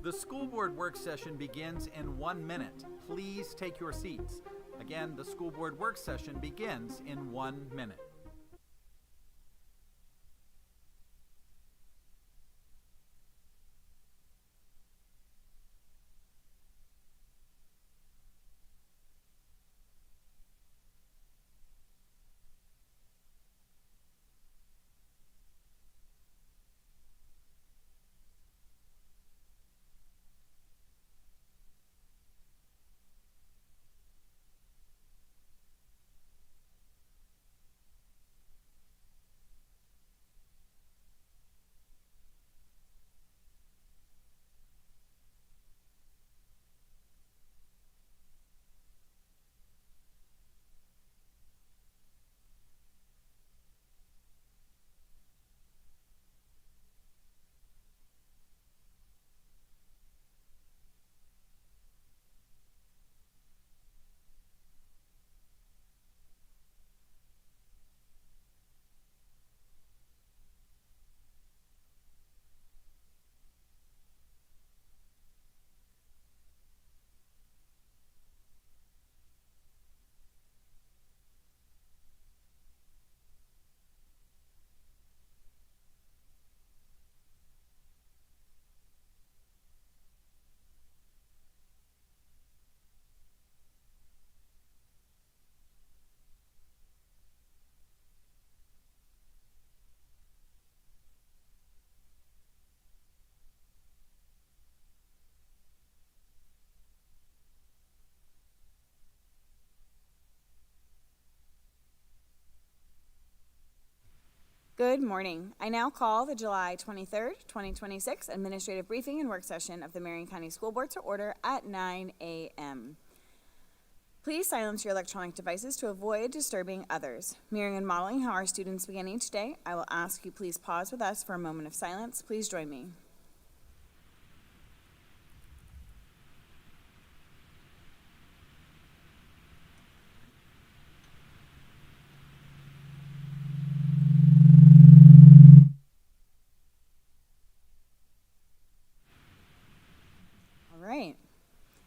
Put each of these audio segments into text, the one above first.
The school board work session begins in 1 minute. Please take your seats. Again, the school board work session begins in 1 minute. Good morning. I now call the July 23rd, 2026 Administrative Briefing and Work Session of the Marion County School Board to order at 9 a.m. Please silence your electronic devices to avoid disturbing others. Mirroring and modeling how our students begin each day, I will ask you please pause with us for a moment of silence. Please join me.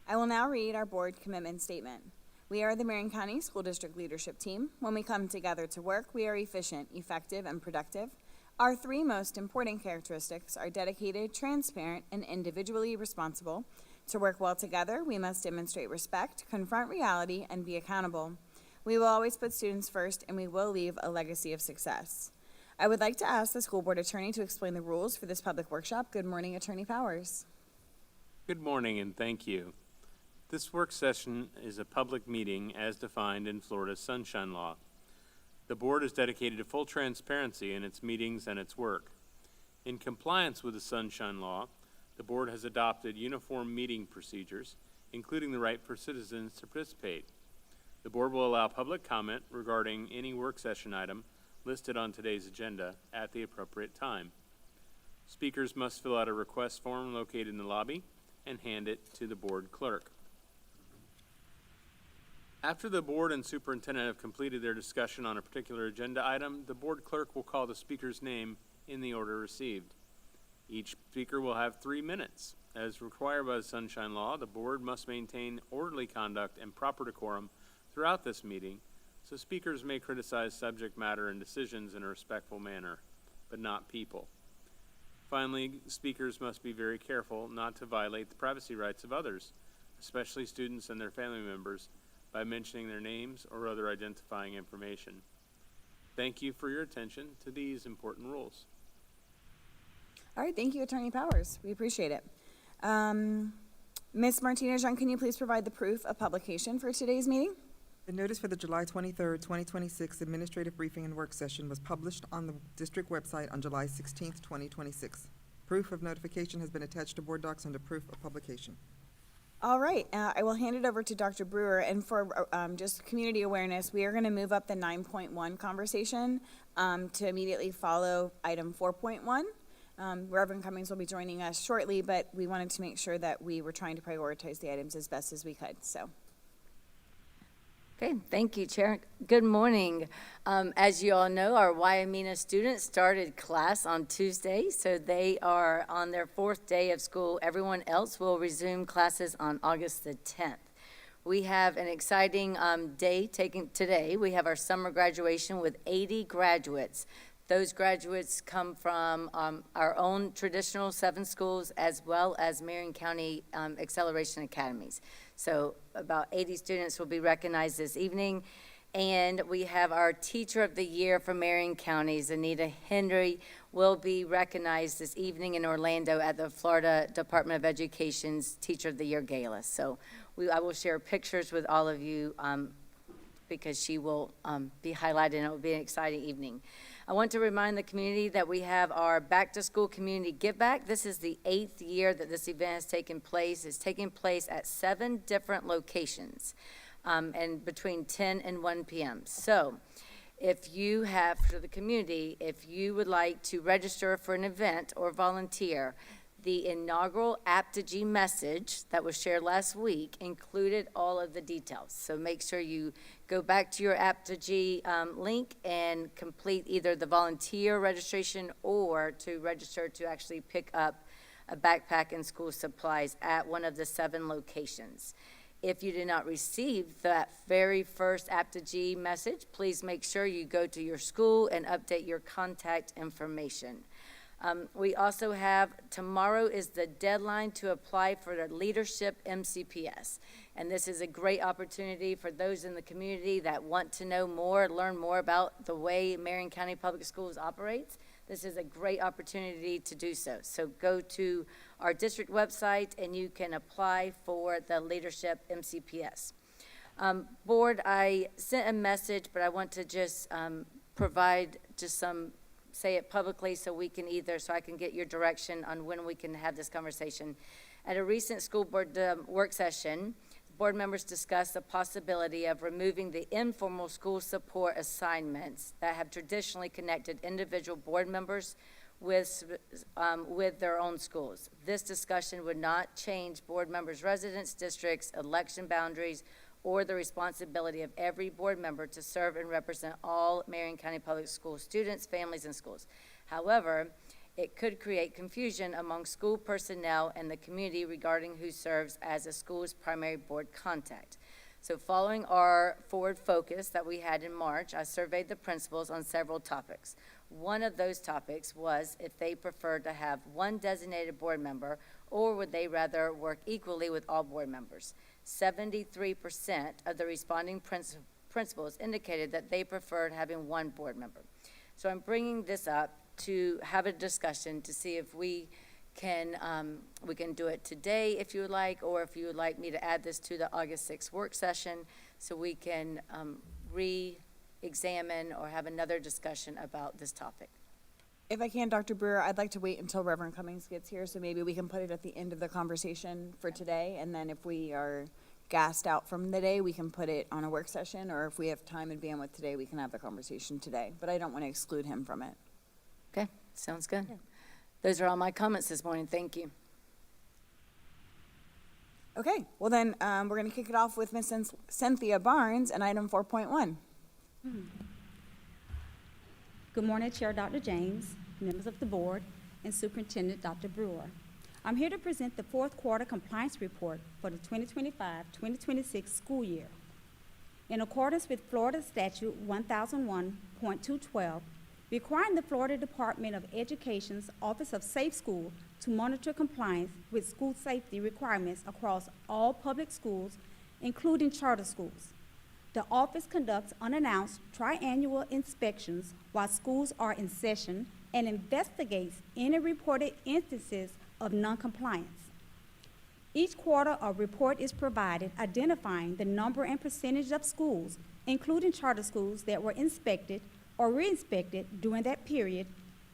I will now read our board commitment statement. We are the Marion County School District Leadership Team. When we come together to work, we are efficient, effective, and productive. Our three most important characteristics are dedicated, transparent, and individually responsible. To work well together, we must demonstrate respect, confront reality, and be accountable. We will always put students first, and we will leave a legacy of success. I would like to ask the school board attorney to explain the rules for this public workshop. Good morning, Attorney Powers. Good morning, and thank you. This work session is a public meeting as defined in Florida's Sunshine Law. The board is dedicated to full transparency in its meetings and its work. In compliance with the Sunshine Law, the board has adopted uniform meeting procedures, including the right for citizens to participate. The board will allow public comment regarding any work session item listed on today's agenda at the appropriate time. Speakers must fill out a request form located in the lobby and hand it to the board clerk. After the board and superintendent have completed their discussion on a particular agenda item, the board clerk will call the speaker's name in the order received. Each speaker will have 3 minutes. As required by the Sunshine Law, the board must maintain orderly conduct and proper decorum throughout this meeting, so speakers may criticize subject matter and decisions in a respectful manner, but not people. Finally, speakers must be very careful not to violate the privacy rights of others, especially students and their family members, by mentioning their names or other identifying information. Thank you for your attention to these important rules. All right, thank you, Attorney Powers. We appreciate it. Ms. Martinez-Jean, can you please provide the proof of publication for today's meeting? The notice for the July 23rd, 2026 Administrative Briefing and Work Session was published on the district website on July 16th, 2026. Proof of notification has been attached to board docs under proof of publication. All right, I will hand it over to Dr. Brewer, and for just community awareness, we are going to move up the 9.1 conversation to immediately follow item 4.1. Reverend Cummings will be joining us shortly, but we wanted to make sure that we were trying to prioritize the items as best as we could. So, Okay, thank you, Chair. Good morning. As you all know, our Wyomina students started class on Tuesday, so they are on their 4th day of school. Everyone else will resume classes on August the 10th. We have an exciting day taken today. We have our summer graduation with 80 graduates. Those graduates come from our own traditional 7 schools as well as Marion County Acceleration Academies. So about 80 students will be recognized this evening. And we have our Teacher of the Year from Marion County, Anita Henry, will be recognized this evening in Orlando at the Florida Department of Education's Teacher of the Year Gala. So I will share pictures with all of you because she will be highlighted, and it will be an exciting evening. I want to remind the community that we have our Back to School Community Give Back. This is the 8th year that this event has taken place. It's taking place at 7 different locations and between 10 and 1 p.m. So if you have, for the community, if you would like to register for an event or volunteer, the inaugural Apogee message that was shared last week included all of the details. So make sure you go back to your Apogee link and complete either the volunteer registration or to register to actually pick up a backpack and school supplies at one of the 7 locations. If you did not receive that very first Apogee message, please make sure you go to your school and update your contact information. We also have, tomorrow is the deadline to apply for the Leadership MCPS. And this is a great opportunity for those in the community that want to know more, learn more about the way Marion County Public Schools operates. This is a great opportunity to do so. So go to our district website and you can apply for the Leadership MCPS. Board, I sent a message, but I want to just provide just say it publicly so I can get your direction on when we can have this conversation. At a recent school board work session, board members discussed the possibility of removing the informal school support assignments that have traditionally connected individual board members with their own schools. This discussion would not change board members' residence districts, election boundaries, or the responsibility of every board member to serve and represent all Marion County Public School students, families, and schools. However, it could create confusion among school personnel and the community regarding who serves as a school's primary board contact. So following our forward focus that we had in March, I surveyed the principals on several topics. One of those topics was if they preferred to have one designated board member or would they rather work equally with all board members. 73% of the responding principals indicated that they preferred having one board member. So I'm bringing this up to have a discussion to see if we can do it today if you would like, or if you would like me to add this to the August 6th work session so we can re-examine or have another discussion about this topic. If I can, Dr. Brewer, I'd like to wait until Reverend Cummings gets here, so maybe we can put it at the end of the conversation for today, and then if we are gassed out from the day, we can put it on a work session, or if we have time and bandwidth today, we can have the conversation today. But I don't want to exclude him from it. Okay, sounds good. Yeah. Those are all my comments this morning. Thank you. Okay, well then, we're going to kick it off with Ms. Cynthia Barnes and item 4.1. Good morning, Chair Dr. James, members of the board, and Superintendent Dr. Brewer. I'm here to present the 4th quarter compliance report for the 2025-2026 school year. In accordance with Florida Statute 1001.212, requiring the Florida Department of Education's Office of Safe School to monitor compliance with school safety requirements across all public schools, including charter schools. The office conducts unannounced triannual inspections while schools are in session and investigates any reported instances of noncompliance. Each quarter, a report is provided identifying the number and percentage of schools, including charter schools, that were inspected or re-inspected during that period,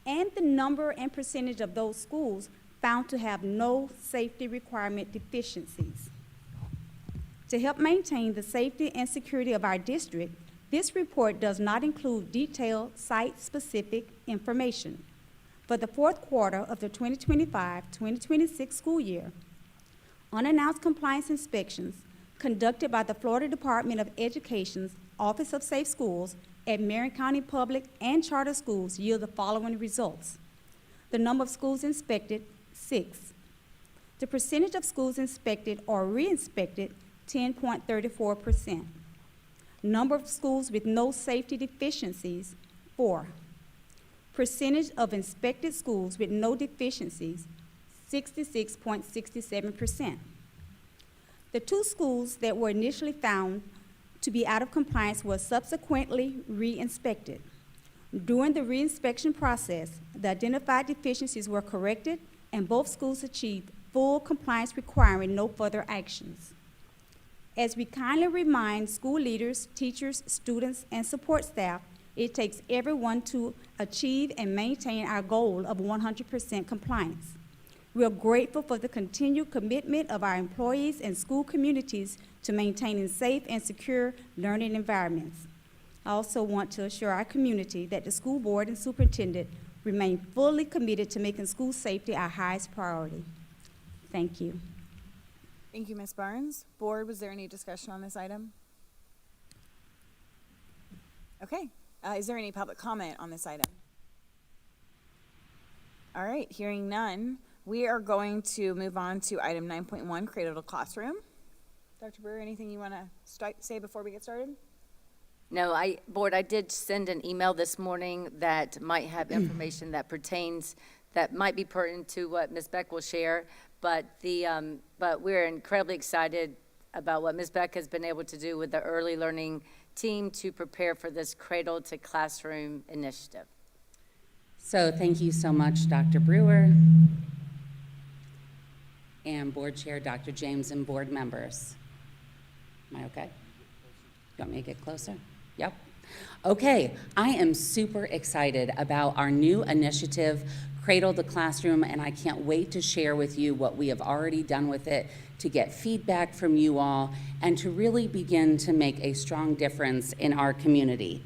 and the number and percentage of those schools found to have no safety requirement deficiencies. To help maintain the safety and security of our district, this report does not include detailed site-specific information. For the 4th quarter of the 2025-2026 school year, unannounced compliance inspections conducted by the Florida Department of Education's Office of Safe Schools at Marion County Public and Charter Schools yield the following results. The number of schools inspected, 6. The percentage of schools inspected or re-inspected, 10.34%. Number of schools with no safety deficiencies, 4. Percentage of inspected schools with no deficiencies, 66.67%. The 2 schools that were initially found to be out of compliance were subsequently re-inspected. During the re-inspection process, the identified deficiencies were corrected and both schools achieved full compliance requiring no further actions. As we kindly remind school leaders, teachers, students, and support staff, it takes everyone to achieve and maintain our goal of 100% compliance. We are grateful for the continued commitment of our employees and school communities to maintaining safe and secure learning environments. I also want to assure our community that the school board and superintendent remain fully committed to making school safety our highest priority. Thank you. Thank you, Ms. Barnes. Board, was there any discussion on this item? Okay. Is there any public comment on this item? All right, hearing none, we are going to move on to item 9.1, Cradle to Classroom. Dr. Brewer, anything you want to say before we get started? No, Board, I did send an email this morning that might have information that might be pertinent to what Ms. Beck will share, but we're incredibly excited about what Ms. Beck has been able to do with the early learning team to prepare for this Cradle to Classroom initiative. So thank you so much, Dr. Brewer, and Board Chair Dr. James, and board members. Am I okay? You want me to get closer? Yep. Okay, I am super excited about our new initiative, Cradle to Classroom, and I can't wait to share with you what we have already done with it, to get feedback from you all, and to really begin to make a strong difference in our community.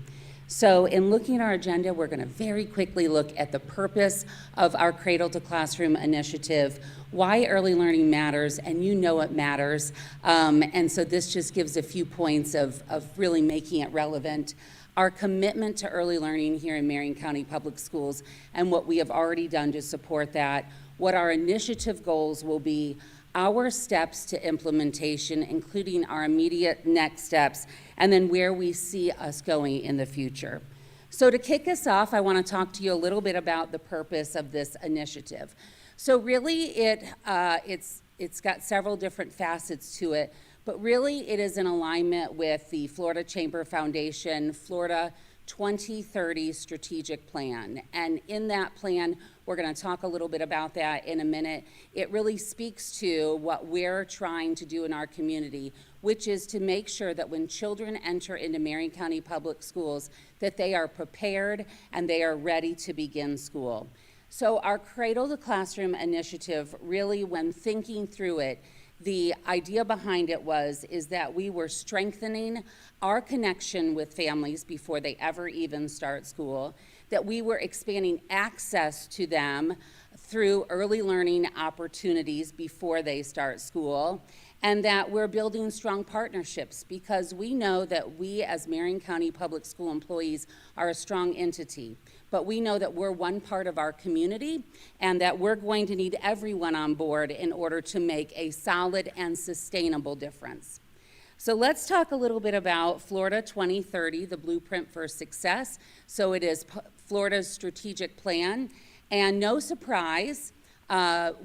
So in looking at our agenda, we're going to very quickly look at the purpose of our Cradle to Classroom initiative, why early learning matters, and you know it matters. And so this just gives a few points of really making it relevant. Our commitment to early learning here in Marion County Public Schools and what we have already done to support that, what our initiative goals will be, our steps to implementation, including our immediate next steps, and then where we see us going in the future. So to kick us off, I want to talk to you a little bit about the purpose of this initiative. So really it's got several different facets to it, but really it is in alignment with the Florida Chamber Foundation Florida 2030 strategic plan. And in that plan, we're going to talk a little bit about that in a minute. It really speaks to what we're trying to do in our community, which is to make sure that when children enter into Marion County Public Schools, that they are prepared and they are ready to begin school. So our Cradle to Classroom initiative, really when thinking through it, the idea behind it is that we were strengthening our connection with families before they ever even start school, that we were expanding access to them through early learning opportunities before they start school, and that we're building strong partnerships because we know that we as Marion County Public School employees are a strong entity. But we know that we're one part of our community and that we're going to need everyone on board in order to make a solid and sustainable difference. So let's talk a little bit about Florida 2030, the Blueprint for Success. So it is Florida's strategic plan. And no surprise,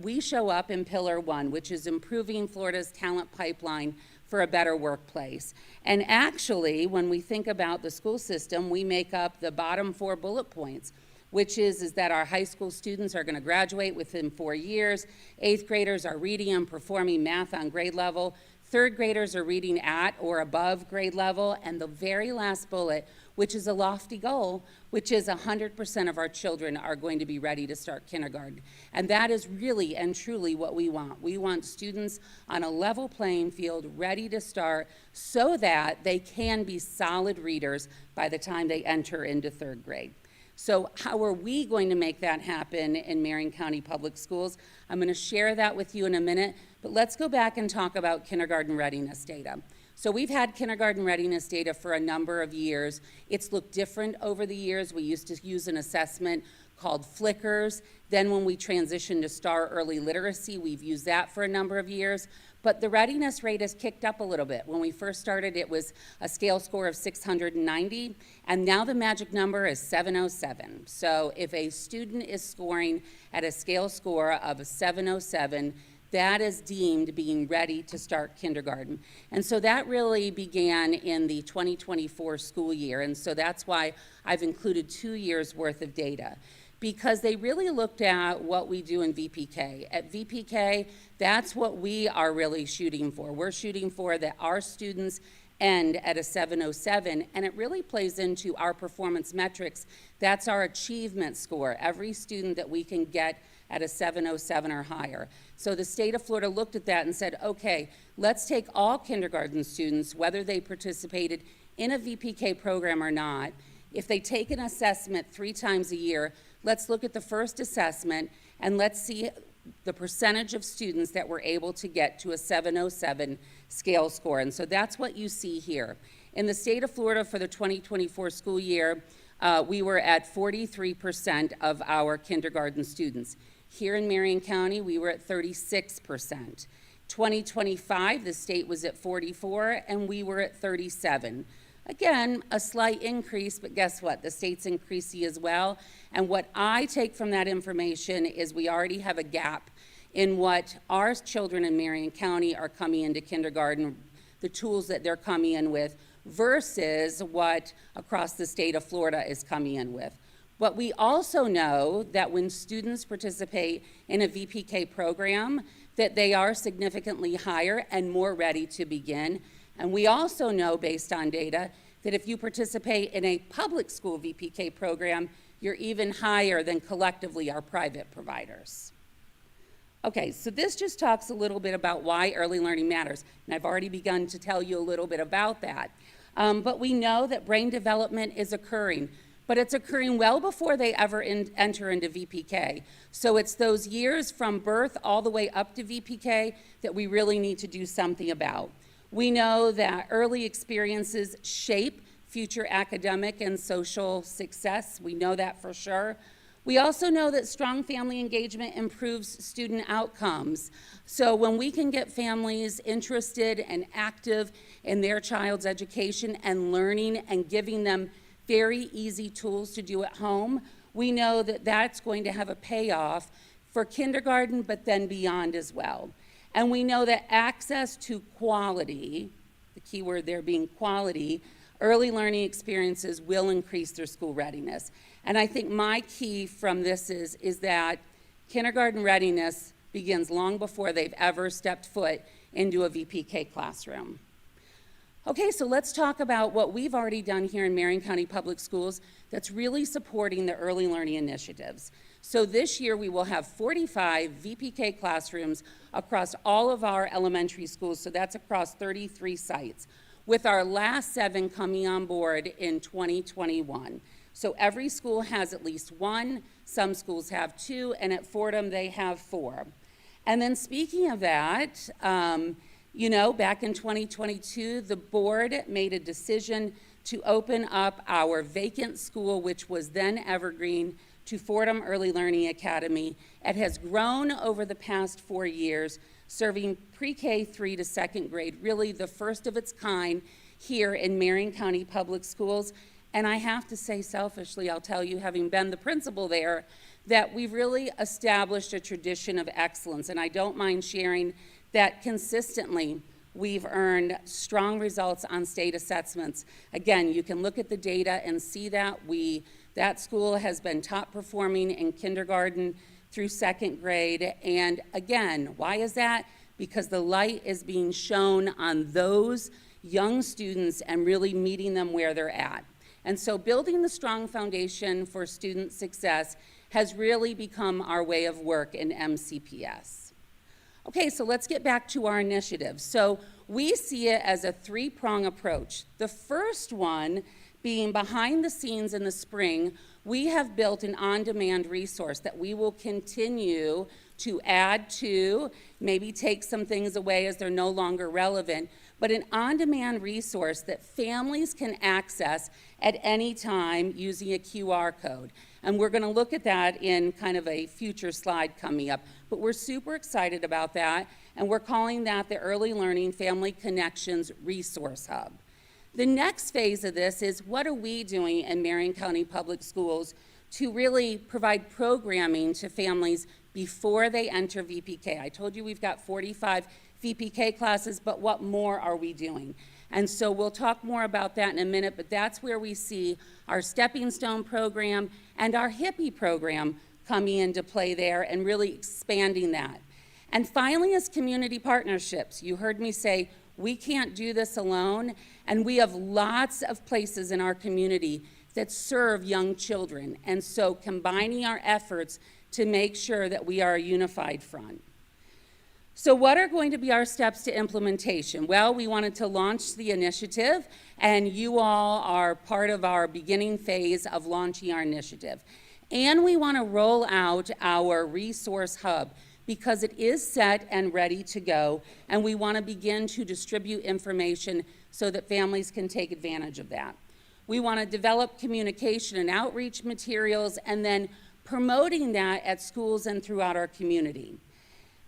we show up in Pillar 1, which is improving Florida's talent pipeline for a better workplace. And actually, when we think about the school system, we make up the bottom 4 bullet points, which is that our high school students are going to graduate within 4 years, 8th graders are reading and performing math on grade level, 3rd graders are reading at or above grade level, and the very last bullet, which is a lofty goal, which is 100% of our children are going to be ready to start kindergarten. And that is really and truly what we want. We want students on a level playing field ready to start so that they can be solid readers by the time they enter into 3rd grade. So how are we going to make that happen in Marion County Public Schools? I'm going to share that with you in a minute, but let's go back and talk about kindergarten readiness data. So we've had kindergarten readiness data for a number of years. It's looked different over the years. We used to use an assessment called Flickers. Then when we transitioned to STAR Early Literacy, we've used that for a number of years. But the readiness rate has kicked up a little bit. When we first started, it was a scale score of 690, and now the magic number is 707. So if a student is scoring at a scale score of a 707, that is deemed being ready to start kindergarten. And so that really began in the 2024 school year, and so that's why I've included 2 years worth of data, because they really looked at what we do in VPK. At VPK, that's what we are really shooting for. We're shooting for that our students end at a 707, and it really plays into our performance metrics. That's our achievement score, every student that we can get at a 707 or higher. So the state of Florida looked at that and said, okay, let's take all kindergarten students, whether they participated in a VPK program or not. If they take an assessment 3 times a year, let's look at the first assessment and let's see the percentage of students that were able to get to a 707 scale score. And so that's what you see here. In the state of Florida for the 2024 school year, we were at 43% of our kindergarten students. Here in Marion County, we were at 36%. 2025, the state was at 44, and we were at 37. Again, a slight increase, but guess what? The state's increasing as well. And what I take from that information is we already have a gap in what our children in Marion County are coming into kindergarten, the tools that they're coming in with, versus what across the state of Florida is coming in with. But we also know that when students participate in a VPK program, that they are significantly higher and more ready to begin. And we also know, based on data, that if you participate in a public school VPK program, you're even higher than collectively our private providers. Okay, so this just talks a little bit about why early learning matters, and I've already begun to tell you a little bit about that. But we know that brain development is occurring, but it's occurring well before they ever enter into VPK. So it's those years from birth all the way up to VPK that we really need to do something about. We know that early experiences shape future academic and social success. We know that for sure. We also know that strong family engagement improves student outcomes. So when we can get families interested and active in their child's education and learning and giving them very easy tools to do at home, we know that that's going to have a payoff for kindergarten, but then beyond as well. And we know that access to quality, the key word there being quality, early learning experiences will increase their school readiness. And I think my key from this is that kindergarten readiness begins long before they've ever stepped foot into a VPK classroom. Okay, so let's talk about what we've already done here in Marion County Public Schools that's really supporting the early learning initiatives. So this year we will have 45 VPK classrooms across all of our elementary schools, so that's across 33 sites, with our last 7 coming on board in 2021. So every school has at least 1, some schools have 2, and at Fordham they have 4. And then speaking of that, you know, back in 2022, the board made a decision to open up our vacant school, which was then Evergreen, to Fordham Early Learning Academy. It has grown over the past 4 years, serving pre-K 3 to 2nd grade, really the first of its kind here in Marion County Public Schools. And I have to say selfishly, I'll tell you, having been the principal there, that we've really established a tradition of excellence. And I don't mind sharing that consistently we've earned strong results on state assessments. Again, you can look at the data and see that that school has been top performing in kindergarten through 2nd grade. And again, why is that? Because the light is being shown on those young students and really meeting them where they're at. And so building the strong foundation for student success has really become our way of work in MCPS. Okay, so let's get back to our initiative. So we see it as a 3-prong approach. The first one being behind the scenes in the spring, we have built an on-demand resource that we will continue to add to, maybe take some things away as they're no longer relevant, but an on-demand resource that families can access at any time using a QR code. And we're going to look at that in kind of a future slide coming up. But we're super excited about that, and we're calling that the Early Learning Family Connections Resource Hub. The next phase of this is, what are we doing in Marion County Public Schools to really provide programming to families before they enter VPK? I told you we've got 45 VPK classes, but what more are we doing? And so we'll talk more about that in a minute, but that's where we see our Stepping Stone program and our Hippie program coming into play there and really expanding that. And finally, is community partnerships. You heard me say we can't do this alone, and we have lots of places in our community that serve young children. And so combining our efforts to make sure that we are a unified front. So what are going to be our steps to implementation? Well, we wanted to launch the initiative, and you all are part of our beginning phase of launching our initiative. And we want to roll out our resource hub because it is set and ready to go, and we want to begin to distribute information so that families can take advantage of that. We want to develop communication and outreach materials and then promoting that at schools and throughout our community.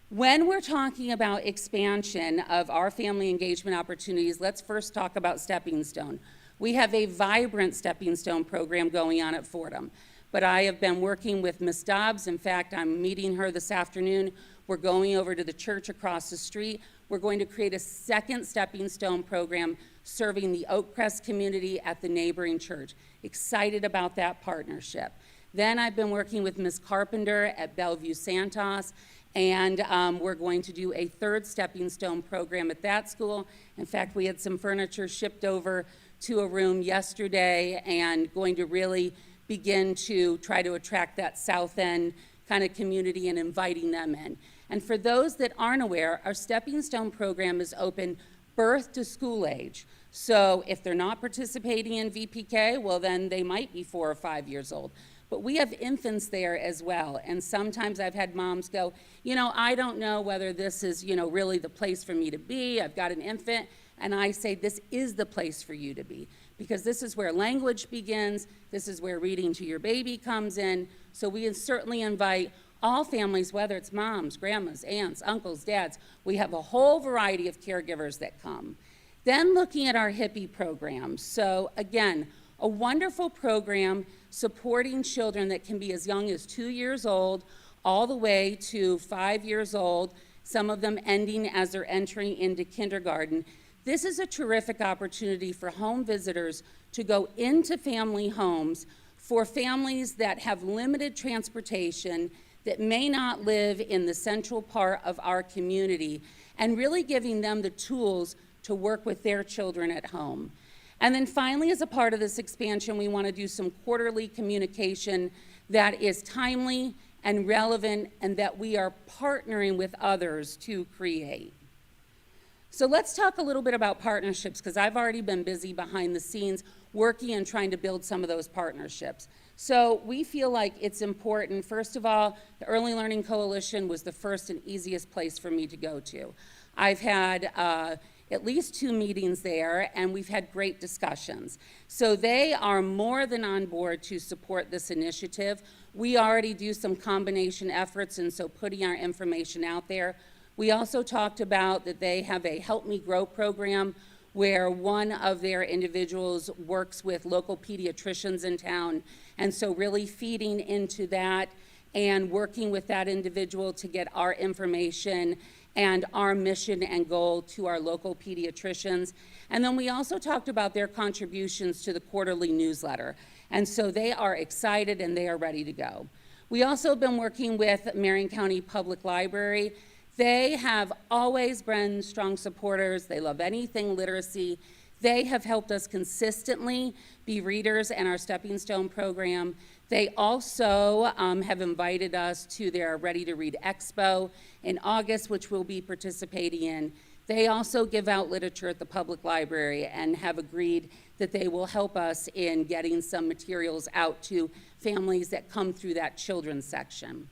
When we're talking about expansion of our family engagement opportunities, let's first talk about Stepping Stone. We have a vibrant Stepping Stone program going on at Fordham, but I have been working with Ms. Dobbs. In fact, I'm meeting her this afternoon. We're going over to the church across the street. We're going to create a second Stepping Stone program serving the Oakcrest community at the neighboring church. Excited about that partnership. Then I've been working with Ms. Carpenter at Bellevue Santos, and we're going to do a third Stepping Stone program at that school. In fact, we had some furniture shipped over to a room yesterday and going to really begin to try to attract that South End kind of community and inviting them in. And for those that aren't aware, our Stepping Stone program is open birth to school age. So if they're not participating in VPK, well, then they might be 4 or 5 years old. But we have infants there as well. And sometimes I've had moms go, you know, I don't know whether this is, you know, really the place for me to be. I've got an infant. And I say, this is the place for you to be, because this is where language begins. This is where reading to your baby comes in. So we certainly invite all families, whether it's moms, grandmas, aunts, uncles, dads. We have a whole variety of caregivers that come. Then looking at our Hippie program. So again, a wonderful program supporting children that can be as young as 2 years old all the way to 5 years old, some of them ending as they're entering into kindergarten. This is a terrific opportunity for home visitors to go into family homes for families that have limited transportation, that may not live in the central part of our community, and really giving them the tools to work with their children at home. And then finally, as a part of this expansion, we want to do some quarterly communication that is timely and relevant and that we are partnering with others to create. So let's talk a little bit about partnerships, because I've already been busy behind the scenes working and trying to build some of those partnerships. So we feel like it's important. First of all, the Early Learning Coalition was the first and easiest place for me to go to. I've had at least 2 meetings there, and we've had great discussions. So they are more than on board to support this initiative. We already do some combination efforts, and so putting our information out there. We also talked about that they have a Help Me Grow program where one of their individuals works with local pediatricians in town, and so really feeding into that and working with that individual to get our information and our mission and goal to our local pediatricians. And then we also talked about their contributions to the quarterly newsletter. And so they are excited and they are ready to go. We also have been working with Marion County Public Library. They have always been strong supporters. They love anything literacy. They have helped us consistently be readers in our Stepping Stone program. They also have invited us to their Ready to Read Expo in August, which we'll be participating in. They also give out literature at the public library and have agreed that they will help us in getting some materials out to families that come through that children's section.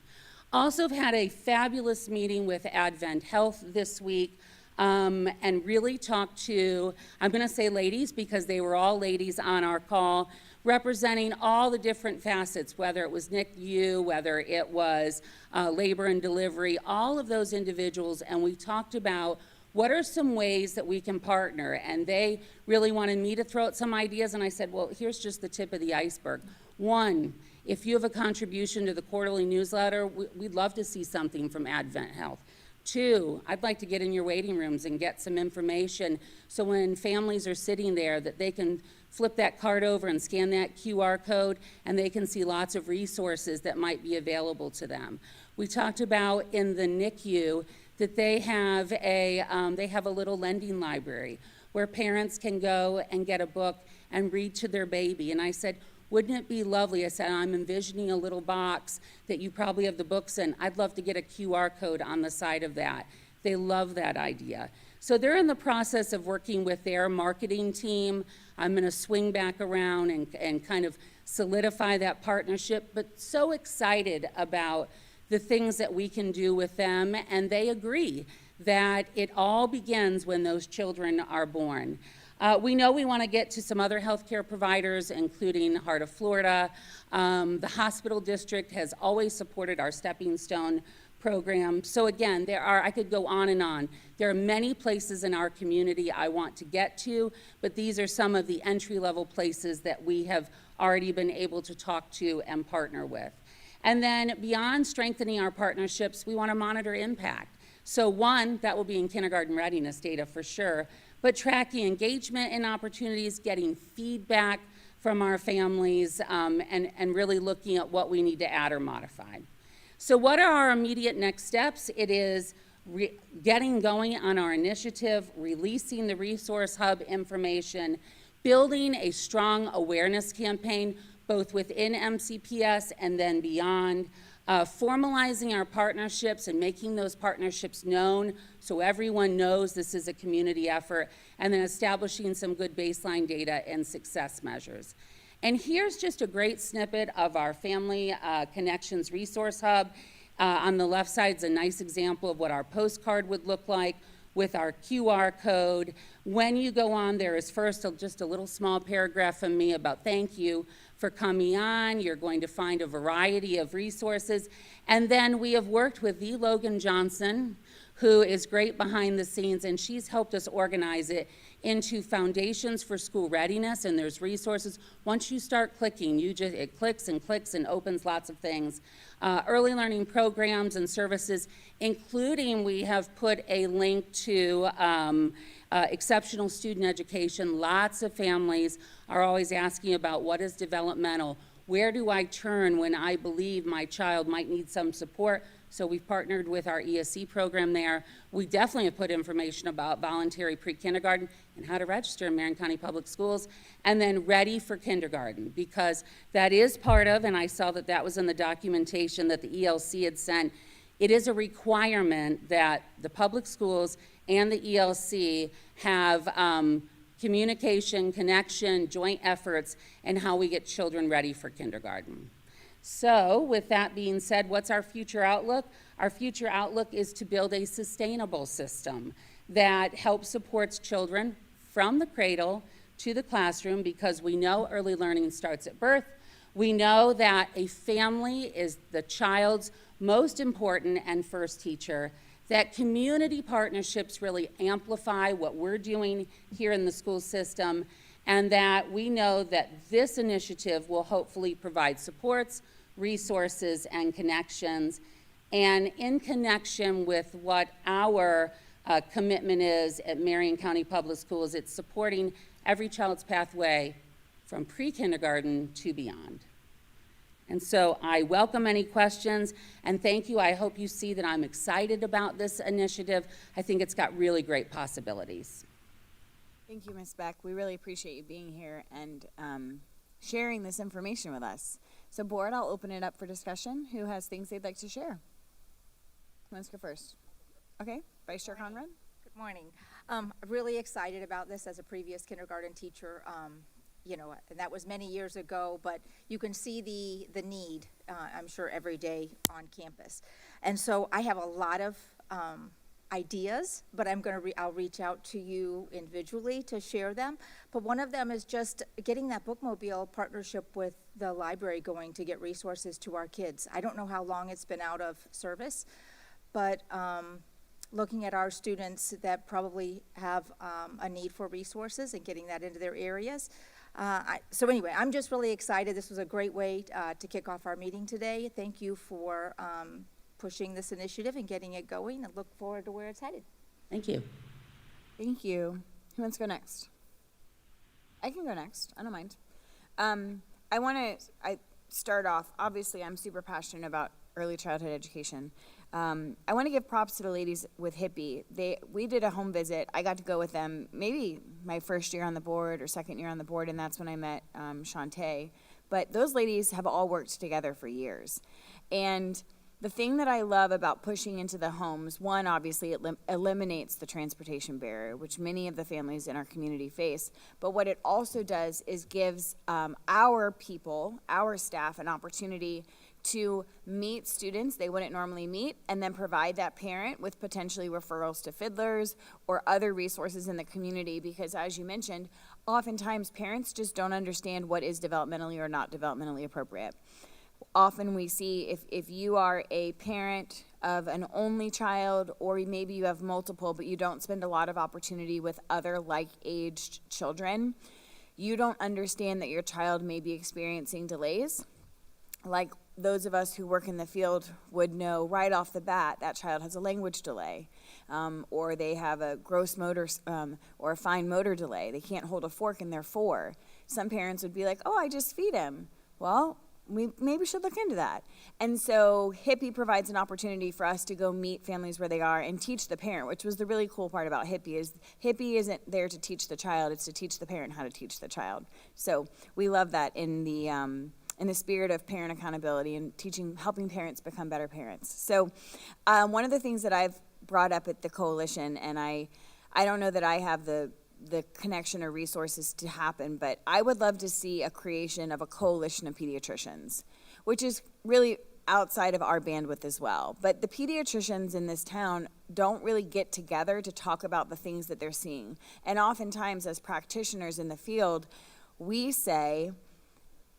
Also have had a fabulous meeting with Advent Health this week, and really talked to, I'm going to say ladies because they were all ladies on our call, representing all the different facets, whether it was NICU, whether it was labor and delivery, all of those individuals, and we talked about what are some ways that we can partner, and they really wanted me to throw out some ideas, and I said, well, here's just the tip of the iceberg. One, if you have a contribution to the quarterly newsletter, we'd love to see something from Advent Health. Two, I'd like to get in your waiting rooms and get some information so when families are sitting there that they can flip that card over and scan that QR code and they can see lots of resources that might be available to them. We talked about in the NICU that they have a little lending library where parents can go and get a book and read to their baby. And I said, wouldn't it be lovely? I said, I'm envisioning a little box that you probably have the books in. I'd love to get a QR code on the side of that. They love that idea. So they're in the process of working with their marketing team. I'm going to swing back around and kind of solidify that partnership, but so excited about the things that we can do with them, and they agree that it all begins when those children are born. We know we want to get to some other healthcare providers, including Heart of Florida. The hospital district has always supported our Stepping Stone program. So again, I could go on and on. There are many places in our community I want to get to, but these are some of the entry-level places that we have already been able to talk to and partner with. And then beyond strengthening our partnerships, we want to monitor impact. So one, that will be in kindergarten readiness data for sure, but tracking engagement and opportunities, getting feedback from our families, and really looking at what we need to add or modify. So what are our immediate next steps? It is getting going on our initiative, releasing the resource hub information, building a strong awareness campaign, both within MCPS and then beyond, formalizing our partnerships and making those partnerships known so everyone knows this is a community effort, and then establishing some good baseline data and success measures. And here's just a great snippet of our Family Connections Resource Hub. On the left side is a nice example of what our postcard would look like with our QR code. When you go on, there is first just a little small paragraph from me about thank you for coming on. You're going to find a variety of resources. And then we have worked with the Logan Johnson, who is great behind the scenes, and she's helped us organize it into Foundations for School Readiness, and there's resources. Once you start clicking, it clicks and clicks and opens lots of things. Early learning programs and services, including we have put a link to exceptional student education. Lots of families are always asking about what is developmental. Where do I turn when I believe my child might need some support? So we've partnered with our ESC program there. We definitely have put information about voluntary pre-kindergarten and how to register in Marion County Public Schools, and then ready for kindergarten, because that is part of, and I saw that that was in the documentation that the ELC had sent, it is a requirement that the public schools and the ELC have communication, connection, joint efforts, and how we get children ready for kindergarten. So with that being said, what's our future outlook? Our future outlook is to build a sustainable system that helps supports children from the cradle to the classroom, because we know early learning starts at birth. We know that a family is the child's most important and first teacher, that community partnerships really amplify what we're doing here in the school system, and that we know that this initiative will hopefully provide supports, resources, and connections. And in connection with what our commitment is at Marion County Public Schools, it's supporting every child's pathway from pre-kindergarten to beyond. And so I welcome any questions, and thank you. I hope you see that I'm excited about this initiative. I think it's got really great possibilities. Thank you, Ms. Beck. We really appreciate you being here and sharing this information with us. So, board, I'll open it up for discussion. Who has things they'd like to share? Who wants to go first? Okay, Vice Chair Conrad. Good morning. Really excited about this as a previous kindergarten teacher. And that was many years ago, but you can see the need, I'm sure, every day on campus. And so I have a lot of ideas, but I'll reach out to you individually to share them. But one of them is just getting that bookmobile partnership with the library going to get resources to our kids. I don't know how long it's been out of service, but looking at our students that probably have a need for resources and getting that into their areas. So anyway, I'm just really excited. This was a great way to kick off our meeting today. Thank you for pushing this initiative and getting it going, and look forward to where it's headed. Thank you. Thank you. Who wants to go next? I can go next. I don't mind. I start off, obviously I'm super passionate about early childhood education. I want to give props to the ladies with Hippie. We did a home visit. I got to go with them maybe my first year on the board or second year on the board, and that's when I met Shantae. But those ladies have all worked together for years. And the thing that I love about pushing into the homes, one, obviously it eliminates the transportation barrier, which many of the families in our community face. But what it also does is gives our people, our staff, an opportunity to meet students they wouldn't normally meet, and then provide that parent with potentially referrals to fiddlers or other resources in the community, because as you mentioned, oftentimes parents just don't understand what is developmentally or not developmentally appropriate. Often we see if you are a parent of an only child, or maybe you have multiple, but you don't spend a lot of opportunity with other like-aged children, you don't understand that your child may be experiencing delays. Like those of us who work in the field would know right off the bat that child has a language delay, or they have a gross motor or a fine motor delay. They can't hold a fork and they're 4. Some parents would be like, oh, I just feed him. Well, we maybe should look into that. And so Hippie provides an opportunity for us to go meet families where they are and teach the parent, which was the really cool part about Hippie, is Hippie isn't there to teach the child, it's to teach the parent how to teach the child. So we love that in the spirit of parent accountability and helping parents become better parents. So one of the things that I've brought up at the coalition, and I don't know that I have the connection or resources to happen, but I would love to see a creation of a coalition of pediatricians, which is really outside of our bandwidth as well. But the pediatricians in this town don't really get together to talk about the things that they're seeing. And oftentimes as practitioners in the field, we say,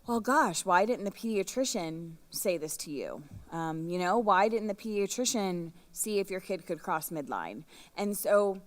well, gosh, why didn't the pediatrician say this to you? Why didn't the pediatrician see if your kid could cross midline? And so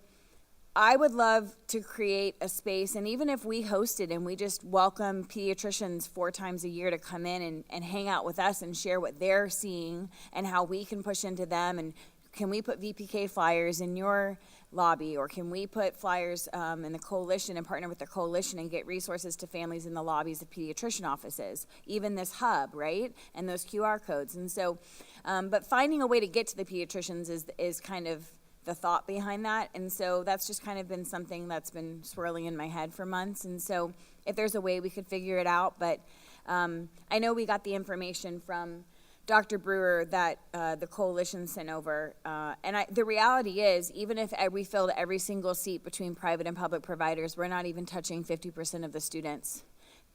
I would love to create a space, and even if we host it and we just welcome pediatricians 4 times a year to come in and hang out with us and share what they're seeing and how we can push into them, and can we put VPK flyers in your lobby, or can we put flyers in the coalition and partner with the coalition and get resources to families in the lobbies of pediatrician offices, even this hub, right, and those QR codes. And so, but finding a way to get to the pediatricians is kind of the thought behind that. And so that's just kind of been something that's been swirling in my head for months. And so if there's a way we could figure it out, but I know we got the information from Dr. Brewer that the coalition sent over, and the reality is, even if we filled every single seat between private and public providers, we're not even touching 50% of the students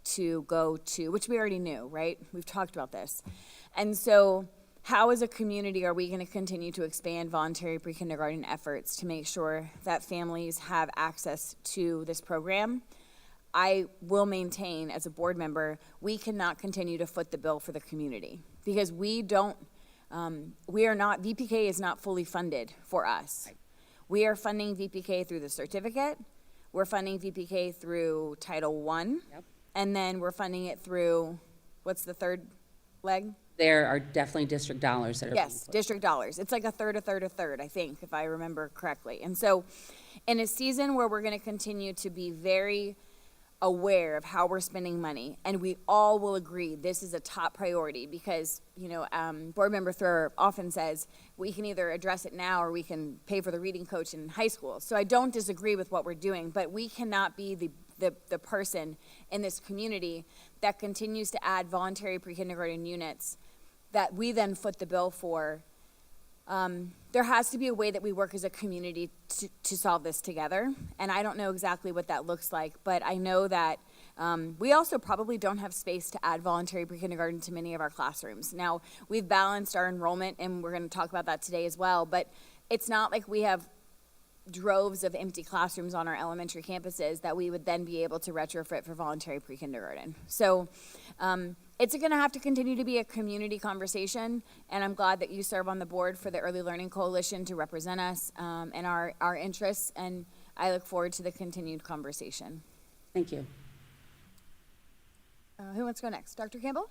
to go to, which we already knew, right? We've talked about this. And so how as a community are we going to continue to expand voluntary pre-kindergarten efforts to make sure that families have access to this program? I will maintain as a board member, we cannot continue to foot the bill for the community, because VPK is not fully funded for us. Right. We are funding VPK through the certificate, we're funding VPK through Title I, yep. And then we're funding it through, what's the third leg? There are definitely district dollars that are Yes, district dollars. It's like a third, I think, if I remember correctly. And so in a season where we're going to continue to be very aware of how we're spending money, and we all will agree this is a top priority, because board member Thrower often says we can either address it now or we can pay for the reading coach in high school. So I don't disagree with what we're doing, but we cannot be the person in this community that continues to add voluntary pre-kindergarten units that we then foot the bill for there has to be a way that we work as a community to solve this together. And I don't know exactly what that looks like, but I know that we also probably don't have space to add voluntary pre-kindergarten to many of our classrooms. Now, we've balanced our enrollment, and we're going to talk about that today as well, but it's not like we have droves of empty classrooms on our elementary campuses that we would then be able to retrofit for voluntary pre-kindergarten. So it's going to have to continue to be a community conversation, and I'm glad that you serve on the board for the Early Learning Coalition to represent us and our interests, and I look forward to the continued conversation. Thank you. Who wants to go next? Dr. Campbell?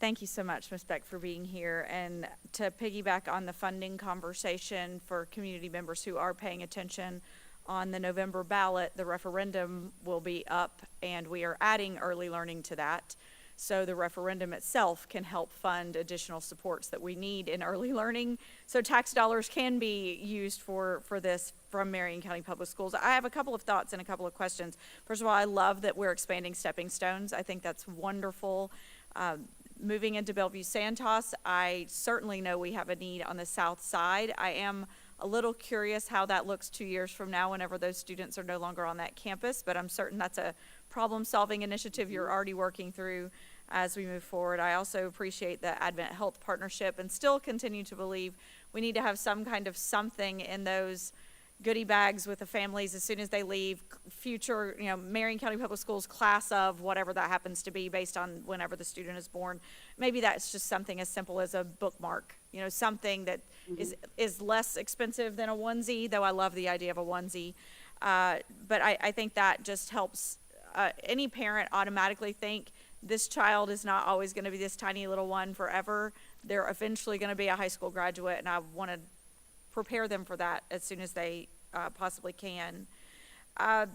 Thank you so much, Ms. Beck, for being here. And to piggyback on the funding conversation for community members who are paying attention, on the November ballot, the referendum will be up, and we are adding early learning to that. So the referendum itself can help fund additional supports that we need in early learning. So tax dollars can be used for this from Marion County Public Schools. I have a couple of thoughts and a couple of questions. First of all, I love that we're expanding stepping stones. I think that's wonderful. Moving into Bellevue Santos, I certainly know we have a need on the south side. I am a little curious how that looks 2 years from now whenever those students are no longer on that campus, but I'm certain that's a problem-solving initiative you're already working through as we move forward. I also appreciate the Advent Health Partnership and still continue to believe we need to have some kind of something in those goodie bags with the families as soon as they leave, future, Marion County Public Schools class of whatever that happens to be based on whenever the student is born. Maybe that's just something as simple as a bookmark, something that is less expensive than a onesie, though I love the idea of a onesie. But I think that just helps any parent automatically think this child is not always going to be this tiny little one forever. They're eventually going to be a high school graduate, and I want to prepare them for that as soon as they possibly can. I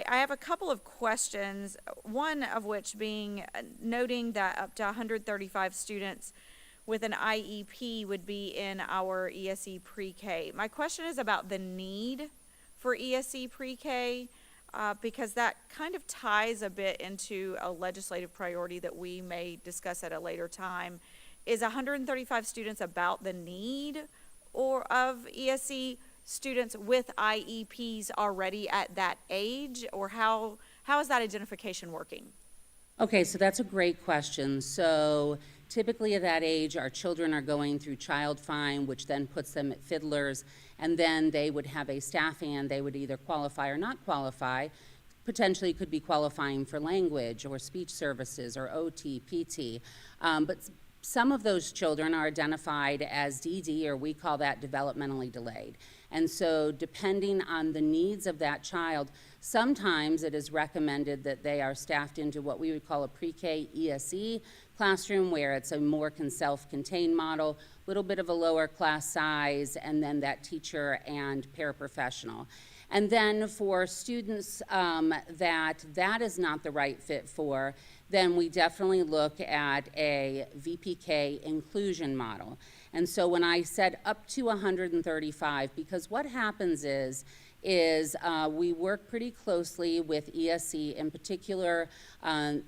have a couple of questions, one of which being noting that up to 135 students with an IEP would be in our ESE pre-K. My question is about the need for ESE pre-K because that kind of ties a bit into a legislative priority that we may discuss at a later time. Is 135 students about the need or of ESE students with IEPs already at that age, or how is that identification working? Okay, so that's a great question. So typically at that age, our children are going through Child Find, which then puts them at Fiddlers, and then they would have a staff hand. They would either qualify or not qualify. Potentially could be qualifying for language or speech services or OT, PT. But some of those children are identified as DD, or we call that developmentally delayed. And so depending on the needs of that child, sometimes it is recommended that they are staffed into what we would call a pre-K ESE classroom, where it's a more self-contained model, a little bit of a lower class size, and then that teacher and paraprofessional. And then for students that is not the right fit for, then we definitely look at a VPK inclusion model. And so when I said up to 135, because what happens is we work pretty closely with ESE, in particular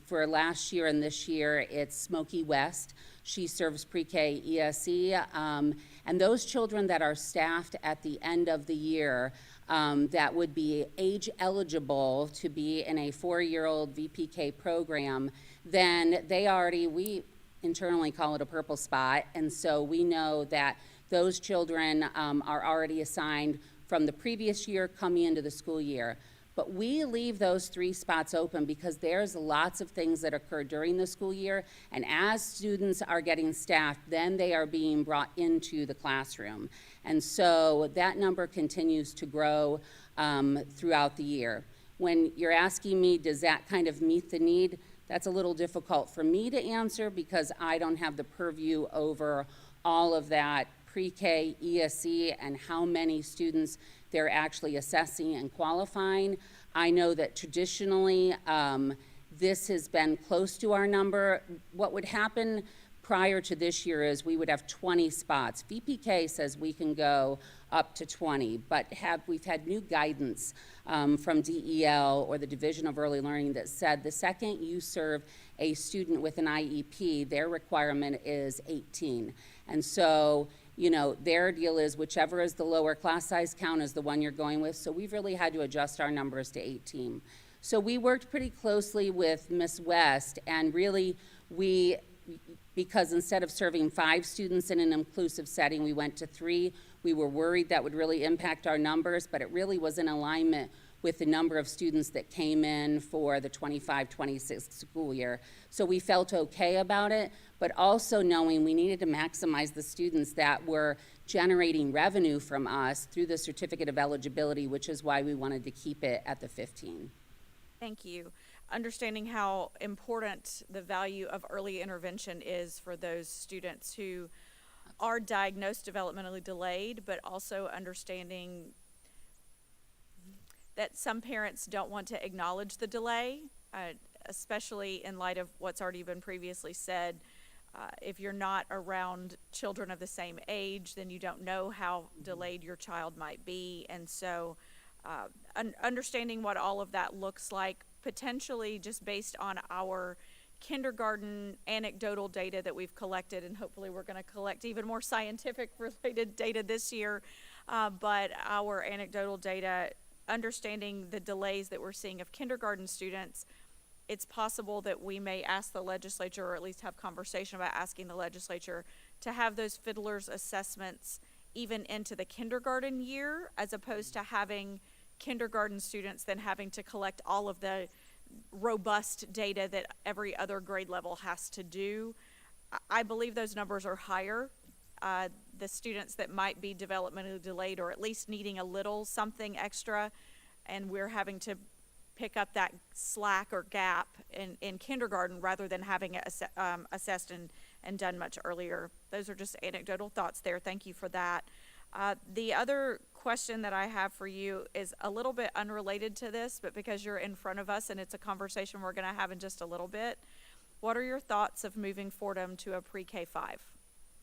for last year and this year, it's Smokey West. She serves pre-K ESE, and those children that are staffed at the end of the year that would be age eligible to be in a 4-year-old VPK program, then we internally call it a purple spot, and so we know that those children are already assigned from the previous year coming into the school year. But we leave those 3 spots open because there's lots of things that occur during the school year, and as students are getting staffed, then they are being brought into the classroom. And so that number continues to grow throughout the year. When you're asking me, does that kind of meet the need? That's a little difficult for me to answer because I don't have the purview over all of that pre-K ESE and how many students they're actually assessing and qualifying. I know that traditionally this has been close to our number. What would happen prior to this year is we would have 20 spots. VPK says we can go up to 20, but we've had new guidance from DEL or the Division of Early Learning that said the second you serve a student with an IEP, their requirement is 18. And so, you know, their deal is whichever is the lower class size count is the one you're going with. So we've really had to adjust our numbers to 18. So we worked pretty closely with Ms. West, and really because instead of serving 5 students in an inclusive setting, we went to 3. We were worried that would really impact our numbers, but it really was in alignment with the number of students that came in for the 25-26 school year. So we felt okay about it, but also knowing we needed to maximize the students that were generating revenue from us through the certificate of eligibility, which is why we wanted to keep it at the 15. Thank you. Understanding how important the value of early intervention is for those students who are diagnosed developmentally delayed, but also understanding that some parents don't want to acknowledge the delay, especially in light of what's already been previously said. If you're not around children of the same age, then you don't know how delayed your child might be. And so understanding what all of that looks like, potentially just based on our kindergarten anecdotal data that we've collected, and hopefully we're going to collect even more scientific related data this year, but our anecdotal data, understanding the delays that we're seeing of kindergarten students, it's possible that we may ask the legislature, or at least have conversation about asking the legislature to have those fiddler's assessments even into the kindergarten year, as opposed to having kindergarten students then having to collect all of the robust data that every other grade level has to do. I believe those numbers are higher. The students that might be developmentally delayed, or at least needing a little something extra, and we're having to pick up that slack or gap in kindergarten rather than having it assessed and done much earlier. Those are just anecdotal thoughts there. Thank you for that. The other question that I have for you is a little bit unrelated to this, but because you're in front of us and it's a conversation we're going to have in just a little bit, what are your thoughts of moving Fordham to a pre-K 5?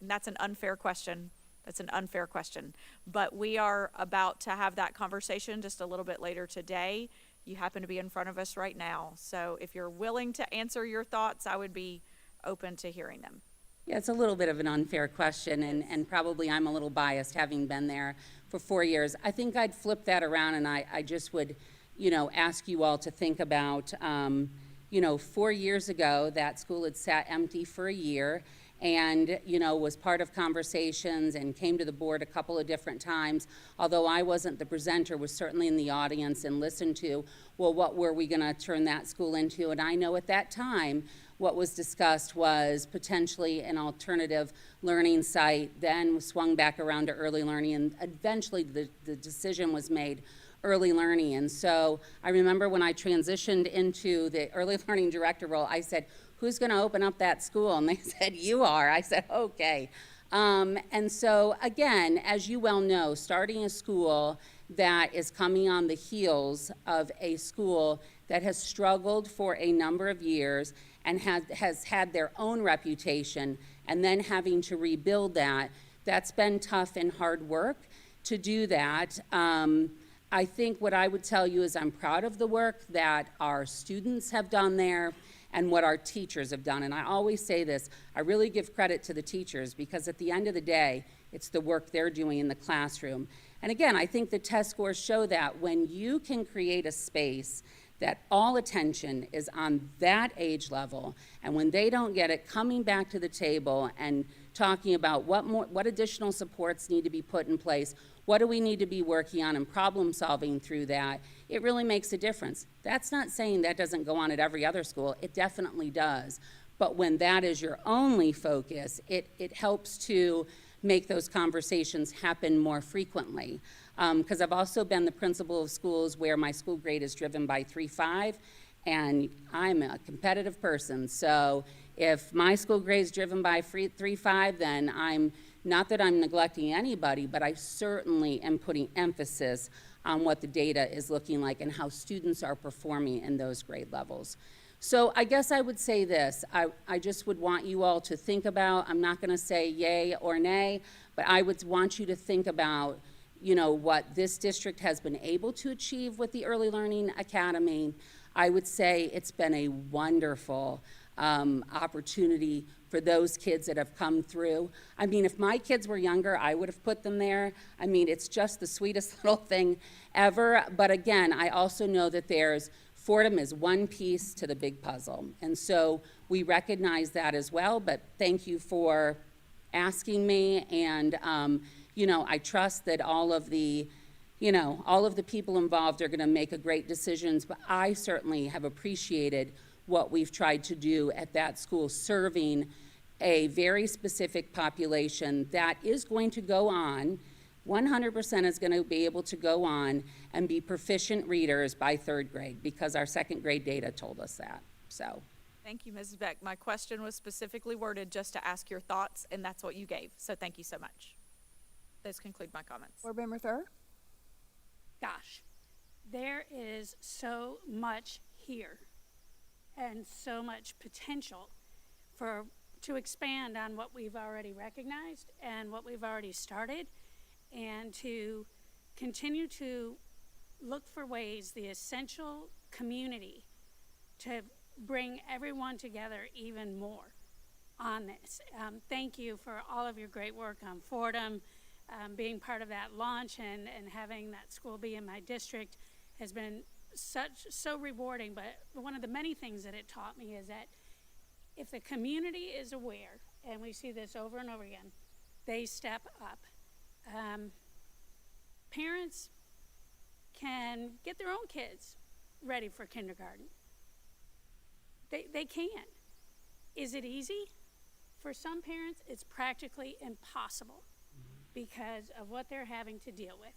And that's an unfair question. That's an unfair question. But we are about to have that conversation just a little bit later today. You happen to be in front of us right now. So if you're willing to answer your thoughts, I would be open to hearing them. Yeah, it's a little bit of an unfair question, and probably I'm a little biased having been there for 4 years. I think I'd flip that around, and I just would, you know, ask you all to think about, 4 years ago, that school had sat empty for a year, and, you know, was part of conversations and came to the board a couple of different times. Although I wasn't the presenter, was certainly in the audience and listened to, well, what were we going to turn that school into? And I know at that time, what was discussed was potentially an alternative learning site, then swung back around to early learning, and eventually the decision was made early learning. And so I remember when I transitioned into the early learning director role, I said, who's going to open up that school? And they said, you are. I said, okay. And so again, as you well know, starting a school that is coming on the heels of a school that has struggled for a number of years and has had their own reputation, and then having to rebuild that, that's been tough and hard work to do that. I think what I would tell you is I'm proud of the work that our students have done there and what our teachers have done. And I always say this, I really give credit to the teachers, because at the end of the day, it's the work they're doing in the classroom. And again, I think the test scores show that when you can create a space that all attention is on that age level, and when they don't get it, coming back to the table and talking about what additional supports need to be put in place, what do we need to be working on, and problem solving through that, it really makes a difference. That's not saying that doesn't go on at every other school. It definitely does. But when that is your only focus, it helps to make those conversations happen more frequently. Because I've also been the principal of schools where my school grade is driven by 3.5, and I'm a competitive person. So if my school grade is driven by 3.5, then I'm, not that I'm neglecting anybody, but I certainly am putting emphasis on what the data is looking like and how students are performing in those grade levels. So I guess I would say this, I just would want you all to think about, I'm not gonna say yay or nay, but I would want you to think about, you know, what this district has been able to achieve with the Early Learning Academy. I would say it's been a wonderful opportunity for those kids that have come through. I mean, if my kids were younger, I would have put them there. I mean, it's just the sweetest little thing ever. But again, I also know that Fordham is one piece to the big puzzle. And so we recognize that as well, but thank you for asking me. And, you know, I trust that all of the people involved are gonna make a great decisions, but I certainly have appreciated what we've tried to do at that school, serving a very specific population that is going to go on, 100% is going to be able to go on and be proficient readers by 3rd grade, because our 2nd grade data told us that, so. Thank you, Mrs. Beck. My question was specifically worded just to ask your thoughts, and that's what you gave. So thank you so much. Those conclude my comments. Board Member Thur? Gosh, there is so much here and so much potential to expand on what we've already recognized and what we've already started, and to continue to look for ways, the essential community, to bring everyone together even more on this. Thank you for all of your great work on Fordham. Being part of that launch and having that school be in my district has been so rewarding. But one of the many things that it taught me is that if the community is aware, and we see this over and over again, they step up. Parents can get their own kids ready for kindergarten. They can. Is it easy? For some parents, it's practically impossible because of what they're having to deal with,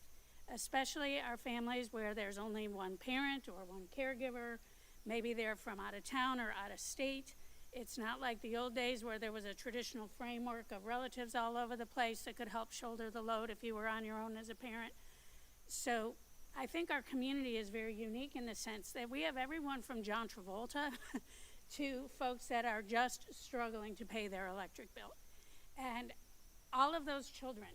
especially our families where there's only one parent or one caregiver. Maybe they're from out of town or out of state. It's not like the old days where there was a traditional framework of relatives all over the place that could help shoulder the load if you were on your own as a parent. So I think our community is very unique in the sense that we have everyone from John Travolta to folks that are just struggling to pay their electric bill. And all of those children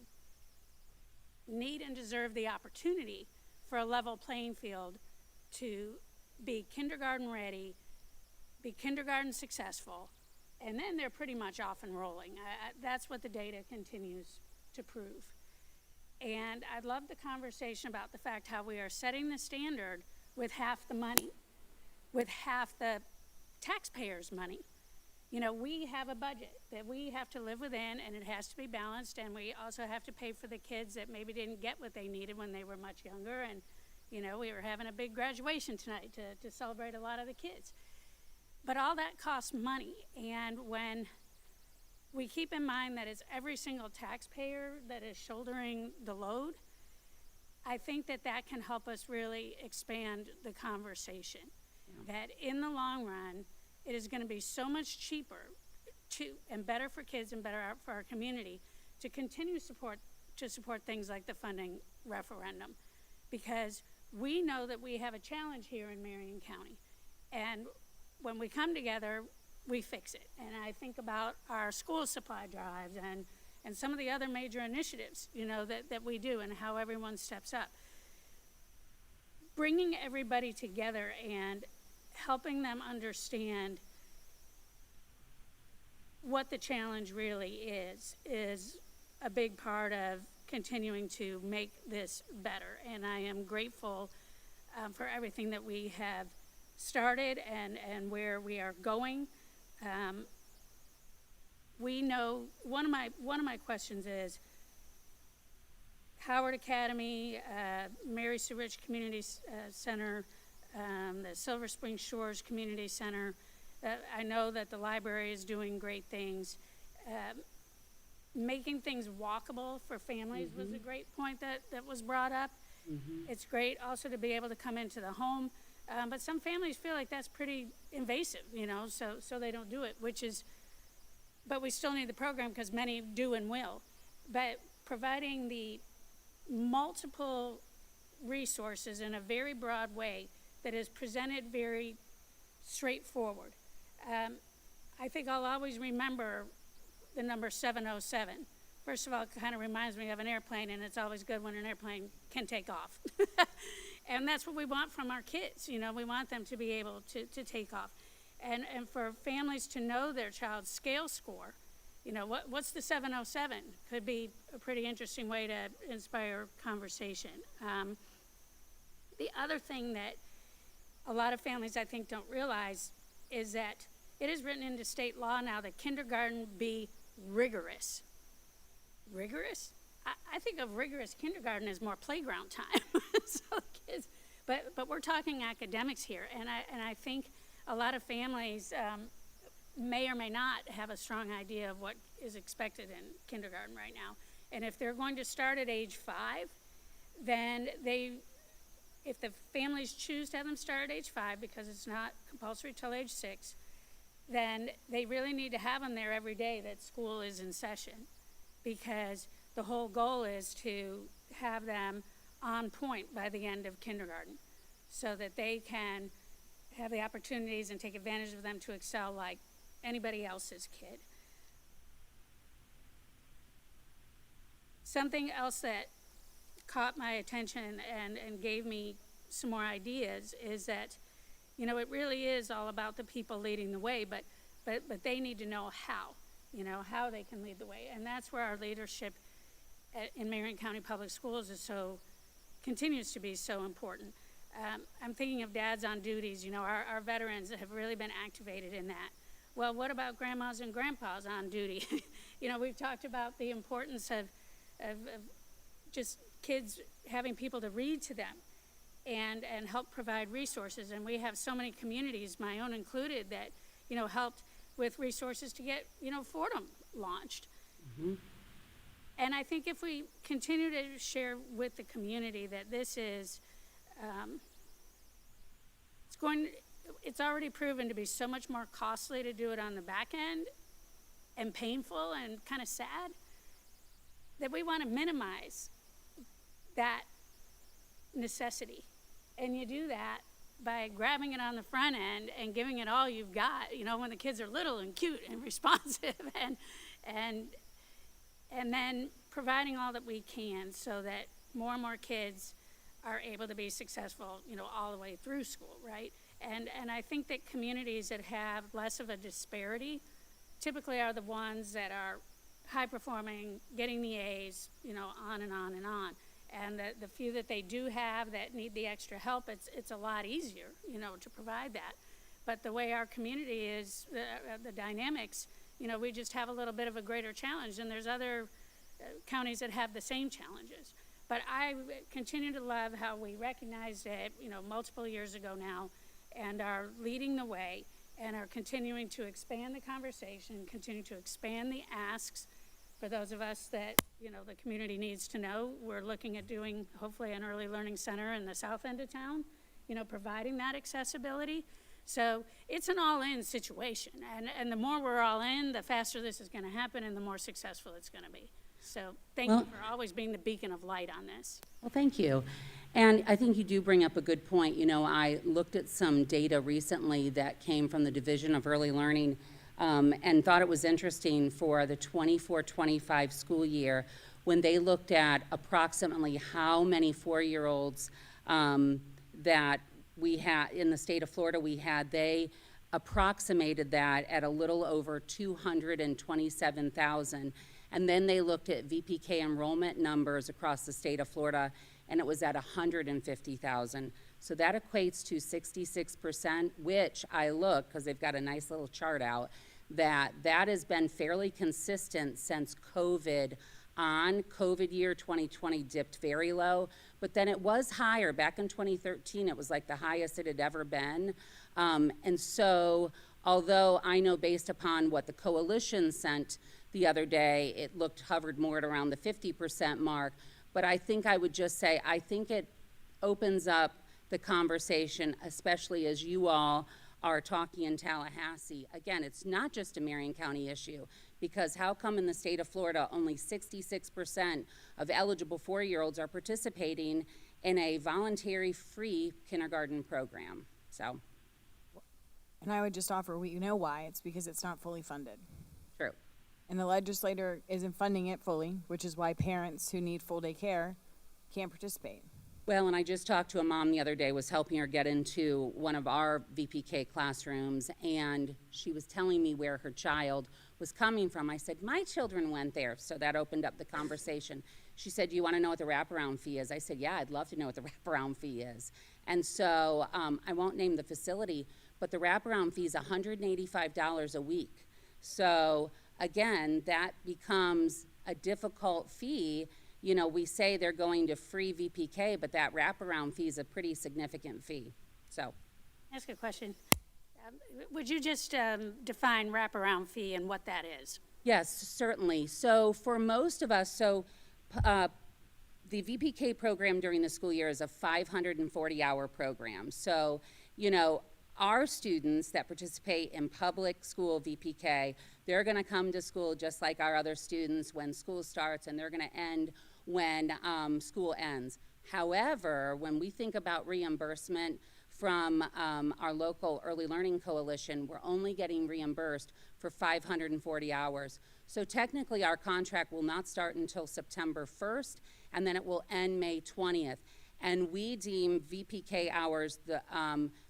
need and deserve the opportunity for a level playing field to be kindergarten ready, be kindergarten successful, and then they're pretty much off and rolling. That's what the data continues to prove. And I love the conversation about the fact how we are setting the standard with half the money, with half the taxpayers' money. You know, we have a budget that we have to live within, and it has to be balanced, and we also have to pay for the kids that maybe didn't get what they needed when they were much younger. And, you know, we were having a big graduation tonight to celebrate a lot of the kids. But all that costs money, and when we keep in mind that it's every single taxpayer that is shouldering the load, I think that that can help us really expand the conversation. Yeah. That in the long run, it is going to be so much cheaper and better for kids and better for our community to continue to support things like the funding referendum, because we know that we have a challenge here in Marion County, and when we come together, we fix it. And I think about our school supply drives and some of the other major initiatives, you know, that we do, and how everyone steps up. Bringing everybody together and helping them understand what the challenge really is a big part of continuing to make this better. And I am grateful for everything that we have started and where we are going. We know one of my questions is Howard Academy, Mary Sue Rich Community Center, the Silver Spring Shores Community Center. I know that the library is doing great things. Making things walkable for families was a great point that was brought up. It's great also to be able to come into the home. But some families feel like that's pretty invasive, you know, so they don't do it, but we still need the program because many do and will. But providing the multiple resources in a very broad way that is presented very straightforward. I think I'll always remember the number 707. First of all, it kind of reminds me of an airplane, and it's always good when an airplane can take off. And that's what we want from our kids. You know, we want them to be able to take off. And for families to know their child's scale score, you know, what's the 707? Could be a pretty interesting way to inspire conversation. The other thing that a lot of families, I think, don't realize is that it is written into state law now that kindergarten be rigorous. Rigorous? I think of rigorous kindergarten as more playground time. So kids, but we're talking academics here, and I think a lot of families may or may not have a strong idea of what is expected in kindergarten right now. And if they're going to start at age 5, then if the families choose to have them start at age 5 because it's not compulsory till age 6, then they really need to have them there every day that school is in session, because the whole goal is to have them on point by the end of kindergarten so that they can have the opportunities and take advantage of them to excel like anybody else's kid. Something else that caught my attention and gave me some more ideas is that, you know, it really is all about the people leading the way, but they need to know how they can lead the way. And that's where our leadership in Marion County Public Schools continues to be so important. I'm thinking of dads on duties. You know, our veterans have really been activated in that. Well, what about grandmas and grandpas on duty? You know, we've talked about the importance of just kids having people to read to them and help provide resources. And we have so many communities, my own included, that, you know, helped with resources to get, you know, Fordham launched. Mm-hmm. And I think if we continue to share with the community that this is, it's already proven to be so much more costly to do it on the back end and painful and kind of sad, that we want to minimize that necessity. And you do that by grabbing it on the front end and giving it all you've got, you know, when the kids are little and cute and responsive, and then providing all that we can so that more and more kids are able to be successful, you know, all the way through school, right? And I think that communities that have less of a disparity typically are the ones that are high performing, getting the A's, you know, on and on and on. And the few that they do have that need the extra help, it's a lot easier, you know, to provide that. But the way our community is, the dynamics, you know, we just have a little bit of a greater challenge, and there's other counties that have the same challenges. But I continue to love how we recognized it, you know, multiple years ago now, and are leading the way and are continuing to expand the conversation, continue to expand the asks for those of us that, you know, the community needs to know. We're looking at doing, hopefully, an early learning center in the south end of town, you know, providing that accessibility. So it's an all-in situation, and the more we're all in, the faster this is going to happen and the more successful it's going to be. So thank you for always being the beacon of light on this. Well, thank you. And I think you do bring up a good point. You know, I looked at some data recently that came from the Division of Early Learning and thought it was interesting for the 24-25 school year when they looked at approximately how many 4-year-olds that we had in the state of Florida they approximated that at a little over 227,000. And then they looked at VPK enrollment numbers across the state of Florida, and it was at 150,000. So that equates to 66%, which I look, because they've got a nice little chart out, that has been fairly consistent since COVID. On COVID year 2020 dipped very low, but then it was higher. Back in 2013, it was like the highest it had ever been. And so, although I know based upon what the coalition sent the other day, it hovered more at around the 50% mark. But I think I would just say, I think it opens up the conversation, especially as you all are talking in Tallahassee. Again, it's not just a Marion County issue, because how come in the state of Florida only 66% of eligible 4-year-olds are participating in a voluntary free kindergarten program? So. And I would just offer, you know why? It's because it's not fully funded. True. And the legislator isn't funding it fully, which is why parents who need full day care can't participate. Well, and I just talked to a mom the other day, was helping her get into one of our VPK classrooms, and she was telling me where her child was coming from. I said, my children went there, so that opened up the conversation. She said, do you want to know what the wraparound fee is? I said, yeah, I'd love to know what the wraparound fee is. And so I won't name the facility, but the wraparound fee is $185 a week. So again, that becomes a difficult fee. You know, we say they're going to free VPK, but that wraparound fee is a pretty significant fee. So, Ask a question. Would you just define wraparound fee and what that is? yes, certainly. So for most of us, the VPK program during the school year is a 540-hour program. So, you know, our students that participate in public school VPK, they're going to come to school just like our other students when school starts, and they're going to end when school ends. However, when we think about reimbursement from our local Early Learning Coalition, we're only getting reimbursed for 540 hours. So technically, our contract will not start until September 1st, and then it will end May 20th. And we deem VPK hours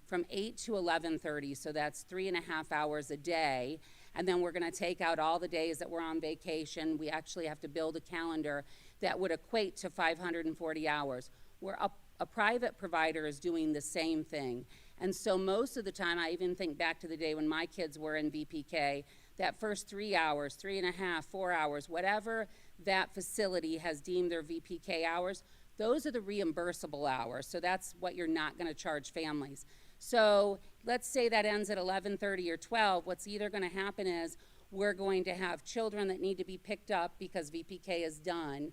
from 8 to 11:30, so that's 3.5 hours a day. And then we're going to take out all the days that we're on vacation. We actually have to build a calendar that would equate to 540 hours. Where a private provider is doing the same thing. And so most of the time, I even think back to the day when my kids were in VPK, that first 3 hours, 3.5, 4 hours, whatever that facility has deemed their VPK hours, those are the reimbursable hours. So that's what you're not going to charge families. So let's say that ends at 11:30 or 12. What's either going to happen is we're going to have children that need to be picked up because VPK is done,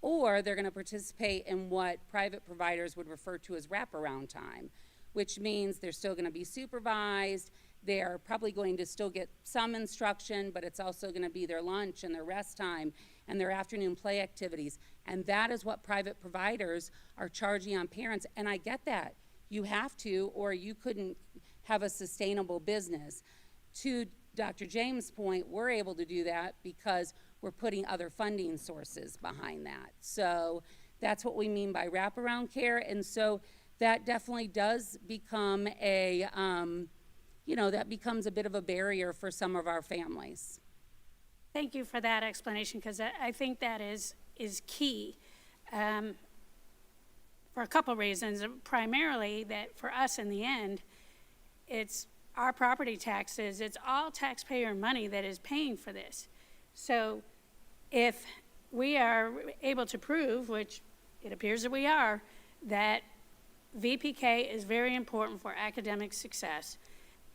or they're going to participate in what private providers would refer to as wraparound time, which means they're still going to be supervised. They're probably going to still get some instruction, but it's also going to be their lunch and their rest time and their afternoon play activities. And that is what private providers are charging on parents. And I get that. You have to, or you couldn't have a sustainable business. To Dr. James' point, we're able to do that because we're putting other funding sources behind that. So that's what we mean by wraparound care. And so that definitely does become a, that becomes a bit of a barrier for some of our families. Thank you for that explanation, because I think that is key for a couple reasons. Primarily that for us in the end, it's our property taxes, it's all taxpayer money that is paying for this. So if we are able to prove, which it appears that we are, that VPK is very important for academic success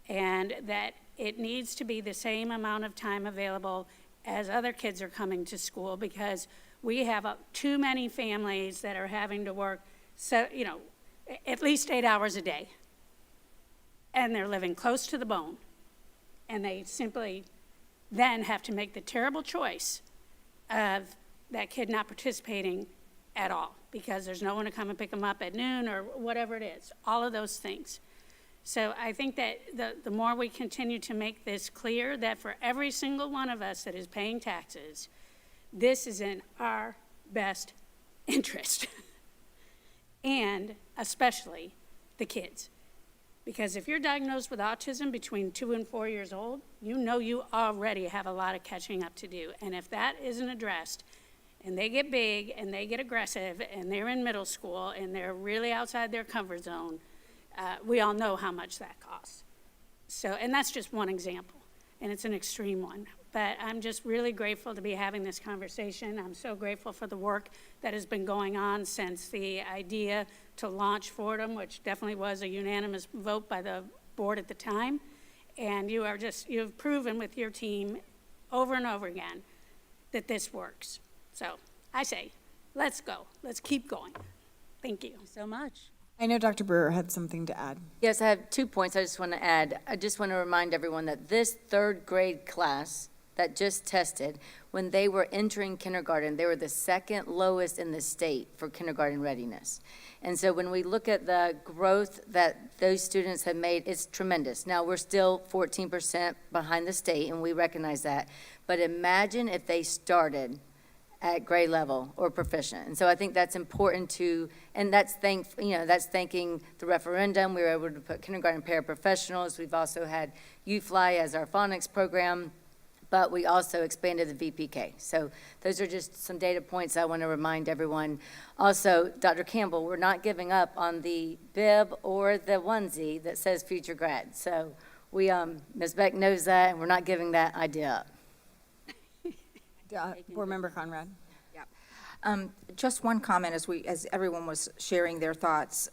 and that it needs to be the same amount of time available as other kids are coming to school, because we have too many families that are having to work, at least 8 hours a day. And they're living close to the bone. And they simply then have to make the terrible choice of that kid not participating at all because there's no one to come and pick them up at noon or whatever it is, all of those things. So I think that the more we continue to make this clear, that for every single one of us that is paying taxes, this is in our best interest, and especially the kids. Because if you're diagnosed with autism between 2 and 4 years old, you know you already have a lot of catching up to do. And if that isn't addressed, and they get big, and they get aggressive, and they're in middle school, and they're really outside their comfort zone, we all know how much that costs. So, and that's just one example, and it's an extreme one. But I'm just really grateful to be having this conversation. I'm so grateful for the work that has been going on since the idea to launch Fordham, which definitely was a unanimous vote by the board at the time. And you've proven with your team over and over again that this works. So I say, let's go. Let's keep going. Thank you. Thank you so much. I know Dr. Brewer had something to add. Yes, I have 2 points I just want to add. I just want to remind everyone that this third grade class that just tested, when they were entering kindergarten, they were the second lowest in the state for kindergarten readiness. And so when we look at the growth that those students have made, it's tremendous. Now, we're still 14% behind the state, and we recognize that. But imagine if they started at grade level or proficient. And so I think that's important to, and that's thanking the referendum. We were able to put kindergarten paraprofessionals. We've also had UFly as our phonics program, but we also expanded the VPK. So those are just some data points I want to remind everyone. Also, Dr. Campbell, we're not giving up on the bib or the onesie that says future grad. So we, Ms. Beck knows that, and we're not giving that idea up. Board Member Conrad. Just one comment as everyone was sharing their thoughts.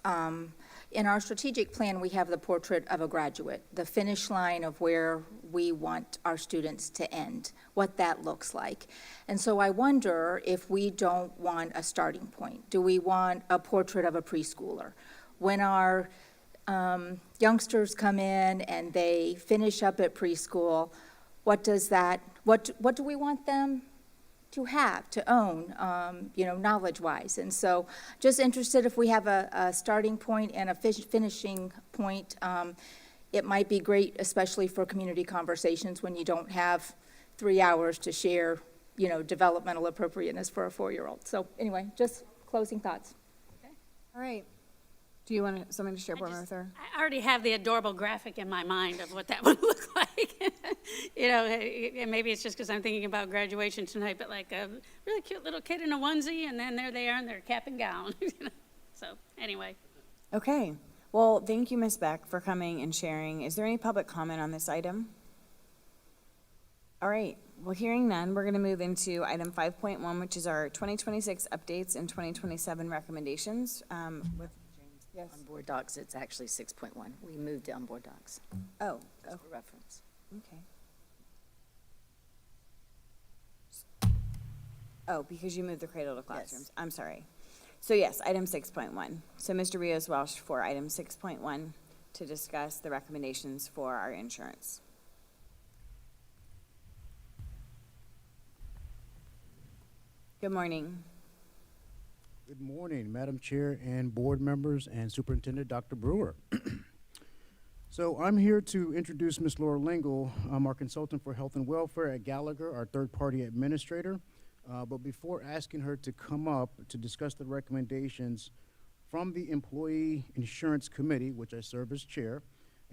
In our strategic plan, we have the portrait of a graduate, the finish line of where we want our students to end, what that looks like. And so I wonder if we don't want a starting point. Do we want a portrait of a preschooler? When our youngsters come in and they finish up at preschool, what do we want them to have, to own, knowledge-wise? And so just interested if we have a starting point and a finishing point. It might be great, especially for community conversations when you don't have 3 hours to share, developmental appropriateness for a 4-year-old. So anyway, just closing thoughts. All right. Do you want something to share, Board Member Thur? I already have the adorable graphic in my mind of what that would look like. And maybe it's just because I'm thinking about graduation tonight, but like a really cute little kid in a onesie, and then there they are in their cap and gown. So anyway. Okay. Well, thank you, Ms. Beck, for coming and sharing. Is there any public comment on this item? All right. Well, hearing none, we're going to move into item 5.1, which is our 2026 updates and 2027 recommendations with Yes. On board docs, it's actually 6.1. We moved it on board docs. Oh, Just for reference. okay. Oh, because you moved the cradle to classrooms. Yes. I'm sorry. So yes, item 6.1. So Mr. Rios-Welsh for item 6.1 to discuss the recommendations for our insurance. Good morning. Good morning, Madam Chair and board members and Superintendent Dr. Brewer. So I'm here to introduce Ms. Laura Lingle, our consultant for health and welfare at Gallagher, our third-party administrator. But before asking her to come up to discuss the recommendations from the Employee Insurance Committee, which I serve as chair,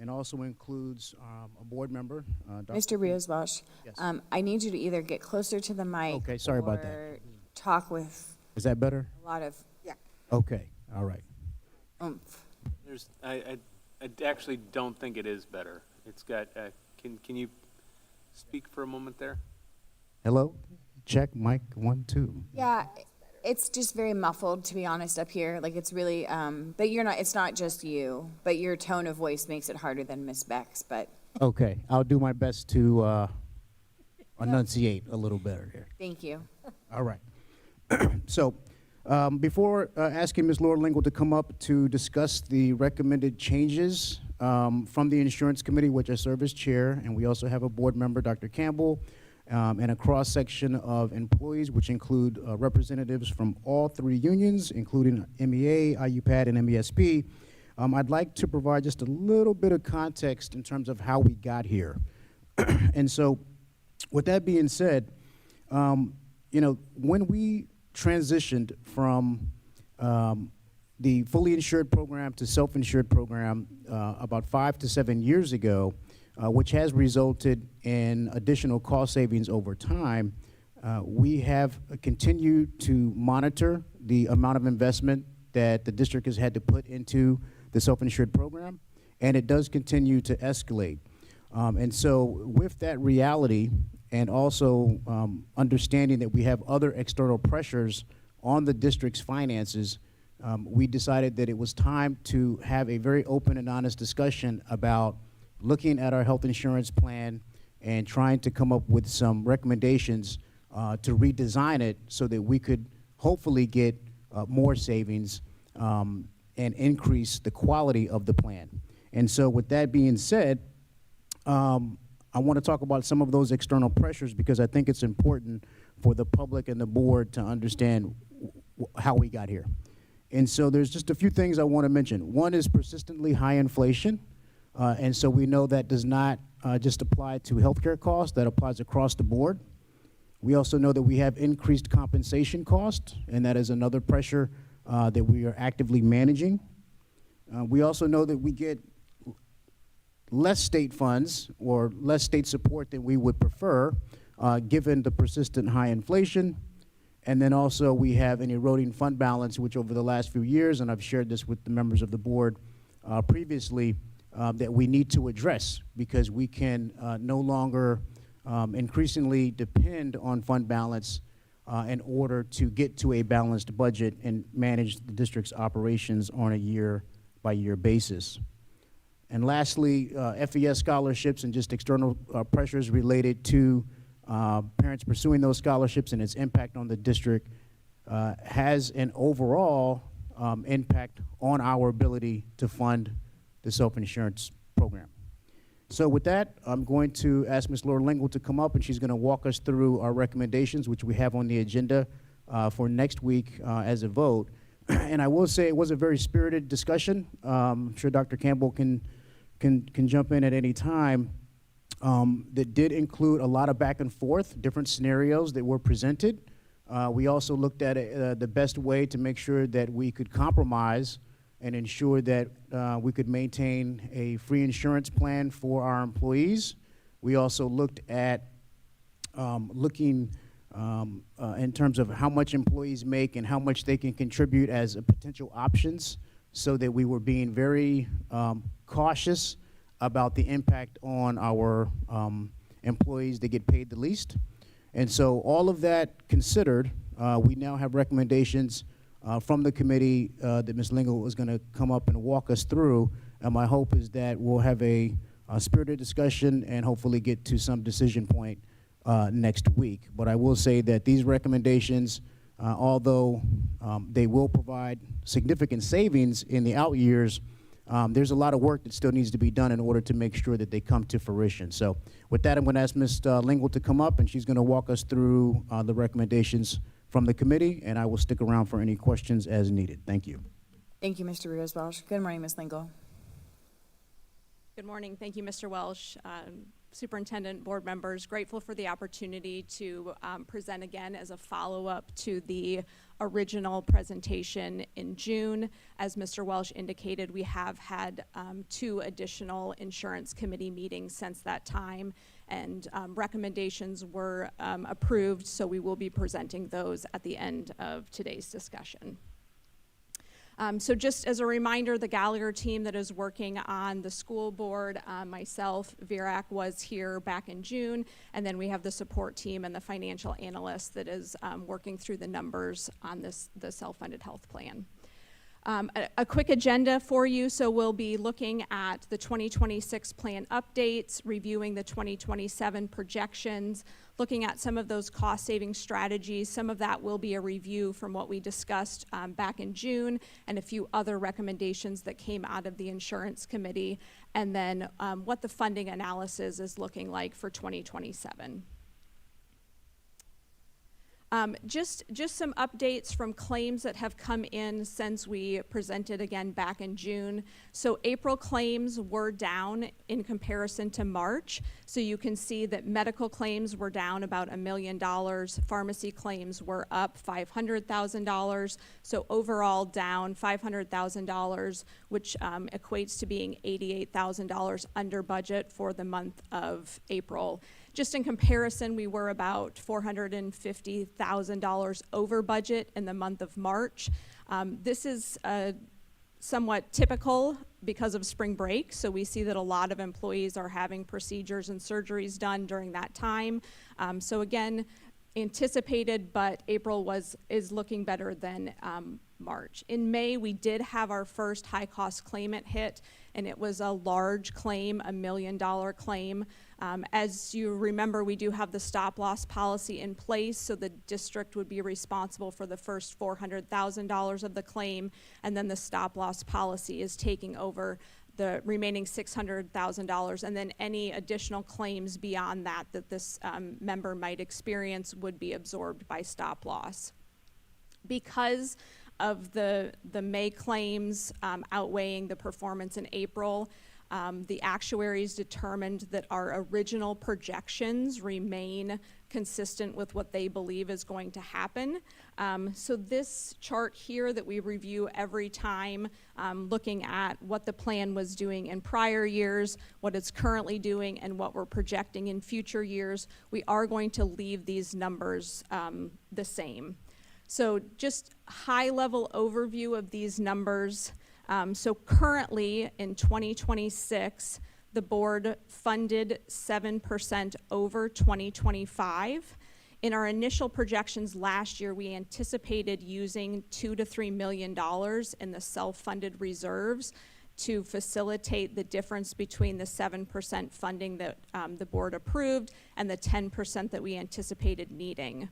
and also includes a board member, Dr. Mr. Rios-Welsh, Yes. I need you to either get closer to the mic. Okay, sorry about that. Or talk with Is that better? a lot of Okay, all right. oomph. I actually don't think it is better. It's got, can you speak for a moment there? Hello? Check, mic, 1, 2. Yeah, it's just very muffled, to be honest, up here. Like, it's really, but it's not just you, but your tone of voice makes it harder than Miss Beck's, but Okay, I'll do my best to enunciate a little better here. thank you. All right. So, before asking Ms. Laura Lingle to come up to discuss the recommended changes from the Insurance Committee, which I serve as chair, and we also have a board member, Dr. Campbell, and a cross-section of employees, which include representatives from all 3 unions, including MEA, IUPAD, and MESP, I'd like to provide just a little bit of context in terms of how we got here. And so, with that being said, when we transitioned from the fully insured program to self-insured program about 5 to 7 years ago, which has resulted in additional cost savings over time, we have continued to monitor the amount of investment that the district has had to put into the self-insured program, and it does continue to escalate. And so with that reality, and also understanding that we have other external pressures on the district's finances, we decided that it was time to have a very open and honest discussion about looking at our health insurance plan and trying to come up with some recommendations to redesign it so that we could hopefully get more savings and increase the quality of the plan. And so with that being said, I want to talk about some of those external pressures because I think it's important for the public and the board to understand how we got here. And so there's just a few things I want to mention. One is persistently high inflation. And so we know that does not just apply to healthcare costs, that applies across the board. We also know that we have increased compensation costs, and that is another pressure that we are actively managing. We also know that we get less state funds or less state support than we would prefer, given the persistent high inflation. And then also we have an eroding fund balance, which over the last few years, and I've shared this with the members of the board previously, that we need to address because we can no longer increasingly depend on fund balance in order to get to a balanced budget and manage the district's operations on a year-by-year basis. And lastly, FES scholarships and just external pressures related to parents pursuing those scholarships and its impact on the district has an overall impact on our ability to fund the self-insurance program. So with that, I'm going to ask Ms. Laura Lingle to come up, and she's going to walk us through our recommendations, which we have on the agenda for next week as a vote. And I will say it was a very spirited discussion. I'm sure Dr. Campbell can jump in at any time. That did include a lot of back and forth, different scenarios that were presented. We also looked at the best way to make sure that we could compromise and ensure that we could maintain a free insurance plan for our employees. We also looked at in terms of how much employees make and how much they can contribute as potential options, so that we were being very cautious about the impact on our employees that get paid the least. And so all of that considered, we now have recommendations from the committee that Ms. Lingle is going to come up and walk us through. And my hope is that we'll have a spirited discussion and hopefully get to some decision point next week. But I will say that these recommendations, although they will provide significant savings in the out years, there's a lot of work that still needs to be done in order to make sure that they come to fruition. So with that, I'm going to ask Ms. Lingle to come up, and she's going to walk us through the recommendations from the committee, and I will stick around for any questions as needed. Thank you. Thank you, Mr. Rios-Welch. Good morning, Ms. Lingle. Good morning. Thank you, Mr. Welch, Superintendent, board members. Grateful for the opportunity to present again as a follow-up to the original presentation in June. As Mr. Welch indicated, we have had 2 additional insurance committee meetings since that time, and recommendations were approved, so we will be presenting those at the end of today's discussion. So just as a reminder, the Gallagher team that is working on the school board, myself, Virak was here back in June, and then we have the support team and the financial analyst that is working through the numbers on the self-funded health plan. A quick agenda for you. So we'll be looking at the 2026 plan updates, reviewing the 2027 projections, looking at some of those cost-saving strategies. Some of that will be a review from what we discussed back in June, and a few other recommendations that came out of the insurance committee, and then what the funding analysis is looking like for 2027. Just some updates from claims that have come in since we presented again back in June. So April claims were down in comparison to March. So you can see that medical claims were down about $1 million. Pharmacy claims were up $500,000. So overall down $500,000, which equates to being $88,000 under budget for the month of April. Just in comparison, we were about $450,000 over budget in the month of March. This is somewhat typical because of spring break, so we see that a lot of employees are having procedures and surgeries done during that time. So again, anticipated, but April is looking better than March. In May, we did have our first high-cost claimant hit, and it was a large claim, $1 million claim. As you remember, we do have the stop-loss policy in place, so the district would be responsible for the first $400,000 of the claim, and then the stop-loss policy is taking over the remaining $600,000, and then any additional claims beyond that that this member might experience would be absorbed by stop loss. Because of the May claims outweighing the performance in April, the actuaries determined that our original projections remain consistent with what they believe is going to happen. So this chart here that we review every time, looking at what the plan was doing in prior years, what it's currently doing, and what we're projecting in future years, we are going to leave these numbers the same. So just high-level overview of these numbers. So currently in 2026, the board funded 7% over 2025. In our initial projections last year, we anticipated using $2 to $3 million in the self-funded reserves to facilitate the difference between the 7% funding that the board approved and the 10% that we anticipated needing.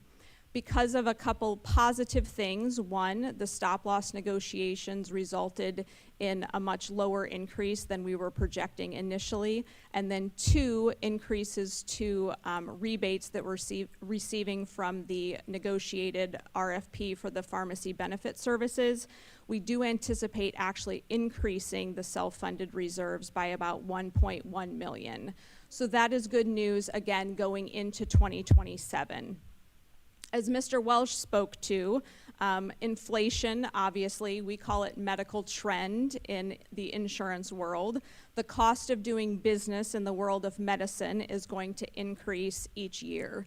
Because of a couple positive things, one, the stop-loss negotiations resulted in a much lower increase than we were projecting initially, and then two, increases to rebates that we're receiving from the negotiated RFP for the pharmacy benefit services. We do anticipate actually increasing the self-funded reserves by about $1.1 million. So that is good news, again, going into 2027. As Mr. Welsh spoke to, inflation, obviously, we call it medical trend in the insurance world. The cost of doing business in the world of medicine is going to increase each year.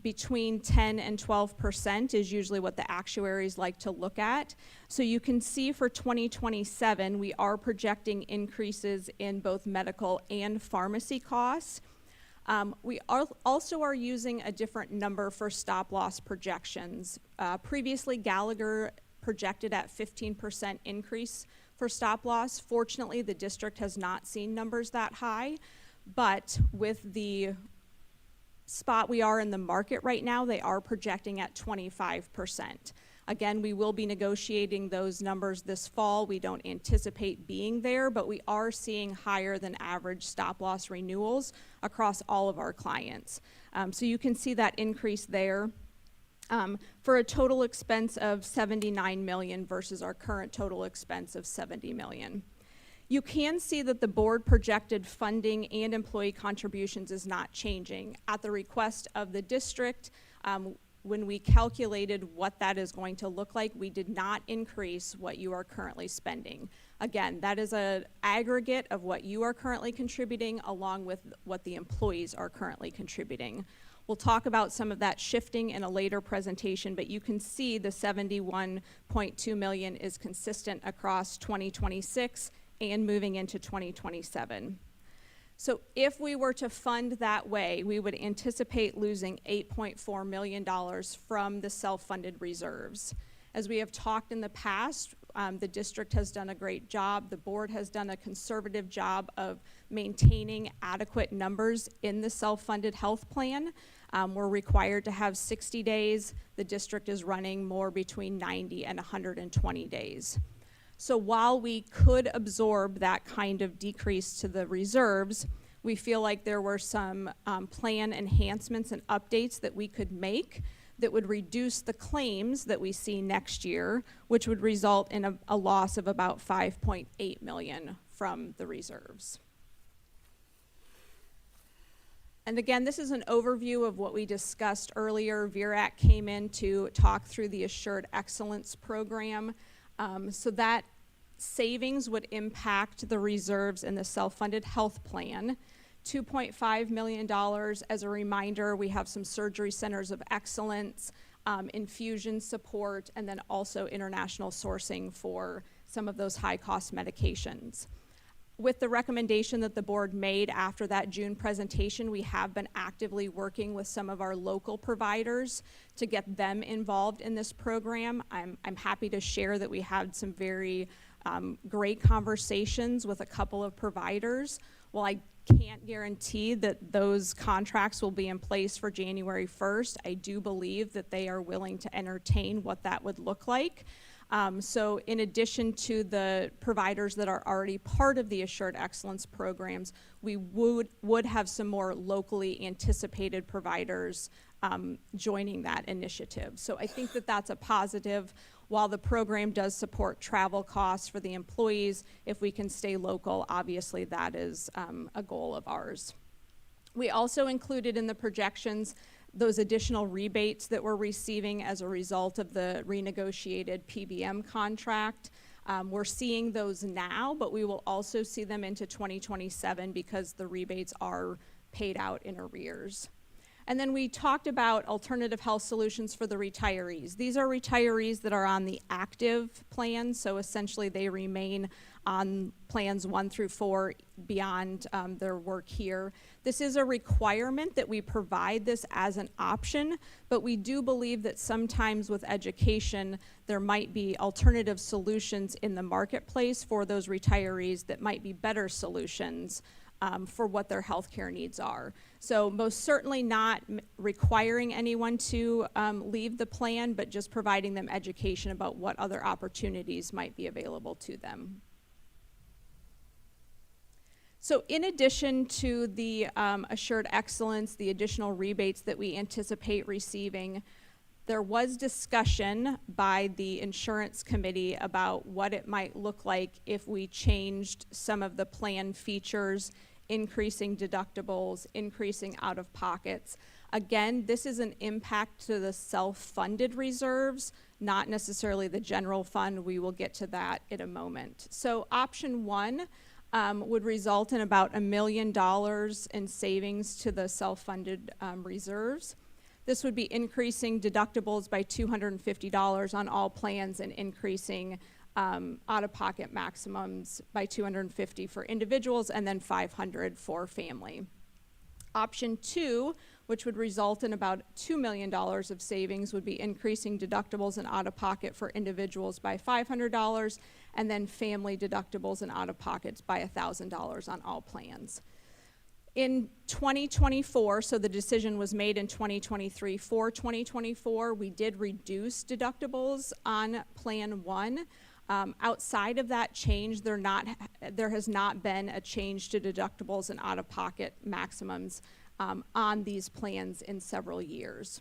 Between 10 and 12% is usually what the actuaries like to look at. So you can see for 2027, we are projecting increases in both medical and pharmacy costs. We also are using a different number for stop-loss projections. Previously, Gallagher projected at 15% increase for stop-loss. Fortunately, the district has not seen numbers that high, but with the spot we are in the market right now, they are projecting at 25%. Again, we will be negotiating those numbers this fall. We don't anticipate being there, but we are seeing higher than average stop-loss renewals across all of our clients. So you can see that increase there for a total expense of $79 million versus our current total expense of $70 million. You can see that the board projected funding and employee contributions is not changing. At the request of the district, when we calculated what that is going to look like, we did not increase what you are currently spending. Again, that is an aggregate of what you are currently contributing along with what the employees are currently contributing. We'll talk about some of that shifting in a later presentation, but you can see the $71.2 million is consistent across 2026 and moving into 2027. So if we were to fund that way, we would anticipate losing $8.4 million from the self-funded reserves. As we have talked in the past, the district has done a great job. The board has done a conservative job of maintaining adequate numbers in the self-funded health plan. We're required to have 60 days. The district is running more between 90 and 120 days. So while we could absorb that kind of decrease to the reserves, we feel like there were some plan enhancements and updates that we could make that would reduce the claims that we see next year, which would result in a loss of about $5.8 million from the reserves. And again, this is an overview of what we discussed earlier. VERAC came in to talk through the Assured Excellence program. So that savings would impact the reserves in the self-funded health plan. $2.5 million, as a reminder, we have some surgery centers of excellence, infusion support, and then also international sourcing for some of those high-cost medications. With the recommendation that the board made after that June presentation, we have been actively working with some of our local providers to get them involved in this program. I'm happy to share that we had some very great conversations with a couple of providers. While I can't guarantee that those contracts will be in place for January 1st. I do believe that they are willing to entertain what that would look like. So in addition to the providers that are already part of the Assured Excellence programs, we would have some more locally anticipated providers joining that initiative. So I think that that's a positive. While the program does support travel costs for the employees, if we can stay local, obviously that is a goal of ours. We also included in the projections those additional rebates that we're receiving as a result of the renegotiated PBM contract. We're seeing those now, but we will also see them into 2027 because the rebates are paid out in arrears. And then we talked about alternative health solutions for the retirees. These are retirees that are on the active plan, so essentially they remain on plans 1 through 4 beyond their work here. This is a requirement that we provide this as an option, but we do believe that sometimes with education, there might be alternative solutions in the marketplace for those retirees that might be better solutions for what their healthcare needs are. So most certainly not requiring anyone to leave the plan, but just providing them education about what other opportunities might be available to them. So in addition to the Assured Excellence, the additional rebates that we anticipate receiving, there was discussion by the insurance committee about what it might look like if we changed some of the plan features, increasing deductibles, increasing out-of-pockets. Again, this is an impact to the self-funded reserves, not necessarily the general fund. We will get to that in a moment. So option 1 would result in about $1 million in savings to the self-funded reserves. This would be increasing deductibles by $250 on all plans and increasing out-of-pocket maximums by $250 for individuals and then $500 for family. Option 2, which would result in about $2 million of savings, would be increasing deductibles and out-of-pocket for individuals by $500 and then family deductibles and out-of-pockets by $1,000 on all plans. In 2024, so the decision was made in 2023, for 2024, we did reduce deductibles on Plan 1. Outside of that change, there has not been a change to deductibles and out-of-pocket maximums on these plans in several years.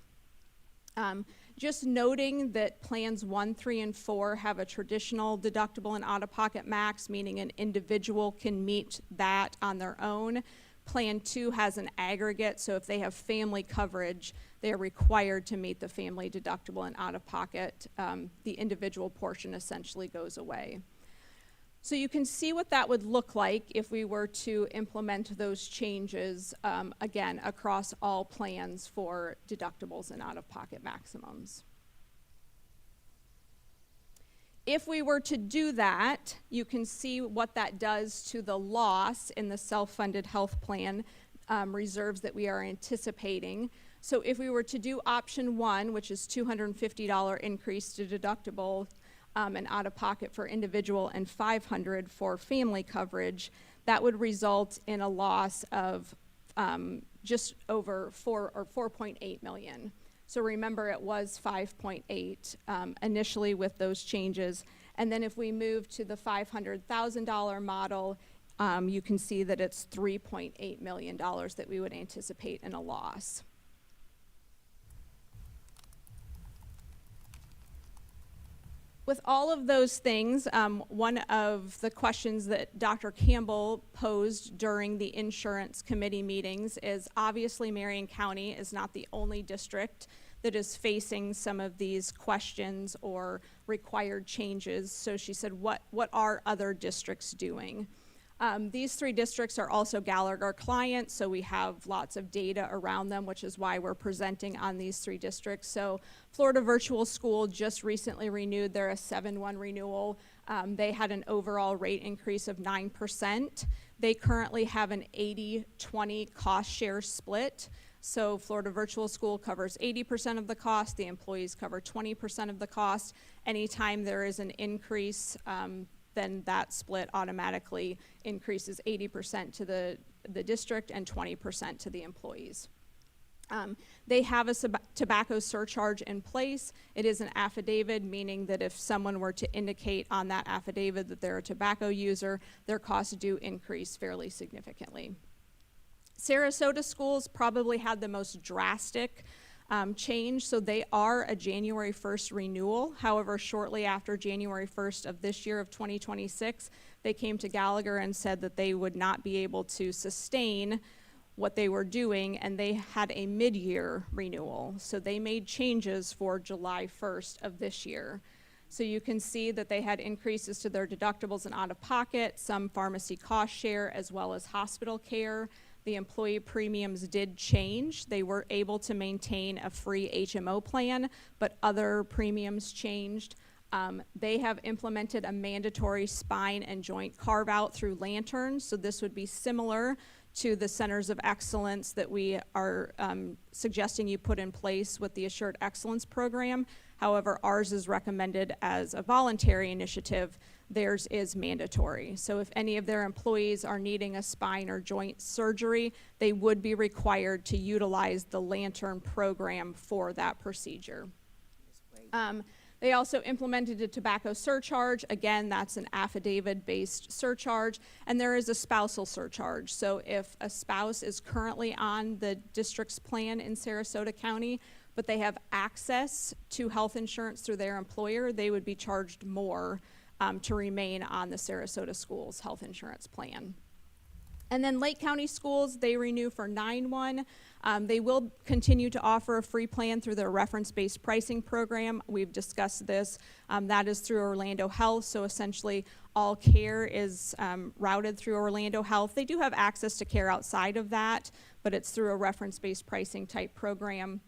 Just noting that plans 1, 3, and 4 have a traditional deductible and out-of-pocket max, meaning an individual can meet that on their own. Plan 2 has an aggregate, so if they have family coverage, they are required to meet the family deductible and out-of-pocket. The individual portion essentially goes away. So you can see what that would look like if we were to implement those changes, again, across all plans for deductibles and out-of-pocket maximums. If we were to do that, you can see what that does to the loss in the self-funded health plan reserves that we are anticipating. So if we were to do option 1, which is $250 increase to deductible and out-of-pocket for individual and $500 for family coverage, that would result in a loss of just over 4.8 million. So remember, it was 5.8 initially with those changes. And then if we move to the $500,000 model, you can see that it's $3.8 million that we would anticipate in a loss. With all of those things, one of the questions that Dr. Campbell posed during the insurance committee meetings is obviously Marion County is not the only district that is facing some of these questions or required changes. So she said, what are other districts doing? These 3 districts are also Gallagher clients, so we have lots of data around them, which is why we're presenting on these 3 districts. So Florida Virtual School just recently renewed. They're a 7-1 renewal. They had an overall rate increase of 9%. They currently have an 80-20 cost share split. So Florida Virtual School covers 80% of the cost. The employees cover 20% of the cost. Anytime there is an increase, then that split automatically increases 80% to the the district and 20% to the employees. They have a tobacco surcharge in place. It is an affidavit, meaning that if someone were to indicate on that affidavit that they're a tobacco user, their costs do increase fairly significantly. Sarasota schools probably had the most drastic change, so they are a January 1st renewal. However, shortly after January 1st of this year of 2026, they came to Gallagher and said that they would not be able to sustain what they were doing, and they had a mid-year renewal. So they made changes for July 1st of this year. So you can see that they had increases to their deductibles and out-of-pocket, some pharmacy cost share, as well as hospital care. The employee premiums did change. They were able to maintain a free HMO plan, but other premiums changed. They have implemented a mandatory spine and joint carve-out through Lantern, so this would be similar to the centers of excellence that we are suggesting you put in place with the Assured Excellence program. However, ours is recommended as a voluntary initiative. Theirs is mandatory. So if any of their employees are needing a spine or joint surgery, they would be required to utilize the Lantern program for that procedure. They also implemented a tobacco surcharge. Again, that's an affidavit-based surcharge, and there is a spousal surcharge. So if a spouse is currently on the district's plan in Sarasota County, but they have access to health insurance through their employer, they would be charged more to remain on the Sarasota Schools health insurance plan. And then Lake County Schools, they renew for 9/1. They will continue to offer a free plan through their reference-based pricing program. We've discussed this. That is through Orlando Health, so essentially all care is routed through Orlando Health. They do have access to care outside of that, but it's through a reference-based pricing type program.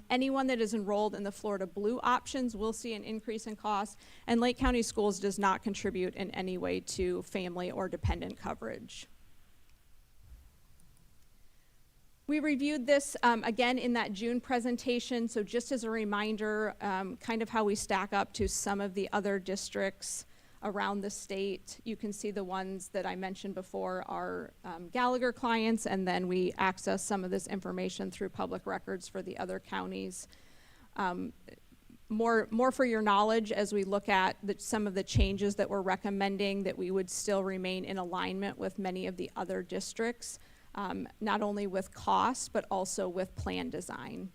Anyone that is enrolled in the Florida Blue options will see an increase in cost, and Lake County Schools does not contribute in any way to family or dependent coverage. We reviewed this again in that June presentation, so just as a reminder, kind of how we stack up to some of the other districts around the state. You can see the ones that I mentioned before are Gallagher clients, and then we access some of this information through public records for the other counties. More for your knowledge, as we look at some of the changes that we're recommending, that we would still remain in alignment with many of the other districts, not only with cost, but also with plan design.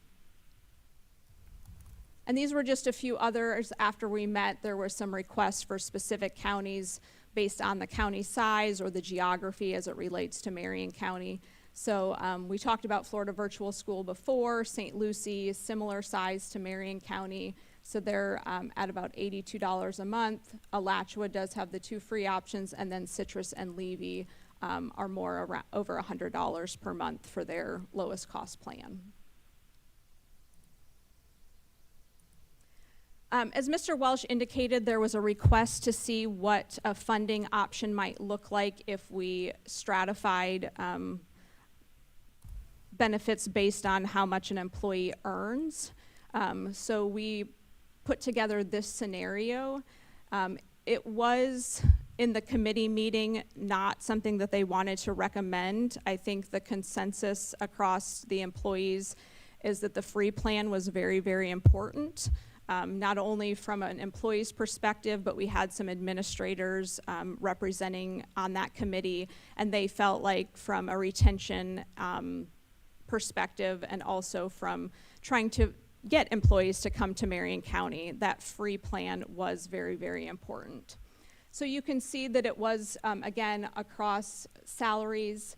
And these were just a few others. After we met, there were some requests for specific counties based on the county size or the geography as it relates to Marion County. So we talked about Florida Virtual School before. St. Lucie is similar size to Marion County, so they're at about $82 a month. Alachua does have the 2 free options, and then Citrus and Levy are more around over $100 per month for their lowest cost plan. As Mr. Welsh indicated, there was a request to see what a funding option might look like if we stratified benefits based on how much an employee earns. So we put together this scenario. It was, in the committee meeting, not something that they wanted to recommend. I think the consensus across the employees is that the free plan was very, very important. Not only from an employee's perspective, but we had some administrators representing on that committee, and they felt like from a retention perspective and also from trying to get employees to come to Marion County, that free plan was very, very important. So you can see that it was, again, across salaries.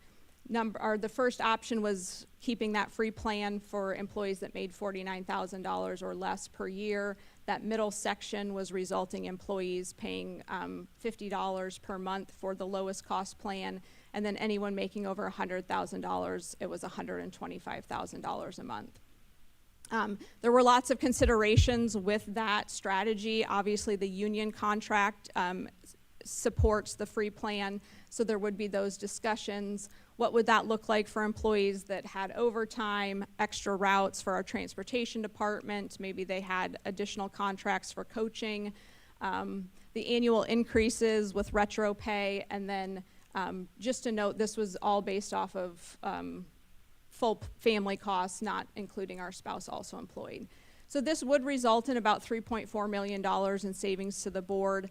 The first option was keeping that free plan for employees that made $49,000 or less per year. That middle section was resulting employees paying $50 per month for the lowest cost plan, and then anyone making over $100,000, it was $125,000 a month. There were lots of considerations with that strategy. Obviously, the union contract supports the free plan, so there would be those discussions. What would that look like for employees that had overtime, extra routes for our transportation department? Maybe they had additional contracts for coaching, the annual increases with retro pay, and then Just to note, this was all based off of full family costs, not including our spouse also employed. So this would result in about $3.4 million in savings to the board.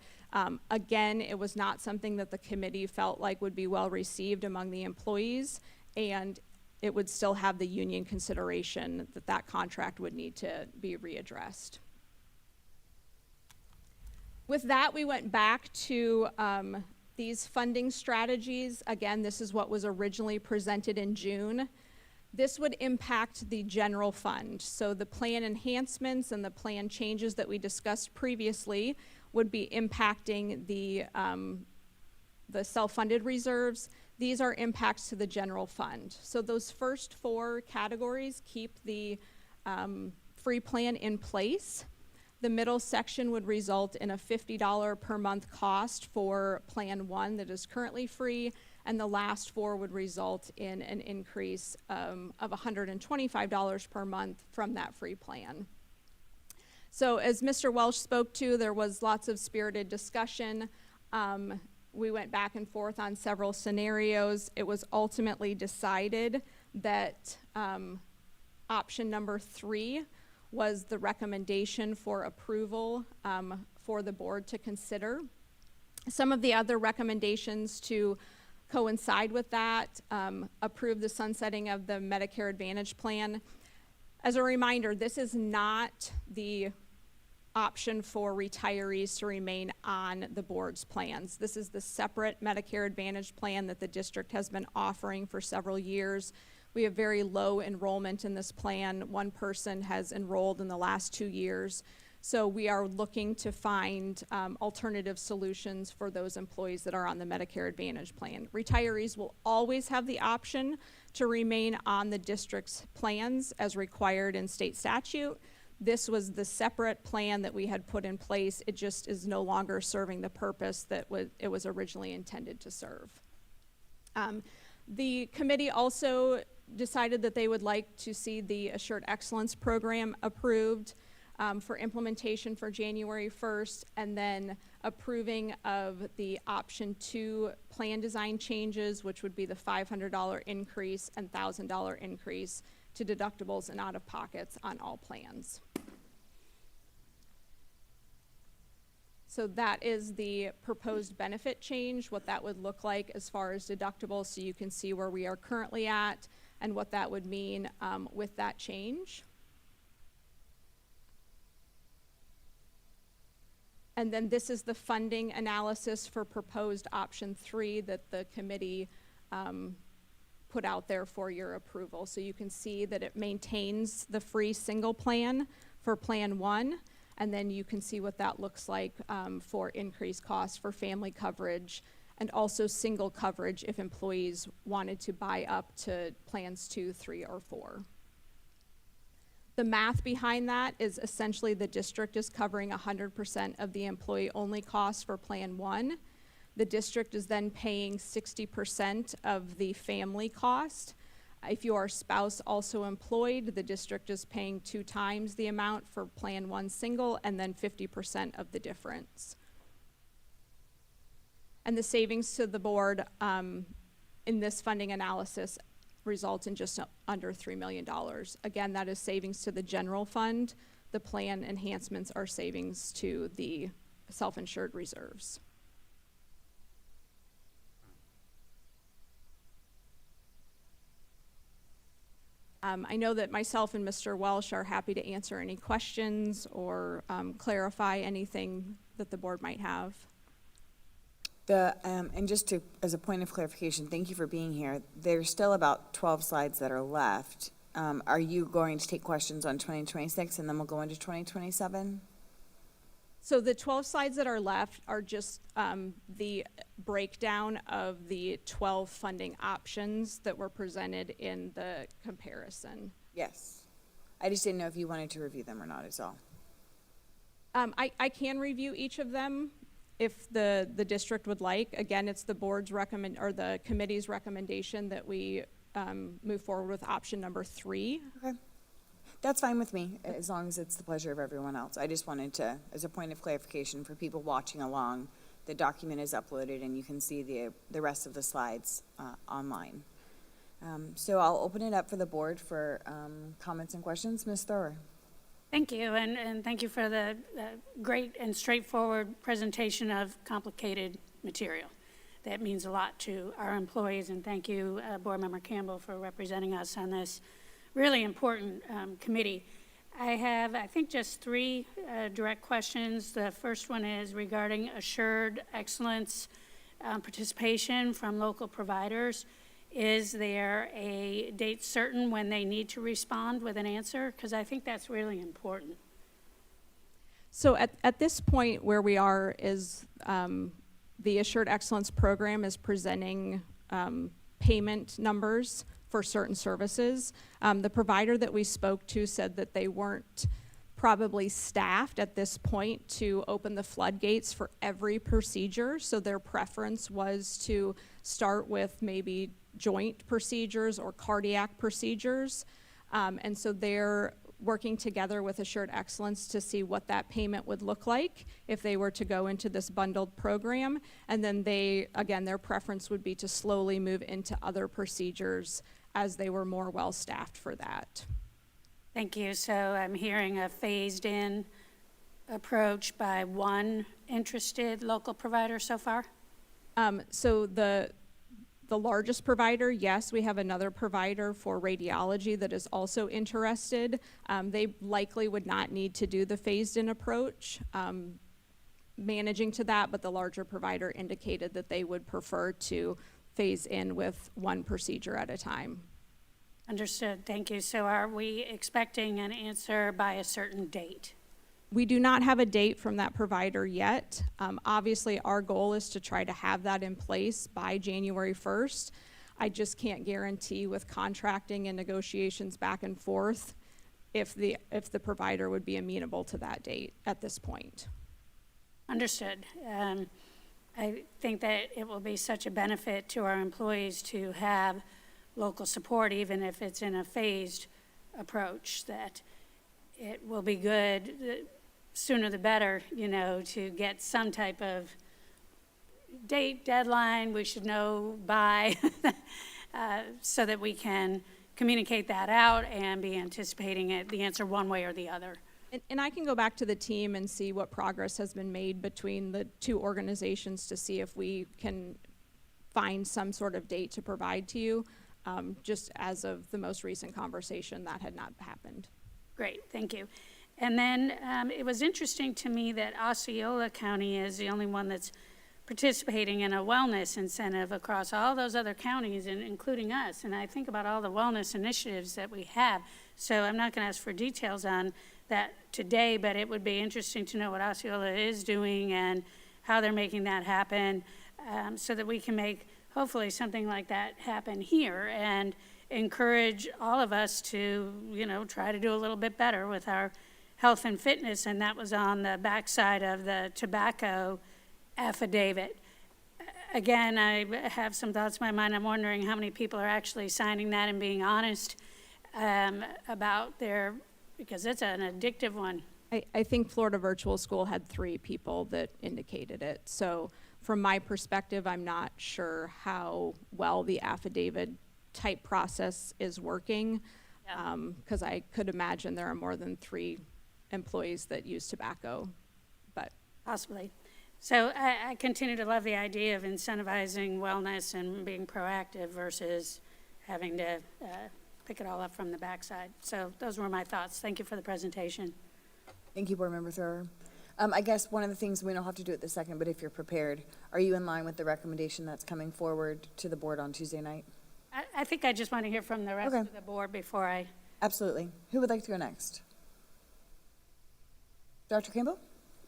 Again, it was not something that the committee felt like would be well received among the employees, and it would still have the union consideration that that contract would need to be readdressed. With that, we went back to these funding strategies. Again, this is what was originally presented in June. This would impact the general fund. So the plan enhancements and the plan changes that we discussed previously would be impacting the self-funded reserves. These are impacts to the general fund. So those first four categories keep the free plan in place. The middle section would result in a $50 per month cost for Plan 1 that is currently free, and the last four would result in an increase of $125 per month from that free plan. So as Mr. Welsh spoke to, there was lots of spirited discussion. We went back and forth on several scenarios. It was ultimately decided that option number 3 was the recommendation for approval for the board to consider. Some of the other recommendations to coincide with that, approve the sunsetting of the Medicare Advantage plan. As a reminder, this is not the option for retirees to remain on the board's plans. This is the separate Medicare Advantage plan that the district has been offering for several years. We have very low enrollment in this plan. One person has enrolled in the last 2 years. So we are looking to find alternative solutions for those employees that are on the Medicare Advantage plan. Retirees will always have the option to remain on the district's plans as required in state statute. This was the separate plan that we had put in place. It just is no longer serving the purpose that it was originally intended to serve. The committee also decided that they would like to see the Assured Excellence Program approved for implementation for January 1st, and then approving of the option 2 plan design changes, which would be the $500 increase and $1,000 increase to deductibles and out-of-pockets on all plans. So that is the proposed benefit change, what that would look like as far as deductibles, so you can see where we are currently at and what that would mean with that change. And then this is the funding analysis for proposed option 3 that the committee put out there for your approval. So you can see that it maintains the free single plan for Plan 1, and then you can see what that looks like for increased costs for family coverage, and also single coverage if employees wanted to buy up to plans 2, 3, or 4. The math behind that is essentially the district is covering 100% of the employee-only costs for Plan 1. The district is then paying 60% of the family cost. If your spouse also employed, the district is paying 2 times the amount for Plan 1 single, and then 50% of the difference. And the savings to the board in this funding analysis results in just under $3 million. Again, that is savings to the general fund. The plan enhancements are savings to the self-insured reserves. I know that myself and Mr. Welsh are happy to answer any questions or clarify anything that the board might have. And just as a point of clarification, thank you for being here. There's still about 12 slides that are left. Are you going to take questions on 2026 and then we'll go into 2027? So the 12 slides that are left are just the breakdown of the 12 funding options that were presented in the comparison. Yes. I just didn't know if you wanted to review them or not, is all. I can review each of them if the district would like. Again, it's the board's the committee's recommendation that we move forward with option number 3. Okay. That's fine with me, as long as it's the pleasure of everyone else. I just wanted to, as a point of clarification for people watching along, the document is uploaded and you can see the rest of the slides online. So I'll open it up for the board for comments and questions. Ms. Thrower. Thank you, and thank you for the great and straightforward presentation of complicated material. That means a lot to our employees, and thank you, Board Member Campbell, for representing us on this really important committee. I have, I think, just three direct questions. The first one is regarding assured excellence participation from local providers. Is there a date certain when they need to respond with an answer? Because I think that's really important. So at this point where we are is the Assured Excellence Program is presenting payment numbers for certain services. The provider that we spoke to said that they weren't probably staffed at this point to open the floodgates for every procedure, so their preference was to start with maybe joint procedures or cardiac procedures. And so they're working together with Assured Excellence to see what that payment would look like if they were to go into this bundled program. And then their preference would be to slowly move into other procedures as they were more well-staffed for that. Thank you. So I'm hearing a phased-in approach by one interested local provider so far? So the largest provider, yes, we have another provider for radiology that is also interested. They likely would not need to do the phased-in approach managing to that, but the larger provider indicated that they would prefer to phase in with one procedure at a time. Understood. Thank you. So are we expecting an answer by a certain date? We do not have a date from that provider yet. Obviously, our goal is to try to have that in place by January 1st. I just can't guarantee with contracting and negotiations back and forth if the provider would be amenable to that date at this point. Understood. I think that it will be such a benefit to our employees to have local support, even if it's in a phased approach, that it will be good, sooner the better, to get some type of date, deadline we should know by, so that we can communicate that out and be anticipating the answer one way or the other. And I can go back to the team and see what progress has been made between the two organizations to see if we can find some sort of date to provide to you. Just as of the most recent conversation, that had not happened. Great, thank you. And then it was interesting to me that Osceola County is the only one that's participating in a wellness incentive across all those other counties, and including us. And I think about all the wellness initiatives that we have. So I'm not going to ask for details on that today, but it would be interesting to know what Osceola is doing and how they're making that happen, so that we can make hopefully something like that happen here and encourage all of us to, try to do a little bit better with our health and fitness. And that was on the backside of the tobacco affidavit. Again, I have some thoughts in my mind. I'm wondering how many people are actually signing that and being honest about because it's an addictive one. I think Florida Virtual School had 3 people that indicated it. So from my perspective, I'm not sure how well the affidavit type process is working, because I could imagine there are more than 3 employees that use tobacco, but possibly. So I continue to love the idea of incentivizing wellness and being proactive versus having to pick it all up from the backside. So those were my thoughts. Thank you for the presentation. Thank you, Board Member Thrower. I guess one of the things, we don't have to do it this second, but if you're prepared, are you in line with the recommendation that's coming forward to the board on Tuesday night? I think I just want to hear from the rest of the board before I... Absolutely. Who would like to go next? Dr. Campbell?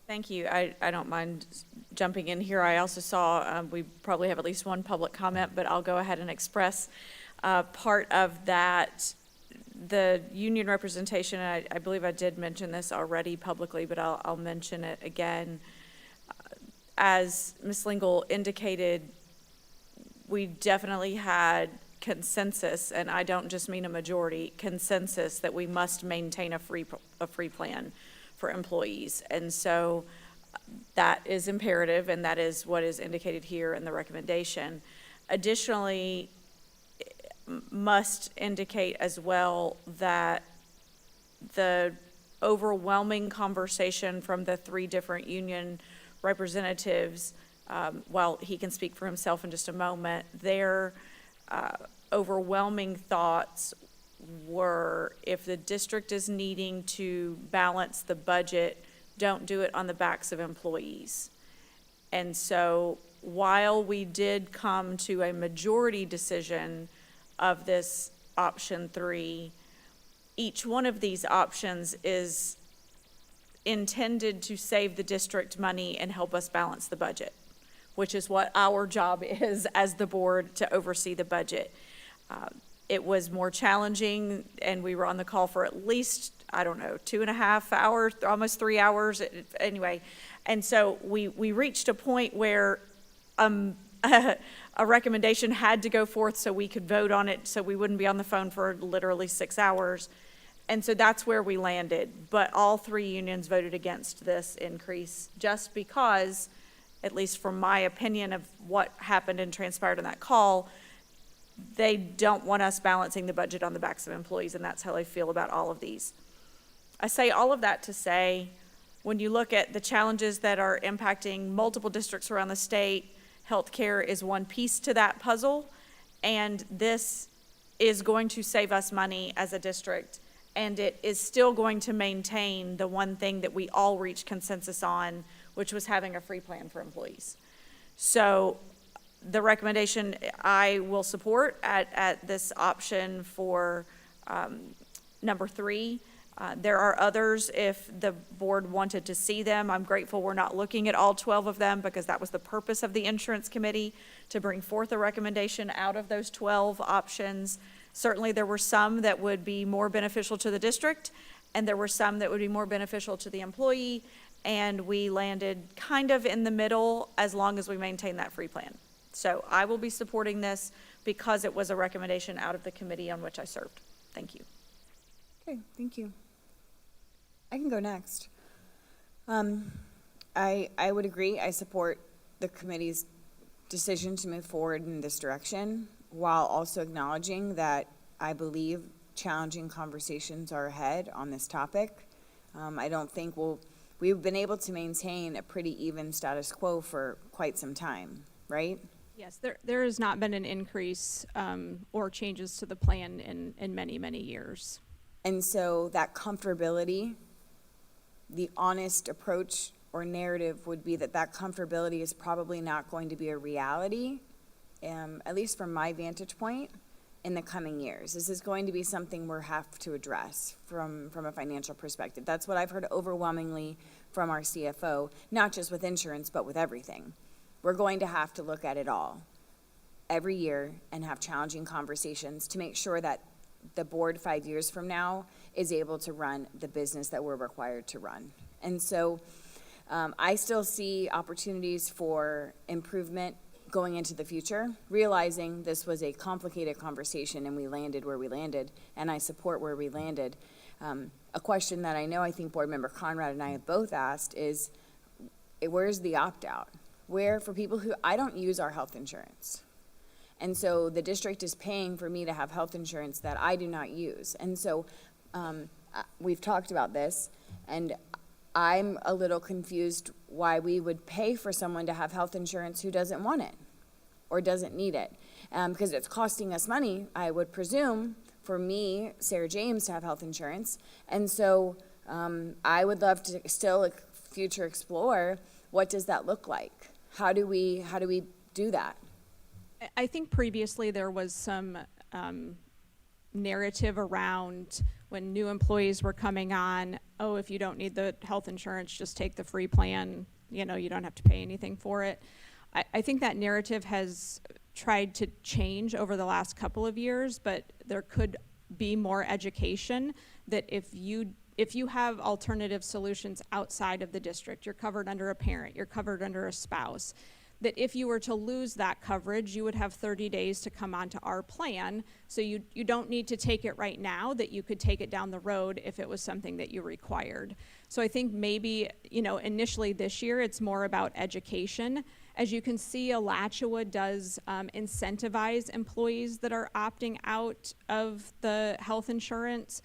Thank you. I don't mind jumping in here. I also saw we probably have at least one public comment, but I'll go ahead and express part of that. The union representation, I believe I did mention this already publicly, but I'll mention it again. As Ms. Lingle indicated, we definitely had consensus, and I don't just mean a majority, consensus that we must maintain a free plan for employees. And so That is imperative, and that is what is indicated here in the recommendation. Additionally, must indicate as well that the overwhelming conversation from the 3 different union representatives, while he can speak for himself in just a moment, their overwhelming thoughts were, if the district is needing to balance the budget, don't do it on the backs of employees. And so while we did come to a majority decision of this option 3, each one of these options is intended to save the district money and help us balance the budget, which is what our job is as the board, to oversee the budget. It was more challenging, and we were on the call for at least, 2.5 hours, almost 3 hours, anyway. And so we reached a point where a recommendation had to go forth so we could vote on it, so we wouldn't be on the phone for literally 6 hours. And so that's where we landed. But all 3 unions voted against this increase, just because, at least from my opinion of what happened and transpired in that call, they don't want us balancing the budget on the backs of employees, and that's how I feel about all of these. I say all of that to say, when you look at the challenges that are impacting multiple districts around the state, healthcare is one piece to that puzzle, and this is going to save us money as a district, and it is still going to maintain the one thing that we all reached consensus on, which was having a free plan for employees. So the recommendation I will support at this option for number 3. There are others if the board wanted to see them. I'm grateful we're not looking at all 12 of them, because that was the purpose of the insurance committee, to bring forth a recommendation out of those 12 options. Certainly there were some that would be more beneficial to the district, and there were some that would be more beneficial to the employee, and we landed kind of in the middle as long as we maintain that free plan. So I will be supporting this because it was a recommendation out of the committee on which I served. Thank you. Okay, thank you. I can go next. I would agree. I support the committee's decision to move forward in this direction, while also acknowledging that I believe challenging conversations are ahead on this topic. I don't think we've been able to maintain a pretty even status quo for quite some time, right? Yes, there has not been an increase or changes to the plan in many, many years. And so that comfortability, the honest approach or narrative would be that comfortability is probably not going to be a reality, at least from my vantage point, in the coming years. This is going to be something we'll have to address from a financial perspective. That's what I've heard overwhelmingly from our CFO, not just with insurance, but with everything. We're going to have to look at it all every year and have challenging conversations to make sure that the board 5 years from now is able to run the business that we're required to run. And so I still see opportunities for improvement going into the future, realizing this was a complicated conversation and we landed where we landed, and I support where we landed. A question that I think Board Member Conrad and I have both asked is, where's the opt-out? Where, for people who, I don't use our health insurance. And so the district is paying for me to have health insurance that I do not use. And so we've talked about this, and I'm a little confused why we would pay for someone to have health insurance who doesn't want it or doesn't need it. Because it's costing us money, I would presume, for me, Sarah James, to have health insurance. And so I would love to still future explore, what does that look like? How do we do that? I think previously there was some narrative around when new employees were coming on, oh, if you don't need the health insurance, just take the free plan, you don't have to pay anything for it. I think that narrative has tried to change over the last couple of years, but there could be more education that if you have alternative solutions outside of the district, you're covered under a parent, you're covered under a spouse, that if you were to lose that coverage, you would have 30 days to come onto our plan. So you don't need to take it right now, that you could take it down the road if it was something that you required. So I think maybe, initially this year, it's more about education. As you can see, Alachua does incentivize employees that are opting out of the health insurance.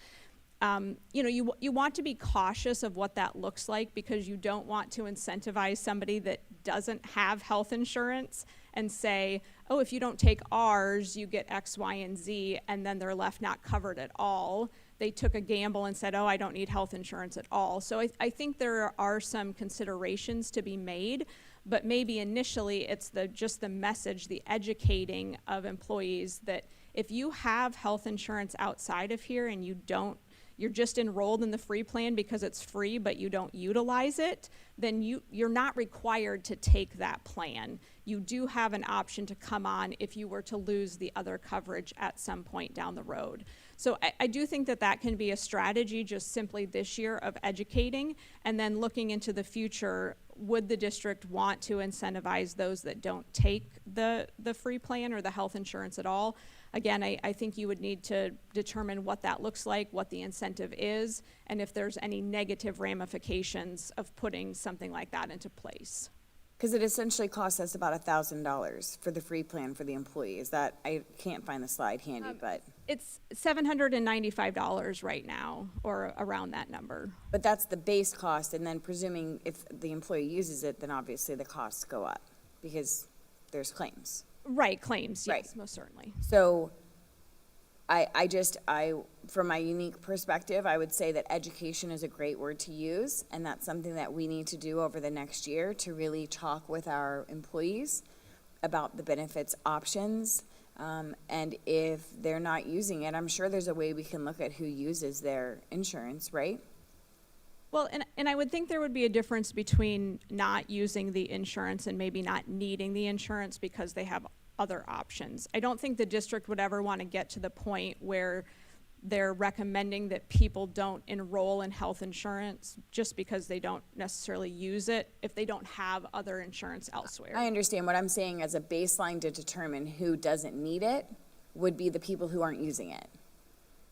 You want to be cautious of what that looks like, because you don't want to incentivize somebody that doesn't have health insurance and say, oh, if you don't take ours, you get X, Y, and Z, and then they're left not covered at all. They took a gamble and said, oh, I don't need health insurance at all. So I think there are some considerations to be made, but maybe initially it's just the message, the educating of employees that if you have health insurance outside of here and you're just enrolled in the free plan because it's free, but you don't utilize it, then you're not required to take that plan. You do have an option to come on if you were to lose the other coverage at some point down the road. So I do think that can be a strategy just simply this year of educating, and then looking into the future, would the district want to incentivize those that don't take the free plan or the health insurance at all? Again, I think you would need to determine what that looks like, what the incentive is, and if there's any negative ramifications of putting something like that into place. Because it essentially costs us about $1,000 for the free plan for the employees. That, I can't find the slide handy, but. It's $795 right now, or around that number. But that's the base cost, and then presuming if the employee uses it, then obviously the costs go up because there's claims. Right, claims, yes, Right. most certainly. So from my unique perspective, I would say that education is a great word to use, and that's something that we need to do over the next year to really talk with our employees about the benefits options. And if they're not using it, I'm sure there's a way we can look at who uses their insurance, right? Well, and I would think there would be a difference between not using the insurance and maybe not needing the insurance because they have other options. I don't think the district would ever want to get to the point where they're recommending that people don't enroll in health insurance just because they don't necessarily use it if they don't have other insurance elsewhere. I understand. What I'm saying as a baseline to determine who doesn't need it would be the people who aren't using it.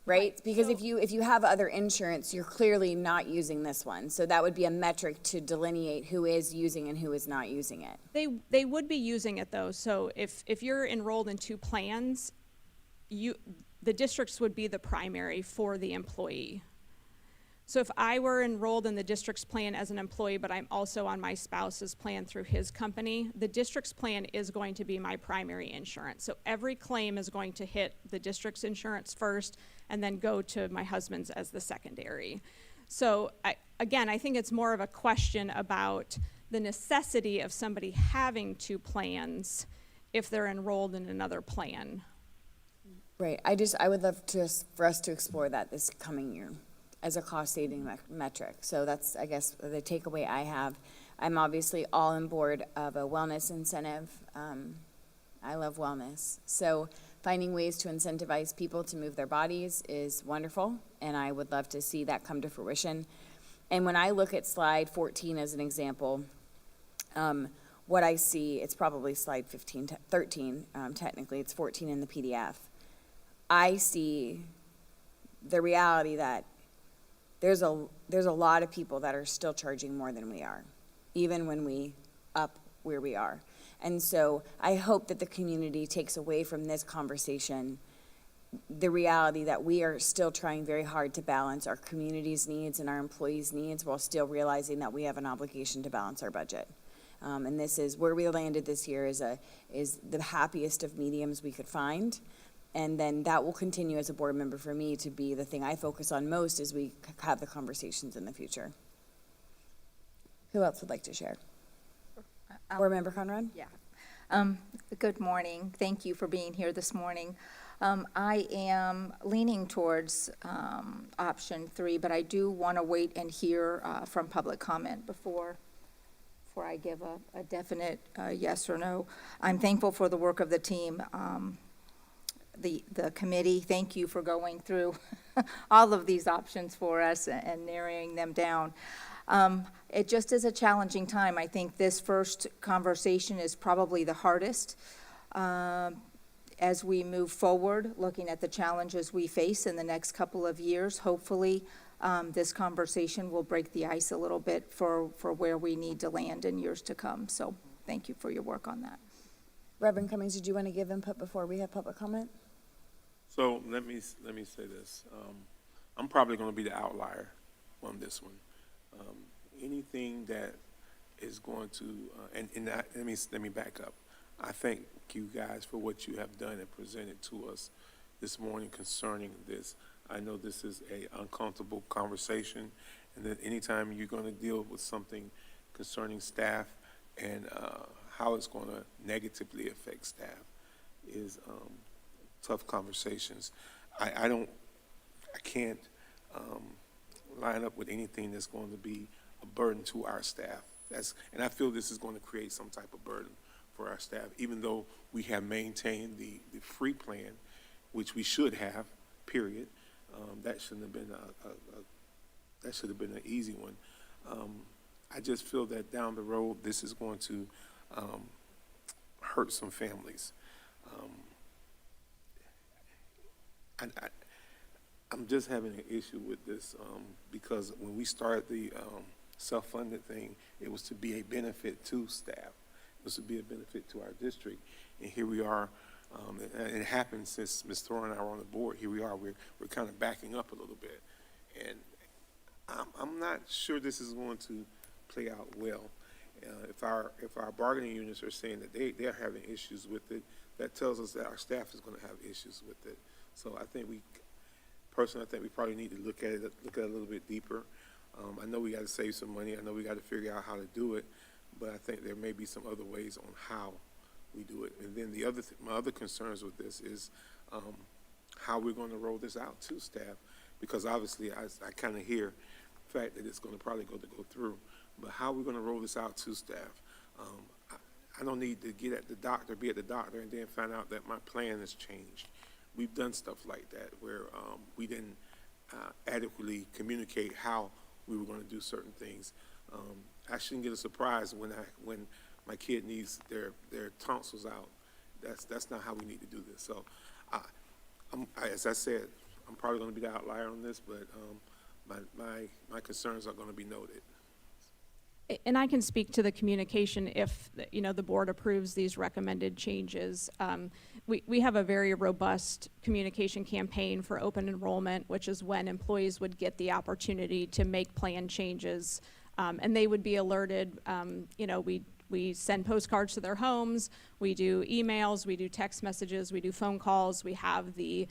Right? Because if you have other insurance, you're clearly not using this one. So that would be a metric to delineate who is using and who is not using it. They would be using it though. So if you're enrolled in two plans, the districts would be the primary for the employee. So if I were enrolled in the district's plan as an employee, but I'm also on my spouse's plan through his company, the district's plan is going to be my primary insurance. So every claim is going to hit the district's insurance first and then go to my husband's as the secondary. So I think it's more of a question about the necessity of somebody having two plans if they're enrolled in another plan. Right. I would love for us to explore that this coming year as a cost-saving metric. So that's, I guess, the takeaway I have. I'm obviously all on board of a wellness incentive. I love wellness. So finding ways to incentivize people to move their bodies is wonderful, and I would love to see that come to fruition. And when I look at slide 14 as an example, what I see, it's probably slide 13, technically, it's 14 in the PDF. I see the reality that there's a lot of people that are still charging more than we are, even when we up where we are. And so I hope that the community takes away from this conversation the reality that we are still trying very hard to balance our community's needs and our employees' needs while still realizing that we have an obligation to balance our budget. And this is where we landed this year is the happiest of mediums we could find. And then that will continue as a board member for me to be the thing I focus on most as we have the conversations in the future. Who else would like to share? Board Member Conrad? Yeah. Good morning. Thank you for being here this morning. I am leaning towards option 3, but I do want to wait and hear from public comment before I give a definite yes or no. I'm thankful for the work of the team. The committee, thank you for going through all of these options for us and narrowing them down. It just is a challenging time. I think this first conversation is probably the hardest as we move forward, looking at the challenges we face in the next couple of years. Hopefully, this conversation will break the ice a little bit for where we need to land in years to come. So thank you for your work on that. Reverend Cummings, did you want to give input before we have public comment? So let me say this. I'm probably going to be the outlier on this one. Anything that is going to, let me back up. I thank you guys for what you have done and presented to us this morning concerning this. I know this is a uncomfortable conversation, and that anytime you're going to deal with something concerning staff and how it's going to negatively affect staff is tough conversations. I can't line up with anything that's going to be a burden to our staff. And I feel this is going to create some type of burden for our staff, even though we have maintained the free plan, which we should have, period. That shouldn't have been that should have been an easy one. I just feel that down the road, this is going to hurt some families. I'm just having an issue with this because when we started the self-funded thing, it was to be a benefit to staff. It was to be a benefit to our district. And here we are, and it happened since Ms. Thorne and I were on the board. Here we are, we're kind of backing up a little bit. And I'm not sure this is going to play out well. If our bargaining units are saying that they're having issues with it, that tells us that our staff is going to have issues with it. So I think personally, I think we probably need to look at it a little bit deeper. I know we got to save some money. I know we got to figure out how to do it, but I think there may be some other ways on how we do it. And then my other concerns with this is how we're going to roll this out to staff, because obviously I kind of hear the fact that it's going to probably go through, but how we're going to roll this out to staff. I don't need to be at the doctor, and then find out that my plan has changed. We've done stuff like that where we didn't adequately communicate how we were going to do certain things. I shouldn't get a surprise when my kid needs their tonsils out. That's not how we need to do this. So, as I said, I'm probably going to be the outlier on this, but my concerns are going to be noted. And I can speak to the communication if, the board approves these recommended changes. We have a very robust communication campaign for open enrollment, which is when employees would get the opportunity to make plan changes, and they would be alerted. We send postcards to their homes, we do emails, we do text messages, we do phone calls, we have the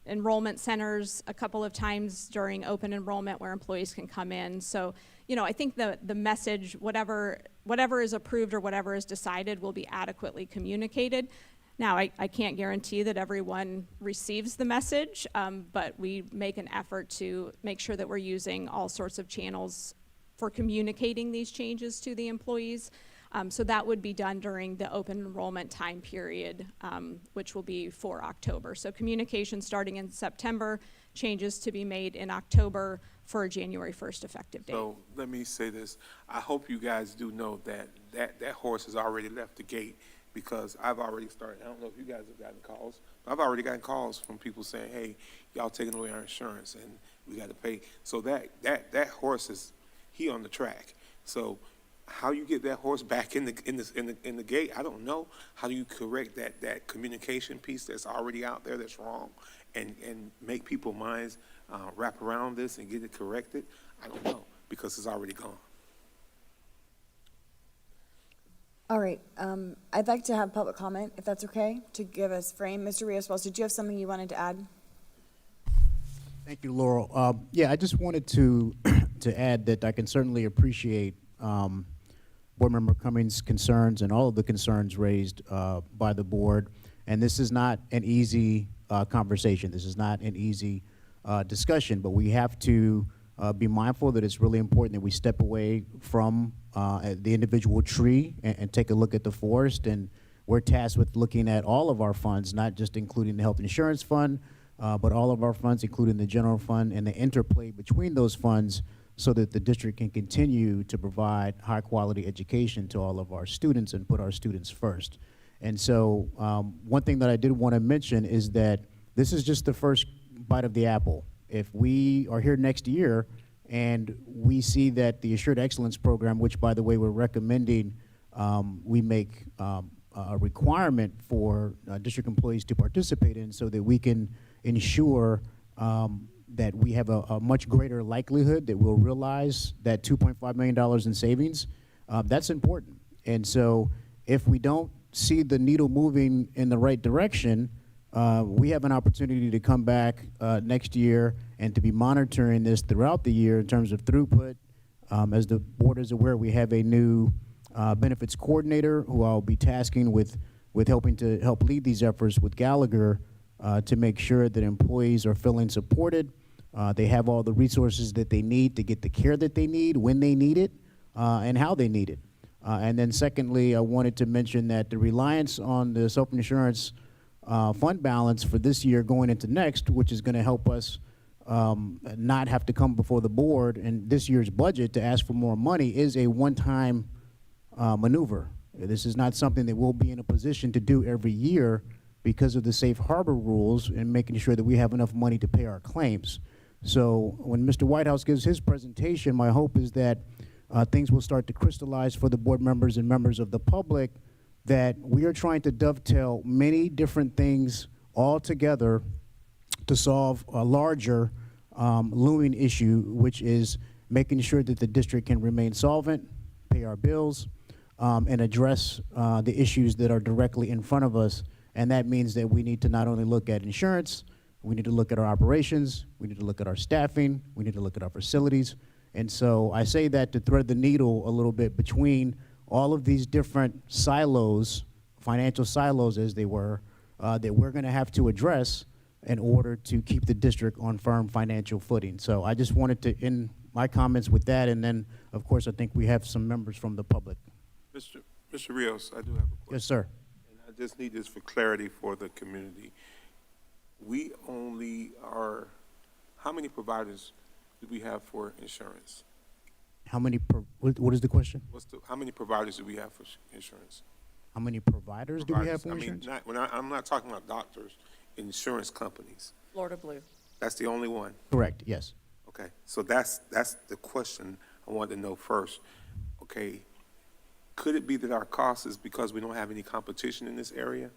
enrollment centers a couple of times during open enrollment where employees can come in. So, I think the message, whatever is approved or whatever is decided, will be adequately communicated. Now, I can't guarantee that everyone receives the message, but we make an effort to make sure that we're using all sorts of channels for communicating these changes to the employees. So that would be done during the open enrollment time period, which will be for October. So communication starting in September, changes to be made in October for a January 1st effective date. So let me say this. I hope you guys do know that horse has already left the gate, because I've already started. I don't know if you guys have gotten calls, but I've already gotten calls from people saying, hey, y'all taking away our insurance and we got to pay. So that horse is on the track. So how you get that horse back in the gate, I don't know. How do you correct that communication piece that's already out there that's wrong, and make people's minds wrap around this and get it corrected? I don't know, because it's already gone. All right, I'd like to have public comment, if that's okay, to give us frame. Mr. Rios-Wells, did you have something you wanted to add? Thank you, Laurel. Yeah, I just wanted to add that I can certainly appreciate Board Member Cummings' concerns and all of the concerns raised by the board. And this is not an easy conversation. This is not an easy discussion, but we have to be mindful that it's really important that we step away from the individual tree and take a look at the forest. And we're tasked with looking at all of our funds, not just including the health insurance fund, but all of our funds, including the general fund, and the interplay between those funds, so that the district can continue to provide high quality education to all of our students and put our students first. And so one thing that I did want to mention is that this is just the first bite of the apple. if we are here next year and we see that the Assured Excellence Program, which, by the way, we're recommending we make a requirement for district employees to participate in so that we can ensure that we have a much greater likelihood that we'll realize that $2.5 million in savings, that's important. And so if we don't see the needle moving in the right direction, we have an opportunity to come back next year and to be monitoring this throughout the year in terms of throughput. As the board is aware, we have a new benefits coordinator who I'll be tasking with helping to help lead these efforts with Gallagher to make sure that employees are feeling supported. They have all the resources that they need to get the care that they need, when they need it, and how they need it. And then secondly, I wanted to mention that the reliance on the self-insurance fund balance for this year going into next, which is going to help us not have to come before the board in this year's budget to ask for more money, is a one-time maneuver. This is not something that we'll be in a position to do every year because of the safe harbor rules and making sure that we have enough money to pay our claims. So when Mr. Whitehouse gives his presentation, my hope is that things will start to crystallize for the board members and members of the public that we are trying to dovetail many different things all together to solve a larger looming issue, which is making sure that the district can remain solvent, pay our bills, and address the issues that are directly in front of us. And that means that we need to not only look at insurance, we need to look at our operations, we need to look at our staffing, we need to look at our facilities. And so I say that to thread the needle a little bit between all of these different silos, financial silos as they were, that we're going to have to address in order to keep the district on firm financial footing. So I just wanted to end my comments with that, and then, of course, I think we have some members from the public. Mr. Rios, I do have a question. Yes, sir. And I just need this for clarity for the community. We only are, how many providers do we have for insurance? How many, what is the question? How many providers do we have for insurance? How many providers do we have for insurance? I'm not talking about doctors, insurance companies. Florida Blue. That's the only one? Correct, yes. Okay, so that's the question I wanted to know first. Okay, could it be that our cost is because we don't have any competition in this area?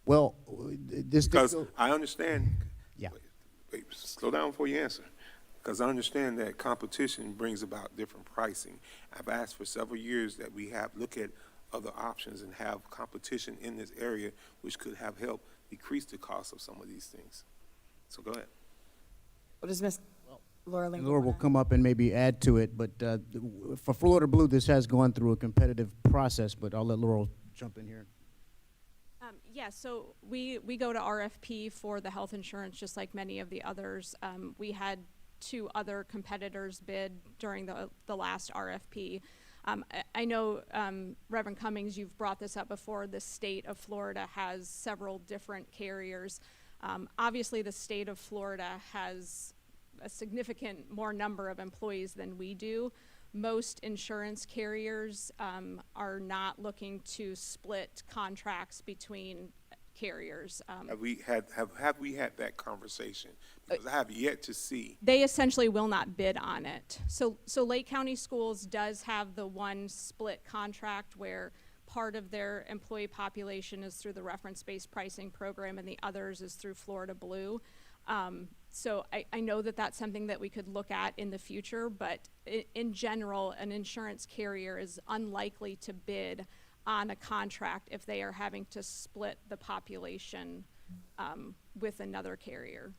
Well, because I understand. Yeah. Wait, slow down before you answer. Because I understand that competition brings about different pricing. I've asked for several years that we look at other options and have competition in this area, which could have helped decrease the cost of some of these things. So go ahead. What does Ms. Laura Lingle Laura will wanna- come up and maybe add to it, but for Florida Blue, this has gone through a competitive process, but I'll let Laurel jump in here. Yeah, so we go to RFP for the health insurance just like many of the others. We had 2 other competitors bid during the last RFP. I know, Reverend Cummings, you've brought this up before. The state of Florida has several different carriers. Obviously, the state of Florida has a significant more number of employees than we do. Most insurance carriers are not looking to split contracts between carriers. Have we had that conversation? Because I have yet to see. They essentially will not bid on it. So Lake County Schools does have the one split contract where part of their employee population is through the reference-based pricing program and the others is through Florida Blue. So I know that that's something that we could look at in the future, but in general, an insurance carrier is unlikely to bid on a contract if they are having to split the population with another carrier.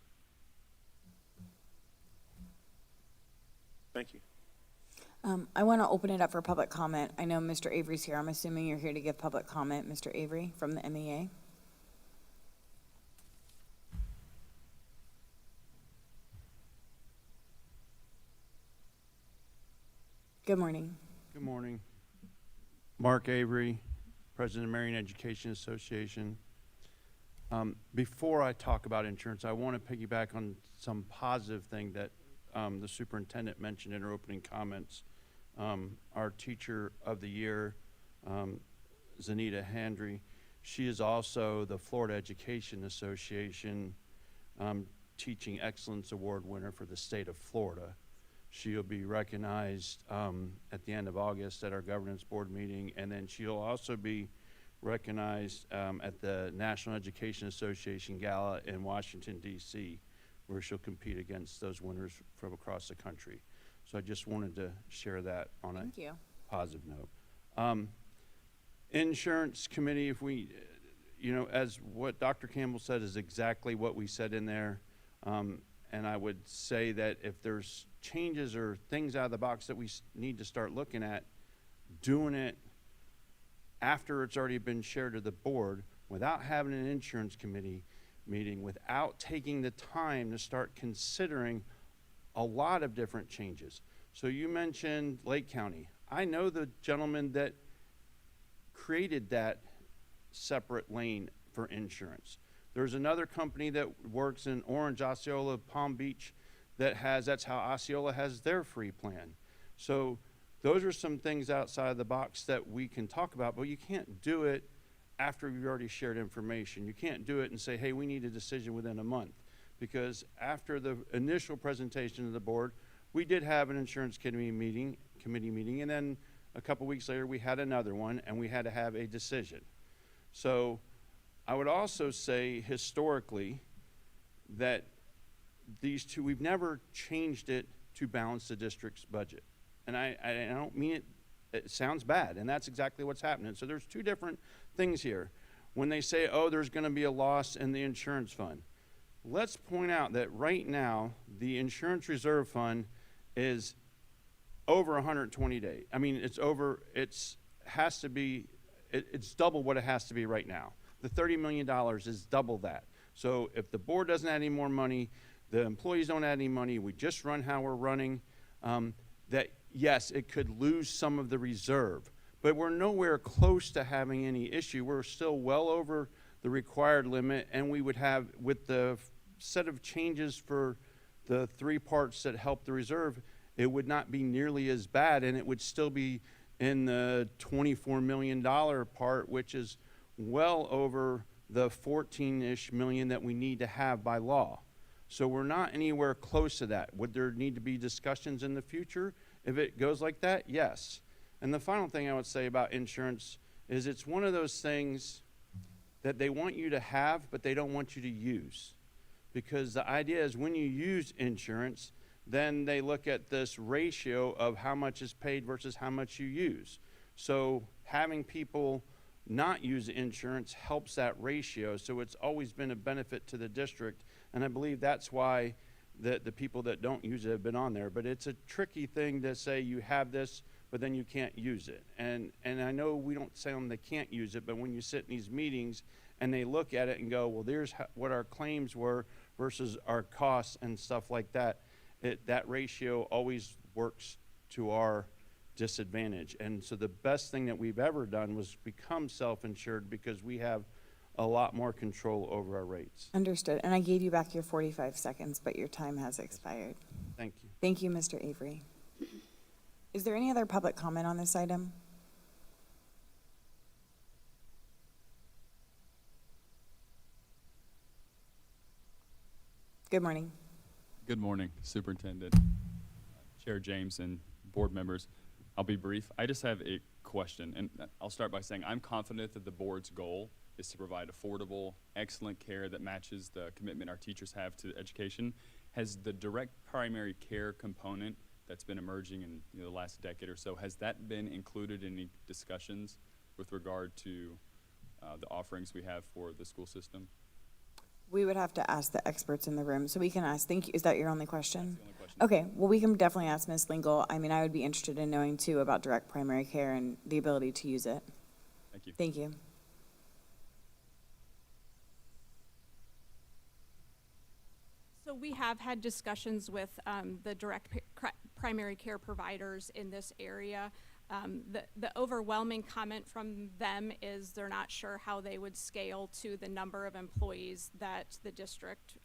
Thank you. I want to open it up for public comment. I know Mr. Avery's here. I'm assuming you're here to give public comment, Mr. Avery from the MEA. Good morning. Good morning. Mark Avery, President of Marion Education Association. Before I talk about insurance, I want to piggyback on some positive thing that the superintendent mentioned in her opening comments. Our Teacher of the Year, Zanita Handry, she is also the Florida Education Association Teaching Excellence Award winner for the state of Florida. She'll be recognized at the end of August at our governance board meeting, and then she'll also be recognized at the National Education Association Gala in Washington, D.C., where she'll compete against those winners from across the country. So I just wanted to share that on Thank you. a positive note. Insurance committee, if we, as what Dr. Campbell said is exactly what we said in there. And I would say that if there's changes or things out of the box that we need to start looking at, doing it after it's already been shared to the board without having an insurance committee meeting, without taking the time to start considering a lot of different changes. So you mentioned Lake County. I know the gentleman that created that separate lane for insurance. There's another company that works in Orange, Osceola, Palm Beach that's how Osceola has their free plan. So those are some things outside the box that we can talk about, but you can't do it after you've already shared information. You can't do it and say, hey, we need a decision within a month. Because after the initial presentation to the board, we did have an insurance committee meeting, and then a couple weeks later we had another one, and we had to have a decision. So I would also say historically that these two, we've never changed it to balance the district's budget. And I don't mean it, it sounds bad, and that's exactly what's happening. So there's two different things here. When they say, oh, there's gonna be a loss in the insurance fund, let's point out that right now, the insurance reserve fund is over 120 days. I mean, it's double what it has to be right now. The $30 million is double that. So if the board doesn't add any more money, the employees don't add any money, we just run how we're running, that yes, it could lose some of the reserve, but we're nowhere close to having any issue. We're still well over the required limit, and we would have, with the set of changes for the three parts that help the reserve, it would not be nearly as bad, and it would still be in the $24 million part, which is well over the 14-ish million that we need to have by law. So we're not anywhere close to that. Would there need to be discussions in the future if it goes like that? Yes. And the final thing I would say about insurance is it's one of those things that they want you to have, but they don't want you to use. Because the idea is when you use insurance, then they look at this ratio of how much is paid versus how much you use. So having people not use insurance helps that ratio. So it's always been a benefit to the district. And I believe that's why the people that don't use it have been on there. But it's a tricky thing to say you have this, but then you can't use it. And I know we don't say them they can't use it, but when you sit in these meetings and they look at it and go, well, there's what our claims were versus our costs and stuff like that, that ratio always works to our disadvantage. And so the best thing that we've ever done was become self-insured because we have a lot more control over our rates. Understood. And I gave you back your 45 seconds, but your time has expired. Thank you. Thank you, Mr. Avery. Is there any other public comment on this item? Good morning. Good morning, Superintendent, Chair James, and board members. I'll be brief. I just have a question, and I'll start by saying I'm confident that the board's goal is to provide affordable, excellent care that matches the commitment our teachers have to education. Has the direct primary care component that's been emerging in the last decade or so, has that been included in any discussions with regard to the offerings we have for the school system? We would have to ask the experts in the room, so we can ask. Thank you. Is that your only question? That's the only question. Okay, well, we can definitely ask Ms. Lingle. I mean, I would be interested in knowing too about direct primary care and the ability to use it. Thank you. Thank you. So we have had discussions with the direct primary care providers in this area. The overwhelming comment from them is they're not sure how they would scale to the number of employees that the district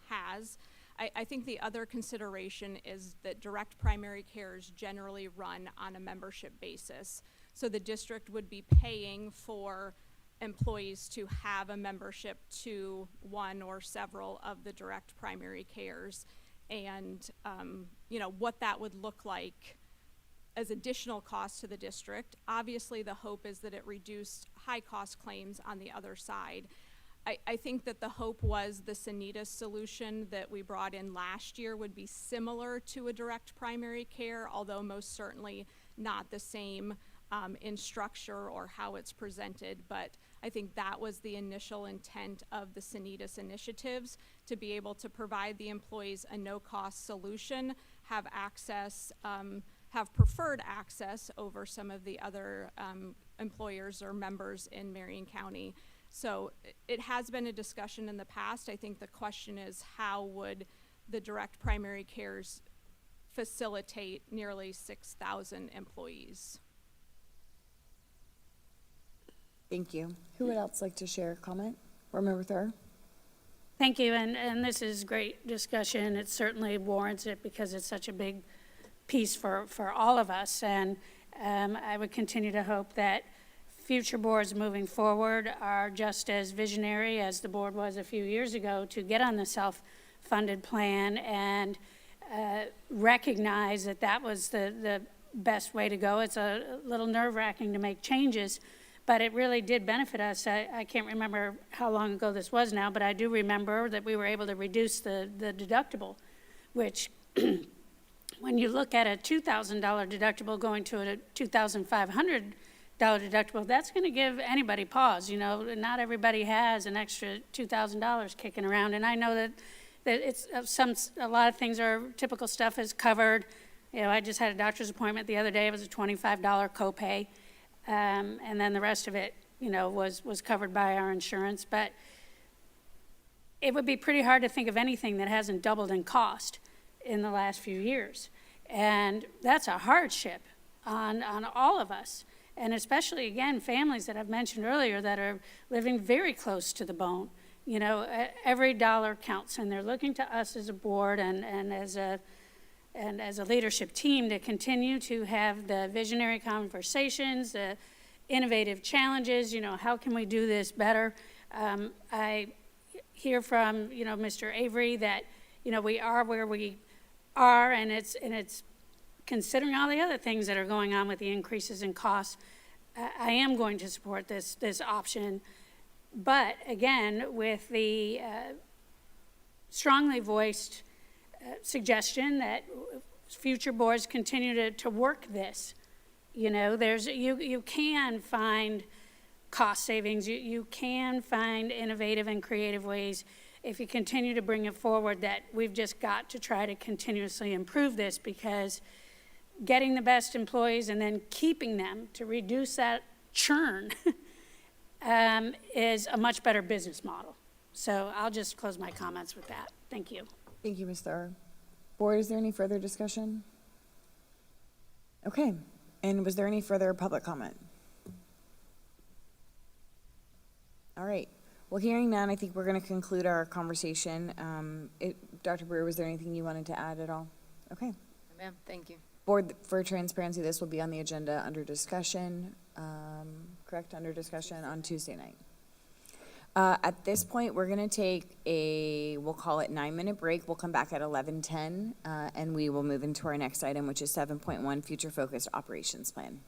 has. I think the other consideration is that direct primary care is generally run on a membership basis. So the district would be paying for employees to have a membership to one or several of the direct primary cares, and what that would look like as additional cost to the district. Obviously, the hope is that it reduced high-cost claims on the other side. I think that the hope was the Sanitas solution that we brought in last year would be similar to a direct primary care, although most certainly not the same in structure or how it's presented. But I think that was the initial intent of the Sanitas initiatives, to be able to provide the employees a no-cost solution, have access, have preferred access over some of the other employers or members in Marion County. So it has been a discussion in the past. I think the question is, how would the direct primary cares facilitate nearly 6,000 employees? Thank you. Who would else like to share a comment? Board Member Thur? Thank you, and this is great discussion. It certainly warrants it because it's such a big piece for all of us, and I would continue to hope that future boards moving forward are just as visionary as the board was a few years ago to get on the self-funded plan and recognize that that was the best way to go. It's a little nerve-wracking to make changes, but it really did benefit us. I can't remember how long ago this was now, but I do remember that we were able to reduce the deductible, which when you look at a $2,000 deductible going to a $2,500 deductible, that's going to give anybody pause. Not everybody has an extra $2,000 kicking around, and I know that it's a lot of things are typical stuff is covered. I just had a doctor's appointment the other day. It was a $25 copay, and then the rest of it, was covered by our insurance. But it would be pretty hard to think of anything that hasn't doubled in cost in the last few years, and that's a hardship on all of us. And especially, again, families that I've mentioned earlier that are living very close to the bone. Every dollar counts, and they're looking to us as a board and as a leadership team to continue to have the visionary conversations, the innovative challenges. How can we do this better? I hear from Mr. Avery that we are where we are, and it's considering all the other things that are going on with the increases in costs. I am going to support this option, but again, with the strongly voiced suggestion that future boards continue to work this. You can find cost savings. You can find innovative and creative ways if you continue to bring it forward. That we've just got to try to continuously improve this, because getting the best employees and then keeping them to reduce that churn is a much better business model. So I'll just close my comments with that. Thank you. Thank you, Ms. Thur. Board, is there any further discussion? Okay. And was there any further public comment? All right. Well, hearing none, I think we're going to conclude our conversation. Dr. Brewer, was there anything you wanted to add at all? Okay. Ma'am, thank you. Board, for transparency, this will be on the agenda under discussion, correct, under discussion on Tuesday night. At this point, we're going to take we'll call it 9-minute break. We'll come back at 11:10, and we will move into our next item, which is 7.1, Future Focused Operations Plan.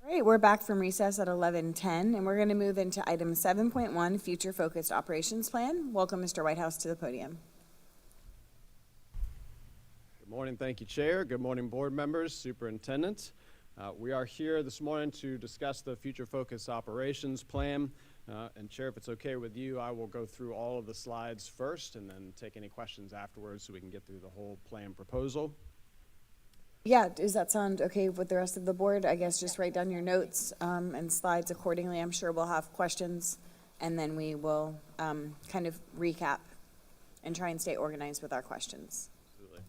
All right, we're back from recess at 11:10, and we're going to move into item 7.1, Future Focused Operations Plan. Welcome, Mr. Whitehouse, to the podium. Good morning. Thank you, Chair. Good morning, board members, superintendent. We are here this morning to discuss the Future Focused Operations Plan. And Chair, if it's okay with you, I will go through all of the slides first and then take any questions afterwards so we can get through the whole plan proposal. Yeah, does that sound okay with the rest of the board? I guess just write down your notes and slides accordingly. I'm sure we'll have questions, and then we will kind of recap and try and stay organized with our questions. Absolutely.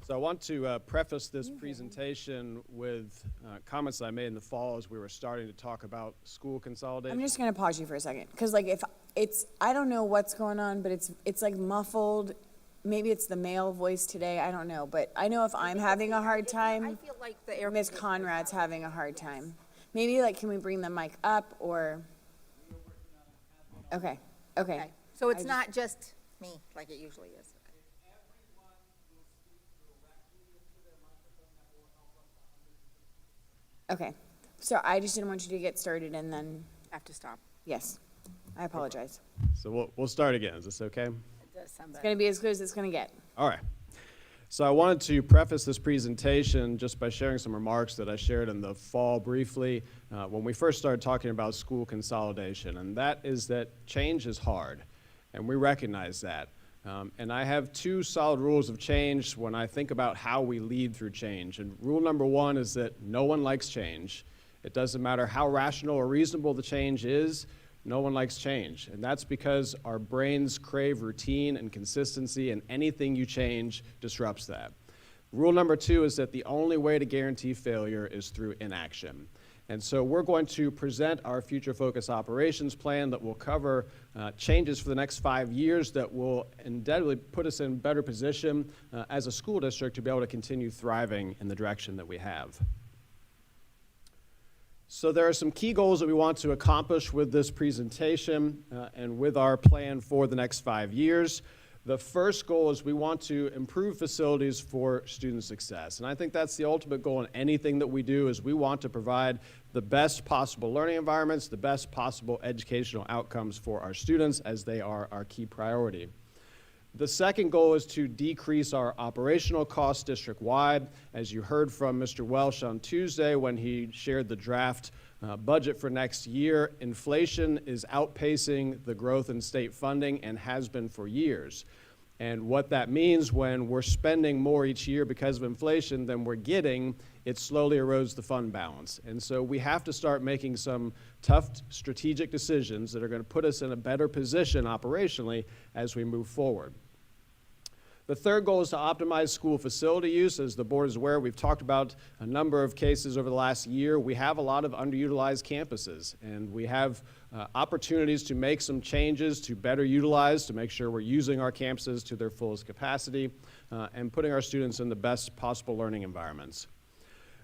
So I want to preface this presentation with comments I made in the fall as we were starting to talk about school consolidation. I'm just going to pause you for a second, because like if it's, I don't know what's going on, but it's like muffled. Maybe it's the male voice today, I don't know, but I know if I'm having a hard time, I feel like the air Ms. Conrad's having a hard time. Maybe like, can we bring the mic up or? Okay. Okay, so it's not just me like it usually is. Okay, so I just didn't want you to get started and then, Have to stop. yes, I apologize. So we'll start again. Is this okay? It's gonna be as good as it's gonna get. All right. So I wanted to preface this presentation just by sharing some remarks that I shared in the fall briefly when we first started talking about school consolidation, and that is that change is hard, and we recognize that. And I have two solid rules of change when I think about how we lead through change. And rule number one is that no one likes change. It doesn't matter how rational or reasonable the change is, no one likes change. And that's because our brains crave routine and consistency, and anything you change disrupts that. Rule number two is that the only way to guarantee failure is through inaction. And so we're going to present our Future Focus Operations Plan that will cover changes for the next 5 years that will undoubtedly put us in a better position as a school district to be able to continue thriving in the direction that we have. So there are some key goals that we want to accomplish with this presentation and with our plan for the next 5 years. The first goal is we want to improve facilities for student success. And I think that's the ultimate goal in anything that we do, is we want to provide the best possible learning environments, the best possible educational outcomes for our students, as they are our key priority. The second goal is to decrease our operational costs district-wide. As you heard from Mr. Welsh on Tuesday when he shared the draft budget for next year, inflation is outpacing the growth in state funding and has been for years. And what that means, when we're spending more each year because of inflation than we're getting, it slowly erodes the fund balance. And so we have to start making some tough strategic decisions that are going to put us in a better position operationally as we move forward. The third goal is to optimize school facility use. As the board is aware, we've talked about a number of cases over the last year. We have a lot of underutilized campuses, and we have opportunities to make some changes to better utilize, to make sure we're using our campuses to their fullest capacity and putting our students in the best possible learning environments.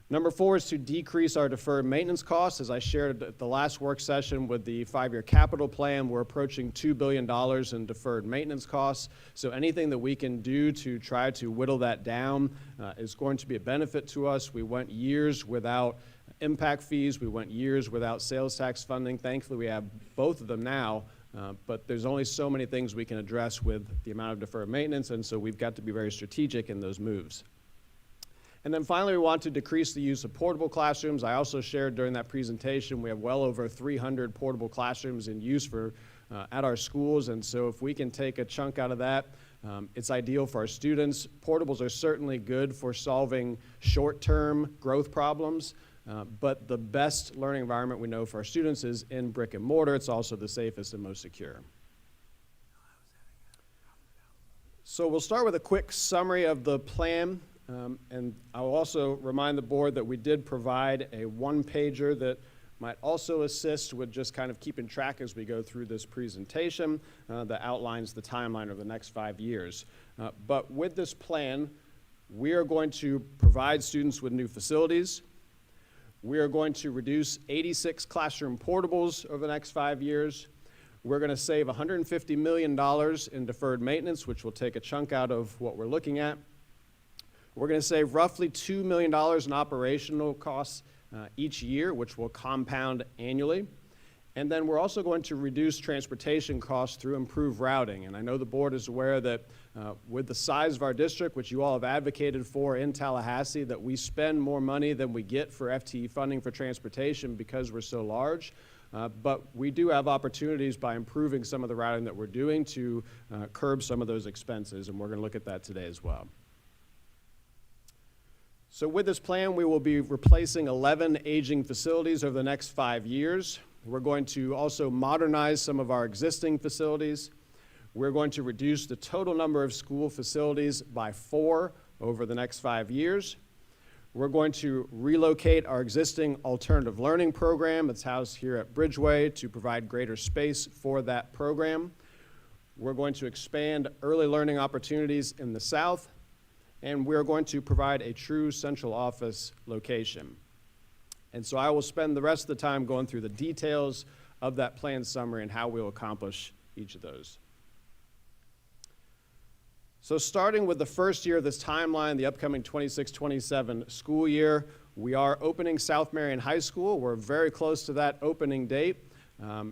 Number 4 is to decrease our deferred maintenance costs. As I shared at the last work session with the 5-year capital plan, we're approaching $2 billion in deferred maintenance costs. So anything that we can do to try to whittle that down is going to be a benefit to us. We went years without impact fees. We went years without sales tax funding. Thankfully, we have both of them now, but there's only so many things we can address with the amount of deferred maintenance, and so we've got to be very strategic in those moves. And then finally, we want to decrease the use of portable classrooms. I also shared during that presentation, we have well over 300 portable classrooms in use at our schools, and so if we can take a chunk out of that, it's ideal for our students. Portables are certainly good for solving short-term growth problems, but the best learning environment we know for our students is in brick and mortar. It's also the safest and most secure. So we'll start with a quick summary of the plan. And I'll also remind the board that we did provide a one-pager that might also assist with just kind of keeping track as we go through this presentation that outlines the timeline over the next 5 years. But with this plan, we are going to provide students with new facilities. We are going to reduce 86 classroom portables over the next 5 years. We're going to save $150 million in deferred maintenance, which will take a chunk out of what we're looking at. We're going to save roughly $2 million in operational costs each year, which will compound annually. And then we're also going to reduce transportation costs through improved routing. And I know the board is aware that with the size of our district, which you all have advocated for in Tallahassee, that we spend more money than we get for FTE funding for transportation because we're so large. But we do have opportunities by improving some of the routing that we're doing to curb some of those expenses, and we're going to look at that today as well. So with this plan, we will be replacing 11 aging facilities over the next 5 years. We're going to also modernize some of our existing facilities. We're going to reduce the total number of school facilities by 4 over the next 5 years. We're going to relocate our existing alternative learning program that's housed here at Bridgeway to provide greater space for that program. We're going to expand early learning opportunities in the South, and we're going to provide a true central office location. And so I will spend the rest of the time going through the details of that plan summary and how we'll accomplish each of those. So starting with the first year of this timeline, the upcoming 26-27 school year, we are opening South Marion High School. We're very close to that opening date.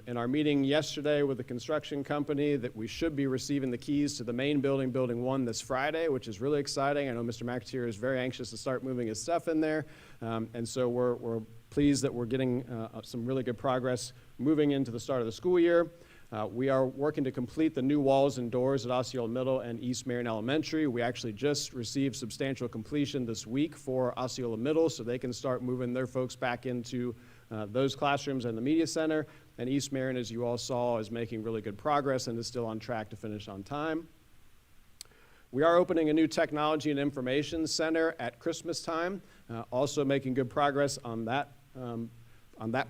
In our meeting yesterday with the construction company, that we should be receiving the keys to the main building, Building 1, this Friday, which is really exciting. I know Mr. McAteer is very anxious to start moving his stuff in there, and so we're pleased that we're getting some really good progress moving into the start of the school year. We are working to complete the new walls and doors at Osceola Middle and East Marion Elementary. We actually just received substantial completion this week for Osceola Middle, so they can start moving their folks back into those classrooms and the media center. And East Marion, as you all saw, is making really good progress and is still on track to finish on time. We are opening a new technology and information center at Christmas time, also making good progress on that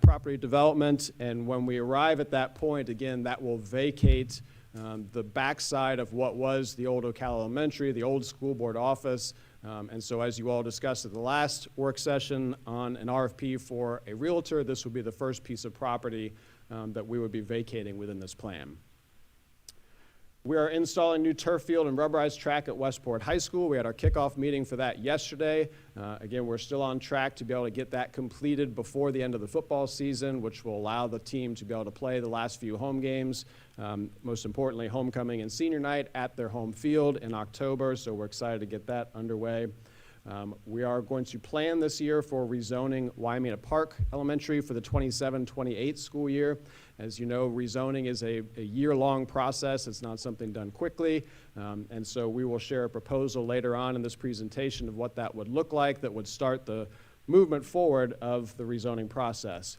property development. And when we arrive at that point, again, that will vacate the backside of what was the old Ocala Elementary, the old school board office. And so as you all discussed at the last work session on an RFP for a realtor, this would be the first piece of property that we would be vacating within this plan. We are installing new turf field and rubberized track at Westport High School. We had our kickoff meeting for that yesterday. Again, we're still on track to be able to get that completed before the end of the football season, which will allow the team to be able to play the last few home games, most importantly, homecoming and senior night at their home field in October, so we're excited to get that underway. We are going to plan this year for rezoning Waimea Park Elementary for the 27-28 school year. As you know, rezoning is a year-long process. It's not something done quickly. And so we will share a proposal later on in this presentation of what that would look like that would start the movement forward of the rezoning process.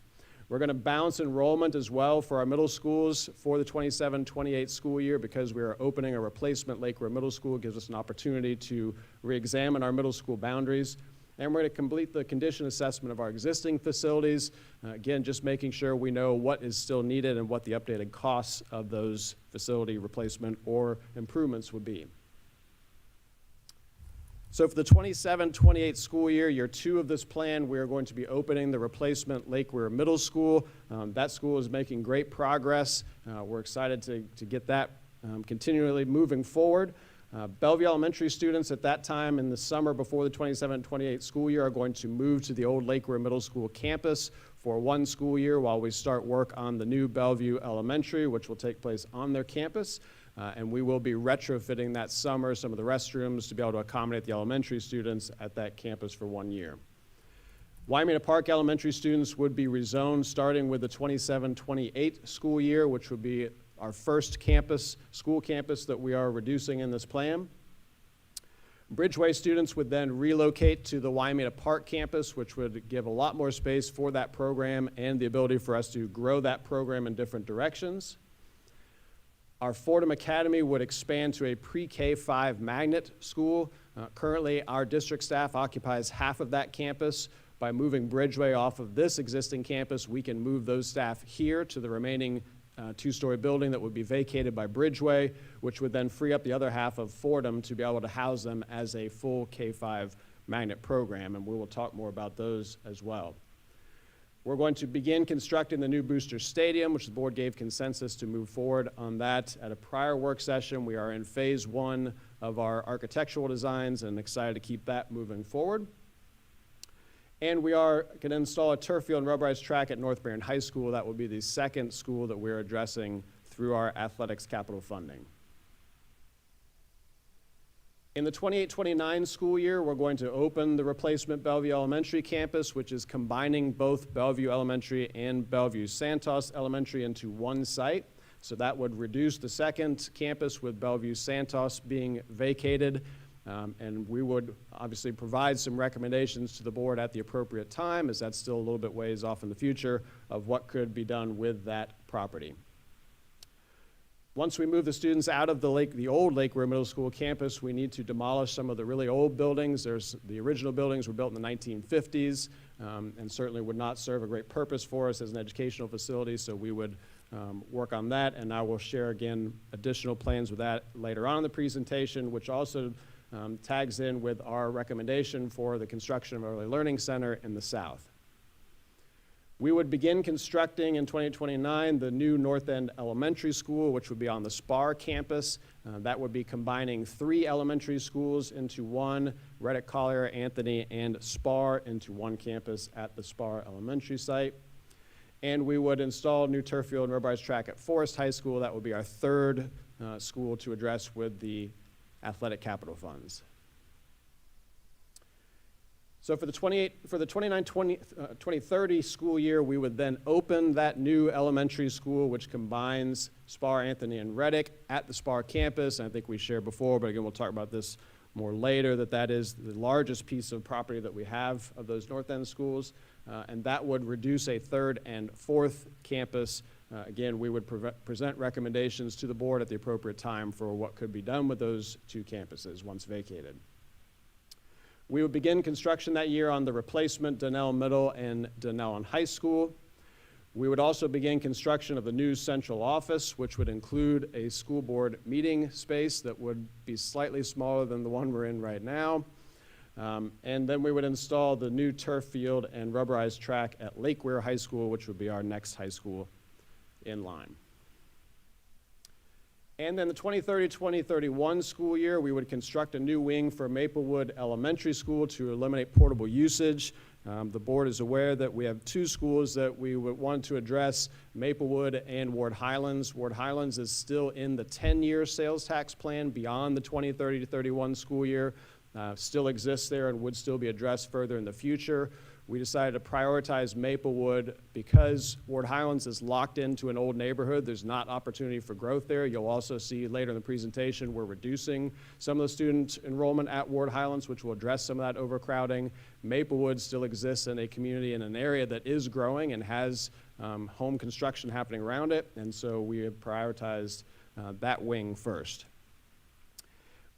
We're going to balance enrollment as well for our middle schools for the 27-28 school year because we are opening a replacement Lake Road Middle School. It gives us an opportunity to re-examine our middle school boundaries. And we're going to complete the condition assessment of our existing facilities. Again, just making sure we know what is still needed and what the updated costs of those facility replacement or improvements would be. So for the 27-28 school year, year 2 of this plan, we are going to be opening the replacement Lake Weir Middle School. That school is making great progress. We're excited to get that continually moving forward. Bellevue Elementary students at that time in the summer before the 27-28 school year are going to move to the old Lake Weir Middle School campus for 1 school year while we start work on the new Bellevue Elementary, which will take place on their campus. And we will be retrofitting that summer some of the restrooms to be able to accommodate the elementary students at that campus for 1 year. Waimea Park Elementary students would be rezoned starting with the 27-28 school year, which would be our first campus, school campus that we are reducing in this plan. Bridgeway students would then relocate to the Waimea Park campus, which would give a lot more space for that program and the ability for us to grow that program in different directions. Our Fordham Academy would expand to a pre-K-5 magnet school. Currently, our district staff occupies half of that campus. By moving Bridgeway off of this existing campus, we can move those staff here to the remaining 2-story building that would be vacated by Bridgeway, which would then free up the other half of Fordham to be able to house them as a full K-5 magnet program, and we will talk more about those as well. We're going to begin constructing the new Booster Stadium, which the board gave consensus to move forward on that at a prior work session. We are in phase 1 of our architectural designs and excited to keep that moving forward. And we are going to install a turf field and rubberized track at North Marion High School. That will be the second school that we're addressing through our athletics capital funding. In the 28-29 school year, we're going to open the replacement Bellevue Elementary campus, which is combining both Bellevue Elementary and Bellevue Santos Elementary into one site. So that would reduce the second campus with Bellevue Santos being vacated. And we would obviously provide some recommendations to the board at the appropriate time, as that's still a little bit ways off in the future, of what could be done with that property. Once we move the students out of the old Lake Weir Middle School campus, we need to demolish some of the really old buildings. The original buildings were built in the 1950s and certainly would not serve a great purpose for us as an educational facility, so we would work on that, and I will share again additional plans with that later on in the presentation, which also tags in with our recommendation for the construction of an early learning center in the south. We would begin constructing in 2029 the new North End Elementary School, which would be on the SPAR campus. That would be combining 3 elementary schools into one, Reddick, Collier, Anthony, and SPAR into one campus at the SPAR Elementary site. And we would install new turf field and rubberized track at Forest High School. That would be our third school to address with the athletic capital funds. So for the 2030 school year, we would then open that new elementary school, which combines SPAR, Anthony, and Reddick at the SPAR campus. And I think we shared before, but again, we'll talk about this more later, that is the largest piece of property that we have of those North End schools. And that would reduce a third and fourth campus. Again, we would present recommendations to the board at the appropriate time for what could be done with those 2 campuses once vacated. We would begin construction that year on the replacement Donnell Middle and Donnell High School. We would also begin construction of the new central office, which would include a school board meeting space that would be slightly smaller than the one we're in right now. And then we would install the new turf field and rubberized track at Lake Weir High School, which would be our next high school in line. And then the 2030-2031 school year, we would construct a new wing for Maplewood Elementary School to eliminate portable usage. The board is aware that we have 2 schools that we would want to address, Maplewood and Ward Highlands. Ward Highlands is still in the 10-year sales tax plan beyond the 2030-31 school year. Still exists there and would still be addressed further in the future. We decided to prioritize Maplewood because Ward Highlands is locked into an old neighborhood. There's not opportunity for growth there. You'll also see later in the presentation we're reducing some of the student enrollment at Ward Highlands, which will address some of that overcrowding. Maplewood still exists in a community in an area that is growing and has home construction happening around it, and so we have prioritized that wing first.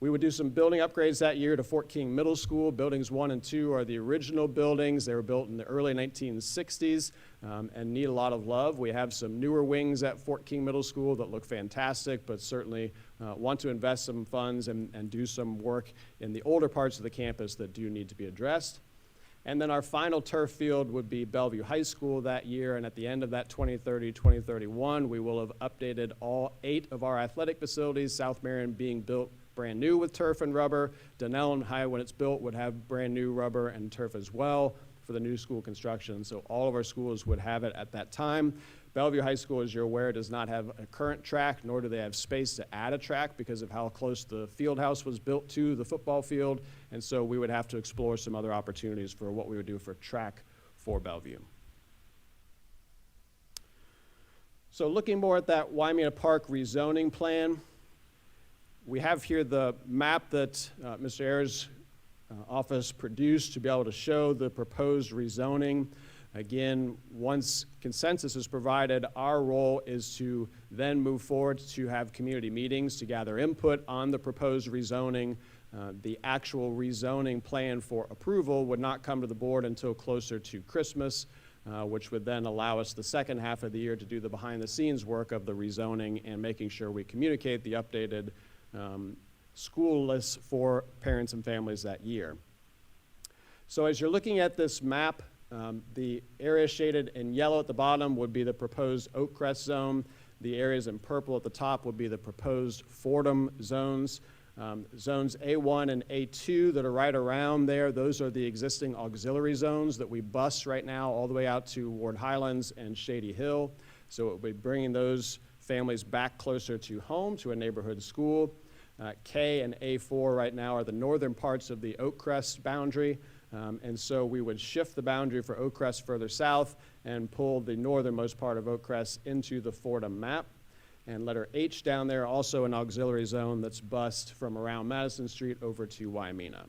We would do some building upgrades that year to Fort King Middle School. Buildings 1 and 2 are the original buildings. They were built in the early 1960s and need a lot of love. We have some newer wings at Fort King Middle School that look fantastic, but certainly want to invest some funds and do some work in the older parts of the campus that do need to be addressed. And then our final turf field would be Bellevue High School that year, and at the end of that 2030-2031, we will have updated all 8 of our athletic facilities, South Marion being built brand new with turf and rubber. Dunellen High, when it's built, would have brand new rubber and turf as well for the new school construction. So all of our schools would have it at that time. Bellevue High School, as you're aware, does not have a current track, nor do they have space to add a track because of how close the field house was built to the football field. And so we would have to explore some other opportunities for what we would do for track for Bellevue. So looking more at that Waimea Park rezoning plan, we have here the map that Mr. Ayers' office produced to be able to show the proposed rezoning. Again, once consensus is provided, our role is to then move forward to have community meetings to gather input on the proposed rezoning. The actual rezoning plan for approval would not come to the board until closer to Christmas, which would then allow us the second half of the year to do the behind-the-scenes work of the rezoning and making sure we communicate the updated school lists for parents and families that year. So as you're looking at this map, the area shaded in yellow at the bottom would be the proposed Oakcrest zone. The areas in purple at the top would be the proposed Fordham zones. Zones A1 and A2 that are right around there, those are the existing auxiliary zones that we bus right now all the way out to Ward Highlands and Shady Hill. So it will be bringing those families back closer to home, to a neighborhood school. K and A4 right now are the northern parts of the Oakcrest boundary. And so we would shift the boundary for Oakcrest further south and pull the northernmost part of Oakcrest into the Fordham map. And letter H down there, also an auxiliary zone that's bused from around Madison Street over to Waimea.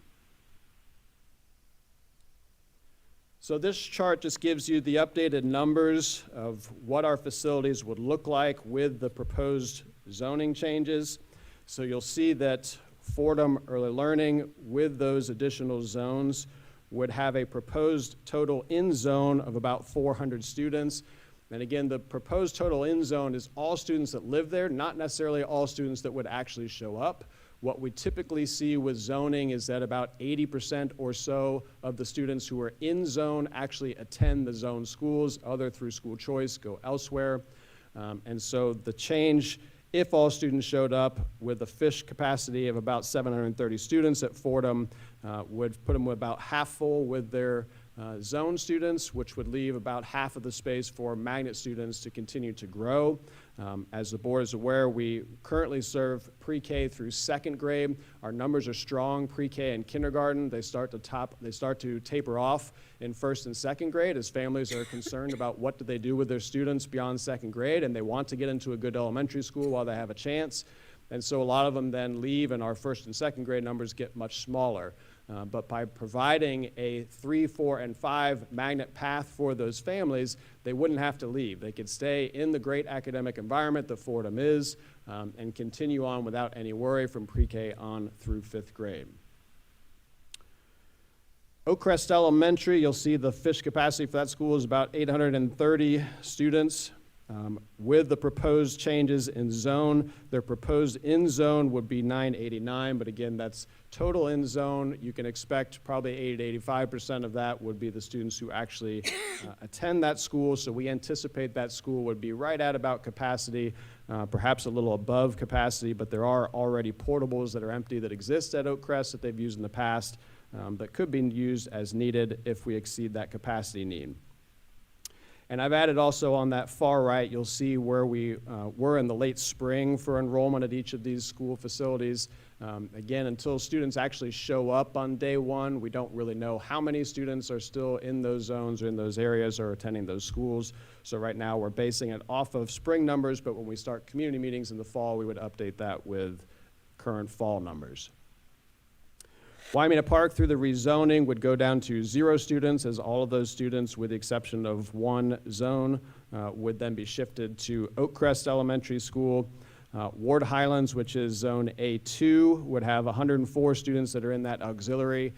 So this chart just gives you the updated numbers of what our facilities would look like with the proposed zoning changes. So you'll see that Fordham Early Learning with those additional zones would have a proposed total in zone of about 400 students. And again, the proposed total in zone is all students that live there, not necessarily all students that would actually show up. What we typically see with zoning is that about 80% or so of the students who are in zone actually attend the zone schools, other through school choice go elsewhere. And so the change, if all students showed up with a fish capacity of about 730 students at Fordham, would put them about half full with their zone students, which would leave about half of the space for magnet students to continue to grow. As the board is aware, we currently serve pre-K through second grade. Our numbers are strong pre-K and kindergarten. They start to taper off in first and second grade as families are concerned about what do they do with their students beyond second grade, and they want to get into a good elementary school while they have a chance. And so a lot of them then leave, and our first and second grade numbers get much smaller. But by providing a 3, 4, and 5 magnet path for those families, they wouldn't have to leave. They could stay in the great academic environment that Fordham is and continue on without any worry from pre-K on through 5th grade. Oakcrest Elementary, you'll see the fish capacity for that school is about 830 students. With the proposed changes in zone, their proposed in zone would be 989, but again, that's total in zone. You can expect probably 80 to 85% of that would be the students who actually attend that school. So we anticipate that school would be right at about capacity, perhaps a little above capacity, but there are already portables that are empty that exist at Oakcrest that they've used in the past that could be used as needed if we exceed that capacity need. And I've added also on that far right, you'll see where we were in the late spring for enrollment at each of these school facilities. Again, until students actually show up on day one, we don't really know how many students are still in those zones or in those areas or attending those schools. So right now we're basing it off of spring numbers, but when we start community meetings in the fall, we would update that with current fall numbers. Waimea Park, through the rezoning, would go down to 0 students, as all of those students, with the exception of one zone, would then be shifted to Oakcrest Elementary School. Ward Highlands, which is Zone A2, would have 104 students that are in that auxiliary,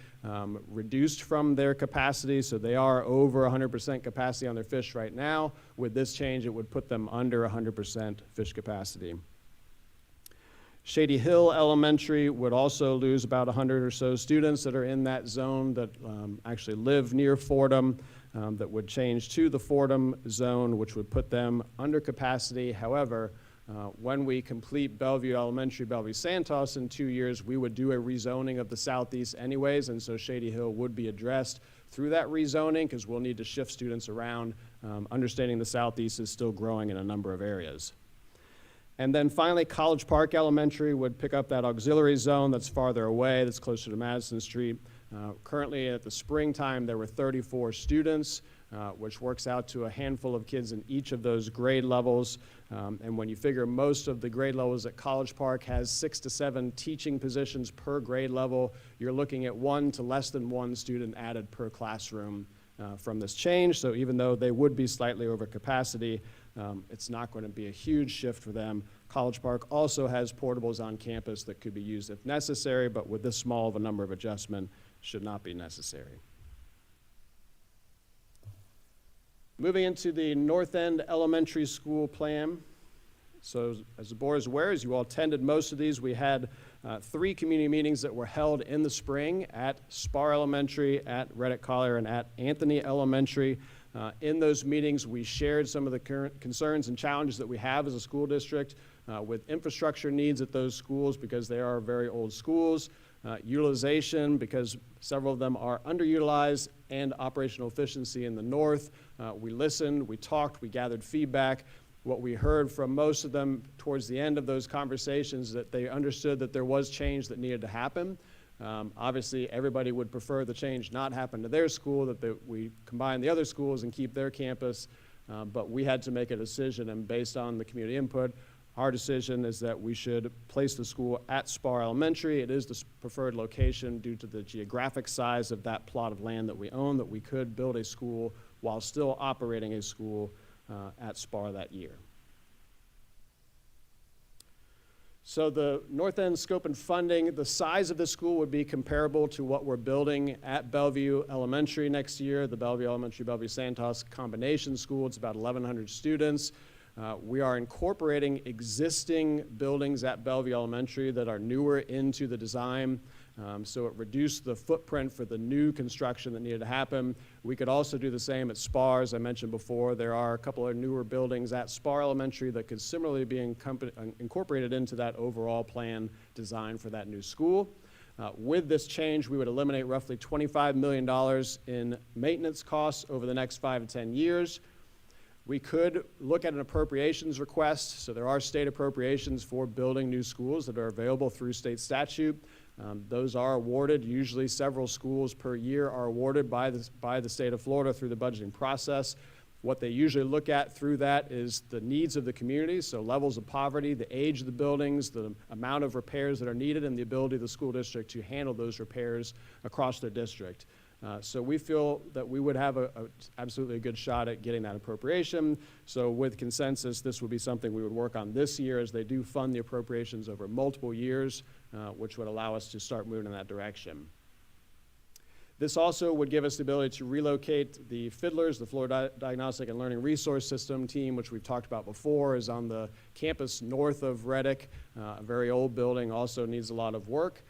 reduced from their capacity, so they are over 100% capacity on their fish right now. With this change, it would put them under 100% fish capacity. Shady Hill Elementary would also lose about 100 or so students that are in that zone that actually live near Fordham, that would change to the Fordham zone, which would put them under capacity. However, when we complete Bellevue Elementary, Bellevue Santos in 2 years, we would do a rezoning of the southeast anyways, and so Shady Hill would be addressed through that rezoning because we'll need to shift students around, understanding the southeast is still growing in a number of areas. And then finally, College Park Elementary would pick up that auxiliary zone that's farther away, that's closer to Madison Street. Currently at the springtime, there were 34 students, which works out to a handful of kids in each of those grade levels. And when you figure most of the grade levels at College Park has 6 to 7 teaching positions per grade level, you're looking at 1 to less than 1 student added per classroom from this change. So even though they would be slightly over capacity, it's not going to be a huge shift for them. College Park also has portables on campus that could be used if necessary, but with this small of a number of adjustment, should not be necessary. Moving into the North End Elementary School plan. So as the board is aware, as you all attended most of these, we had 3 community meetings that were held in the spring at Spar Elementary, at Reddick Collier, and at Anthony Elementary. In those meetings, we shared some of the current concerns and challenges that we have as a school district with infrastructure needs at those schools because they are very old schools, utilization because several of them are underutilized, and operational efficiency in the north. We listened, we talked, we gathered feedback. What we heard from most of them towards the end of those conversations that they understood that there was change that needed to happen. Obviously, everybody would prefer the change not happen to their school, that we combine the other schools and keep their campus, but we had to make a decision, and based on the community input, our decision is that we should place the school at Spar Elementary. It is the preferred location due to the geographic size of that plot of land that we own, that we could build a school while still operating a school at Spar that year. So the North End scope and funding, the size of the school would be comparable to what we're building at Bellevue Elementary next year, the Bellevue Elementary, Bellevue Santos combination school. It's about 1,100 students. We are incorporating existing buildings at Bellevue Elementary that are newer into the design, so it reduced the footprint for the new construction that needed to happen. We could also do the same at Spar. As I mentioned before, there are a couple of newer buildings at Spar Elementary that could similarly be incorporated into that overall plan design for that new school. With this change, we would eliminate roughly $25 million in maintenance costs over the next 5 to 10 years. We could look at an appropriations request. So there are state appropriations for building new schools that are available through state statute. Those are awarded. Usually several schools per year are awarded by the state of Florida through the budgeting process. What they usually look at through that is the needs of the community, so levels of poverty, the age of the buildings, the amount of repairs that are needed, and the ability of the school district to handle those repairs across their district. So we feel that we would have absolutely a good shot at getting that appropriation. So with consensus, this would be something we would work on this year, as they do fund the appropriations over multiple years, which would allow us to start moving in that direction. This also would give us the ability to relocate the Fiddlers, the Florida Diagnostic and Learning Resource System team, which we've talked about before, is on the campus north of Reddick. A very old building, also needs a lot of work.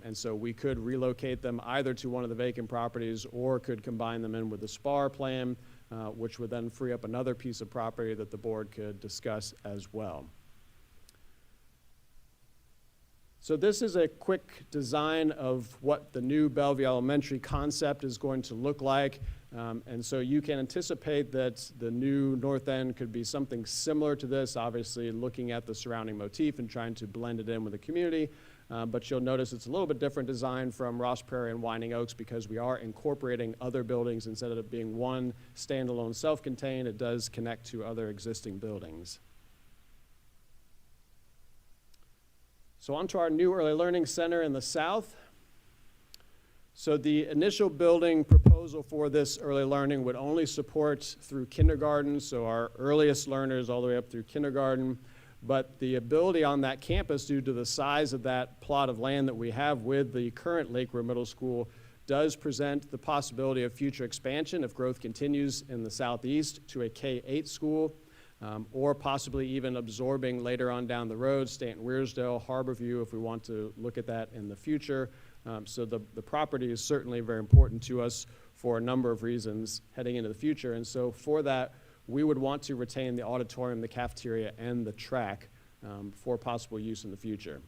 And so we could relocate them either to one of the vacant properties or could combine them in with the Spar plan, which would then free up another piece of property that the board could discuss as well. So this is a quick design of what the new Bellevue Elementary concept is going to look like. And so you can anticipate that the new North End could be something similar to this, obviously looking at the surrounding motif and trying to blend it in with the community. But you'll notice it's a little bit different design from Ross Prairie and Winding Oaks because we are incorporating other buildings. Instead of it being one standalone self-contained, it does connect to other existing buildings. So on to our new Early Learning Center in the south. So the initial building proposal for this early learning would only support through kindergarten, so our earliest learners all the way up through kindergarten. But the ability on that campus, due to the size of that plot of land that we have with the current Lake River Middle School, does present the possibility of future expansion if growth continues in the southeast to a K-8 school, or possibly even absorbing later on down the road Stanton-Weirsdale, Harborview, if we want to look at that in the future. So the property is certainly very important to us for a number of reasons heading into the future. And so for that, we would want to retain the auditorium, the cafeteria, and the track for possible use in the future.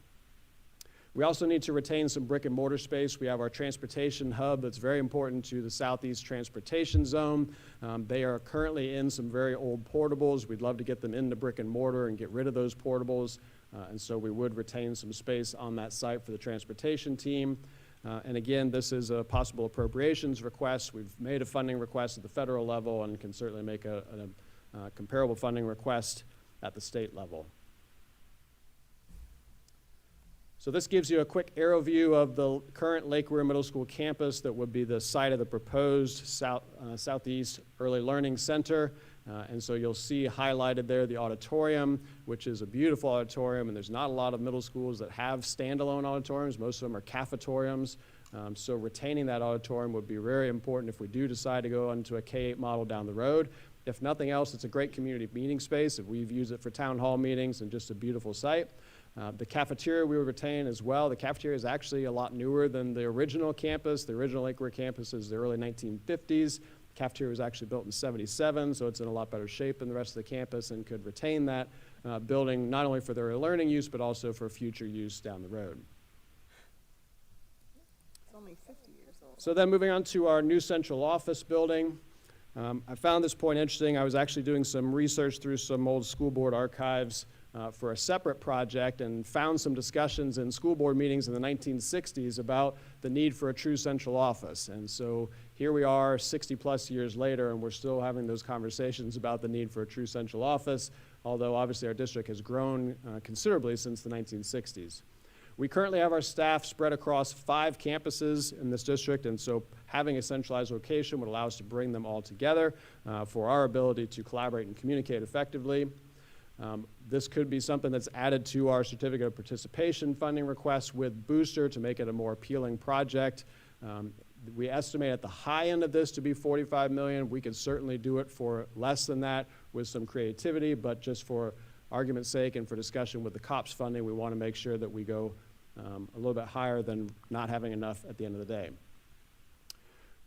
We also need to retain some brick and mortar space. We have our transportation hub that's very important to the Southeast Transportation Zone. They are currently in some very old portables. We'd love to get them into brick and mortar and get rid of those portables. And so we would retain some space on that site for the transportation team. And again, this is a possible appropriations request. We've made a funding request at the federal level and can certainly make a comparable funding request at the state level. So this gives you a quick aerial view of the current Lake River Middle School campus that would be the site of the proposed Southeast Early Learning Center. And so you'll see highlighted there the auditorium, which is a beautiful auditorium, and there's not a lot of middle schools that have standalone auditoriums. Most of them are cafetoriums. So retaining that auditorium would be very important if we do decide to go into a K-8 model down the road. If nothing else, it's a great community meeting space. If we've used it for town hall meetings and just a beautiful site. The cafeteria we would retain as well. The cafeteria is actually a lot newer than the original campus. The original Lake River campus is the early 1950s. The cafeteria was actually built in '77, so it's in a lot better shape than the rest of the campus and could retain that building not only for their learning use, but also for future use down the road. It's only 50 years old. So then moving on to our new central office building. I found this point interesting. I was actually doing some research through some old school board archives for a separate project and found some discussions in school board meetings in the 1960s about the need for a true central office. And so here we are 60 plus years later, and we're still having those conversations about the need for a true central office, although obviously our district has grown considerably since the 1960s. We currently have our staff spread across 5 campuses in this district, and so having a centralized location would allow us to bring them all together for our ability to collaborate and communicate effectively. This could be something that's added to our certificate of participation funding request with Booster to make it a more appealing project. We estimate at the high end of this to be $45 million. We could certainly do it for less than that with some creativity, but just for argument's sake and for discussion with the COPS funding, we want to make sure that we go a little bit higher than not having enough at the end of the day.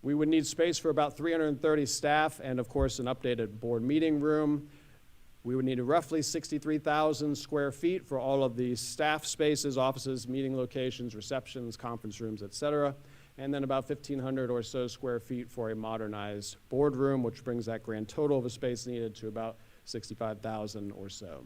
We would need space for about 330 staff and, of course, an updated board meeting room. We would need roughly 63,000 square feet for all of the staff spaces, offices, meeting locations, receptions, conference rooms, et cetera. And then about 1,500 or so square feet for a modernized boardroom, which brings that grand total of the space needed to about 65,000 or so.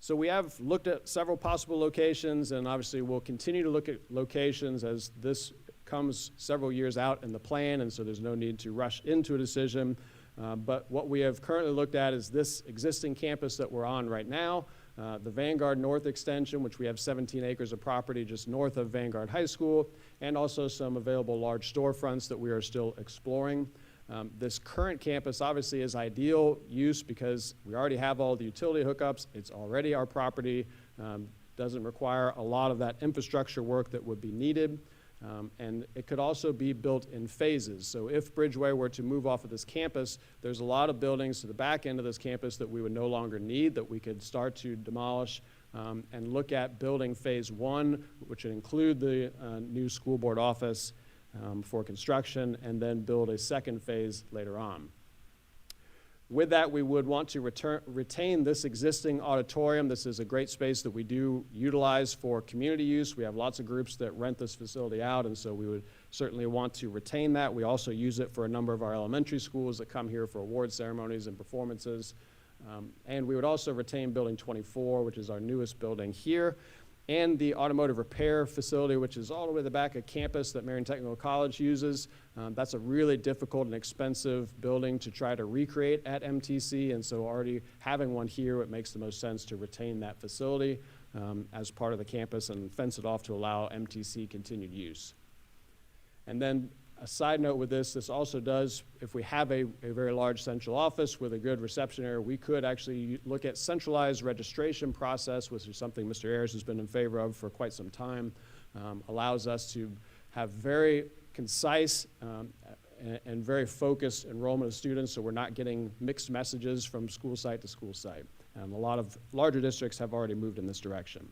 So we have looked at several possible locations, and obviously we'll continue to look at locations as this comes several years out in the plan, and so there's no need to rush into a decision. But what we have currently looked at is this existing campus that we're on right now, the Vanguard North Extension, which we have 17 acres of property just north of Vanguard High School, and also some available large storefronts that we are still exploring. This current campus obviously is ideal use because we already have all the utility hookups. It's already our property, doesn't require a lot of that infrastructure work that would be needed. And it could also be built in phases. So if Bridgeway were to move off of this campus, there's a lot of buildings to the back end of this campus that we would no longer need, that we could start to demolish and look at building phase 1, which would include the new school board office for construction, and then build a second phase later on. With that, we would want to retain this existing auditorium. This is a great space that we do utilize for community use. We have lots of groups that rent this facility out, and so we would certainly want to retain that. We also use it for a number of our elementary schools that come here for award ceremonies and performances. And we would also retain Building 24, which is our newest building here, and the automotive repair facility, which is all the way to the back of campus that Marion Technical College uses. That's a really difficult and expensive building to try to recreate at MTC, and so already having one here, it makes the most sense to retain that facility as part of the campus and fence it off to allow MTC continued use. And then A side note with this also does, if we have a very large central office with a good reception area, we could actually look at centralized registration process, which is something Mr. Ayers has been in favor of for quite some time. Allows us to have very concise and very focused enrollment of students, so we're not getting mixed messages from school site to school site. A lot of larger districts have already moved in this direction.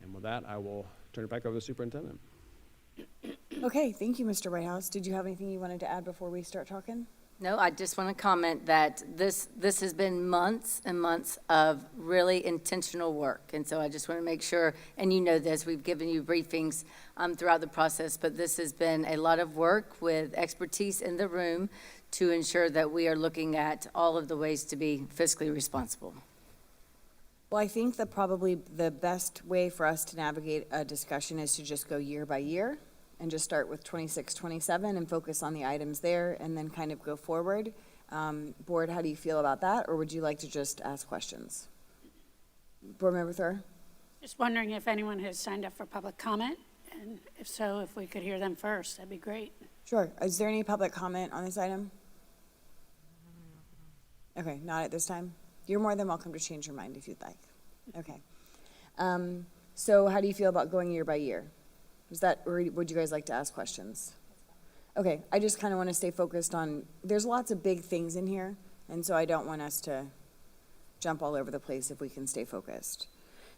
And with that, I will turn it back over to the superintendent. Okay, thank you, Mr. Whitehouse. Did you have anything you wanted to add before we start talking? No, I just want to comment that this has been months and months of really intentional work. And so I just want to make sure, and you know this, we've given you briefings throughout the process, but this has been a lot of work with expertise in the room to ensure that we are looking at all of the ways to be fiscally responsible. Well, I think that probably the best way for us to navigate a discussion is to just go year by year and just start with 26, 27 and focus on the items there and then kind of go forward. Board, how do you feel about that? Or would you like to just ask questions? Board Member Thur? Just wondering if anyone has signed up for public comment, and if so, if we could hear them first, that'd be great. Sure. Is there any public comment on this item? Okay, not at this time. You're more than welcome to change your mind if you'd like. Okay. So how do you feel about going year by year? Is that, or would you guys like to ask questions? Okay, I just kind of want to stay focused on, there's lots of big things in here, and so I don't want us to jump all over the place if we can stay focused.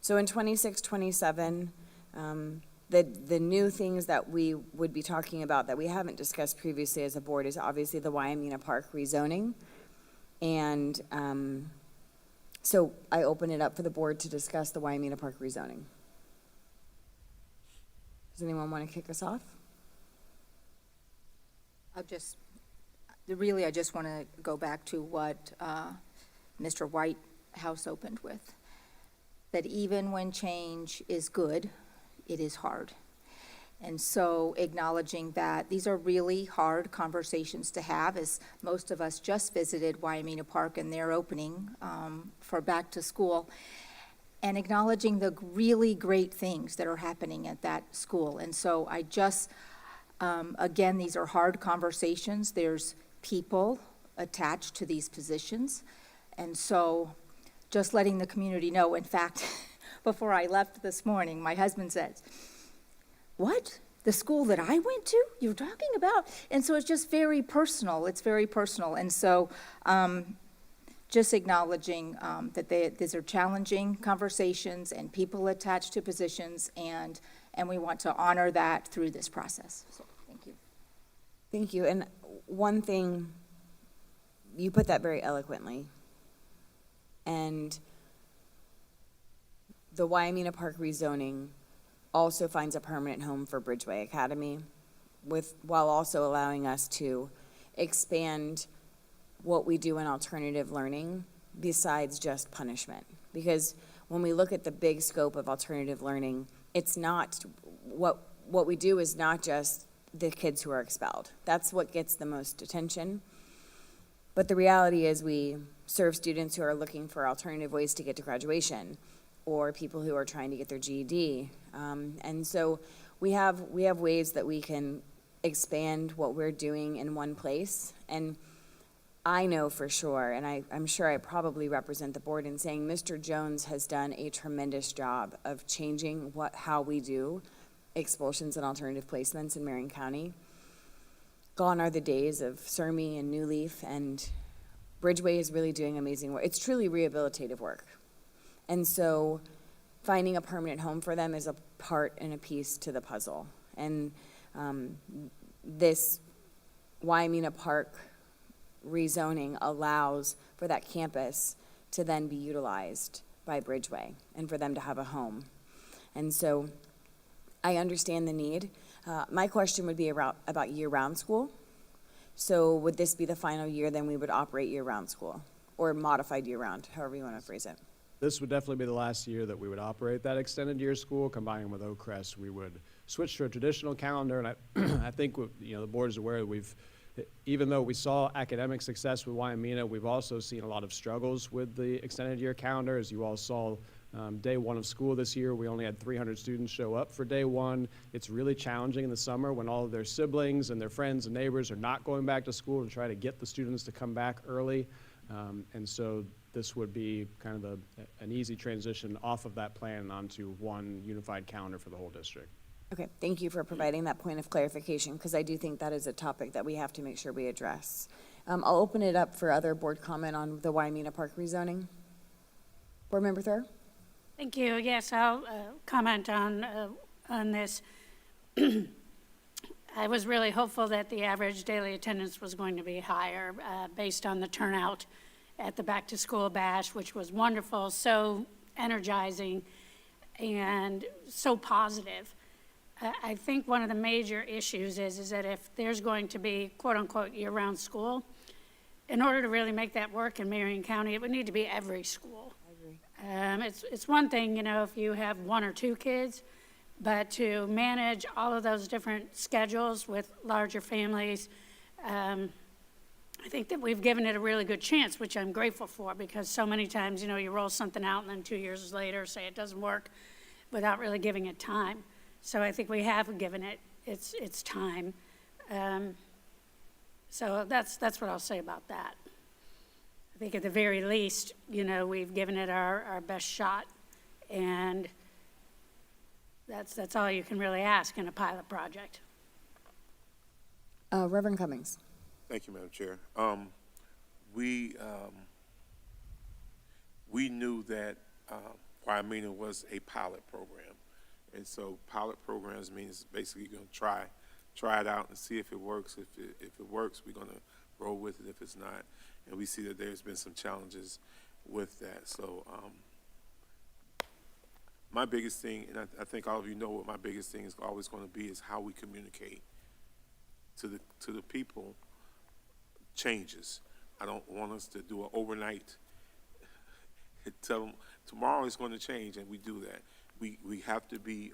So in 26, 27, the new things that we would be talking about that we haven't discussed previously as a board is obviously the Wyomina Park rezoning. And so I open it up for the board to discuss the Wyomina Park rezoning. Does anyone want to kick us off? I just want to go back to what Mr. Whitehouse opened with, that even when change is good, it is hard. And so acknowledging that these are really hard conversations to have, as most of us just visited Wyomina Park and their opening for back to school, and acknowledging the really great things that are happening at that school. And so I just, again, these are hard conversations. There's people attached to these positions. And so just letting the community know. In fact, before I left this morning, my husband says, "What? The school that I went to? You're talking about?" And so it's just very personal. It's very personal. And so just acknowledging that these are challenging conversations and people attached to positions, and we want to honor that through this process. So thank you. Thank you. And one thing, you put that very eloquently. And the Wyomina Park rezoning also finds a permanent home for Bridgeway Academy, while also allowing us to expand what we do in alternative learning besides just punishment. Because when we look at the big scope of alternative learning, it's not, what we do is not just the kids who are expelled. That's what gets the most attention. But the reality is we serve students who are looking for alternative ways to get to graduation, or people who are trying to get their GED. And so we have ways that we can expand what we're doing in one place. And I know for sure, and I'm sure I probably represent the board in saying Mr. Jones has done a tremendous job of changing how we do expulsions and alternative placements in Marion County. Gone are the days of Surmy and New Leaf, and Bridgeway is really doing amazing work. It's truly rehabilitative work. And so finding a permanent home for them is a part and a piece to the puzzle. And this Wyomina Park rezoning allows for that campus to then be utilized by Bridgeway and for them to have a home. And so I understand the need. My question would be about year-round school. So would this be the final year, then we would operate year-round school, or modified year-round, however you want to phrase it? This would definitely be the last year that we would operate that extended year school. Combining with Oak Crest, we would switch to a traditional calendar. And I think the board is aware that even though we saw academic success with Wyomina, we've also seen a lot of struggles with the extended year calendar. As you all saw Day one of school this year, we only had 300 students show up for day one. It's really challenging in the summer when all of their siblings and their friends and neighbors are not going back to school to try to get the students to come back early. And so this would be kind of an easy transition off of that plan and onto one unified calendar for the whole district. Okay, thank you for providing that point of clarification, because I do think that is a topic that we have to make sure we address. I'll open it up for other board comment on the Waimea Park rezoning. Board Member Thur? Thank you. Yes, I'll comment on this. I was really hopeful that the average daily attendance was going to be higher based on the turnout at the Back to School Bash, which was wonderful, so energizing, and so positive. I think one of the major issues is that if there's going to be quote-unquote year-round school, in order to really make that work in Marion County, it would need to be every school. I agree. It's one thing, you know, if you have one or two kids, but to manage all of those different schedules with larger families, I think that we've given it a really good chance, which I'm grateful for, because so many times, you know, you roll something out and then 2 years later say it doesn't work without really giving it time. So I think we have given it its time. So that's what I'll say about that. I think at the very least, you know, we've given it our best shot, and that's all you can really ask in a pilot project. Reverend Cummings. Thank you, Madam Chair. We knew that Waimea was a pilot program. And so pilot programs means basically you're going to try it out and see if it works. If it works, we're going to roll with it. If it's not, and we see that there's been some challenges with that. So my biggest thing, and I think all of you know what my biggest thing is always going to be, is how we communicate to the people changes. I don't want us to do an overnight tell them tomorrow is going to change, and we do that. We have to be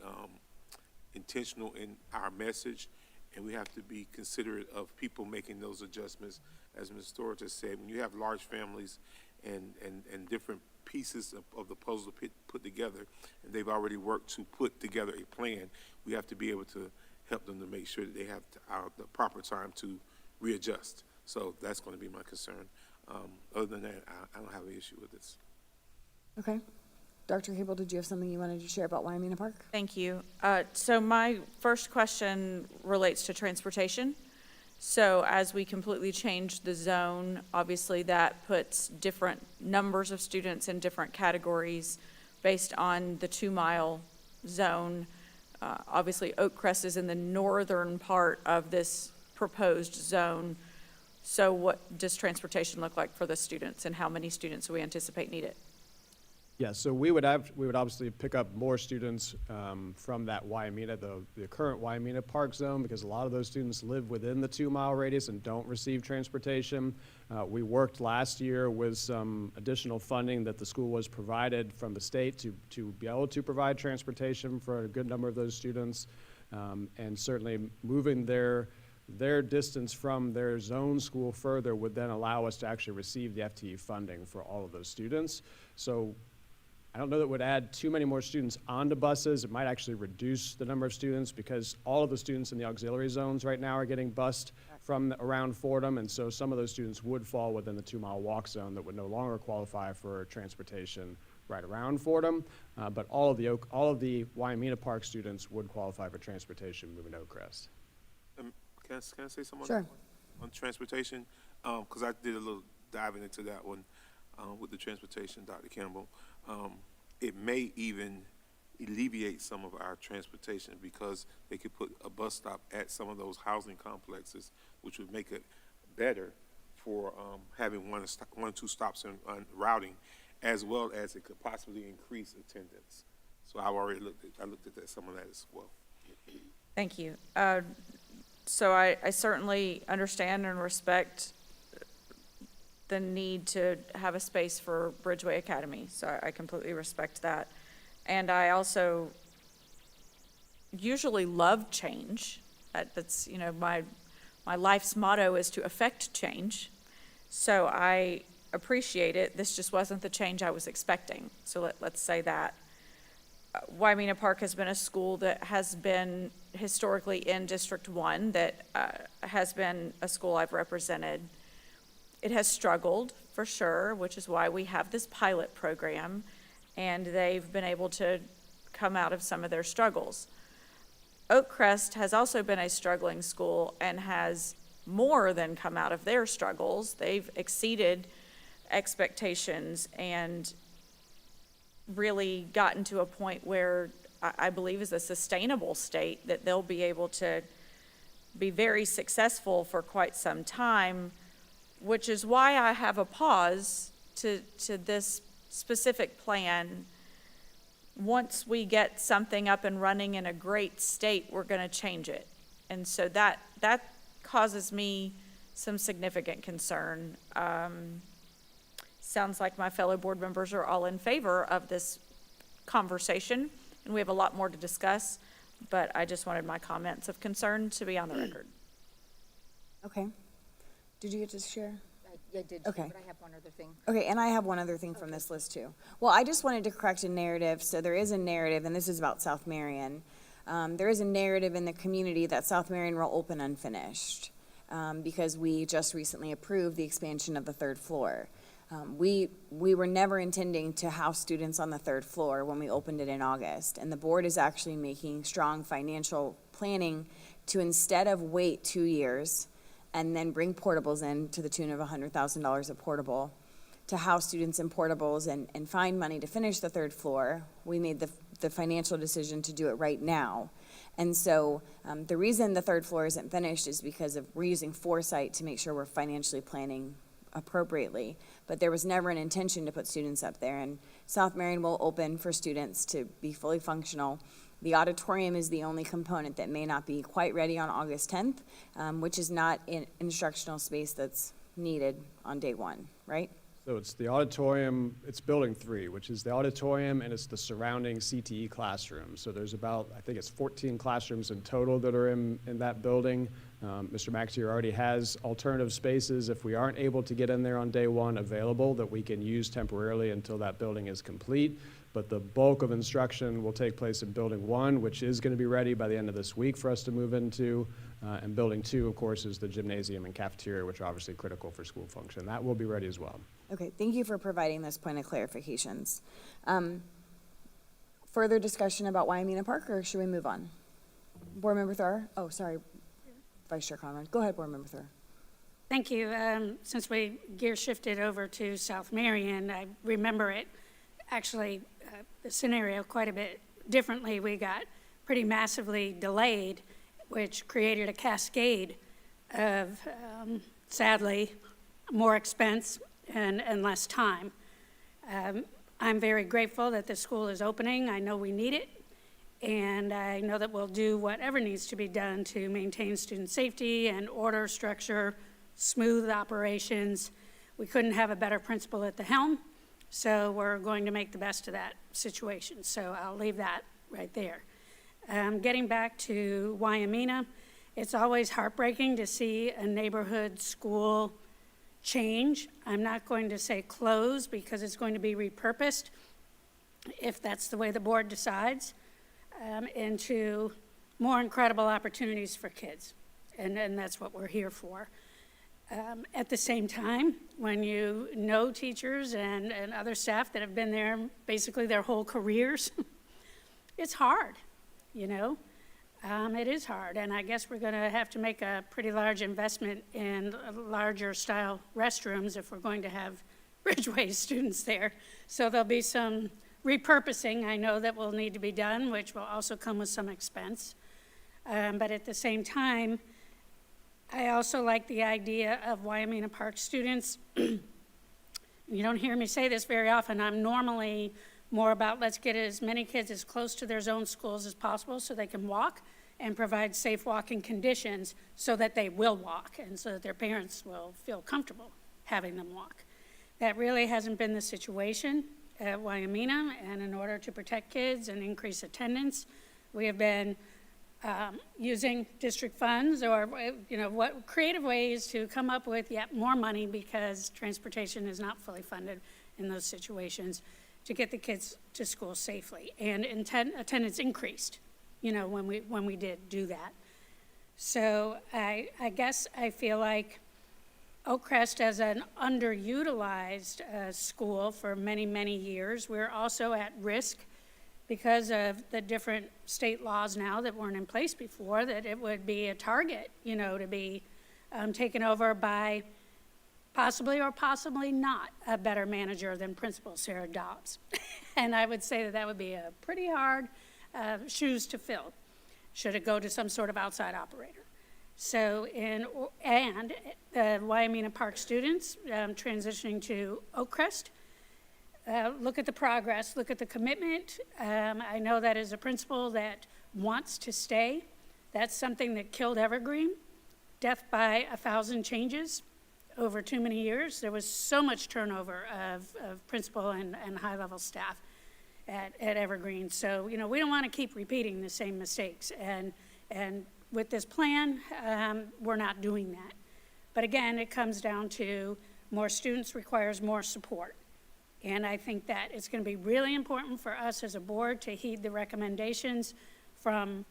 intentional in our message, and we have to be considerate of people making those adjustments. As Ms. Storr just said, when you have large families and different pieces of the puzzle put together, and they've already worked to put together a plan, we have to be able to help them to make sure that they have the proper time to readjust. So that's going to be my concern. Other than that, I don't have an issue with this. Okay. Dr. Cable, did you have something you wanted to share about Waimea Park? Thank you. So my first question relates to transportation. So as we completely change the zone, obviously that puts different numbers of students in different categories based on the 2-mile zone. Obviously Oak Crest is in the northern part of this proposed zone. So what does transportation look like for the students, and how many students do we anticipate need it? Yeah, so we would obviously pick up more students from that Waimea, the current Waimea Park zone, because a lot of those students live within the 2-mile radius and don't receive transportation. We worked last year with some additional funding that the school was provided from the state to be able to provide transportation for a good number of those students, and certainly moving their distance from their zone school further would then allow us to actually receive the FTE funding for all of those students. So I don't know that it would add too many more students onto buses. It might actually reduce the number of students, because all of the students in the auxiliary zones right now are getting bused from around Fordham, and so some of those students would fall within the 2-mile walk zone that would no longer qualify for transportation right around Fordham. But all of the Waimea Park students would qualify for transportation moving to Oak Crest. Can I say something Sure. on transportation? Because I did a little diving into that one with the transportation, Dr. Campbell. It may even alleviate some of our transportation, because they could put a bus stop at some of those housing complexes, which would make it better for having one or two stops on routing, as well as it could possibly increase attendance. So I've already looked at some of that as well. Thank you. So I certainly understand and respect the need to have a space for Bridgeway Academy, so I completely respect that. And I also usually love change. That's, you know, my life's motto is to affect change. So I appreciate it. This just wasn't the change I was expecting. So let's say that. Waimea Park has been a school that has been historically in District 1, that has been a school I've represented. It has struggled, for sure, which is why we have this pilot program, and they've been able to come out of some of their struggles. Oakcrest has also been a struggling school and has more than come out of their struggles. They've exceeded expectations and really gotten to a point where I believe is a sustainable state, that they'll be able to be very successful for quite some time, which is why I have a pause to this specific plan. Once we get something up and running in a great state, we're going to change it. And so that causes me some significant concern. Sounds like my fellow board members are all in favor of this conversation, and we have a lot more to discuss, but I just wanted my comments of concern to be on the record. Okay. Did you get to share? I did, Okay. but I have one other thing. Okay, and I have one other thing from this list too. Well, I just wanted to correct a narrative. So there is a narrative, and this is about South Marion. There is a narrative in the community that South Marion will open unfinished because we just recently approved the expansion of the third floor. We were never intending to house students on the third floor when we opened it in August, and the board is actually making strong financial planning to, instead of wait 2 years and then bring portables in to the tune of $100,000 a portable, to house students in portables and find money to finish the third floor. We made the financial decision to do it right now. And so the reason the third floor isn't finished is because we're using foresight to make sure we're financially planning appropriately. But there was never an intention to put students up there. And South Marion will open for students to be fully functional. The auditorium is the only component that may not be quite ready on August 10th, which is not an instructional space that's needed on day one, right? So it's the auditorium, it's building 3, which is the auditorium, and it's the surrounding CTE classrooms. So there's about, I think it's 14 classrooms in total that are in that building. Mr. Maxier already has alternative spaces, if we aren't able to get in there on day one, available that we can use temporarily until that building is complete. But the bulk of instruction will take place in building 1, which is going to be ready by the end of this week for us to move into. And building 2, of course, is the gymnasium and cafeteria, which are obviously critical for school function. That will be ready as well. Okay, thank you for providing this point of clarifications. Further discussion about Waimea Park, or should we move on? Board Member Thur? Oh, sorry, Vice Chair Conrad. Go ahead, Board Member Thur. Thank you. Since we gear shifted over to South Marion, I remember it actually, the scenario quite a bit differently. We got pretty massively delayed, which created a cascade of, sadly, more expense and less time. I'm very grateful that the school is opening. I know we need it, and I know that we'll do whatever needs to be done to maintain student safety and order, structure, smooth operations. We couldn't have a better principal at the helm, so we're going to make the best of that situation. So I'll leave that right there. Getting back to Waimea, it's always heartbreaking to see a neighborhood school change. I'm not going to say close because it's going to be repurposed, if that's the way the board decides, into more incredible opportunities for kids. And that's what we're here for. At the same time, when you know teachers and other staff that have been there basically their whole careers, it's hard. You know, it is hard, and I guess we're going to have to make a pretty large investment in larger style restrooms if we're going to have Ridgeway students there. So there'll be some repurposing, I know, that will need to be done, which will also come with some expense. But at the same time, I also like the idea of Waimea Park students. You don't hear me say this very often. I'm normally more about let's get as many kids as close to their zone schools as possible so they can walk and provide safe walking conditions so that they will walk and so that their parents will feel comfortable having them walk. That really hasn't been the situation at Waimea, and in order to protect kids and increase attendance, we have been using district funds or, what creative ways to come up with yet more money, because transportation is not fully funded in those situations, to get the kids to school safely. And attendance increased, when we did do that. So I guess I feel like Oakcrest, as an underutilized school for many, many years, we're also at risk because of the different state laws now that weren't in place before, that it would be a target, to be taken over by possibly or possibly not a better manager than Principal Sarah Dobbs. And I would say that would be a pretty hard shoes to fill, should it go to some sort of outside operator. So, and the Wyoming Park students transitioning to Oakcrest, look at the progress, look at the commitment. I know that as a principal that wants to stay, that's something that killed Evergreen. Death by 1,000 changes over too many years. There was so much turnover of principal and high-level staff at Evergreen. So, we don't want to keep repeating the same mistakes. And with this plan, we're not doing that. But again, it comes down to more students requires more support. And I think that it's going to be really important for us as a board to heed the recommendations from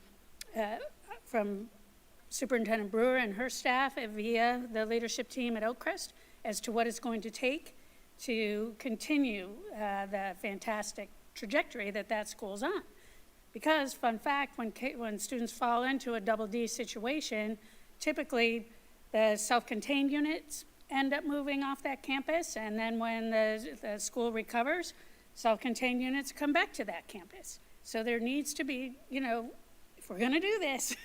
Superintendent Brewer and her staff via the leadership team at Oakcrest as to what it's going to take to continue the fantastic trajectory that school's on. Because, fun fact, when students fall into a double D situation, typically the self-contained units end up moving off that campus, and then when the school recovers, self-contained units come back to that campus. So there needs to be, if we're going to do this,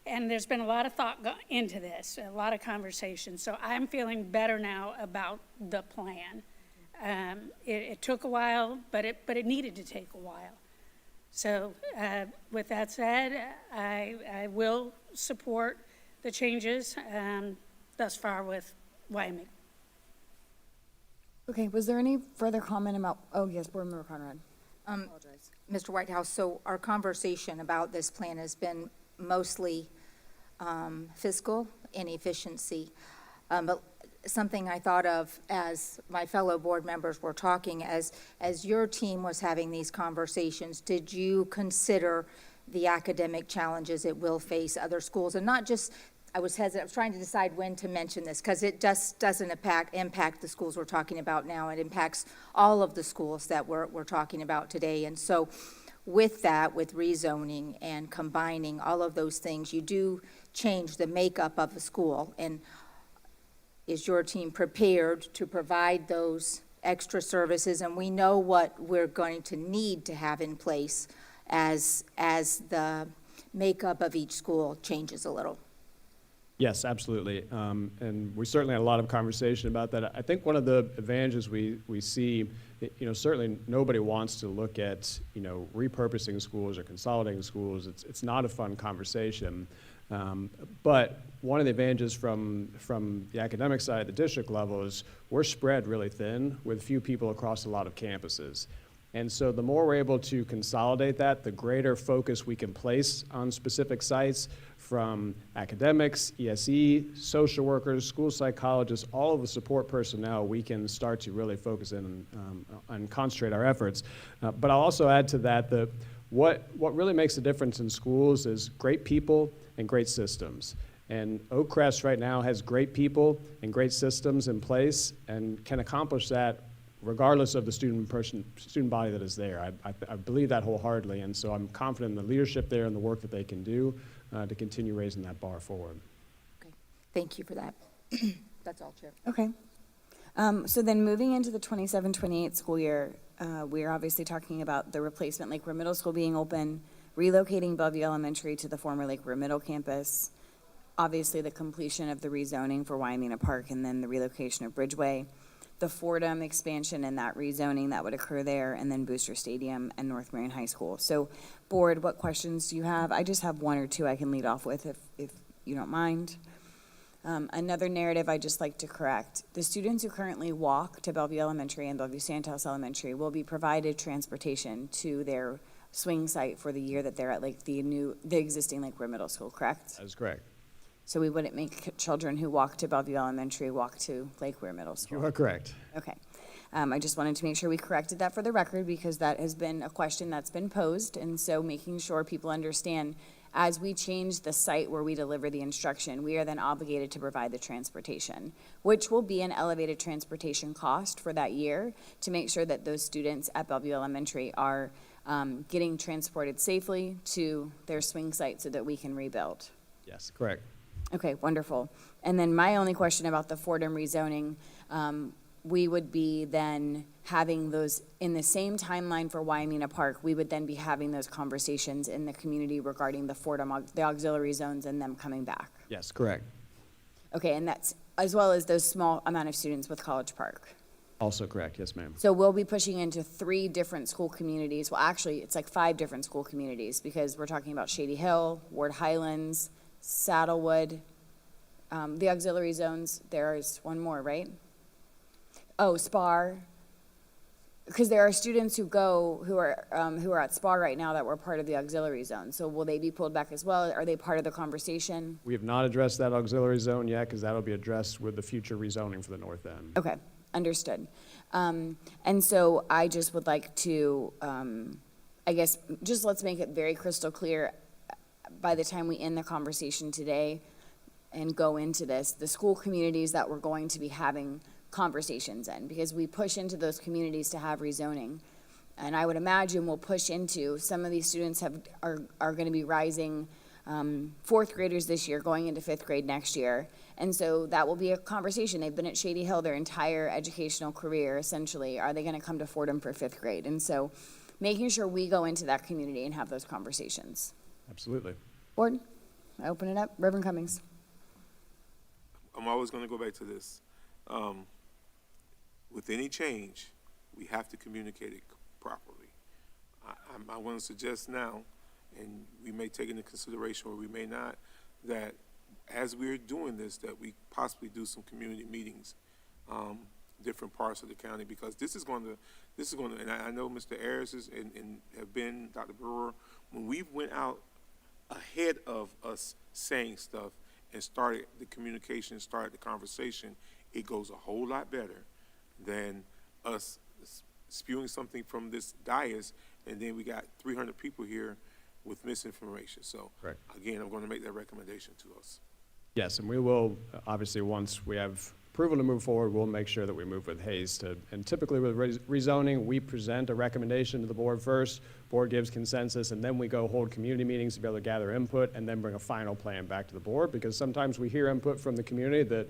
and there's been a lot of thought into this, a lot of conversation. So I'm feeling better now about the plan. It took a while, but it needed to take a while. So with that said, I will support the changes thus far with Wyoming. Okay, was there any further comment about, oh yes, Board Member Conrad. Apologize. Mr. Whitehouse, so our conversation about this plan has been mostly fiscal and efficiency. But something I thought of as my fellow board members were talking, as your team was having these conversations, did you consider the academic challenges it will face other schools? And not just, I was trying to decide when to mention this, because it just doesn't impact the schools we're talking about now. It impacts all of the schools that we're talking about today. And so with that, with rezoning and combining all of those things, you do change the makeup of a school. And is your team prepared to provide those extra services? And we know what we're going to need to have in place as the makeup of each school changes a little. Yes, absolutely. And we certainly had a lot of conversation about that. I think one of the advantages we see, certainly nobody wants to look at, repurposing schools or consolidating schools. It's not a fun conversation. But one of the advantages from the academic side at the district level is we're spread really thin with few people across a lot of campuses. And so the more we're able to consolidate that, the greater focus we can place on specific sites, from academics, ESE, social workers, school psychologists, all of the support personnel, we can start to really focus in and concentrate our efforts. But I'll also add to that what really makes a difference in schools is great people and great systems. And Oakcrest right now has great people and great systems in place and can accomplish that regardless of the student body that is there. I believe that wholeheartedly, and so I'm confident in the leadership there and the work that they can do to continue raising that bar forward. Okay, thank you for that. That's all, Chair. Okay. So then moving into the 27-28 school year, we're obviously talking about the replacement Lake Road Middle School being open, relocating Bellevue Elementary to the former Lake Road Middle campus, obviously the completion of the rezoning for Wyoming Park, and then the relocation of Bridgeway, the Fordham expansion and that rezoning that would occur there, and then Booster Stadium and North Marion High School. So, board, what questions do you have? I just have one or two I can lead off with if you don't mind. Another narrative I'd just like to correct. The students who currently walk to Bellevue Elementary and Bellevue Sandhouse Elementary will be provided transportation to their swing site for the year that they're at the existing Lake Weir Middle School, correct? That is correct. So we wouldn't make children who walk to Bellevue Elementary walk to Lake Weir Middle School? You are correct. Okay. I just wanted to make sure we corrected that for the record, because that has been a question that's been posed, and so making sure people understand, as we change the site where we deliver the instruction, we are then obligated to provide the transportation, which will be an elevated transportation cost for that year, to make sure that those students at Bellevue Elementary are getting transported safely to their swing site so that we can rebuild. Yes, correct. Okay, wonderful. And then my only question about the Fordham rezoning, we would be then having those in the same timeline for Wyoming Park. We would then be having those conversations in the community regarding the Fordham, the auxiliary zones and them coming back. Yes, correct. Okay, and that's as well as those small amount of students with College Park. Also correct, yes, ma'am. So we'll be pushing into 3 different school communities. Well, actually, it's like 5 different school communities, because we're talking about Shady Hill, Ward Highlands, Saddlewood, the auxiliary zones. There's one more, right? Oh, SPAR. Because there are students who are at SPAR right now that were part of the auxiliary zone. So will they be pulled back as well? Are they part of the conversation? We have not addressed that auxiliary zone yet, because that'll be addressed with the future rezoning for the north end. Okay, understood. And so I just would like to, I guess, just let's make it very crystal clear by the time we end the conversation today and go into this, the school communities that we're going to be having conversations in, because we push into those communities to have rezoning. And I would imagine we'll push into, some of these students are going to be rising 4th graders this year, going into 5th grade next year. And so that will be a conversation. They've been at Shady Hill their entire educational career, essentially. Are they going to come to Fordham for 5th grade? And so making sure we go into that community and have those conversations. Absolutely. Board, I open it up. Reverend Cummings. I'm always going to go back to this. With any change, we have to communicate it properly. I want to suggest now, and we may take into consideration or we may not, that as we're doing this, that we possibly do some community meetings, different parts of the county, because this is going to, and I know Mr. Ayers and have been, Dr. Brewer, when we went out ahead of us saying stuff and started the communication, started the conversation, it goes a whole lot better than us spewing something from this dais, and then we got 300 people here with misinformation. So, correct. Again, I'm going to make that recommendation to us. Yes, and we will, obviously, once we have approval to move forward, we'll make sure that we move with haste. And typically with rezoning, we present a recommendation to the board first, board gives consensus, and then we go hold community meetings to be able to gather input and then bring a final plan back to the board, because sometimes we hear input from the community that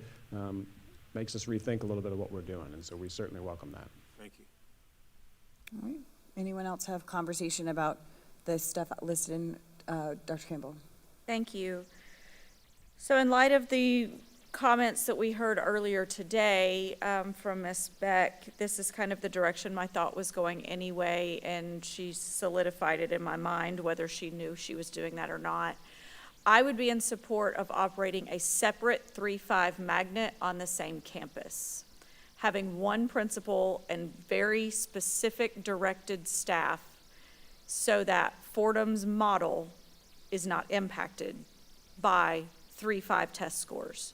makes us rethink a little bit of what we're doing, and so we certainly welcome that. Thank you. All right. Anyone else have conversation about the stuff listed in, Dr. Campbell? Thank you. So in light of the comments that we heard earlier today from Ms. Beck, this is kind of the direction my thought was going anyway, and she solidified it in my mind, whether she knew she was doing that or not. I would be in support of operating a separate 3-5 magnet on the same campus, having one principal and very specific directed staff so that Fordham's model is not impacted by 3-5 test scores.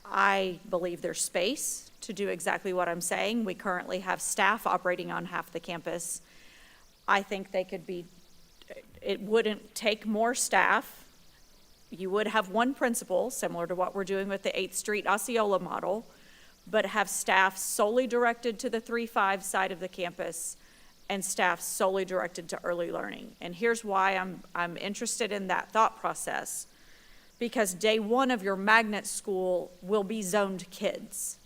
I believe there's space to do exactly what I'm saying. We currently have staff operating on half the campus. I think they could be, it wouldn't take more staff. You would have one principal, similar to what we're doing with the 8th Street Osceola model, but have staff solely directed to the 3-5 side of the campus and staff solely directed to early learning. And here's why I'm interested in that thought process. Because day one of your magnet school will be zoned kids.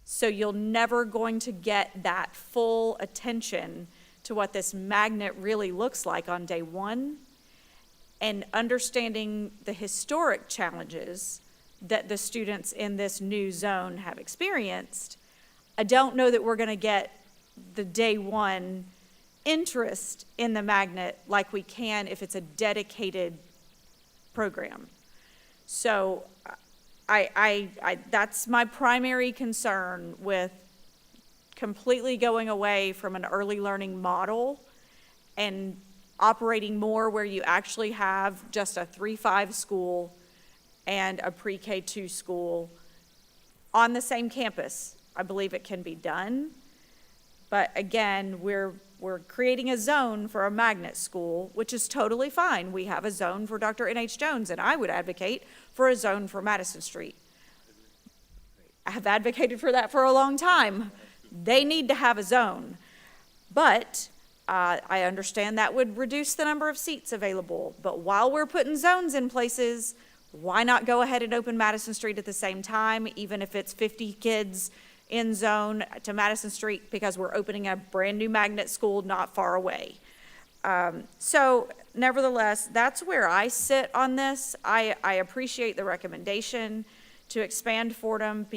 So you're never going to get that full attention to what this magnet really looks like on day one. And understanding the historic challenges that the students in this new zone have experienced, I don't know that we're going to get the day one interest in the magnet like we can if it's a dedicated program. So that's my primary concern with completely going away from an early learning model and operating more where you actually have just a 3-5 school and a pre-K 2 school on the same campus. I believe it can be done. But again, we're creating a zone for a magnet school, which is totally fine. We have a zone for Dr. N.H. Jones, and I would advocate for a zone for Madison Street. I have advocated for that for a long time. They need to have a zone. But I understand that would reduce the number of seats available. But while we're putting zones in places, why not go ahead and open Madison Street at the same time, even if it's 50 kids in zone to Madison Street, because we're opening a brand new magnet school not far away. So nevertheless, that's where I sit on this. I appreciate the recommendation to expand Fordham to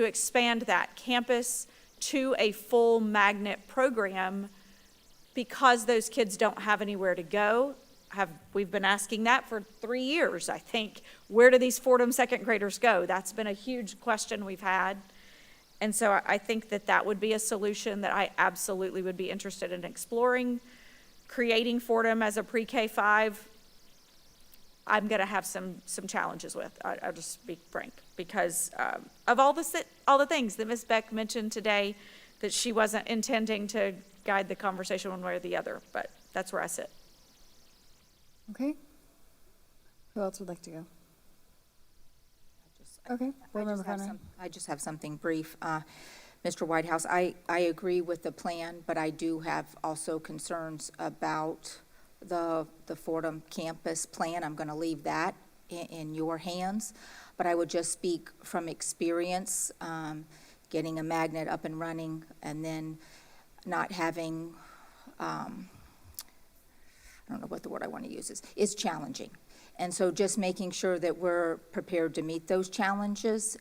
expand that campus to a full magnet program, because those kids don't have anywhere to go. We've been asking that for 3 years, I think. Where do these Fordham second graders go? That's been a huge question we've had. And so I think that would be a solution that I absolutely would be interested in exploring. Creating Fordham as a pre-K 5, I'm going to have some challenges with. I'll just be frank, because of all the things that Ms. Beck mentioned today, that she wasn't intending to guide the conversation one way or the other, but that's where I sit. Okay. Who else would like to go? Okay, Board Member Conrad. I just have something brief. Mr. Whitehouse, I agree with the plan, but I do have also concerns about the Fordham campus plan. I'm going to leave that in your hands, but I would just speak from experience, getting a magnet up and running and then not having, I don't know what the word I want to use is challenging. And so just making sure that we're prepared to meet those challenges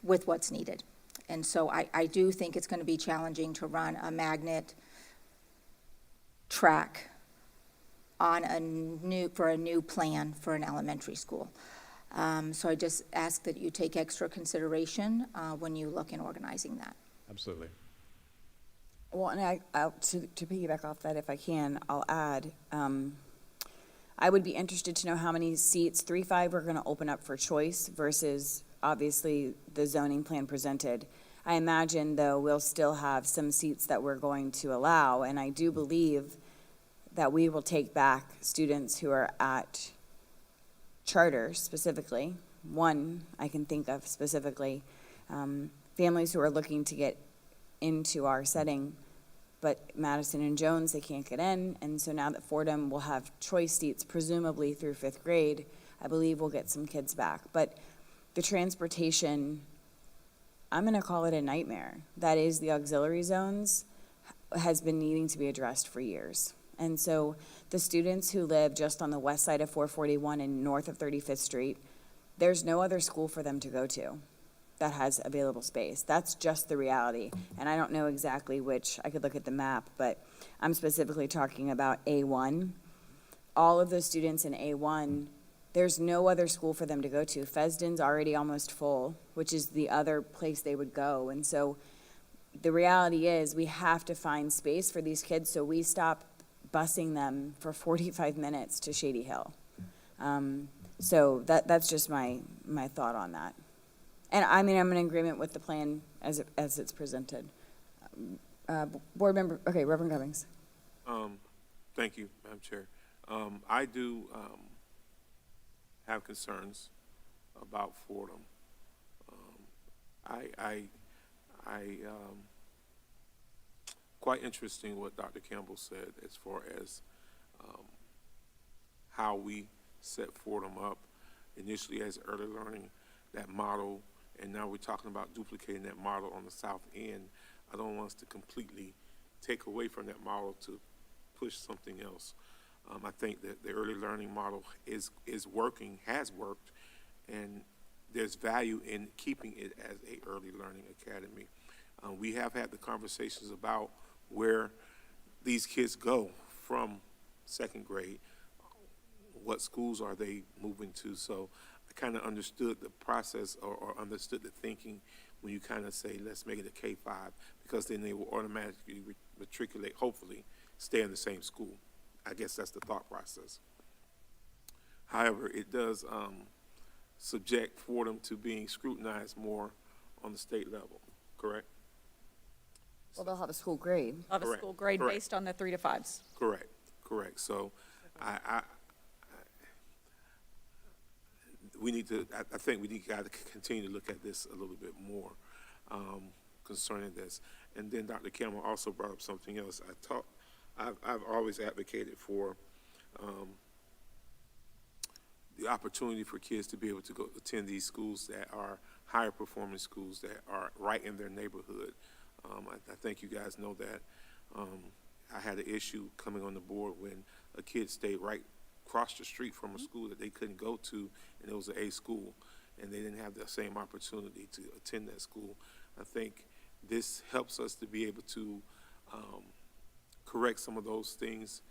with what's needed. And so I do think it's going to be challenging to run a magnet track on for a new plan for an elementary school. So I just ask that you take extra consideration when you look in organizing that. Absolutely. Well, and to piggyback off that, if I can, I'll add, I would be interested to know how many seats 3-5 are going to open up for choice versus obviously the zoning plan presented. I imagine, though, we'll still have some seats that we're going to allow, and I do believe that we will take back students who are at charter specifically. One I can think of specifically, families who are looking to get into our setting, but Madison and Jones, they can't get in, and so now that Fordham will have choice seats, presumably through 5th grade, I believe we'll get some kids back. But the transportation, I'm gonna call it a nightmare. That is, the auxiliary zones has been needing to be addressed for years. And so the students who live just on the west side of 441 and north of 35th Street, there's no other school for them to go to that has available space. That's just the reality. And I don't know exactly which, I could look at the map, but I'm specifically talking about A1. All of those students in A1, there's no other school for them to go to. Fesden's already almost full, which is the other place they would go. And so the reality is we have to find space for these kids, so we stop busing them for 45 minutes to Shady Hill. So that's just my thought on that. And I mean, I'm in agreement with the plan as it's presented. Board member, okay, Reverend Cummings. Thank you, Madam Chair. I do have concerns about Fordham. Quite interesting what Dr. Campbell said as far as how we set Fordham up initially as early learning, that model, and now we're talking about duplicating that model on the south end. I don't want us to completely take away from that model to push something else. I think that the early learning model is working, has worked, and there's value in keeping it as a early learning academy. We have had the conversations about where these kids go from 2nd grade, what schools are they moving to. So I kind of understood the process or understood the thinking when you kind of say, let's make it a K-5, because then they will automatically matriculate, hopefully, stay in the same school. I guess that's the thought process. However, it does subject Fordham to being scrutinized more on the state level, correct? Well, they'll have a school grade. Of a Correct, school grade correct. based on the 3 to 5s. Correct. So we need to, I think we need to continue to look at this a little bit more concerning this. And then Dr. Campbell also brought up something else. I've always advocated for the opportunity for kids to be able to go attend these schools that are higher performing schools that are right in their neighborhood. I think you guys know that. I had an issue coming on the board when a kid stayed right across the street from a school that they couldn't go to, and it was an A school, and they didn't have the same opportunity to attend that school. I think this helps us to be able to correct some of those things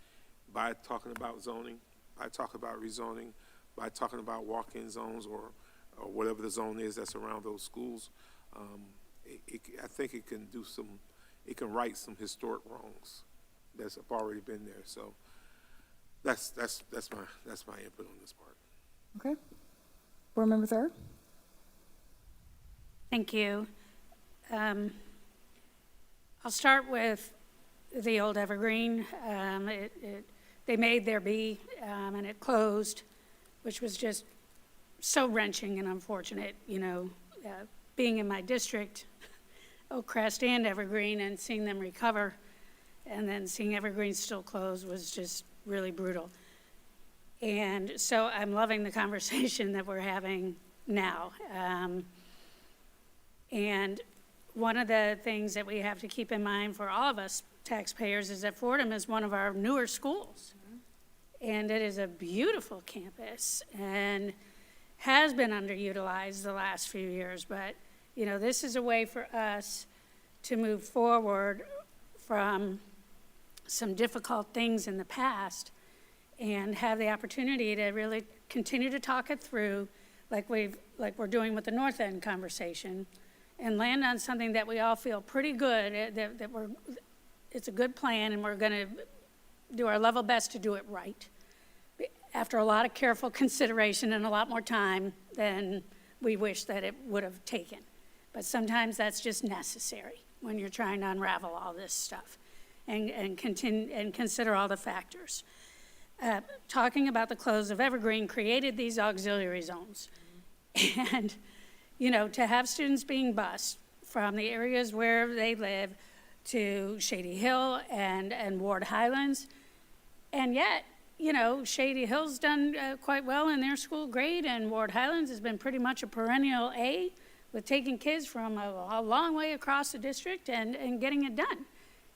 by talking about zoning, by talking about rezoning, by talking about walk-in zones or whatever the zone is that's around those schools. I think it can do it can right some historic wrongs that's have already been there. So that's my input on this part. Okay. Board Member Thurr? Thank you. I'll start with the old Evergreen. They made their B, and it closed, which was just so wrenching and unfortunate, being in my district, Oakcrest and Evergreen, and seeing them recover, and then seeing Evergreen still closed was just really brutal. And so I'm loving the conversation that we're having now. And one of the things that we have to keep in mind for all of us taxpayers is that Fordham is one of our newer schools. And it is a beautiful campus and has been underutilized the last few years. But, this is a way for us to move forward from some difficult things in the past and have the opportunity to really continue to talk it through like we're doing with the North End conversation and land on something that we all feel pretty good, it's a good plan, and we're going to do our level best to do it right after a lot of careful consideration and a lot more time than we wish that it would have taken. But sometimes that's just necessary when you're trying to unravel all this stuff and consider all the factors. Talking about the close of Evergreen created these auxiliary zones. And, to have students being bused from the areas where they live to Shady Hill and Ward Highlands, and yet, Shady Hill's done quite well in their school grade, and Ward Highlands has been pretty much a perennial A with taking kids from a long way across the district and getting it done.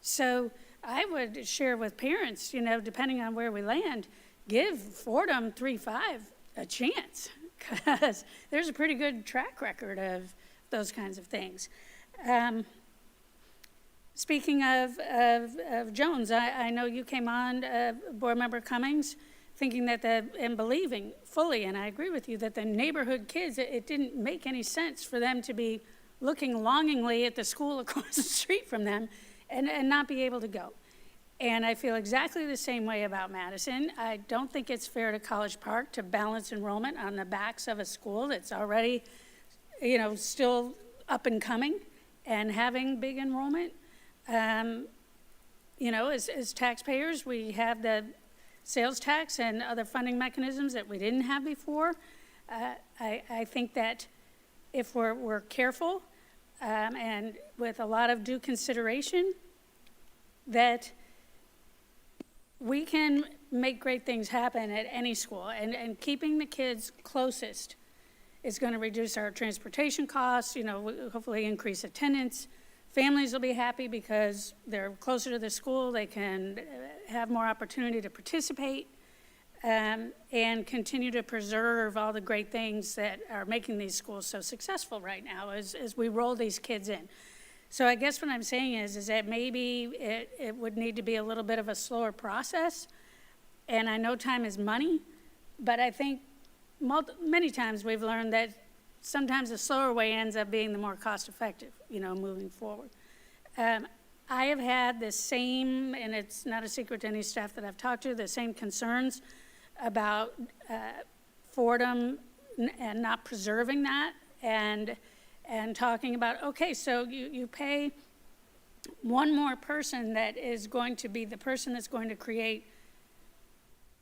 So I would share with parents, depending on where we land, give Fordham 3-5 a chance, because there's a pretty good track record of those kinds of things. Speaking of Jones, I know you came on, Board Member Cummings, thinking and believing fully, and I agree with you, that the neighborhood kids, it didn't make any sense for them to be looking longingly at the school across the street from them and not be able to go. And I feel exactly the same way about Madison. I don't think it's fair to College Park to balance enrollment on the backs of a school that's already, still up and coming and having big enrollment. As taxpayers, we have the sales tax and other funding mechanisms that we didn't have before. I think that if we're careful and with a lot of due consideration, that we can make great things happen at any school, and keeping the kids closest is going to reduce our transportation costs, hopefully increase attendance. Families will be happy because they're closer to the school, they can have more opportunity to participate, and continue to preserve all the great things that are making these schools so successful right now as we roll these kids in. So I guess what I'm saying is that maybe it would need to be a little bit of a slower process, and I know time is money, but I think many times we've learned that sometimes the slower way ends up being the more cost-effective, moving forward. I have had the same, and it's not a secret to any staff that I've talked to, the same concerns about Fordham and not preserving that, and talking about, okay, so you pay one more person that is going to be the person that's going to create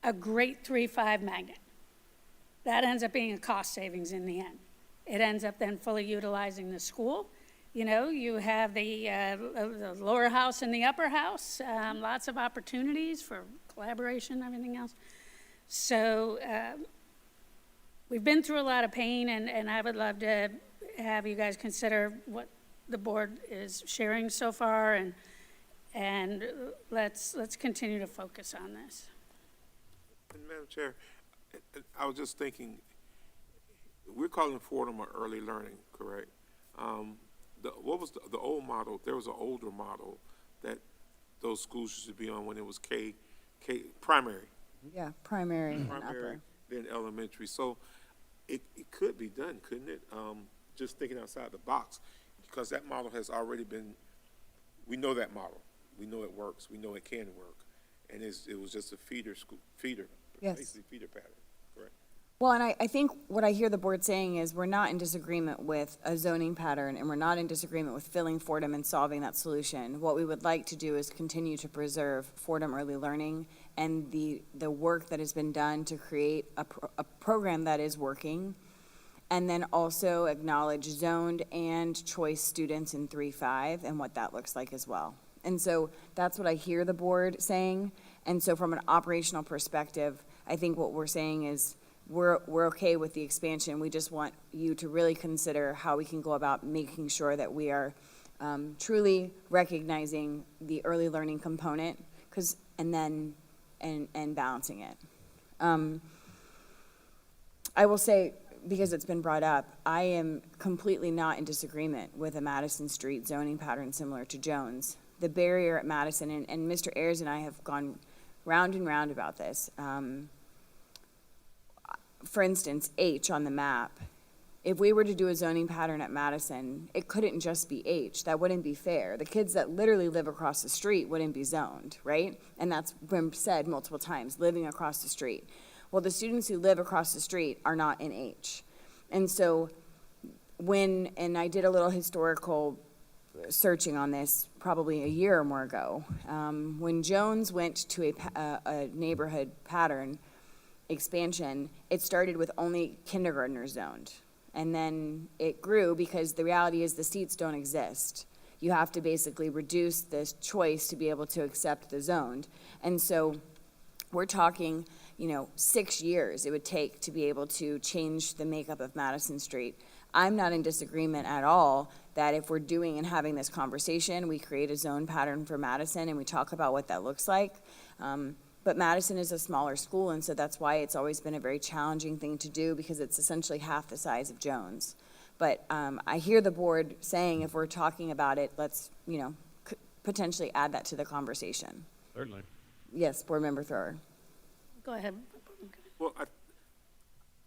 a great 3-5 magnet. That ends up being a cost savings in the end. It ends up then fully utilizing the school. You have the lower house and the upper house, lots of opportunities for collaboration, everything else. So we've been through a lot of pain, and I would love to have you guys consider what the board is sharing so far, and let's continue to focus on this. And Madam Chair, I was just thinking, we're calling Fordham early learning, correct? What was the old model? There was an older model that those schools used to be on when it was primary. Yeah, primary and upper. Then elementary. So it could be done, couldn't it? Just thinking outside the box, because that model has already been, we know that model. We know it works. We know it can work. And it was just a feeder, Yes. basically feeder pattern, correct? Well, and I think what I hear the board saying is we're not in disagreement with a zoning pattern, and we're not in disagreement with filling Fordham and solving that solution. What we would like to do is continue to preserve Fordham early learning and the work that has been done to create a program that is working, and then also acknowledge zoned and choice students in 3-5 and what that looks like as well. And so that's what I hear the board saying. And so from an operational perspective, I think what we're saying is we're okay with the expansion. We just want you to really consider how we can go about making sure that we are truly recognizing the early learning component, and balancing it. I will say, because it's been brought up, I am completely not in disagreement with a Madison Street zoning pattern similar to Jones. The barrier at Madison, and Mr. Ayers and I have gone round and round about this. For instance, H on the map, if we were to do a zoning pattern at Madison, it couldn't just be H. That wouldn't be fair. The kids that literally live across the street wouldn't be zoned, right? And that's been said multiple times, living across the street. Well, the students who live across the street are not in H. And so and I did a little historical searching on this probably a year or more ago, when Jones went to a neighborhood pattern expansion, it started with only kindergartners zoned. And then it grew because the reality is the seats don't exist. You have to basically reduce this choice to be able to accept the zoned. And so we're talking, 6 years it would take to be able to change the makeup of Madison Street. I'm not in disagreement at all that if we're doing and having this conversation, we create a zone pattern for Madison and we talk about what that looks like. But Madison is a smaller school, and so that's why it's always been a very challenging thing to do, because it's essentially half the size of Jones. But I hear the board saying if we're talking about it, let's, potentially add that to the conversation. Certainly. Yes, Board Member Thrower. Go ahead. Well,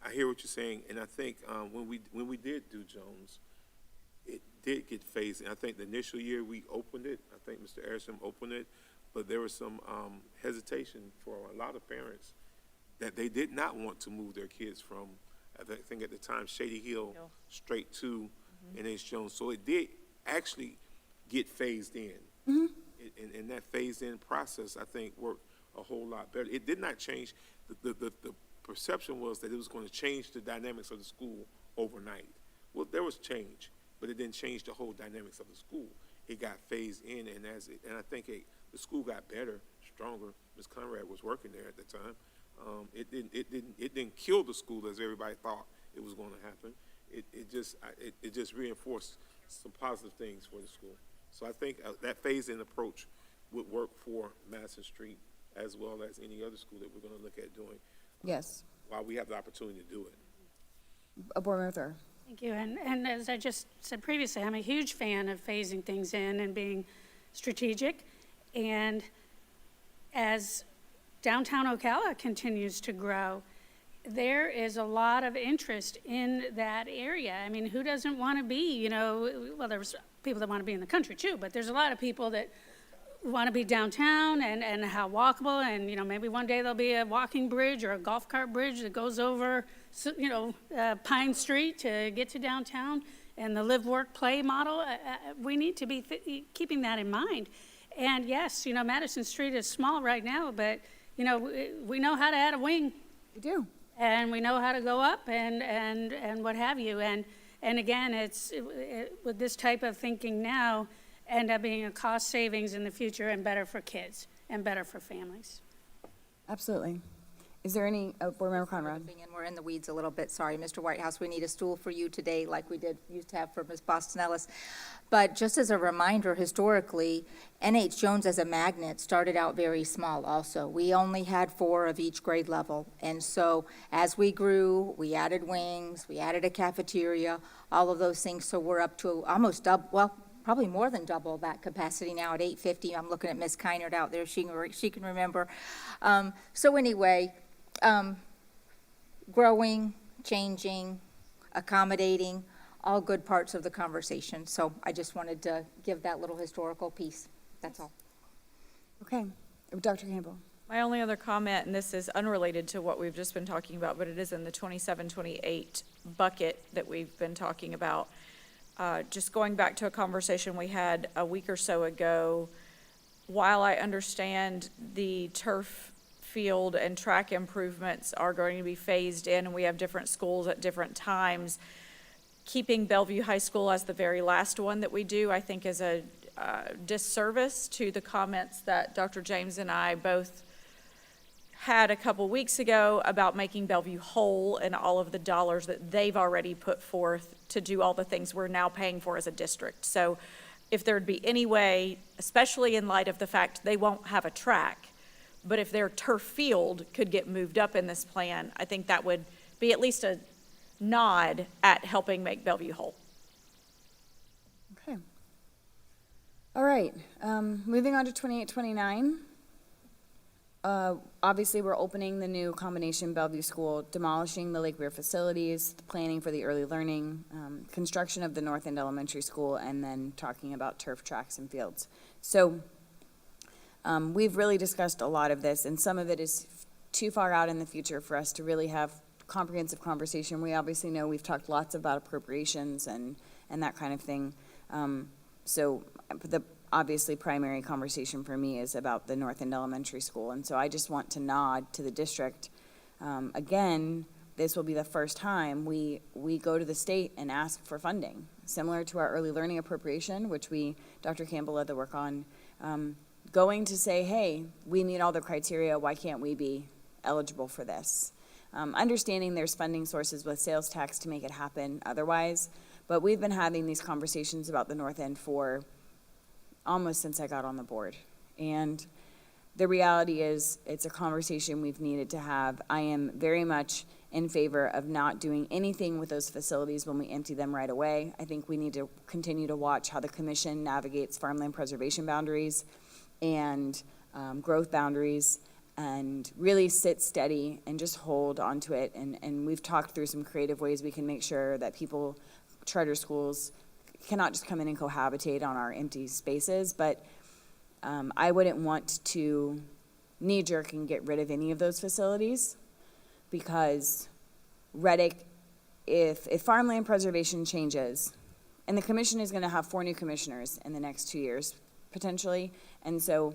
I hear what you're saying, and I think when we did do Jones, it did get phased in. I think the initial year we opened it, I think Mr. Harrison opened it, but there was some hesitation for a lot of parents that they did not want to move their kids from, I think at the time, Shady Hill straight to N.H. Jones. So it did actually get phased in. Mm-hmm. And that phased in process, I think, worked a whole lot better. It did not change. The perception was that it was going to change the dynamics of the school overnight. Well, there was change, but it didn't change the whole dynamics of the school. It got phased in, and I think the school got better, stronger. Ms. Conrad was working there at the time. It didn't kill the school as everybody thought it was going to happen. It just reinforced some positive things for the school. So I think that phase-in approach would work for Madison Street as well as any other school that we're going to look at doing. Yes. While we have the opportunity to do it. Board Member Thrower. Thank you. And as I just said previously, I'm a huge fan of phasing things in and being strategic. And as downtown Ocala continues to grow, there is a lot of interest in that area. I mean, who doesn't want to be, well, there's people that want to be in the country too, but there's a lot of people that want to be downtown and how walkable, and, maybe one day there'll be a walking bridge or a golf cart bridge that goes over, Pine Street to get to downtown, and the live, work, play model. We need to be keeping that in mind. And yes, Madison Street is small right now, but, we know how to add a wing. We do. And we know how to go up and what have you. And again, with this type of thinking now, end up being a cost savings in the future and better for kids and better for families. Absolutely. Is there any, Board Member Conrad? We're in the weeds a little bit, sorry, Mr. Whitehouse, we need a stool for you today like we used to have for Ms. Boston Ellis. But just as a reminder, historically, N.H. Jones as a magnet started out very small also. We only had 4 of each grade level. And so as we grew, we added wings, we added a cafeteria, all of those things. So we're up to almost double, well, probably more than double that capacity now at 850. I'm looking at Ms. Keinert out there. She can remember. So anyway, growing, changing, accommodating, all good parts of the conversation. So I just wanted to give that little historical piece. That's all. Okay. Dr. Campbell. My only other comment, and this is unrelated to what we've just been talking about, but it is in the 27-28 bucket that we've been talking about. Just going back to a conversation we had a week or so ago, while I understand the turf field and track improvements are going to be phased in, and we have different schools at different times, keeping Bellevue High School as the very last one that we do, I think is a disservice to the comments that Dr. James and I both had a couple weeks ago about making Bellevue whole and all of the dollars that they've already put forth to do all the things we're now paying for as a district. So if there'd be any way, especially in light of the fact they won't have a track, but if their turf field could get moved up in this plan, I think that would be at least a nod at helping make Bellevue whole. Okay. All right. Moving on to 28-29. Obviously, we're opening the new combination Bellevue School, demolishing the Lake Weir facilities, planning for the early learning, construction of the North End Elementary School, and then talking about turf tracks and fields. So we've really discussed a lot of this, and some of it is too far out in the future for us to really have comprehensive conversation. We obviously know we've talked lots about appropriations and that kind of thing. So the obviously primary conversation for me is about the North End Elementary School. And so I just want to nod to the district. Again, this will be the first time we go to the state and ask for funding, similar to our early learning appropriation, which Dr. Campbell led the work on, going to say, hey, we meet all the criteria, why can't we be eligible for this? Understanding there's funding sources with sales tax to make it happen otherwise, but we've been having these conversations about the North End for almost since I got on the board. And the reality is it's a conversation we've needed to have. I am very much in favor of not doing anything with those facilities when we empty them right away. I think we need to continue to watch how the commission navigates farmland preservation boundaries and growth boundaries, and really sit steady and just hold onto it. And we've talked through some creative ways we can make sure that charter schools cannot just come in and cohabitate on our empty spaces, but I wouldn't want to knee-jerk and get rid of any of those facilities, because Reddick, if farmland preservation changes, and the commission is going to have 4 new commissioners in the next 2 years, potentially, and so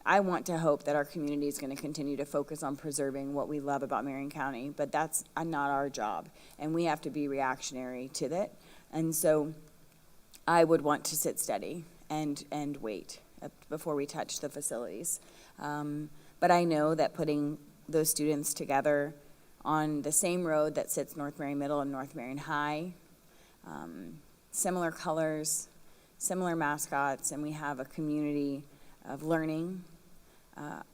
I want to hope that our community is going to continue to focus on preserving what we love about Marion County, but that's not our job, and we have to be reactionary to that. And so I would want to sit steady and wait before we touch the facilities. But I know that putting those students together on the same road that sits North Marion Middle and North Marion High, similar colors, similar mascots, and we have a community of learning,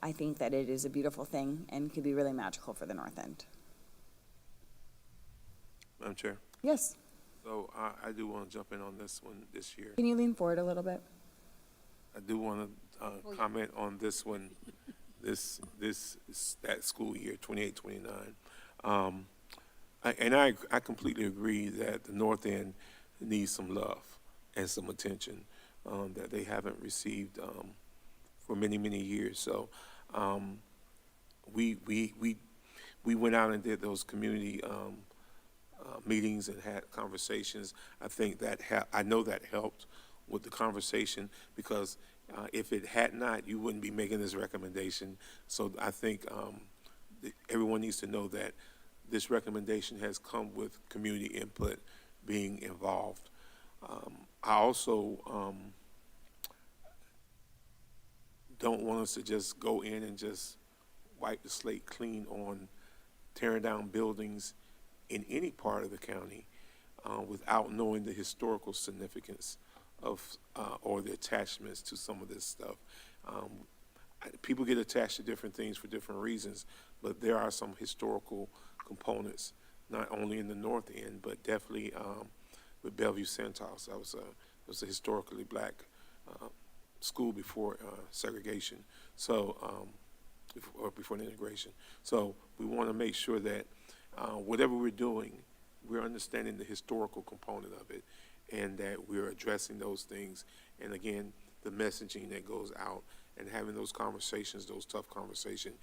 I think that it is a beautiful thing and could be really magical for the North End. Madam Chair. Yes. So I do want to jump in on this one this year. Can you lean forward a little bit? I do want to comment on this one, that school year, 28-29. I completely agree that the North End needs some love and some attention that they haven't received for many, many years. So we went out and did those community meetings and had conversations. I think that I know that helped with the conversation, because if it had not, you wouldn't be making this recommendation. So I think everyone needs to know that this recommendation has come with community input being involved. I also don't want us to just go in and just wipe the slate clean on tearing down buildings in any part of the county without knowing the historical significance of or the attachments to some of this stuff. People get attached to different things for different reasons, but there are some historical components, not only in the North End, but definitely with Bellevue Santos. That was a historically black school before segregation, so before the integration. So we want to make sure that whatever we're doing, we're understanding the historical component of it, and that we're addressing those things. And again, the messaging that goes out and having those conversations, those tough conversations.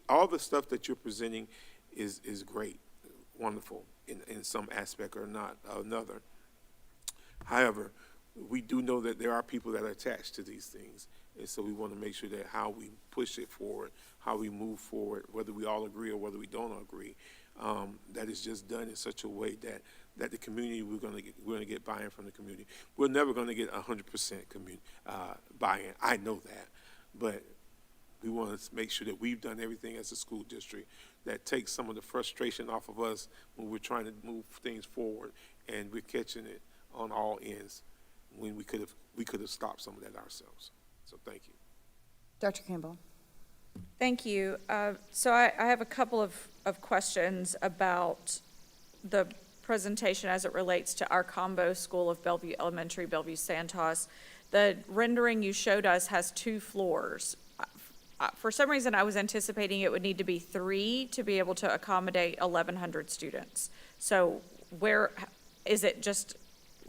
All the stuff that you're presenting is great, wonderful in some aspect or not another. However, we do know that there are people that are attached to these things. And so we want to make sure that how we push it forward, how we move forward, whether we all agree or whether we don't agree, that is just done in such a way that the community, we're going to get buy-in from the community. We're never going to get 100% buy-in. I know that, but we want to make sure that we've done everything as a school district that takes some of the frustration off of us when we're trying to move things forward, and we're catching it on all ends when we could have stopped some of that ourselves. So thank you. Dr. Campbell. Thank you. So I have a couple of questions about the presentation as it relates to our combo school of Bellevue Elementary, Bellevue Santos. The rendering you showed us has 2 floors. For some reason, I was anticipating it would need to be 3 to be able to accommodate 1,100 students. So where, is it just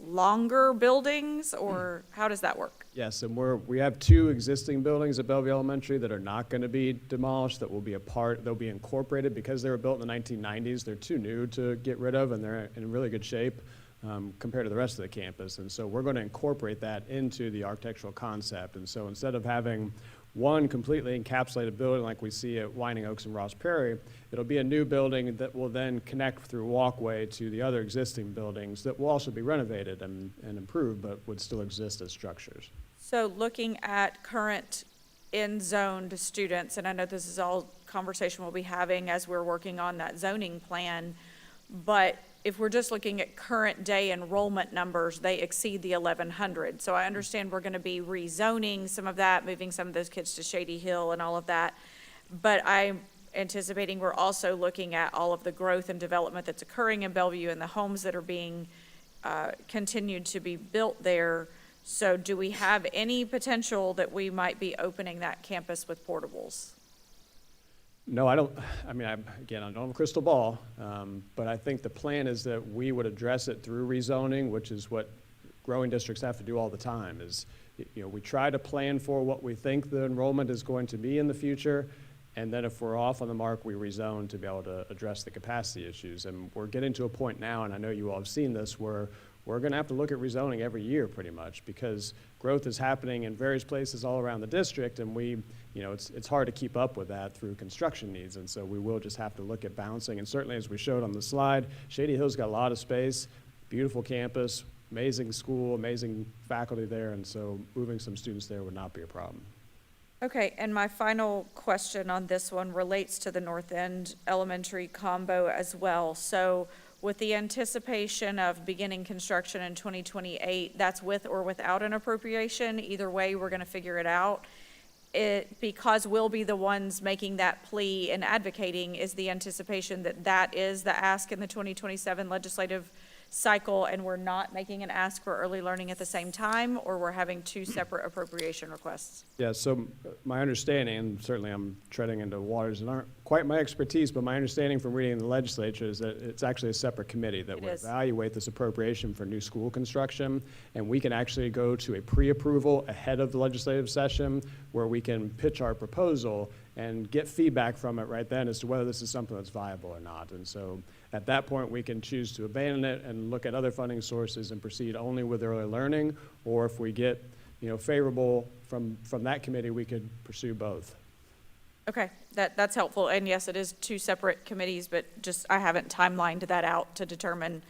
longer buildings, or how does that work? Yes, and we have 2 existing buildings at Bellevue Elementary that are not going to be demolished, that will be they'll be incorporated because they were built in the 1990s. They're too new to get rid of, and they're in really good shape compared to the rest of the campus. And so we're going to incorporate that into the architectural concept. And so instead of having one completely encapsulated building like we see at Winding Oaks and Ross Prairie, it'll be a new building that will then connect through walkway to the other existing buildings that will also be renovated and improved, but would still exist as structures. So looking at current in-zoned students, and I know this is all conversation we'll be having as we're working on that zoning plan, but if we're just looking at current day enrollment numbers, they exceed the 1,100. So I understand we're going to be rezoning some of that, moving some of those kids to Shady Hill and all of that. But I'm anticipating we're also looking at all of the growth and development that's occurring in Bellevue and the homes that are being continued to be built there. So do we have any potential that we might be opening that campus with portables? No, I don't. I mean, again, I don't have a crystal ball, but I think the plan is that we would address it through rezoning, which is what growing districts have to do all the time. Is, you know, we try to plan for what we think the enrollment is going to be in the future, and then if we're off on the mark, we rezone to be able to address the capacity issues. And we're getting to a point now, and I know you all have seen this, where we're going to have to look at rezoning every year pretty much, because growth is happening in various places all around the district, and it's hard to keep up with that through construction needs, and so we will just have to look at balancing. And certainly, as we showed on the slide, Shady Hill's got a lot of space, beautiful campus, amazing school, amazing faculty there, and so moving some students there would not be a problem. Okay, and my final question on this one relates to the North End Elementary combo as well. So with the anticipation of beginning construction in 2028, that's with or without an appropriation, either way, we're going to figure it out. Because we'll be the ones making that plea and advocating, is the anticipation that that is the ask in the 2027 legislative cycle, and we're not making an ask for early learning at the same time, or we're having two separate appropriation requests? Yeah, so my understanding, and certainly I'm treading into waters that aren't quite my expertise, but my understanding from reading the legislature is that it's actually a separate committee that would evaluate this appropriation for new school construction, and we can actually go to a pre-approval ahead of the legislative session where we can pitch our proposal and get feedback from it right then as to whether this is something that's viable or not. And so at that point, we can choose to abandon it and look at other funding sources and proceed only with early learning, or if we get favorable from that committee, we could pursue both. Okay, that's helpful, and yes, it is two separate committees, but just, I haven't timelined that out to determine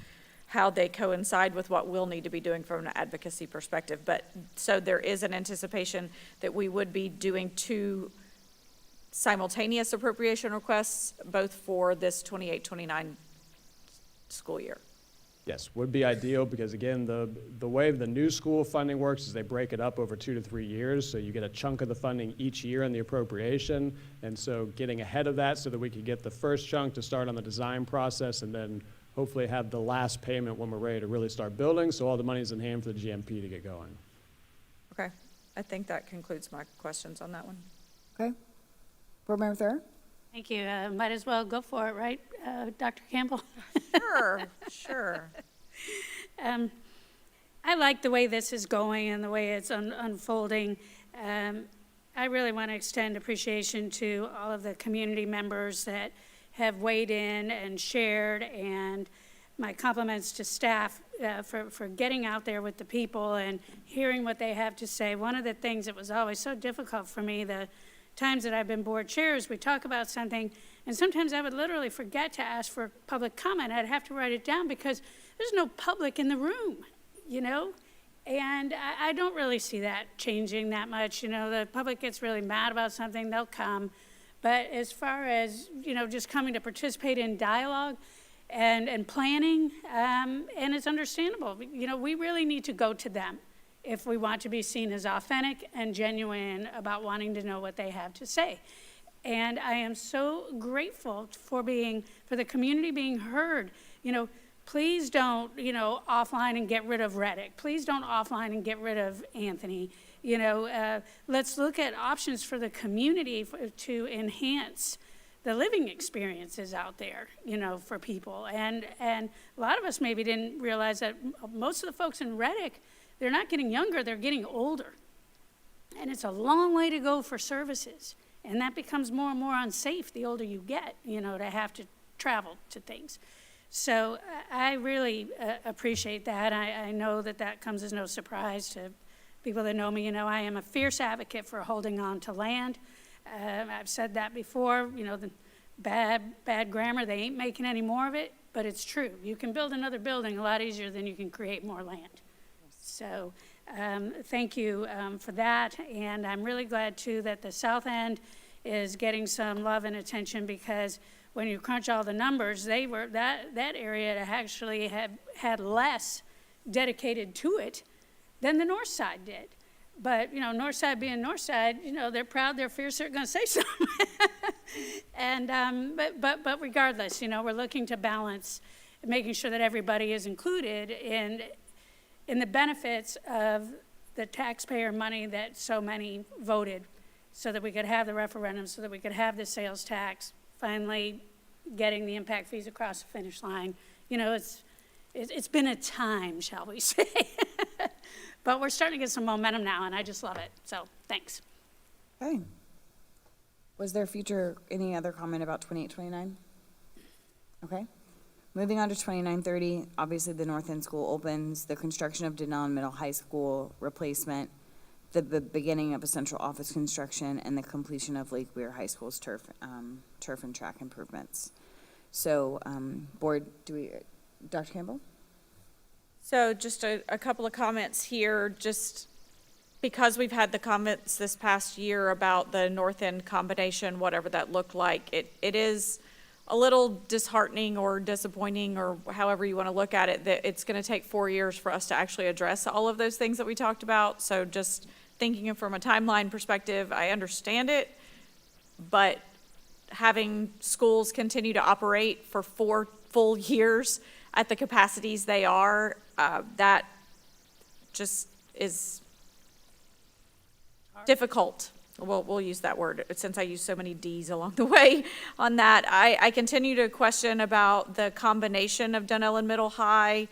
how they coincide with what we'll need to be doing from an advocacy perspective. But, so there is an anticipation that we would be doing two simultaneous appropriation requests, both for this 28-29 school year. Yes, would be ideal, because again, the way the new school funding works is they break it up over 2 to 3 years, so you get a chunk of the funding each year in the appropriation, and so getting ahead of that so that we could get the first chunk to start on the design process, and then hopefully have the last payment when we're ready to really start building, so all the money's in hand for the GMP to get going. Okay, I think that concludes my questions on that one. Okay. Board Member Thur? Thank you. Might as well go for it, right, Dr. Campbell? Sure, sure. I like the way this is going and the way it's unfolding. I really want to extend appreciation to all of the community members that have weighed in and shared, and my compliments to staff for getting out there with the people and hearing what they have to say. One of the things that was always so difficult for me, the times that I've been board chair, is we talk about something, and sometimes I would literally forget to ask for public comment. I'd have to write it down because there's no public in the room, and I don't really see that changing that much. The public gets really mad about something, they'll come. But as far as, just coming to participate in dialogue and planning, and it's understandable. We really need to go to them if we want to be seen as authentic and genuine about wanting to know what they have to say. And I am so grateful for the community being heard. Please don't, offline and get rid of Reddick. Please don't offline and get rid of Anthony. Let's look at options for the community to enhance the living experiences out there, for people. And a lot of us maybe didn't realize that most of the folks in Reddick, they're not getting younger, they're getting older. And it's a long way to go for services. And that becomes more and more unsafe the older you get, to have to travel to things. So I really appreciate that. I know that comes as no surprise to people that know me. I am a fierce advocate for holding on to land. I've said that before, the bad grammar, they ain't making any more of it, but it's true. You can build another building a lot easier than you can create more land. So thank you for that, and I'm really glad too that the South End is getting some love and attention, because when you crunch all the numbers, that area actually had less dedicated to it than the North Side did. But, North Side being North Side, they're proud, they're fierce, they're going to say something. And, but regardless, we're looking to balance, making sure that everybody is included in the benefits of the taxpayer money that so many voted, so that we could have the referendum, so that we could have the sales tax, finally getting the impact fees across the finish line. It's been a time, shall we say. But we're starting to get some momentum now, and I just love it. So thanks. Okay. Was there any other comment about 28-29? Okay. Moving on to 29-30, obviously the North End School opens, the construction of Denon Middle High School replacement, the beginning of a central office construction, and the completion of Lake Weir High School's turf and track improvements. So, board, Dr. Campbell? So just a couple of comments here, just because we've had the comments this past year about the North End combination, whatever that looked like, it is a little disheartening or disappointing, or however you want to look at it, that it's going to take 4 years for us to actually address all of those things that we talked about. So just thinking from a timeline perspective, I understand it, but having schools continue to operate for 4 full years, at the capacities they are, that just is difficult. We'll use that word, since I use so many Ds along the way on that. I continue to question about the combination of Dunellen Middle High.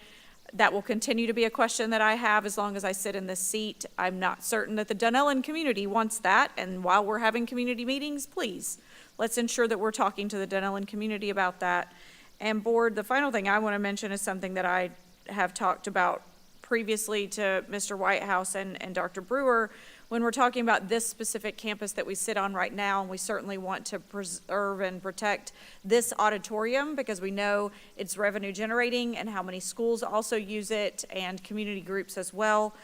That will continue to be a question that I have as long as I sit in this seat. I'm not certain that the Dunellen community wants that, and while we're having community meetings, please, let's ensure that we're talking to the Dunellen community about that. And board, the final thing I want to mention is something that I have talked about previously to Mr. Whitehouse and Dr. Brewer. When we're talking about this specific campus that we sit on right now, and we certainly want to preserve and protect this auditorium because we know it's revenue generating and how many schools also use it and community groups as well.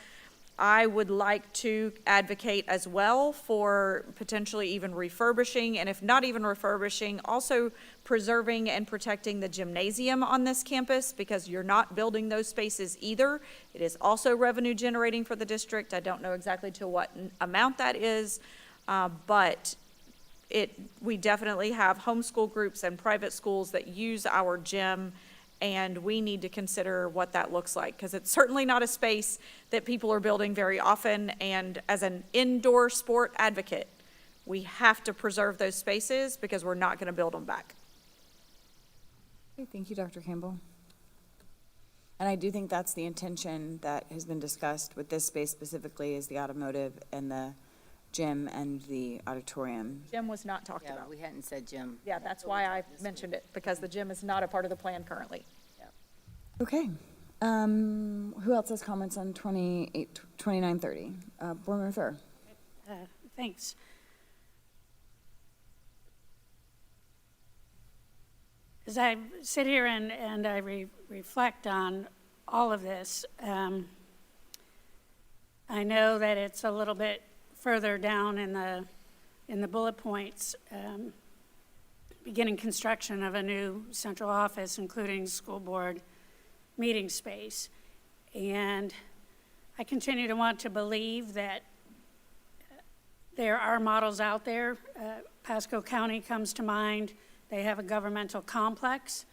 I would like to advocate as well for potentially even refurbishing, and if not even refurbishing, also preserving and protecting the gymnasium on this campus, because you're not building those spaces either. It is also revenue generating for the district. I don't know exactly to what amount that is, but we definitely have homeschool groups and private schools that use our gym, and we need to consider what that looks like, because it's certainly not a space that people are building very often. And as an indoor sport advocate, we have to preserve those spaces because we're not going to build them back. Okay, thank you, Dr. Campbell. And I do think that's the intention that has been discussed with this space specifically, is the automotive and the gym and the auditorium. Gym was not talked Yeah, about. we hadn't said gym. Yeah, that's why I mentioned it, because the gym is not a part of the plan currently. Okay. Who else has comments on 2930? Board Member Thur. Thanks. As I sit here and I reflect on all of this, I know that it's a little bit further down in the bullet points, beginning construction of a new central office, including school board meeting space. And I continue to want to believe that there are models out there. Pasco County comes to mind. They have a governmental complex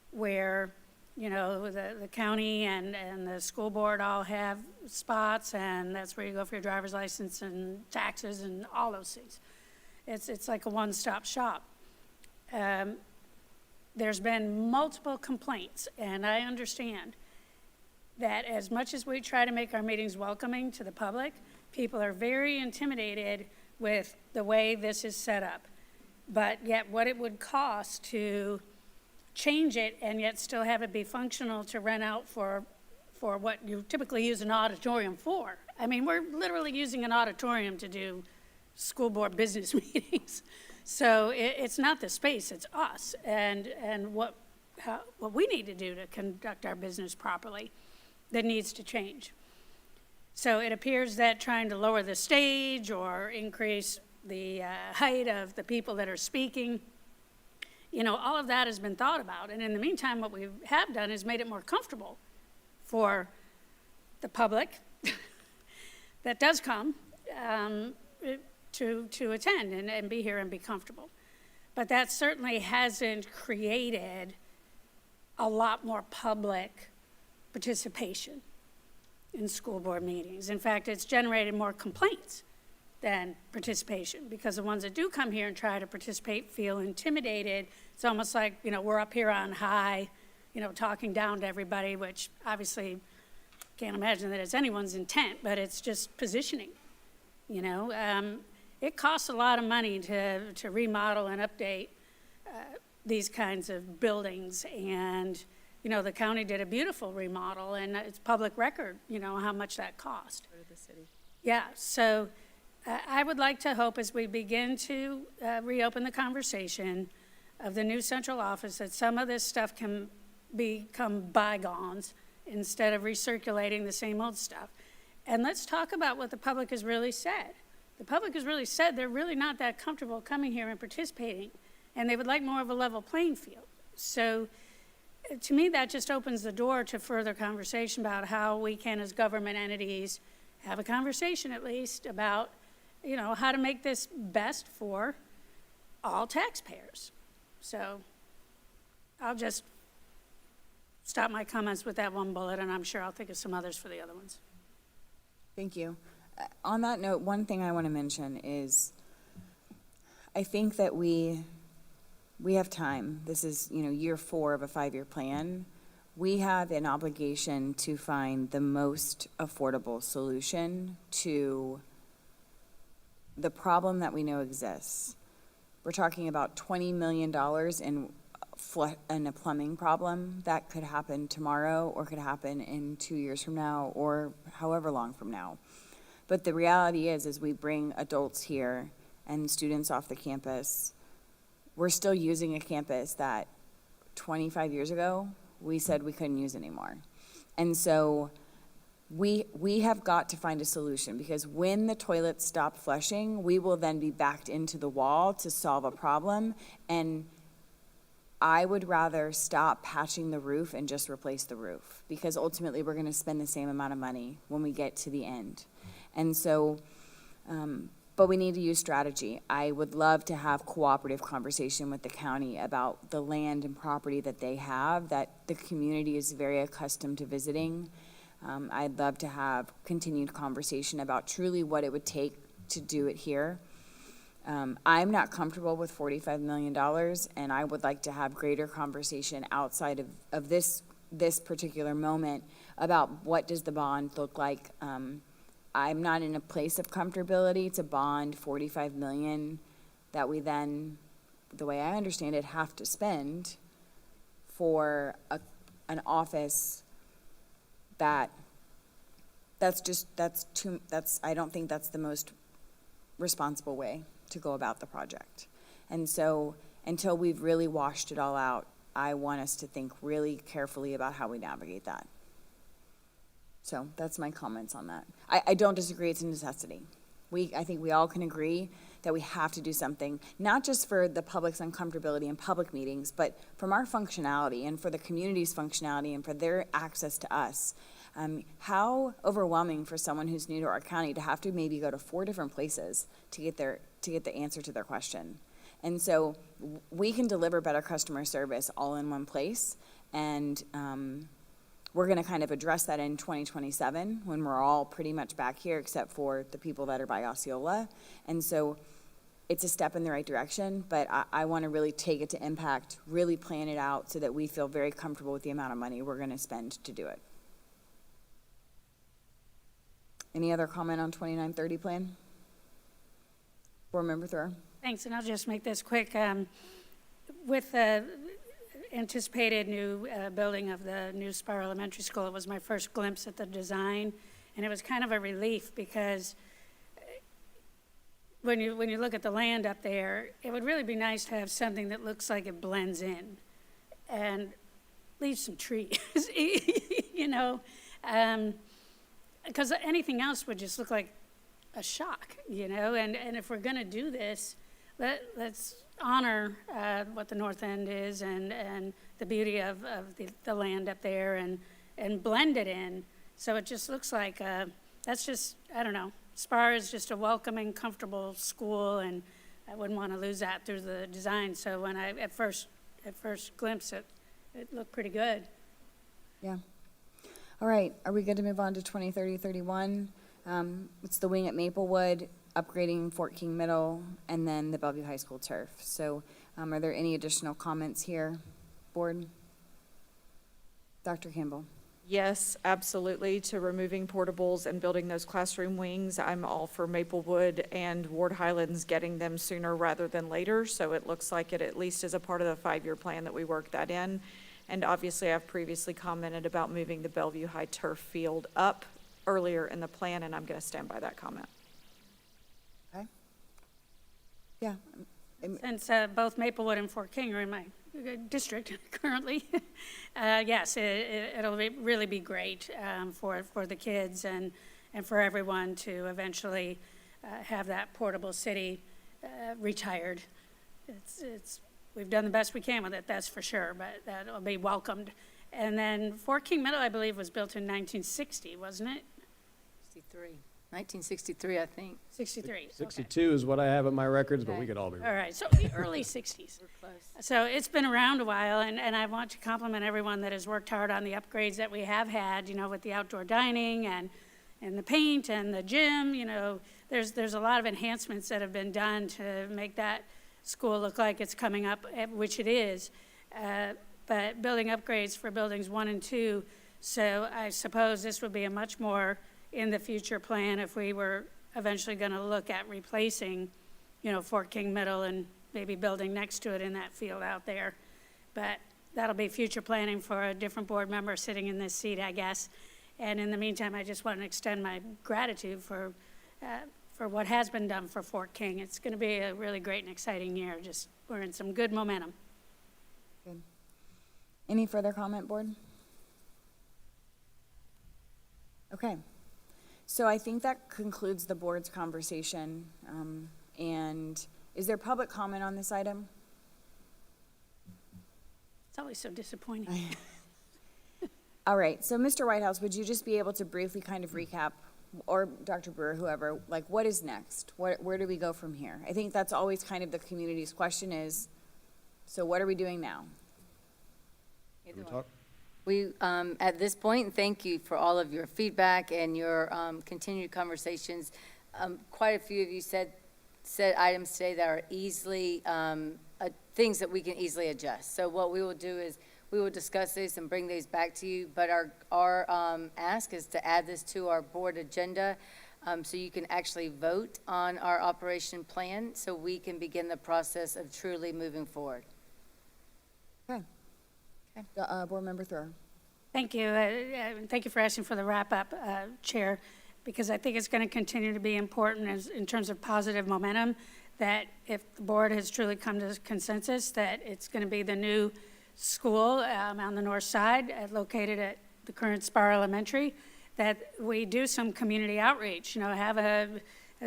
where, you know, the county and the school board all have spots, and that's where you go for your driver's license and taxes and all those things. It's like a one-stop shop. There's been multiple complaints, and I understand that as much as we try to make our meetings welcoming to the public, people are very intimidated with the way this is set up. But yet what it would cost to change it and yet still have it be functional to rent out for what you typically use an auditorium for. I mean, we're literally using an auditorium to do school board business meetings. So it's not the space, it's us, and what we need to do to conduct our business properly that needs to change. So it appears that trying to lower the stage or increase the height of the people that are speaking, you know, all of that has been thought about. And in the meantime, what we have done is made it more comfortable for the public that does come to attend and be here and be comfortable. But that certainly hasn't created a lot more public participation in school board meetings. In fact, it's generated more complaints than participation, because the ones that do come here and try to participate feel intimidated. It's almost like, you know, we're up here on high, you know, talking down to everybody, which obviously can't imagine that it's anyone's intent, but it's just positioning, you know. It costs a lot of money to remodel and update these kinds of buildings, and you know, the county did a beautiful remodel, and it's public record, you know, how much that cost. Go to the city. Yeah, so I would like to hope as we begin to reopen the conversation of the new central office that some of this stuff can become bygones instead of recirculating the same old stuff. And let's talk about what the public has really said. The public has really said they're really not that comfortable coming here and participating, and they would like more of a level playing field. So to me, that just opens the door to further conversation about how we can, as government entities, have a conversation at least about, you know, how to make this best for all taxpayers. So I'll just stop my comments with that one bullet, and I'm sure I'll think of some others for the other ones. Thank you. On that note, one thing I want to mention is I think that we have time. This is, year 4 of a 5-year plan. We have an obligation to find the most affordable solution to the problem that we know exists. We're talking about $20 million in a plumbing problem that could happen tomorrow or could happen in 2 years from now or however long from now. But the reality is we bring adults here and students off the campus. We're still using a campus that 25 years ago we said we couldn't use anymore. And so we have got to find a solution, because when the toilets stop flushing, we will then be backed into the wall to solve a problem. And I would rather stop patching the roof and just replace the roof, because ultimately we're going to spend the same amount of money when we get to the end. And so, but we need to use strategy. I would love to have cooperative conversation with the county about the land and property that they have that the community is very accustomed to visiting. I'd love to have continued conversation about truly what it would take to do it here. I'm not comfortable with $45 million, and I would like to have greater conversation outside of this particular moment about what does the bond look like. I'm not in a place of comfortability to bond $45 million that we then, the way I understand it, have to spend for an office I don't think that's the most responsible way to go about the project. And so until we've really washed it all out, I want us to think really carefully about how we navigate that. So that's my comments on that. I don't disagree, it's a necessity. I think we all can agree that we have to do something, not just for the public's uncomfortability in public meetings, but from our functionality and for the community's functionality and for their access to us. How overwhelming for someone who's new to our county to have to maybe go to 4 different places to get the answer to their question. And so we can deliver better customer service all in one place, and we're going to kind of address that in 2027 when we're all pretty much back here except for the people that are by Osceola. And so it's a step in the right direction, but I want to really take it to impact, really plan it out so that we feel very comfortable with the amount of money we're going to spend to do it. Any other comment on 2930 plan? Board Member Thrower? Thanks, and I'll just make this quick. With the anticipated new building of the new Spire Elementary School, it was my first glimpse at the design, and it was kind of a relief because when you look at the land up there, it would really be nice to have something that looks like it blends in and leave some trees, because anything else would just look like a shock, and if we're going to do this, let's honor what the North End is and the beauty of the land up there and blend it in so it just looks like that's just, I don't know, Spire is just a welcoming, comfortable school, and I wouldn't want to lose that through the design. So when I at first glimpsed it, it looked pretty good. Yeah. All right, are we good to move on to 2030-31? It's the wing at Maplewood, upgrading Fort King Middle, and then the Bellevue High School turf. So are there any additional comments here, Board? Dr. Campbell? Yes, absolutely, to removing portables and building those classroom wings. I'm all for Maplewood and Ward Highlands getting them sooner rather than later, so it looks like it at least is a part of the 5-year plan that we work that in. And obviously, I've previously commented about moving the Bellevue High turf field up earlier in the plan, and I'm going to stand by that comment. Okay. Yeah. Since both Maplewood and Fort King are in my district currently, yes, it'll really be great for the kids and for everyone to eventually have that portable city retired. We've done the best we can with it, that's for sure, but that'll be welcomed. And then Fort King Middle, I believe, was built in 1960, wasn't it? 63. 1963, I think. 63. Okay. 62 is what I have in my records, but we could all be wrong. All right, so the early 60s. We're close. So it's been around a while, and I want to compliment everyone that has worked hard on the upgrades that we have had, you know, with the outdoor dining and the paint and the gym, you know. There's a lot of enhancements that have been done to make that school look like it's coming up, which it is. But building upgrades for buildings 1 and 2, so I suppose this would be a much more in the future plan if we were eventually going to look at replacing, you know, Fort King Middle and maybe building next to it in that field out there. But that'll be future planning for a different board member sitting in this seat, I guess. And in the meantime, I just want to extend my gratitude for what has been done for Fort King. It's going to be a really great and exciting year. Just, we're in some good momentum. Good. Any further comment, board? Okay. So I think that concludes the board's conversation. And is there public comment on this item? It's always so disappointing. All right, so Mr. Whitehouse, would you just be able to briefly kind of recap, or Dr. Brewer, whoever, like what is next? Where do we go from here? I think that's always kind of the community's question is, so what are we doing now? We, at this point, thank you for all of your feedback and your continued conversations. Quite a few of you said items today that are easily, things that we can easily adjust. So what we will do is we will discuss this and bring these back to you, but our ask is to add this to our board agenda so you can actually vote on our operation plan so we can begin the process of truly moving forward. Okay. Board Member Thrower. Thank you. Thank you for asking for the wrap-up, Chair, because I think it's going to continue to be important in terms of positive momentum, that if the board has truly come to consensus that it's going to be the new school on the north side, located at the current Spar Elementary, that we do some community outreach, you know, have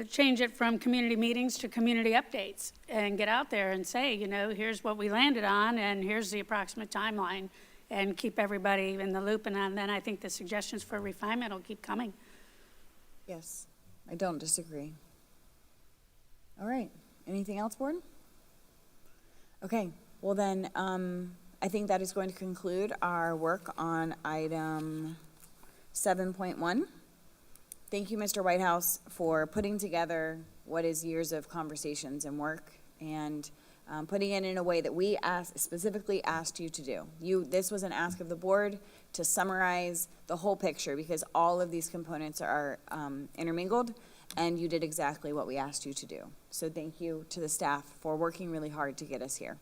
change it from community meetings to community updates and get out there and say, you know, here's what we landed on and here's the approximate timeline, and keep everybody in the loop. And then I think the suggestions for refinement will keep coming. Yes, I don't disagree. All right, anything else, board? Okay, well then, I think that is going to conclude our work on item 7.1. Thank you, Mr. Whitehouse, for putting together what is years of conversations and work and putting it in a way that we specifically asked you to do. This was an ask of the board to summarize the whole picture because all of these components are intermingled, and you did exactly what we asked you to do. So thank you to the staff for working really hard to get us here.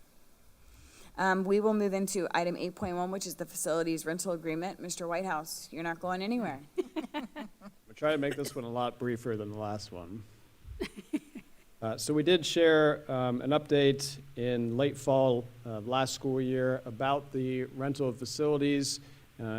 We will move into item 8.1, which is the facilities rental agreement. Mr. Whitehouse, you're not going anywhere. We'll try to make this one a lot briefer than the last one. So we did share an update in late fall of last school year about the rental of facilities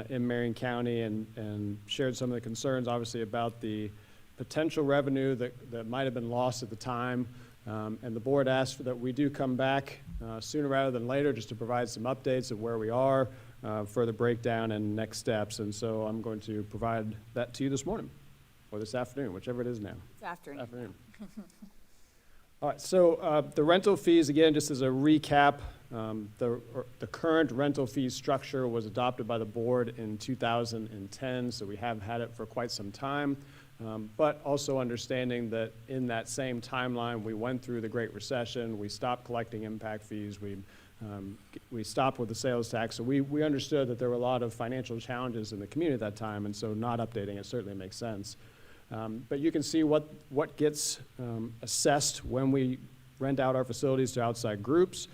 in Marion County and shared some of the concerns, obviously, about the potential revenue that might have been lost at the time. And the board asked that we do come back sooner rather than later just to provide some updates of where we are, further breakdown and next steps. And so I'm going to provide that to you this morning or this afternoon, whichever it is now. It's afternoon. All right, so the rental fees, again, just as a recap, the current rental fee structure was adopted by the board in 2010, so we have had it for quite some time. But also understanding that in that same timeline, we went through the Great Recession, we stopped collecting impact fees, we stopped with the sales tax, so we understood that there were a lot of financial challenges in the community at that time, and so not updating it certainly makes sense. But you can see what gets assessed when we rent out our facilities to outside groups.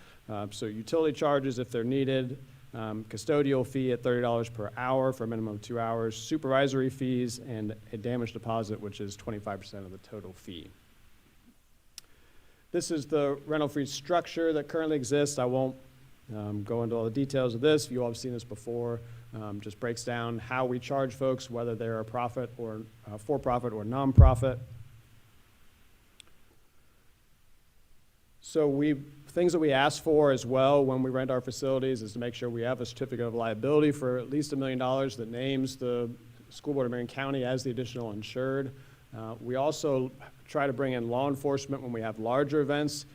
So utility charges if they're needed, custodial fee at $30 per hour for a minimum of 2 hours, supervisory fees, and a damage deposit, which is 25% of the total fee. This is the rental fee structure that currently exists. I won't go into all the details of this. You all have seen this before. Just breaks down how we charge folks, whether they're a profit or for-profit or nonprofit. So things that we ask for as well when we rent our facilities is to make sure we have a certificate of liability for at least $1 million that names the School Board of Marion County as the additional insured. We also try to bring in law enforcement when we have larger events,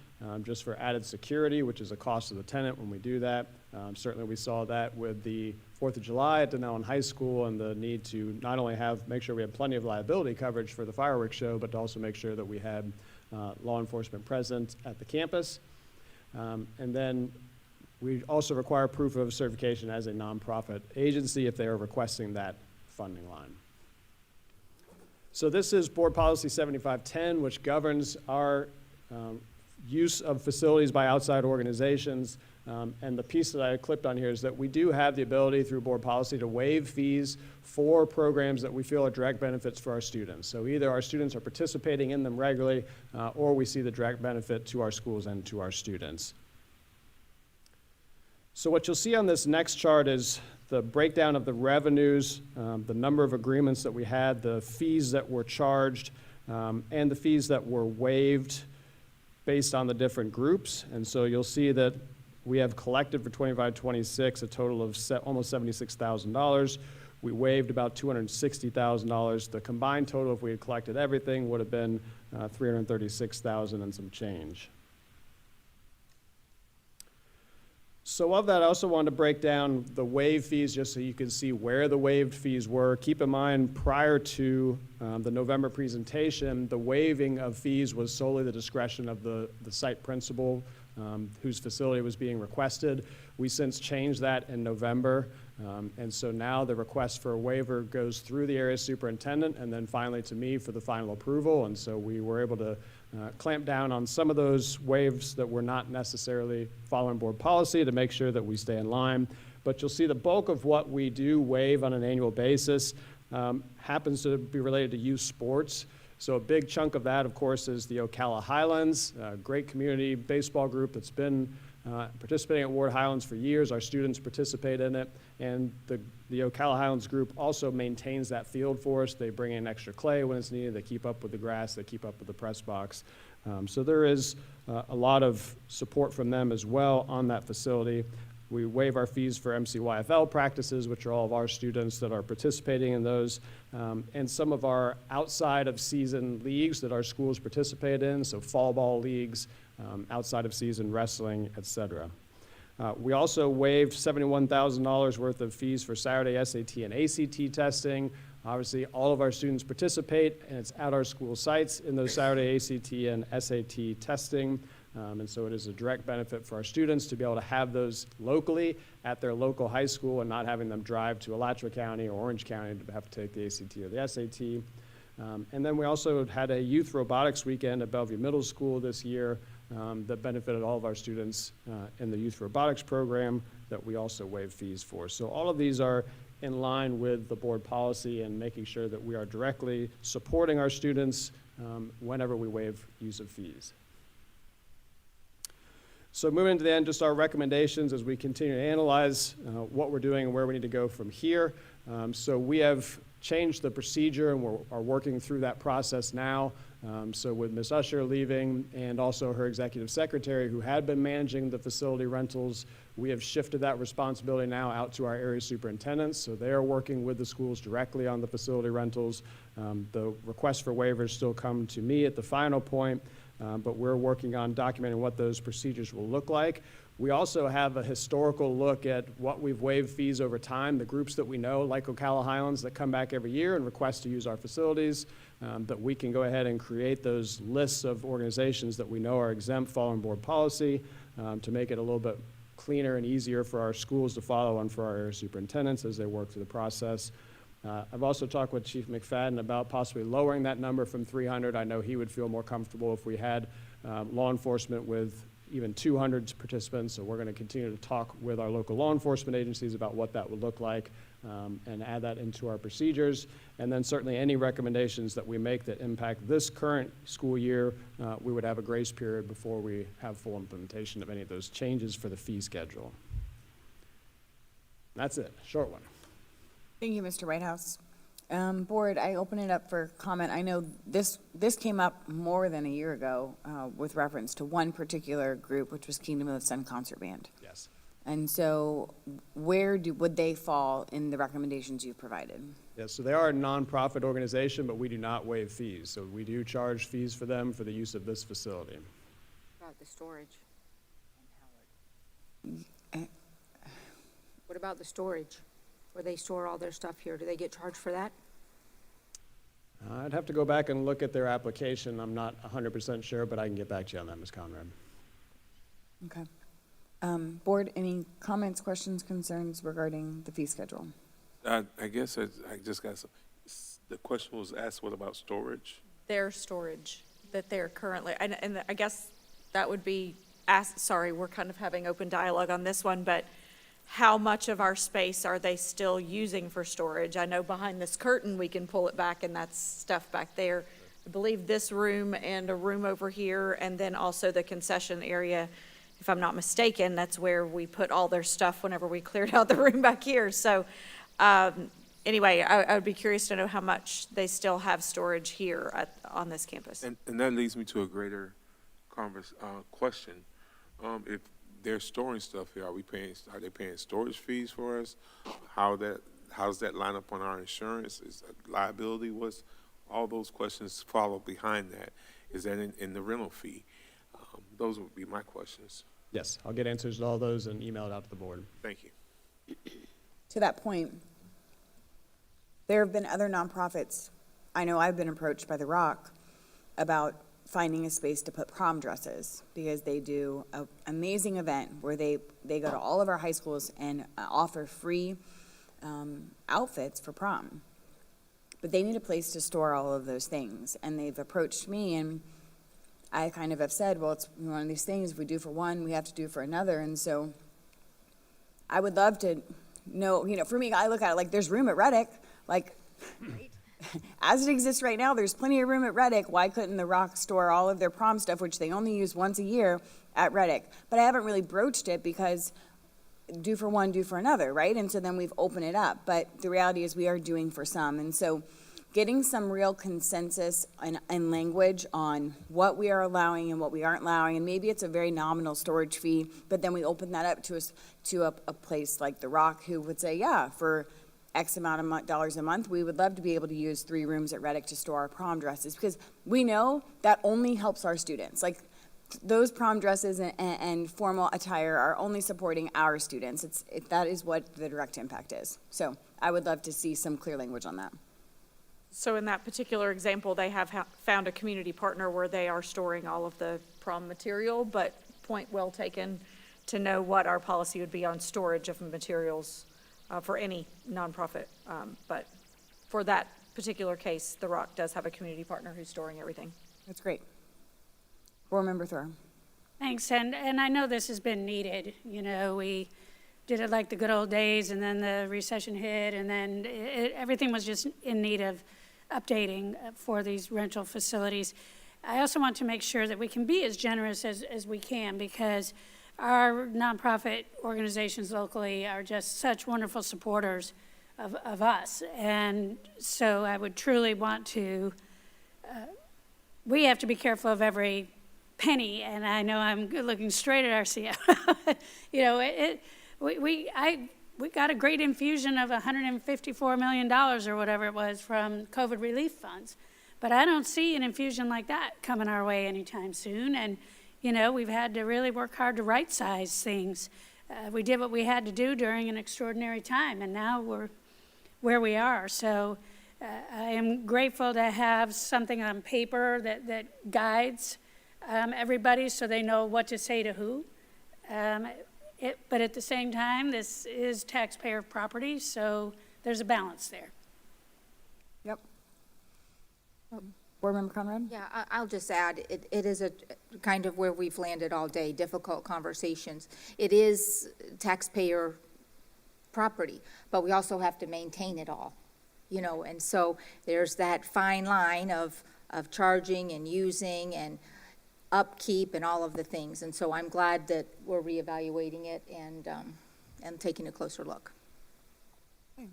just for added security, which is a cost to the tenant when we do that. Certainly we saw that with the 4th of July at Denellen High School and the need to not only make sure we had plenty of liability coverage for the fireworks show, but to also make sure that we had law enforcement present at the campus. And then we also require proof of certification as a nonprofit agency if they are requesting that funding line. So this is Board Policy 7510, which governs our use of facilities by outside organizations. And the piece that I clipped on here is that we do have the ability through board policy to waive fees for programs that we feel are direct benefits for our students. So either our students are participating in them regularly, or we see the direct benefit to our schools and to our students. So what you'll see on this next chart is the breakdown of the revenues, the number of agreements that we had, the fees that were charged, and the fees that were waived based on the different groups. And so you'll see that we have collected for 25-26 a total of almost $76,000. We waived about $260,000. The combined total, if we had collected everything, would have been $336,000 and some change. So of that, I also wanted to break down the waived fees just so you can see where the waived fees were. Keep in mind, prior to the November presentation, the waiving of fees was solely the discretion of the site principal whose facility was being requested. We since changed that in November, and so now the request for a waiver goes through the area superintendent and then finally to me for the final approval, and so we were able to clamp down on some of those waives that were not necessarily following board policy to make sure that we stay in line. But you'll see the bulk of what we do waive on an annual basis happens to be related to youth sports. So a big chunk of that, of course, is the Ocala Highlands, a great community baseball group that's been participating at Ward Highlands for years. Our students participate in it, and the Ocala Highlands group also maintains that field for us. They bring in extra clay when it's needed. They keep up with the grass. They keep up with the press box. So there is a lot of support from them as well on that facility. We waive our fees for MCYFL practices, which are all of our students that are participating in those, and some of our outside of season leagues that our schools participate in, so fall ball leagues, outside of season wrestling, etc. We also waived $71,000 worth of fees for Saturday SAT and ACT testing. Obviously, all of our students participate, and it's at our school sites in those Saturday ACT and SAT testing. And so it is a direct benefit for our students to be able to have those locally at their local high school and not having them drive to Alachua County or Orange County to have to take the ACT or the SAT. And then we also had a youth robotics weekend at Bellevue Middle School this year that benefited all of our students in the youth robotics program that we also waive fees for. So all of these are in line with the board policy and making sure that we are directly supporting our students whenever we waive use of fees. So moving to the end, just our recommendations as we continue to analyze what we're doing and where we need to go from here. So we have changed the procedure and we are working through that process now. So with Ms. Usher leaving and also her executive secretary who had been managing the facility rentals, we have shifted that responsibility now out to our area superintendents. So they are working with the schools directly on the facility rentals. The requests for waivers still come to me at the final point. But we're working on documenting what those procedures will look like. We also have a historical look at what we've waived fees over time, the groups that we know, like Ocala Highlands, that come back every year and request to use our facilities, that we can go ahead and create those lists of organizations that we know are exempt following board policy to make it a little bit cleaner and easier for our schools to follow and for our area superintendents as they work through the process. I've also talked with Chief McFadden about possibly lowering that number from 300. I know he would feel more comfortable if we had law enforcement with even 200 participants. So we're going to continue to talk with our local law enforcement agencies about what that would look like and add that into our procedures. And then certainly any recommendations that we make that impact this current school year, we would have a grace period before we have full implementation of any of those changes for the fee schedule. That's it, short one. Thank you, Mr. Whitehouse. Board, I open it up for comment. I know this came up more than a year ago with reference to one particular group, which was Kingdom of the Sun Concert Band. Yes. And so would they fall in the recommendations you've provided? Yes, so they are a nonprofit organization, but we do not waive fees. So we do charge fees for them for the use of this facility. About the storage. What about the storage, where they store all their stuff here? Do they get charged for that? I'd have to go back and look at their application. I'm not 100% sure, but I can get back to you on that, Ms. Conrad. Okay. Board, any comments, questions, concerns regarding the fee schedule? I guess I just got some, the question was asked, what about storage? Their storage that they're currently, and I guess that would be sorry, we're kind of having open dialogue on this one, but how much of our space are they still using for storage? I know behind this curtain, we can pull it back and that's stuff back there. I believe this room and a room over here, and then also the concession area. If I'm not mistaken, that's where we put all their stuff whenever we cleared out the room back here. So anyway, I would be curious to know how much they still have storage here on this campus. And that leads me to a greater question. If they're storing stuff here, are they paying storage fees for us? How does that line up on our insurance? Is that liability? All those questions follow behind that. Is that in the rental fee? Those would be my questions. Yes, I'll get answers to all those and email it out to the board. Thank you. To that point, there have been other nonprofits. I know I've been approached by The Rock about finding a space to put prom dresses, because they do an amazing event where they go to all of our high schools and offer free outfits for prom. But they need a place to store all of those things, and they've approached me, and I kind of have said, well, it's one of these things, if we do for one, we have to do for another. And so I would love to know, for me, I look at it like there's room at Reddick. Like, as it exists right now, there's plenty of room at Reddick. Why couldn't the Rock store all of their prom stuff, which they only use once a year, at Reddick? But I haven't really broached it because do for one, do for another, right? And so then we've opened it up. But the reality is we are doing for some. And so getting some real consensus and language on what we are allowing and what we aren't allowing, and maybe it's a very nominal storage fee, but then we open that up to a place like The Rock, who would say, yeah, for X amount of dollars a month, we would love to be able to use 3 rooms at Reddick to store our prom dresses, because we know that only helps our students. Like, those prom dresses and formal attire are only supporting our students. That is what the direct impact is. So I would love to see some clear language on that. So in that particular example, they have found a community partner where they are storing all of the prom material, but point well taken to know what our policy would be on storage of materials for any nonprofit. But for that particular case, The Rock does have a community partner who's storing everything. That's great. Board Member Thor. Thanks, and I know this has been needed. We did it like the good old days, and then the recession hit, and then everything was just in need of updating for these rental facilities. I also want to make sure that we can be as generous as we can, because our nonprofit organizations locally are just such wonderful supporters of us. And so I would truly want to, we have to be careful of every penny, and I know I'm looking straight at our CFO. We got a great infusion of $154 million or whatever it was from COVID relief funds. But I don't see an infusion like that coming our way anytime soon. And, we've had to really work hard to right-size things. We did what we had to do during an extraordinary time, and now we're where we are. So I am grateful to have something on paper that guides everybody so they know what to say to who. But at the same time, this is taxpayer property, so there's a balance there. Yep. Board Member Conrad? Yeah, I'll just add, it is a kind of where we've landed all day, difficult conversations. It is taxpayer property, but we also have to maintain it all, and so there's that fine line of charging and using and upkeep and all of the things. And so I'm glad that we're reevaluating it and taking a closer look. Okay.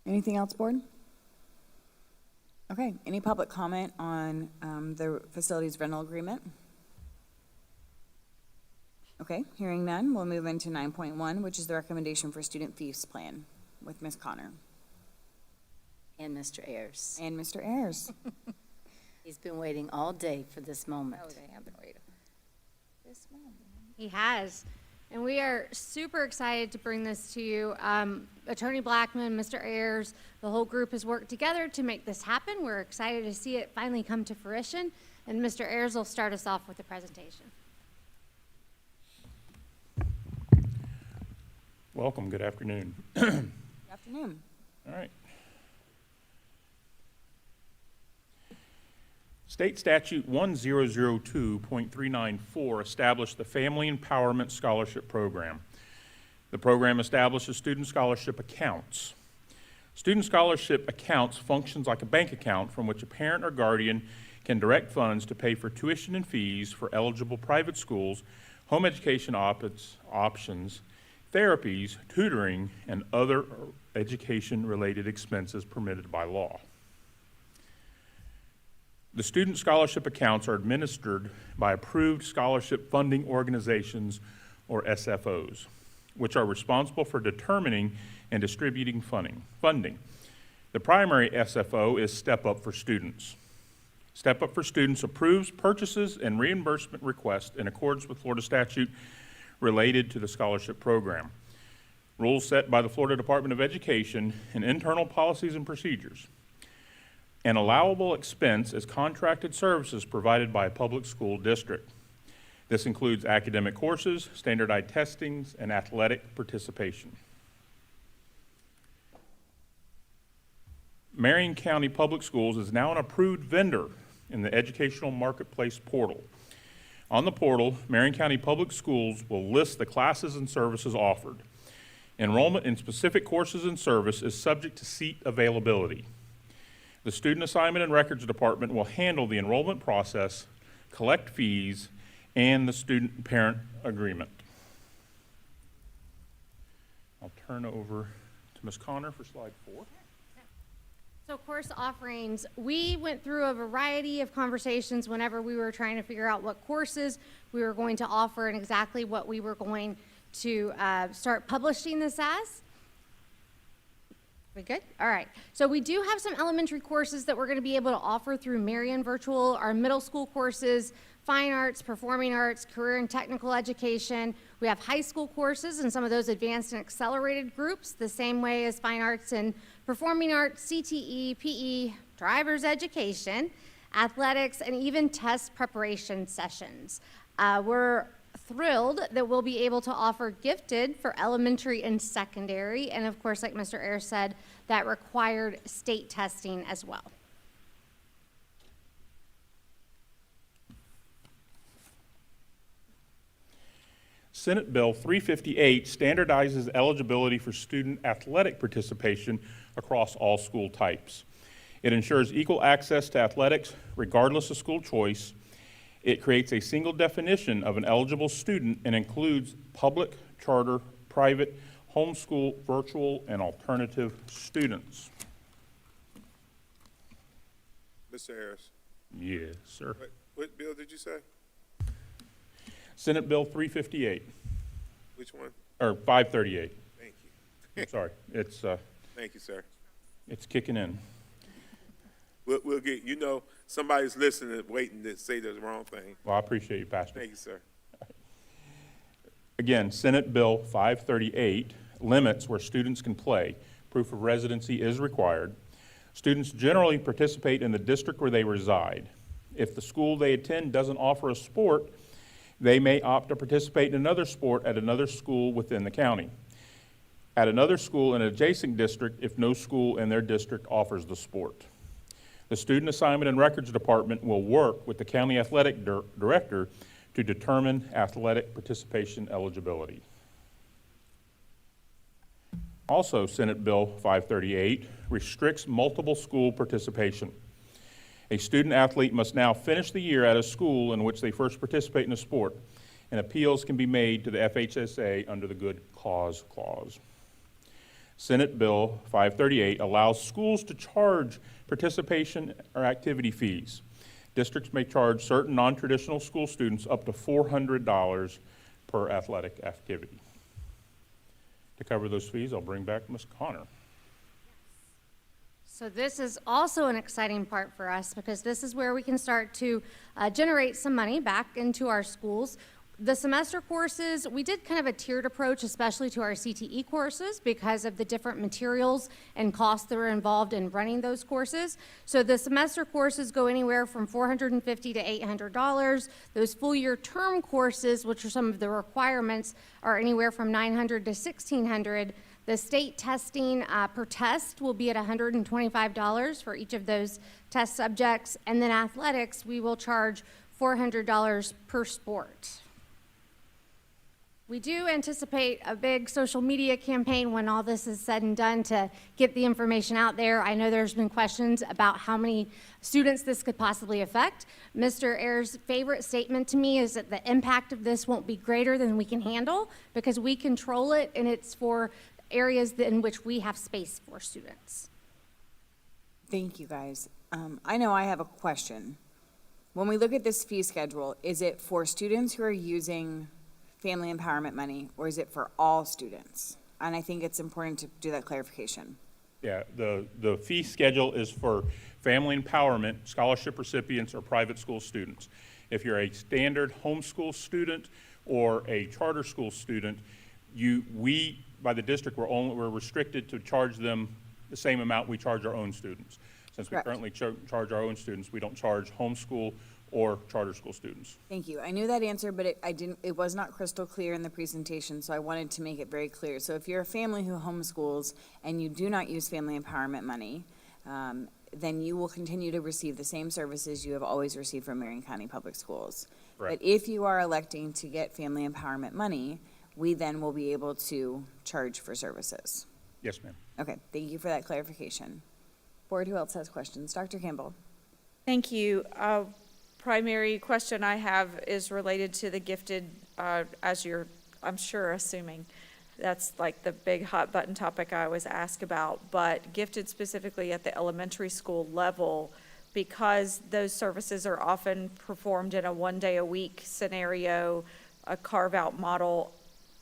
Anything else, Board? Okay, any public comment on the facilities rental agreement? Okay, hearing none, we'll move into 9.1, which is the recommendation for student fees plan with Ms. Connor And Mr. Ayers. and Mr. Ayers. He's been waiting all day for this moment. Oh, they have been waiting. This moment. He has. And we are super excited to bring this to you. Attorney Blackman, Mr. Ayers, the whole group has worked together to make this happen. We're excited to see it finally come to fruition. And Mr. Ayers will start us off with the presentation. Welcome, good afternoon. Good afternoon. All right. State Statute 1002.394 established the Family Empowerment Scholarship Program. The program establishes student scholarship accounts. Student scholarship accounts functions like a bank account from which a parent or guardian can direct funds to pay for tuition and fees for eligible private schools, home education options, therapies, tutoring, and other education-related expenses permitted by law. The student scholarship accounts are administered by approved scholarship funding organizations, or SFOs, which are responsible for determining and distributing funding. The primary SFO is Step Up for Students. Step Up for Students approves purchases and reimbursement requests in accordance with Florida statute related to the scholarship program, rules set by the Florida Department of Education, and internal policies and procedures. An allowable expense is contracted services provided by a public school district. This includes academic courses, standardized testings, and athletic participation. Marion County Public Schools is now an approved vendor in the Educational Marketplace portal. On the portal, Marion County Public Schools will list the classes and services offered. Enrollment in specific courses and service is subject to seat availability. The Student Assignment and Records Department will handle the enrollment process, collect fees, and the student-parent agreement. I'll turn over to Ms. Connor for slide 4. So course offerings, we went through a variety of conversations whenever we were trying to figure out what courses we were going to offer and exactly what we were going to start publishing this as. We good? All right. So we do have some elementary courses that we're going to be able to offer through Marion Virtual, our middle school courses, fine arts, performing arts, career and technical education. We have high school courses and some of those advanced and accelerated groups, the same way as fine arts and performing arts, CTE, PE, driver's education, athletics, and even test preparation sessions. We're thrilled that we'll be able to offer gifted for elementary and secondary, and of course, like Mr. Ayers said, that required state testing as well. Senate Bill 358 standardizes eligibility for student athletic participation across all school types. It ensures equal access to athletics regardless of school choice. It creates a single definition of an eligible student and includes public, charter, private, homeschool, virtual, and alternative students. Mr. Harris. Yes, sir. What bill did you say? Senate Bill 358. Which one? Or 538. Thank you. I'm sorry. It's Thank you, sir. it's kicking in. We'll get, you know, somebody's listening, waiting to say the wrong thing. Well, I appreciate you, Pastor. Thank you, sir. Again, Senate Bill 538 limits where students can play. Proof of residency is required. Students generally participate in the district where they reside. If the school they attend doesn't offer a sport, they may opt to participate in another sport at another school within the county. At another school in an adjacent district if no school in their district offers the sport. The Student Assignment and Records Department will work with the county athletic director to determine athletic participation eligibility. Also, Senate Bill 538 restricts multiple school participation. A student athlete must now finish the year at a school in which they first participate in a sport, and appeals can be made to the FHSA under the Good Cause Clause. Senate Bill 538 allows schools to charge participation or activity fees. Districts may charge certain non-traditional school students up to $400 per athletic activity. To cover those fees, I'll bring back Ms. Connor. So this is also an exciting part for us because this is where we can start to generate some money back into our schools. The semester courses, we did kind of a tiered approach, especially to our CTE courses because of the different materials and costs that are involved in running those courses. So the semester courses go anywhere from $450 to $800. Those full year term courses, which are some of the requirements, are anywhere from $900 to $1,600. The state testing per test will be at $125 for each of those test subjects. And then athletics, we will charge $400 per sport. We do anticipate a big social media campaign when all this is said and done to get the information out there. I know there's been questions about how many students this could possibly affect. Mr. Ayers' favorite statement to me is that the impact of this won't be greater than we can handle because we control it and it's for areas in which we have space for students. Thank you, guys. I know I have a question. When we look at this fee schedule, is it for students who are using family empowerment money, or is it for all students? And I think it's important to do that clarification. Yeah, the fee schedule is for family empowerment, scholarship recipients, or private school students. If you're a standard homeschool student or a charter school student, we, by the district, we're restricted to charge them the same amount we charge our own students. Since we currently charge our own students, we don't charge homeschool or charter school students. Thank you. I knew that answer, but it was not crystal clear in the presentation, so I wanted to make it very clear. So if you're a family who homeschools and you do not use family empowerment money, then you will continue to receive the same services you have always received from Marion County Public Schools. Right. But if you are electing to get family empowerment money, we then will be able to charge for services. Yes, ma'am. Okay, thank you for that clarification. Board, who else has questions? Dr. Campbell. Thank you. Primary question I have is related to the gifted, as you're, I'm sure, assuming. That's like the big hot button topic I always ask about, but gifted specifically at the elementary school level, because those services are often performed in a 1 day a week scenario, a carve-out model.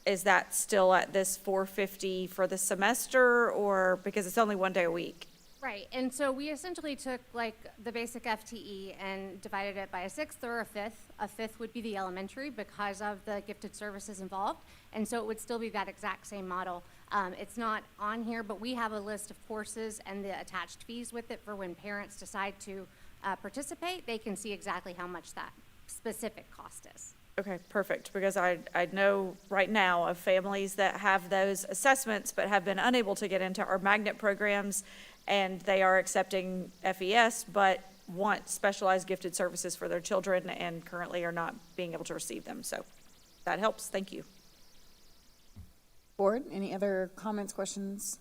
Is that still at this $450 for the semester, or because it's only 1 day a week? Right, and so we essentially took like the basic FTE and divided it by a sixth or a fifth. A fifth would be the elementary because of the gifted services involved, and so it would still be that exact same model. It's not on here, but we have a list of courses and the attached fees with it for when parents decide to participate. They can see exactly how much that specific cost is. Okay, perfect, because I know right now of families that have those assessments but have been unable to get into our magnet programs, and they are accepting FES but want specialized gifted services for their children and currently are not being able to receive them. So that helps. Thank you. Board, any other comments, questions?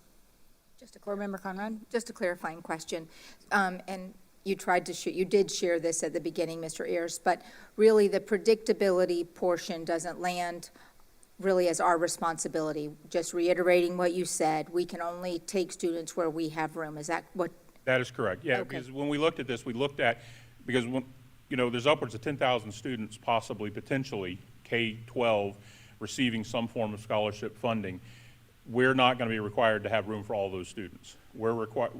Board Member Conrad? Just a clarifying question. And you did share this at the beginning, Mr. Ayers, but really the predictability portion doesn't land really as our responsibility. Just reiterating what you said, we can only take students where we have room. Is that what? That is correct. Yeah, Okay. because when we looked at this, we looked at, because when, there's upwards of 10,000 students possibly, potentially, K-12, receiving some form of scholarship funding. We're not going to be required to have room for all those students. We're required,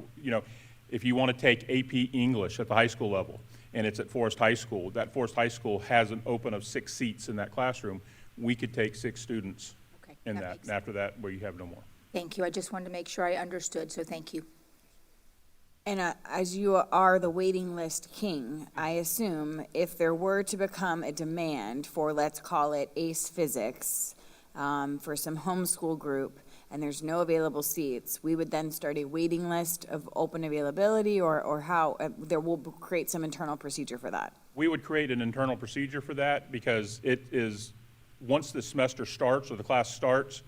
if you want to take AP English at the high school level, and it's at Forest High School, that Forest High School has an open of 6 seats in that classroom. We could take 6 students in that, and after that, where you have no more. Thank you. I just wanted to make sure I understood, so thank you. And as you are the waiting list king, I assume if there were to become a demand for, let's call it ACE Physics, for some homeschool group, and there's no available seats, we would then start a waiting list of open availability, or how, there will create some internal procedure for that? We would create an internal procedure for that because it is, once the semester starts or the class starts,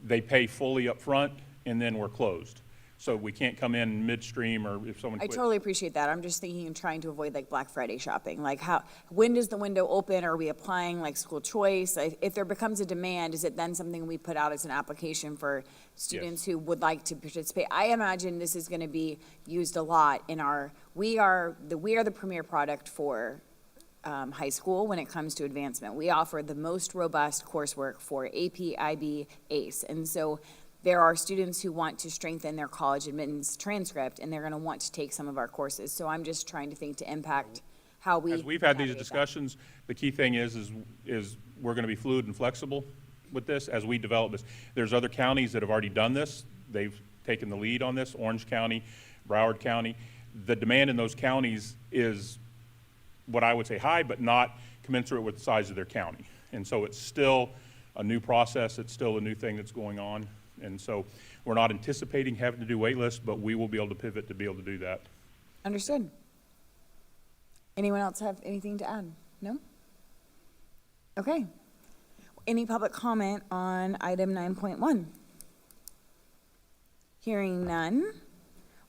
they pay fully up front and then we're closed. So we can't come in midstream or if someone I quits. totally appreciate that. I'm just thinking and trying to avoid like Black Friday shopping. Like when does the window open? Are we applying like school choice? If there becomes a demand, is it then something we put out as an application for students who would like to participate? I imagine this is going to be used a lot in we are the premier product for high school when it comes to advancement. We offer the most robust coursework for AP, IB, ACE. And so there are students who want to strengthen their college admittance transcript, and they're going to want to take some of our courses. So I'm just trying to think to impact how we. As we've had these navigate that. discussions, the key thing is we're going to be fluid and flexible with this as we develop this. There's other counties that have already done this. They've taken the lead on this, Orange County, Broward County. The demand in those counties is what I would say high, but not commensurate with the size of their county. And so it's still a new process. It's still a new thing that's going on. And so we're not anticipating having to do wait lists, but we will be able to pivot to be able to do that. Understood. Anyone else have anything to add? No? Okay. Any public comment on item 9.1? Hearing none,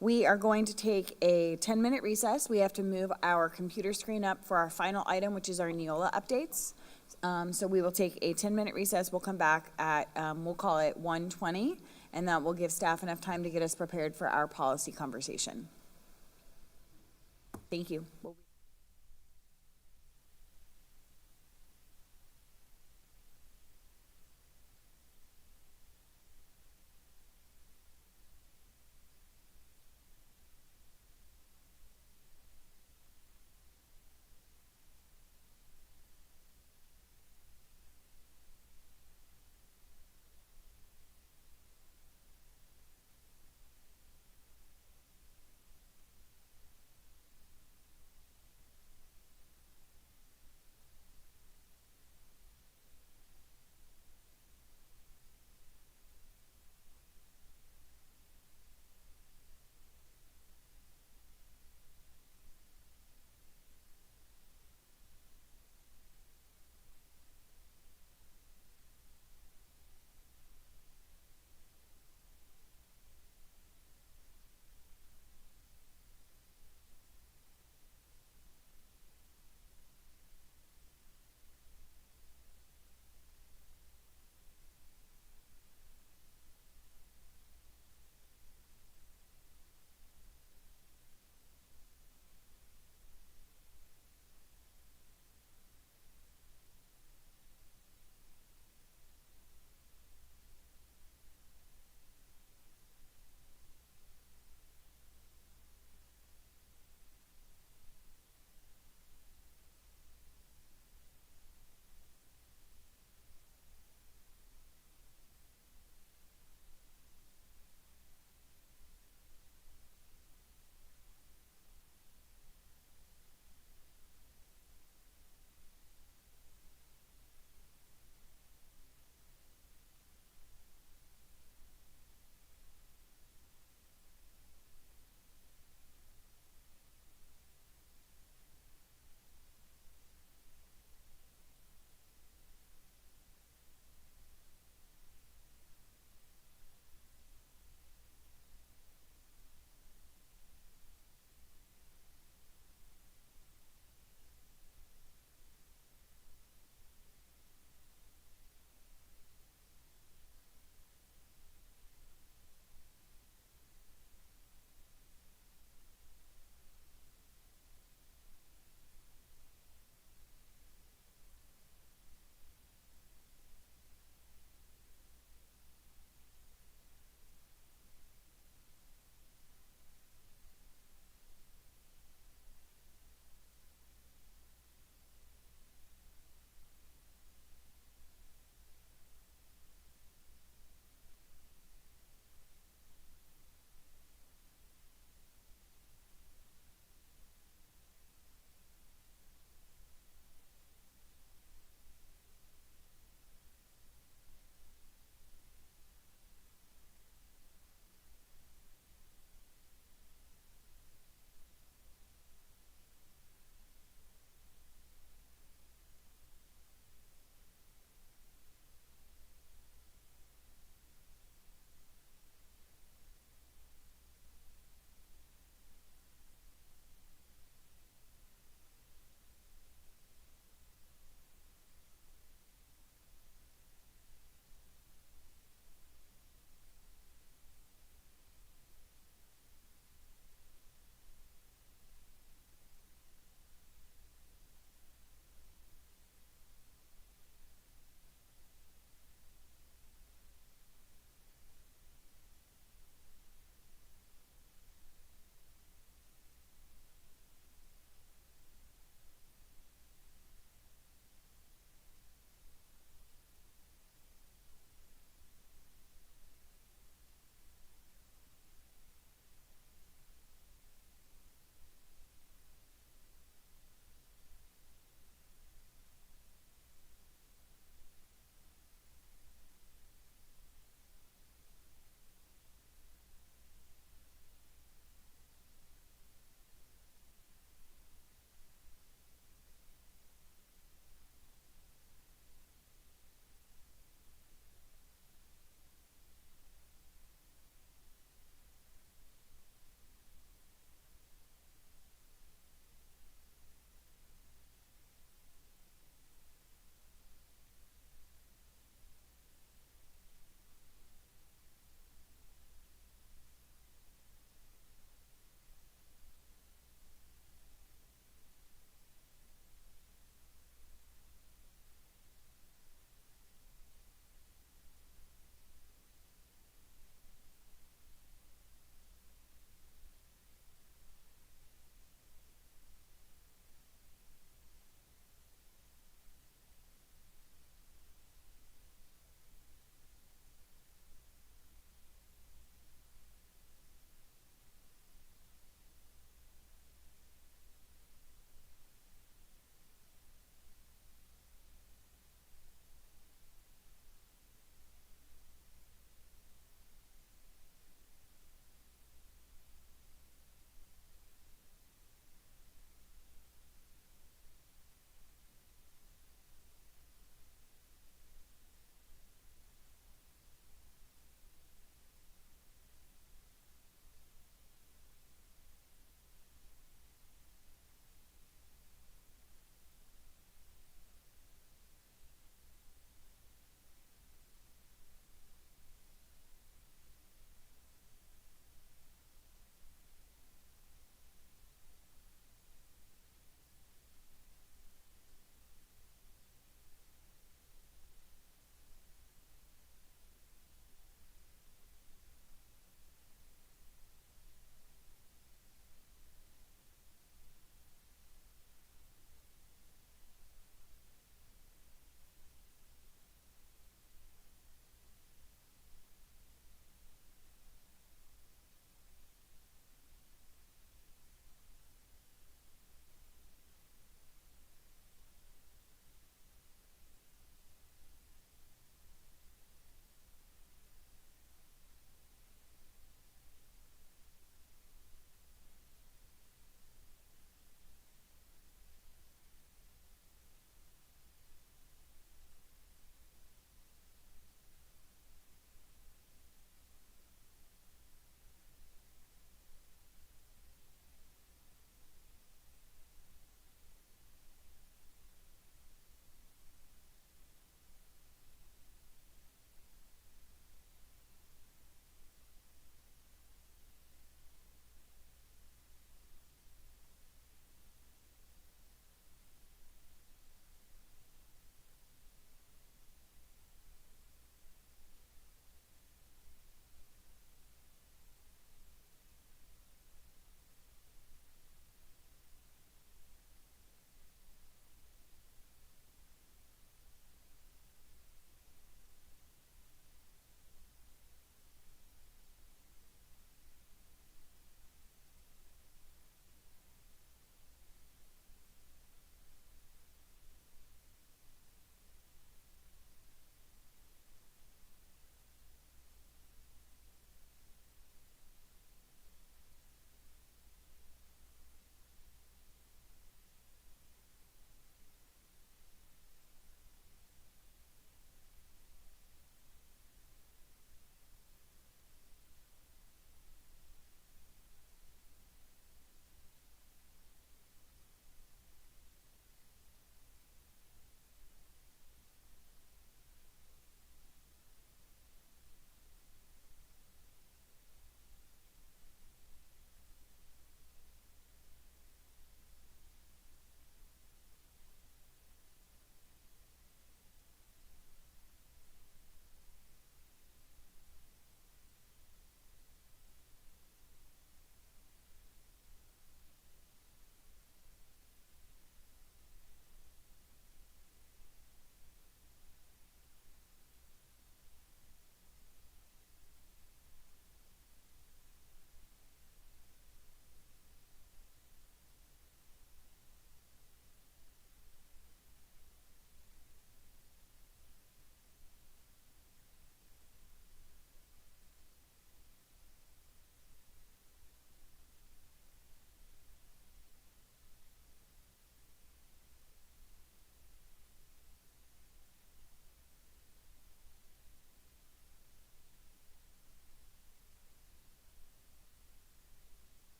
we are going to take a 10-minute recess. We have to move our computer screen up for our final item, which is our Neola updates. So we will take a 10-minute recess. We'll come back at, we'll call it 1:20, and that will give staff enough time to get us prepared for our policy conversation. Thank you.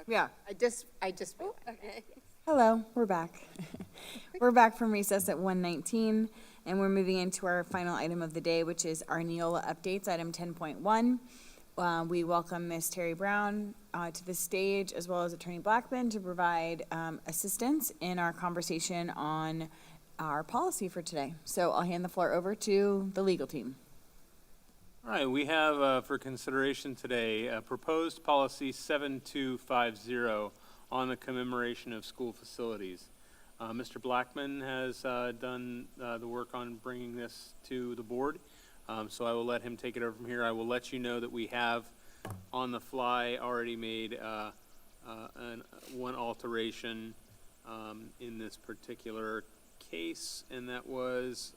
Yeah. I just Okay. Hello, we're back. We're back from recess at 1:19, and we're moving into our final item of the day, which is our Neola updates, item 10.1. We welcome Ms. Terry Brown to the stage, as well as Attorney Blackman, to provide assistance in our conversation on our policy for today. So I'll hand the floor over to the legal team. All right, we have for consideration today proposed policy 7250 on the commemoration of school facilities. Mr. Blackman has done the work on bringing this to the board, so I will let him take it over from here. I will let you know that we have on the fly already made one alteration in this particular case, and that was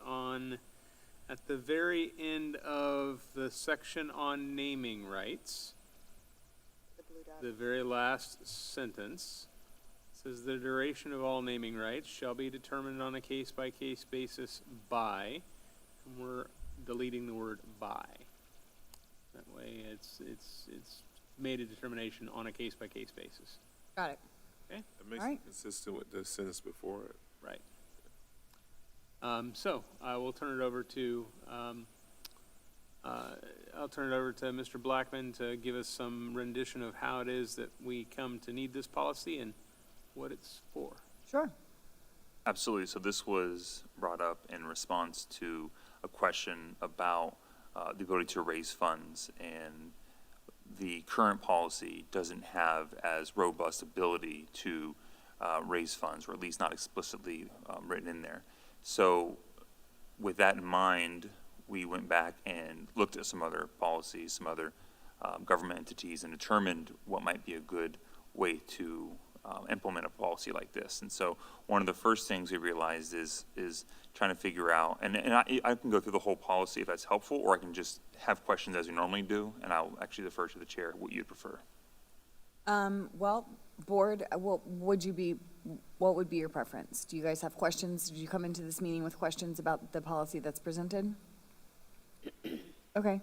at the very end of the section on naming rights. The very last sentence says the duration of all naming rights shall be determined on a case-by-case basis by, and we're deleting the word by. That way it's made a determination on a case-by-case basis. Got it. Okay? That makes All right. it consistent with the sentence before it. Right. So I will turn it over to Mr. Blackman to give us some rendition of how it is that we come to need this policy and what it's for. Sure. Absolutely. So this was brought up in response to a question about the ability to raise funds, and the current policy doesn't have as robust ability to raise funds, or at least not explicitly written in there. So with that in mind, we went back and looked at some other policies, some other government entities, and determined what might be a good way to implement a policy like this. And so one of the first things we realized is trying to figure out, and I can go through the whole policy if that's helpful, or I can just have questions as we normally do, and I'll actually defer to the chair what you'd prefer. Well, board, what would be your preference? Do you guys have questions? Did you come into this meeting with questions about the policy that's presented? Okay.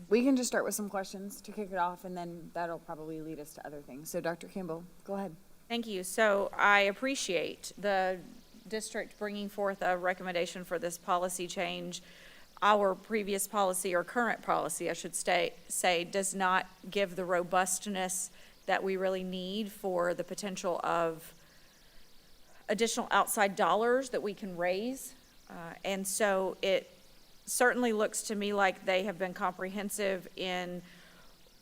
We can just start with some questions to kick it off, and then that'll probably lead us to other things. So Dr. Campbell, go ahead. Thank you. So I appreciate the district bringing forth a recommendation for this policy change. Our previous policy, or current policy, I should say, does not give the robustness that we really need for the potential of additional outside dollars that we can raise. And so it certainly looks to me like they have been comprehensive in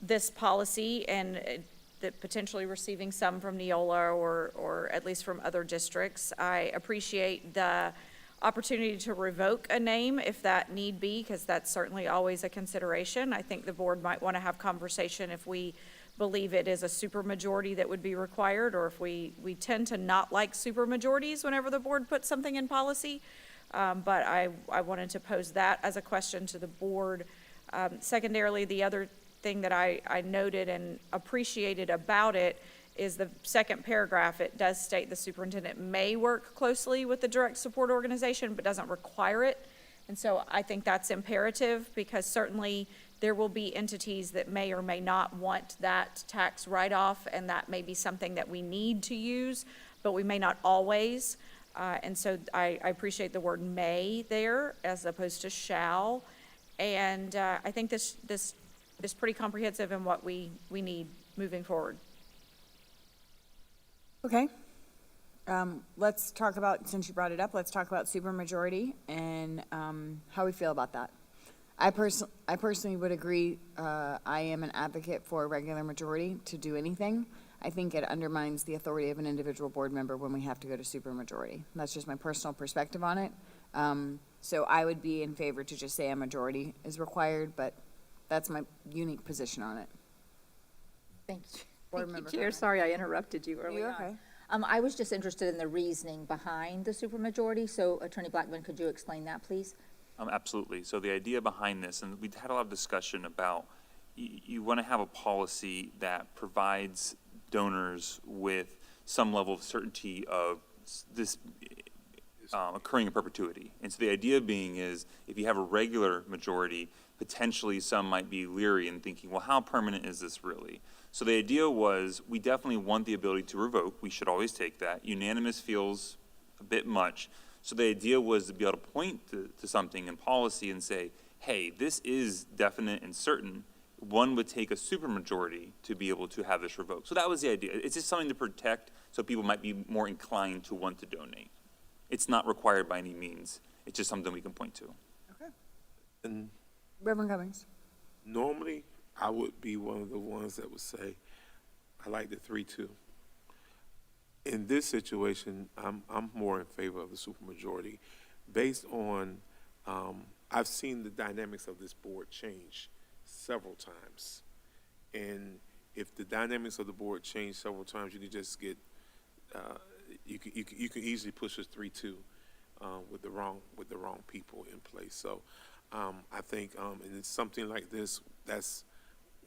this policy, and that potentially receiving some from Neola or at least from other districts. I appreciate the opportunity to revoke a name if that need be, because that's certainly always a consideration. I think the board might want to have conversation if we believe it is a supermajority that would be required, or if we tend to not like supermajorities whenever the board puts something in policy. But I wanted to pose that as a question to the board. Secondarily, the other thing that I noted and appreciated about it is the second paragraph. It does state the superintendent may work closely with the direct support organization, but doesn't require it. And so I think that's imperative, because certainly there will be entities that may or may not want that tax write-off, and that may be something that we need to use, but we may not always. And so I appreciate the word may there as opposed to shall. And I think this is pretty comprehensive in what we need moving forward. Okay. Let's talk about, since you brought it up, let's talk about supermajority and how we feel about that. I personally would agree. I am an advocate for a regular majority to do anything. I think it undermines the authority of an individual board member when we have to go to supermajority. That's just my personal perspective on it. So I would be in favor to just say a majority is required, but that's my unique position on it. Thank you. Board Thank you, member Chair. Bennett. Sorry I interrupted you earlier. You're okay. I was just interested in the reasoning behind the supermajority, so Attorney Blackman, could you explain that, please? Absolutely. So the idea behind this, and we've had a lot of discussion about, you want to have a policy that provides donors with some level of certainty of this occurring in perpetuity. And so the idea being is, if you have a regular majority, potentially some might be leery and thinking, well, how permanent is this really? So the idea was, we definitely want the ability to revoke. We should always take that. Unanimous feels a bit much. So the idea was to be able to point to something in policy and say, hey, this is definite and certain. One would take a supermajority to be able to have this revoked. So that was the idea. It's just something to protect, so people might be more inclined to want to donate. It's not required by any means. It's just something we can point to. Okay. And Reverend Cummings. normally, I would be one of the ones that would say, I like the 3-2. In this situation, I'm more in favor of the supermajority, based on, I've seen the dynamics of this board change several times. And if the dynamics of the board change several times, you could just get, you could easily push a 3-2 with the wrong people in place. So I think, and it's something like this, that's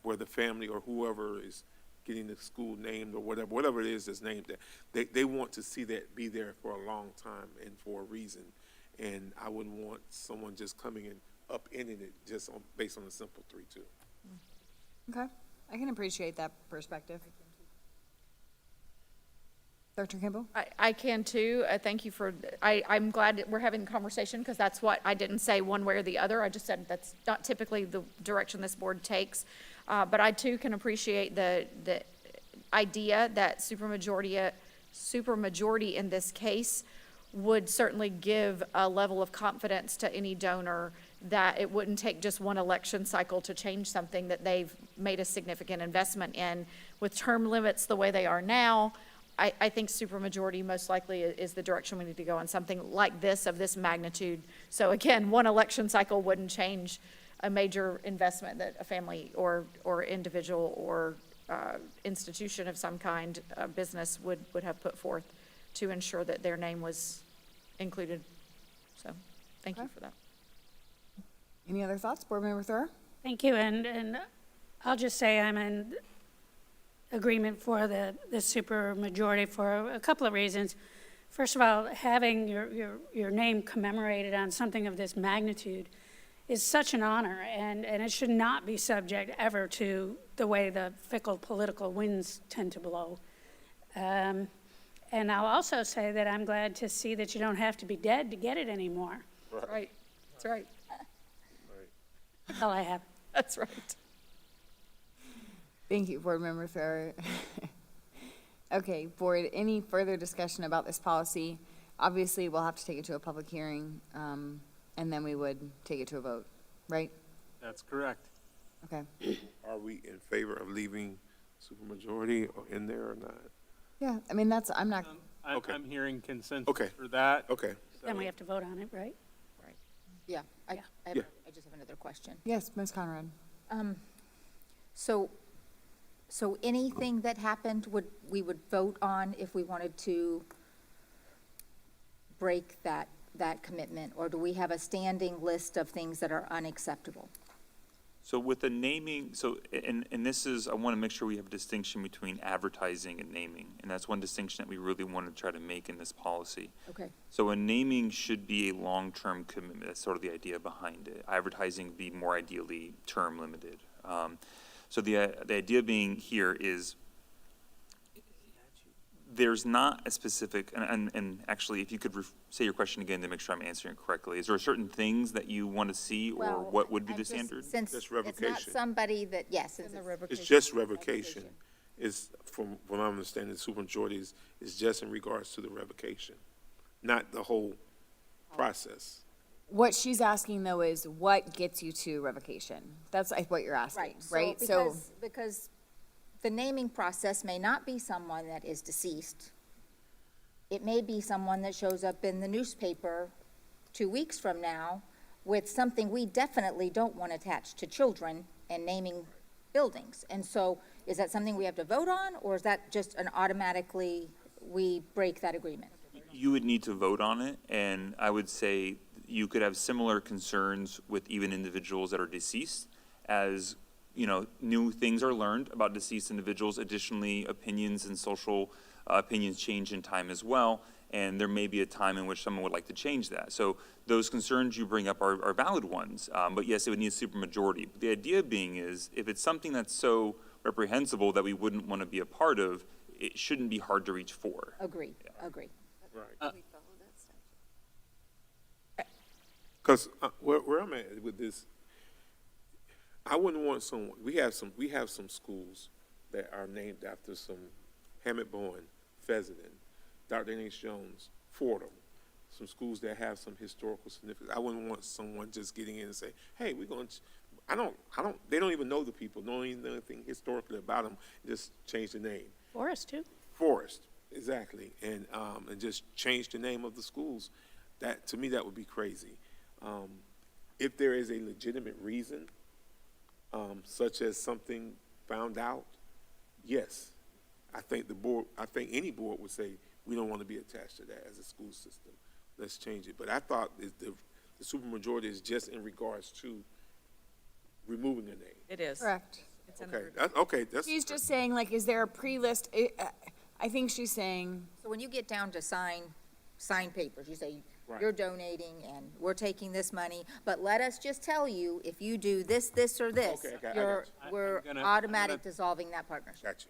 where the family or whoever is getting the school named or whatever it is that's named, that they want to see that be there for a long time and for a reason. And I wouldn't want someone just coming and upending it just based on a simple 3-2. Okay, I can appreciate that perspective. Dr. Campbell? I can too. Thank you for, I'm glad that we're having a conversation, because that's what, I didn't say one way or the other. I just said that's not typically the direction this board takes. But I too can appreciate the idea that supermajority in this case would certainly give a level of confidence to any donor that it wouldn't take just one election cycle to change something that they've made a significant investment in. With term limits the way they are now, I think supermajority most likely is the direction we need to go on something like this, of this magnitude. So again, one election cycle wouldn't change a major investment that a family or individual or institution of some kind, business would have put forth to ensure that their name was included. So thank you for that. Any other thoughts, Board Member Thur? Thank you, and I'll just say I'm in agreement for the supermajority for a couple of reasons. First of all, having your name commemorated on something of this magnitude is such an honor, and it should not be subject ever to the way the fickle political winds tend to blow. And I'll also say that I'm glad to see that you don't have to be dead to get it anymore. Right, that's right. That's all I have. That's right. Thank you, Board Member Thur. Okay, Board, any further discussion about this policy? Obviously, we'll have to take it to a public hearing, and then we would take it to a vote, right? That's correct. Okay. Are we in favor of leaving supermajority in there or not? Yeah, I mean, I'm not, I'm hearing consensus Okay. for that. Okay. Then we have to vote on it, right? Yeah, I just have another question. yes, Ms. Conrad. So anything that happened we would vote on if we wanted to break that commitment, or do we have a standing list of things that are unacceptable? So with the naming, and this is, I want to make sure we have a distinction between advertising and naming, and that's one distinction that we really want to try to make in this policy. Okay. So a naming should be a long-term commitment. That's sort of the idea behind it. Advertising would be more ideally term limited. So the idea being here is there's not a specific, and actually, if you could say your question again to make sure I'm answering it correctly. Is there certain things that you want to see, or what would be the standard? Since Just it's revocation. not somebody that, yes, it's It's just revocation. It's, from what I'm understanding, supermajority is just in regards to the revocation, not the whole process. What she's asking, though, is what gets you to revocation? That's what you're asking, right? So because the naming process may not be someone that is deceased. It may be someone that shows up in the newspaper 2 weeks from now with something we definitely don't want attached to children and naming buildings. And so is that something we have to vote on, or is that just an automatically we break that agreement? You would need to vote on it, and I would say you could have similar concerns with even individuals that are deceased. As new things are learned about deceased individuals. Additionally, opinions and social opinions change in time as well. and there may be a time in which someone would like to change that. So those concerns you bring up are valid ones, but yes, it would need a supermajority. But the idea being is, if it's something that's so reprehensible that we wouldn't want to be a part of, it shouldn't be hard to reach for. Agree, agree. Right. Because where I'm at with this, I wouldn't want someone. We have some schools that are named after some Hammett Bowen, Fessenden, Dr. N.H. Jones, Fordham. Some schools that have some historical significance. I wouldn't want someone just getting in and say, "Hey, we're going to." They don't even know the people. Don't even know anything historically about them. Just change the name. Forest, too. Forest, exactly, and just change the name of the schools. That, to me, that would be crazy. If there is a legitimate reason, such as something found out, yes, I think any board would say, we don't want to be attached to that as a school system. Let's change it. But I thought the supermajority is just in regards to removing a name. It is. Correct. Okay, that's. She's just saying, like, is there a pre-list? I think she's saying, So when you get down to sign papers, you say, Right. you're donating and we're taking this money, but let us just tell you, if you do this, this, or this, Okay, I got you. we're I'm gonna- automatic dissolving that partnership. Gotcha.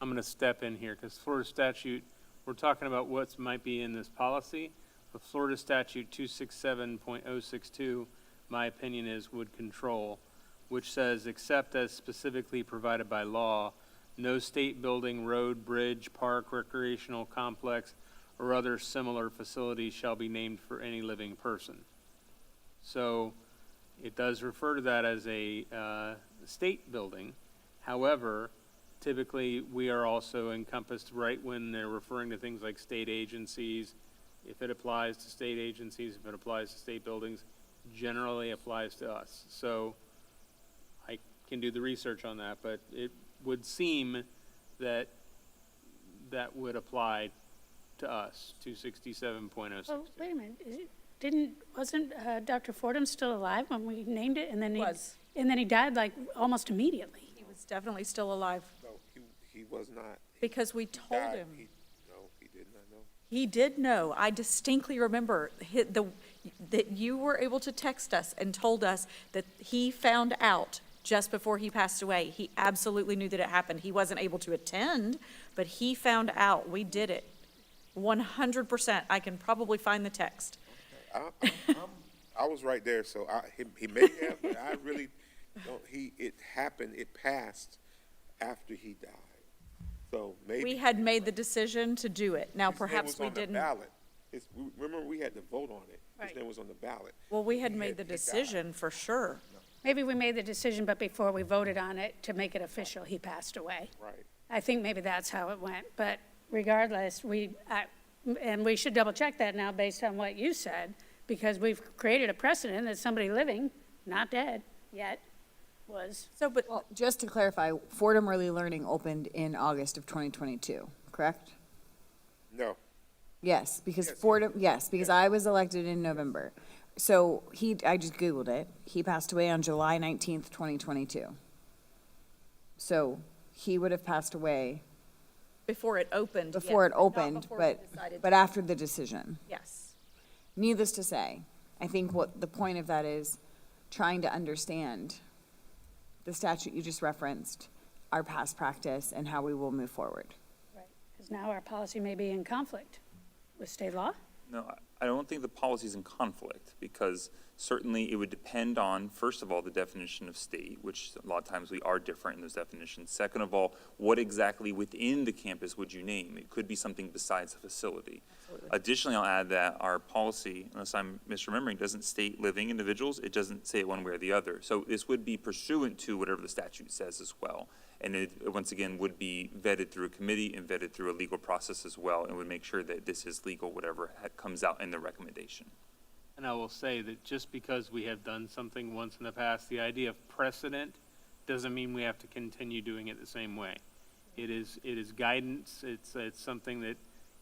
I'm going to step in here, because Florida statute, we're talking about what might be in this policy. But Florida statute 267.062, my opinion is, would control, which says, except as specifically provided by law, no state building, road, bridge, park, recreational complex, or other similar facility shall be named for any living person. So it does refer to that as a state building. However, typically, we are also encompassed right when they're referring to things like state agencies. If it applies to state agencies, if it applies to state buildings, generally applies to us. So I can do the research on that, but it would seem that that would apply to us, 267.06. Oh, wait a minute. Wasn't Dr. Fordham still alive when we named it? And then he died like almost immediately. He was definitely still alive, No, he was not. because we told Died. him. No, he did not know. He did know. I distinctly remember that you were able to text us and told us that he found out just before he passed away. He absolutely knew that it happened. He wasn't able to attend, but he found out. We did it. 100%. I can probably find the text. I was right there, so he may have, but I really don't. It happened. It passed after he died. So maybe We had made the decision to do it. Now, his name perhaps was we on the didn't. ballot. Remember, we had to vote on it. Right. His name was on the ballot. Well, we had He made the he died. decision for sure. Maybe we made the decision, but before we voted on it, to make it official, he passed away. Right. I think maybe that's how it went. But regardless, and we should double check that now based on what you said, because we've created a precedent that somebody living, not dead yet, was. So, but well, just to clarify, Fordham Early Learning opened in August of 2022, correct? No. Yes, because Yes. Fordham, yes, because I was elected in November. So I just Googled it. He passed away on July 19th, 2022. So he would have passed away before it opened. before yes, it not opened, before we but decided but to. after the decision. Yes. Needless to say, I think what the point of that is trying to understand the statute you just referenced, our past practice, and how we will move forward. Because now our policy may be in conflict with state law. No, I don't think the policy's in conflict, because certainly it would depend on, first of all, the definition of state, which a lot of times we are different in those definitions. Second of all, what exactly within the campus would you name? It could be something besides a facility. Additionally, I'll add that our policy, unless I'm misremembering, doesn't state living individuals. It doesn't say it one way or the other. So this would be pursuant to whatever the statute says as well. And it, once again, would be vetted through a committee and vetted through a legal process as well, and would make sure that this is legal, whatever comes out in the recommendation. And I will say that just because we have done something once in the past, the idea of precedent doesn't mean we have to continue doing it the same way. It is guidance. It's something that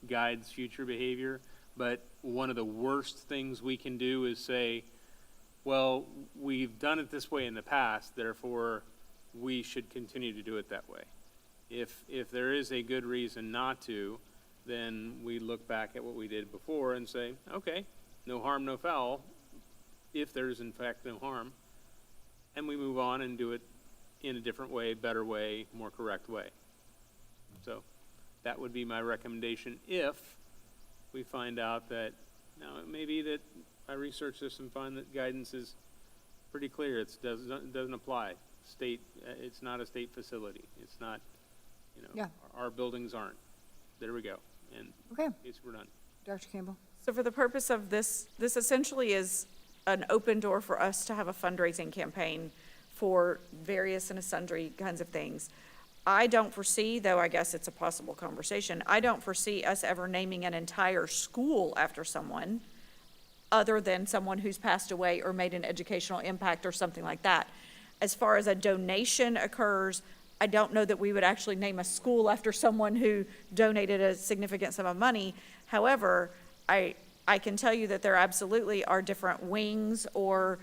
guides future behavior. But one of the worst things we can do is say, well, we've done it this way in the past, therefore we should continue to do it that way. If there is a good reason not to, then we look back at what we did before and say, okay, no harm, no foul, if there's in fact no harm, and we move on and do it in a different way, better way, more correct way. So that would be my recommendation if we find out that, now it may be that I research this and find that guidance is pretty clear, it doesn't apply. State, it's not a state facility. It's not, you know, Yeah. our buildings aren't. There we go. And Okay. case we're done. Dr. Campbell? So for the purpose of this essentially is an open door for us to have a fundraising campaign for various and sundry kinds of things. I don't foresee, though I guess it's a possible conversation, I don't foresee us ever naming an entire school after someone other than someone who's passed away or made an educational impact or something like that. As far as a donation occurs, I don't know that we would actually name a school after someone who donated a significant sum of money. However, I can tell you that there absolutely are different wings or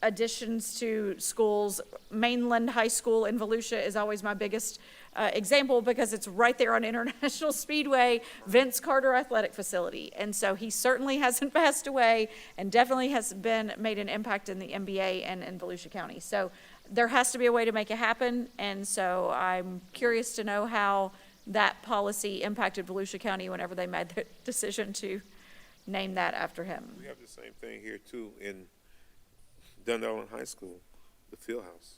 additions to schools. Mainland High School in Volusia is always my biggest example because it's right there on International Speedway, Vince Carter Athletic Facility. And so he certainly hasn't passed away and definitely has made an impact in the NBA and in Volusia County. So there has to be a way to make it happen. And so I'm curious to know how that policy impacted Volusia County whenever they made the decision to name that after him. We have the same thing here too in Dundarland High School, the field house.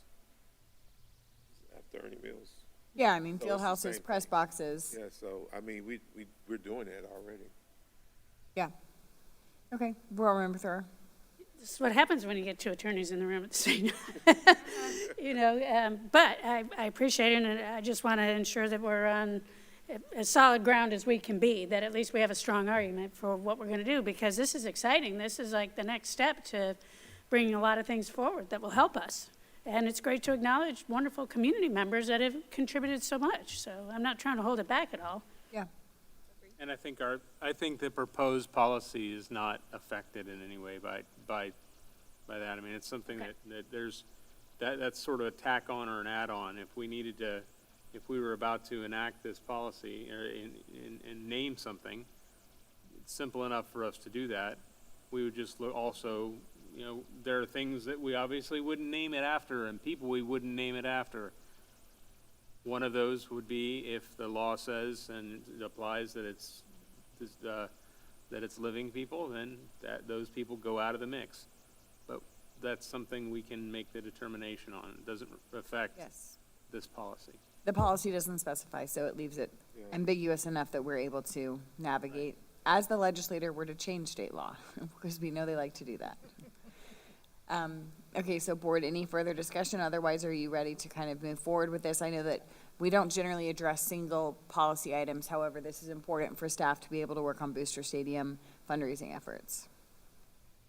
After Ernie Mills. Yeah, I mean, So field it's the houses, same press thing. boxes. Yeah, so, I mean, we're doing that already. Yeah. Okay, board member Thrower. This is what happens when you get two attorneys in the room at the same time. You know, but I appreciate it, and I just want to ensure that we're on as solid ground as we can be, that at least we have a strong argument for what we're going to do, because this is exciting. This is like the next step to bringing a lot of things forward that will help us. And it's great to acknowledge wonderful community members that have contributed so much. So I'm not trying to hold it back at all. Yeah. And I think the proposed policy is not affected in any way by that. I mean, it's something that's sort of a tack on or an add-on. If we were about to enact this policy and name something, it's simple enough for us to do that. We would just also, you know, there are things that we obviously wouldn't name it after and people we wouldn't name it after. One of those would be if the law says and it applies that it's living people, then those people go out of the mix. But that's something we can make the determination on. It doesn't affect this policy. The policy doesn't specify, so it leaves it ambiguous enough that we're able to navigate as the legislator were to change state law, because we know they like to do that. Okay, so board, any further discussion? Otherwise, are you ready to kind of move forward with this? I know that we don't generally address single policy items. However, this is important for staff to be able to work on Booster Stadium fundraising efforts.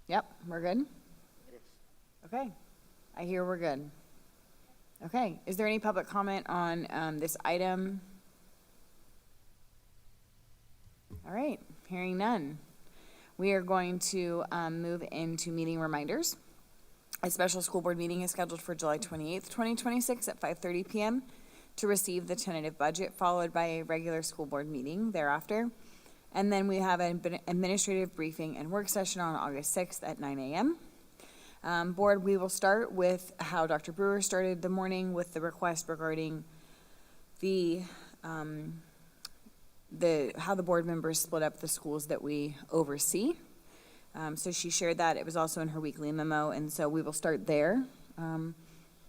Yep, we're good? Okay, I hear we're good. Okay, is there any public comment on this item? All right, hearing none. We are going to move into meeting reminders. A special school board meeting is scheduled for July 28th, 2026 at 5:30 p.m. to receive the tentative budget, followed by a regular school board meeting thereafter. And then we have an administrative briefing and work session on August 6th at 9 a.m. Board, we will start with how Dr. Brewer started the morning with the request regarding how the board members split up the schools that we oversee. So she shared that. It was also in her weekly memo, and so we will start there, and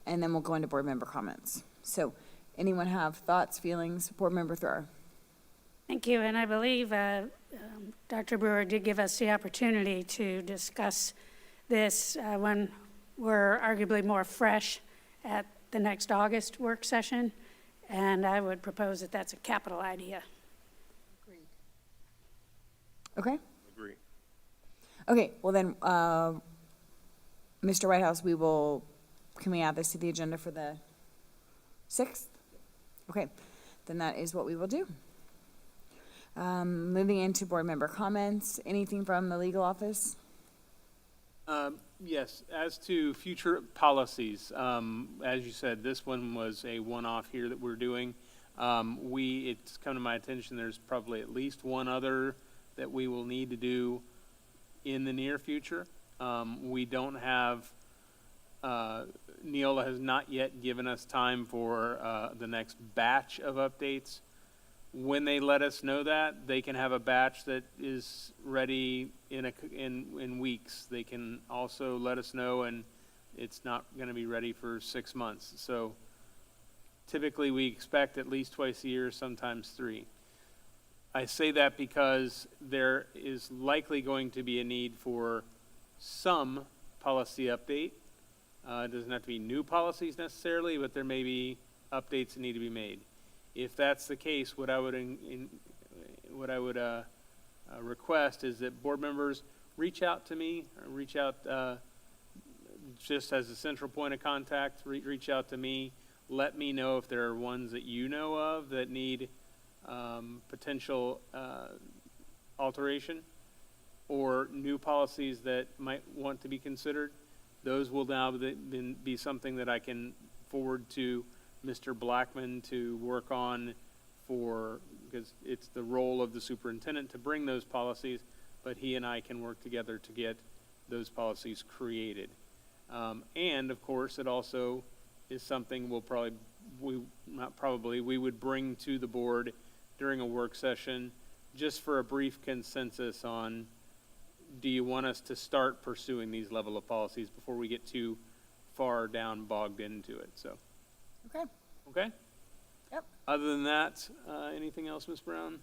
then we'll go into board member comments. So anyone have thoughts, feelings? Board member Thrower. Thank you, and I believe Dr. Brewer did give us the opportunity to discuss this when we're arguably more fresh at the next August work session, and I would propose that that's a capital idea. Okay. Agree. Okay, well then, Mr. Whitehouse, can we add this to the agenda for the 6th? Okay, then that is what we will do. Moving into board member comments, anything from the legal office? Yes, as to future policies, as you said, this one was a one-off here that we're doing. It's come to my attention, there's probably at least one other that we will need to do in the near future. We don't have, Neola has not yet given us time for the next batch of updates. When they let us know that, they can have a batch that is ready in weeks. They can also let us know, and it's not going to be ready for 6 months. So typically we expect at least twice a year, sometimes 3. I say that because there is likely going to be a need for some policy update. It doesn't have to be new policies necessarily, but there may be updates that need to be made. If that's the case, what I would request is that board members reach out to me, or reach out just as a central point of contact, reach out to me. Let me know if there are ones that you know of that need potential alteration or new policies that might want to be considered. Those will now be something that I can forward to Mr. Blackman to work on because it's the role of the superintendent to bring those policies, but he and I can work together to get those policies created. And of course, it also is something we would bring to the board during a work session just for a brief consensus on, do you want us to start pursuing these level of policies before we get too far down, bogged into it? So. Okay. Okay? Yep. Other than that, anything else, Ms. Brown?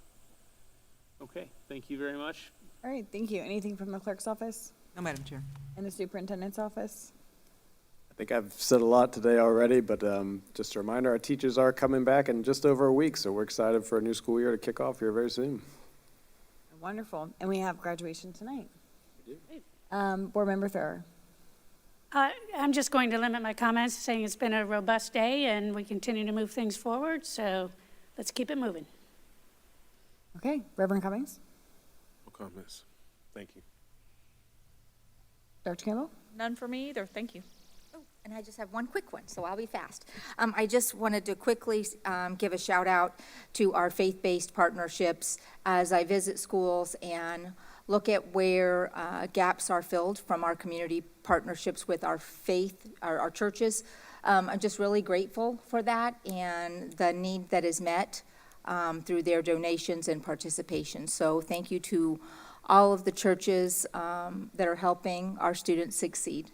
Okay, thank you very much. All right, thank you. Anything from the clerk's office? No, Madam Chair. And the superintendent's office? I think I've said a lot today already, but just a reminder, our teachers are coming back in just over a week, so we're excited for a new school year to kick off here very soon. Wonderful. And we have graduation tonight. We do. Board Member Thurr. I'm just going to limit my comments, saying it's been a robust day and we continue to move things forward, so let's keep it moving. Okay, Reverend Cummings. No comments. Thank you. Dr. Campbell? None for me either, thank you. And I just have one quick one, so I'll be fast. I just wanted to quickly give a shout out to our faith-based partnerships as I visit schools and look at where gaps are filled from our community partnerships with our faith, our churches. I'm just really grateful for that and the need that is met through their donations and participation. So thank you to all of the churches that are helping our students succeed.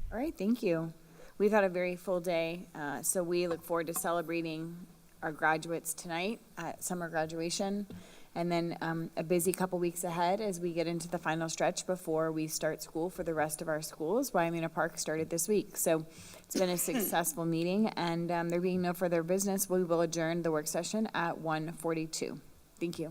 All right, thank you. We've had a very full day, so we look forward to celebrating our graduates tonight at summer graduation, and then a busy couple weeks ahead as we get into the final stretch before we start school for the rest of our schools. Waimea Park started this week, so it's been a successful meeting, and there being no further business, we will adjourn the work session at 1:42. Thank you.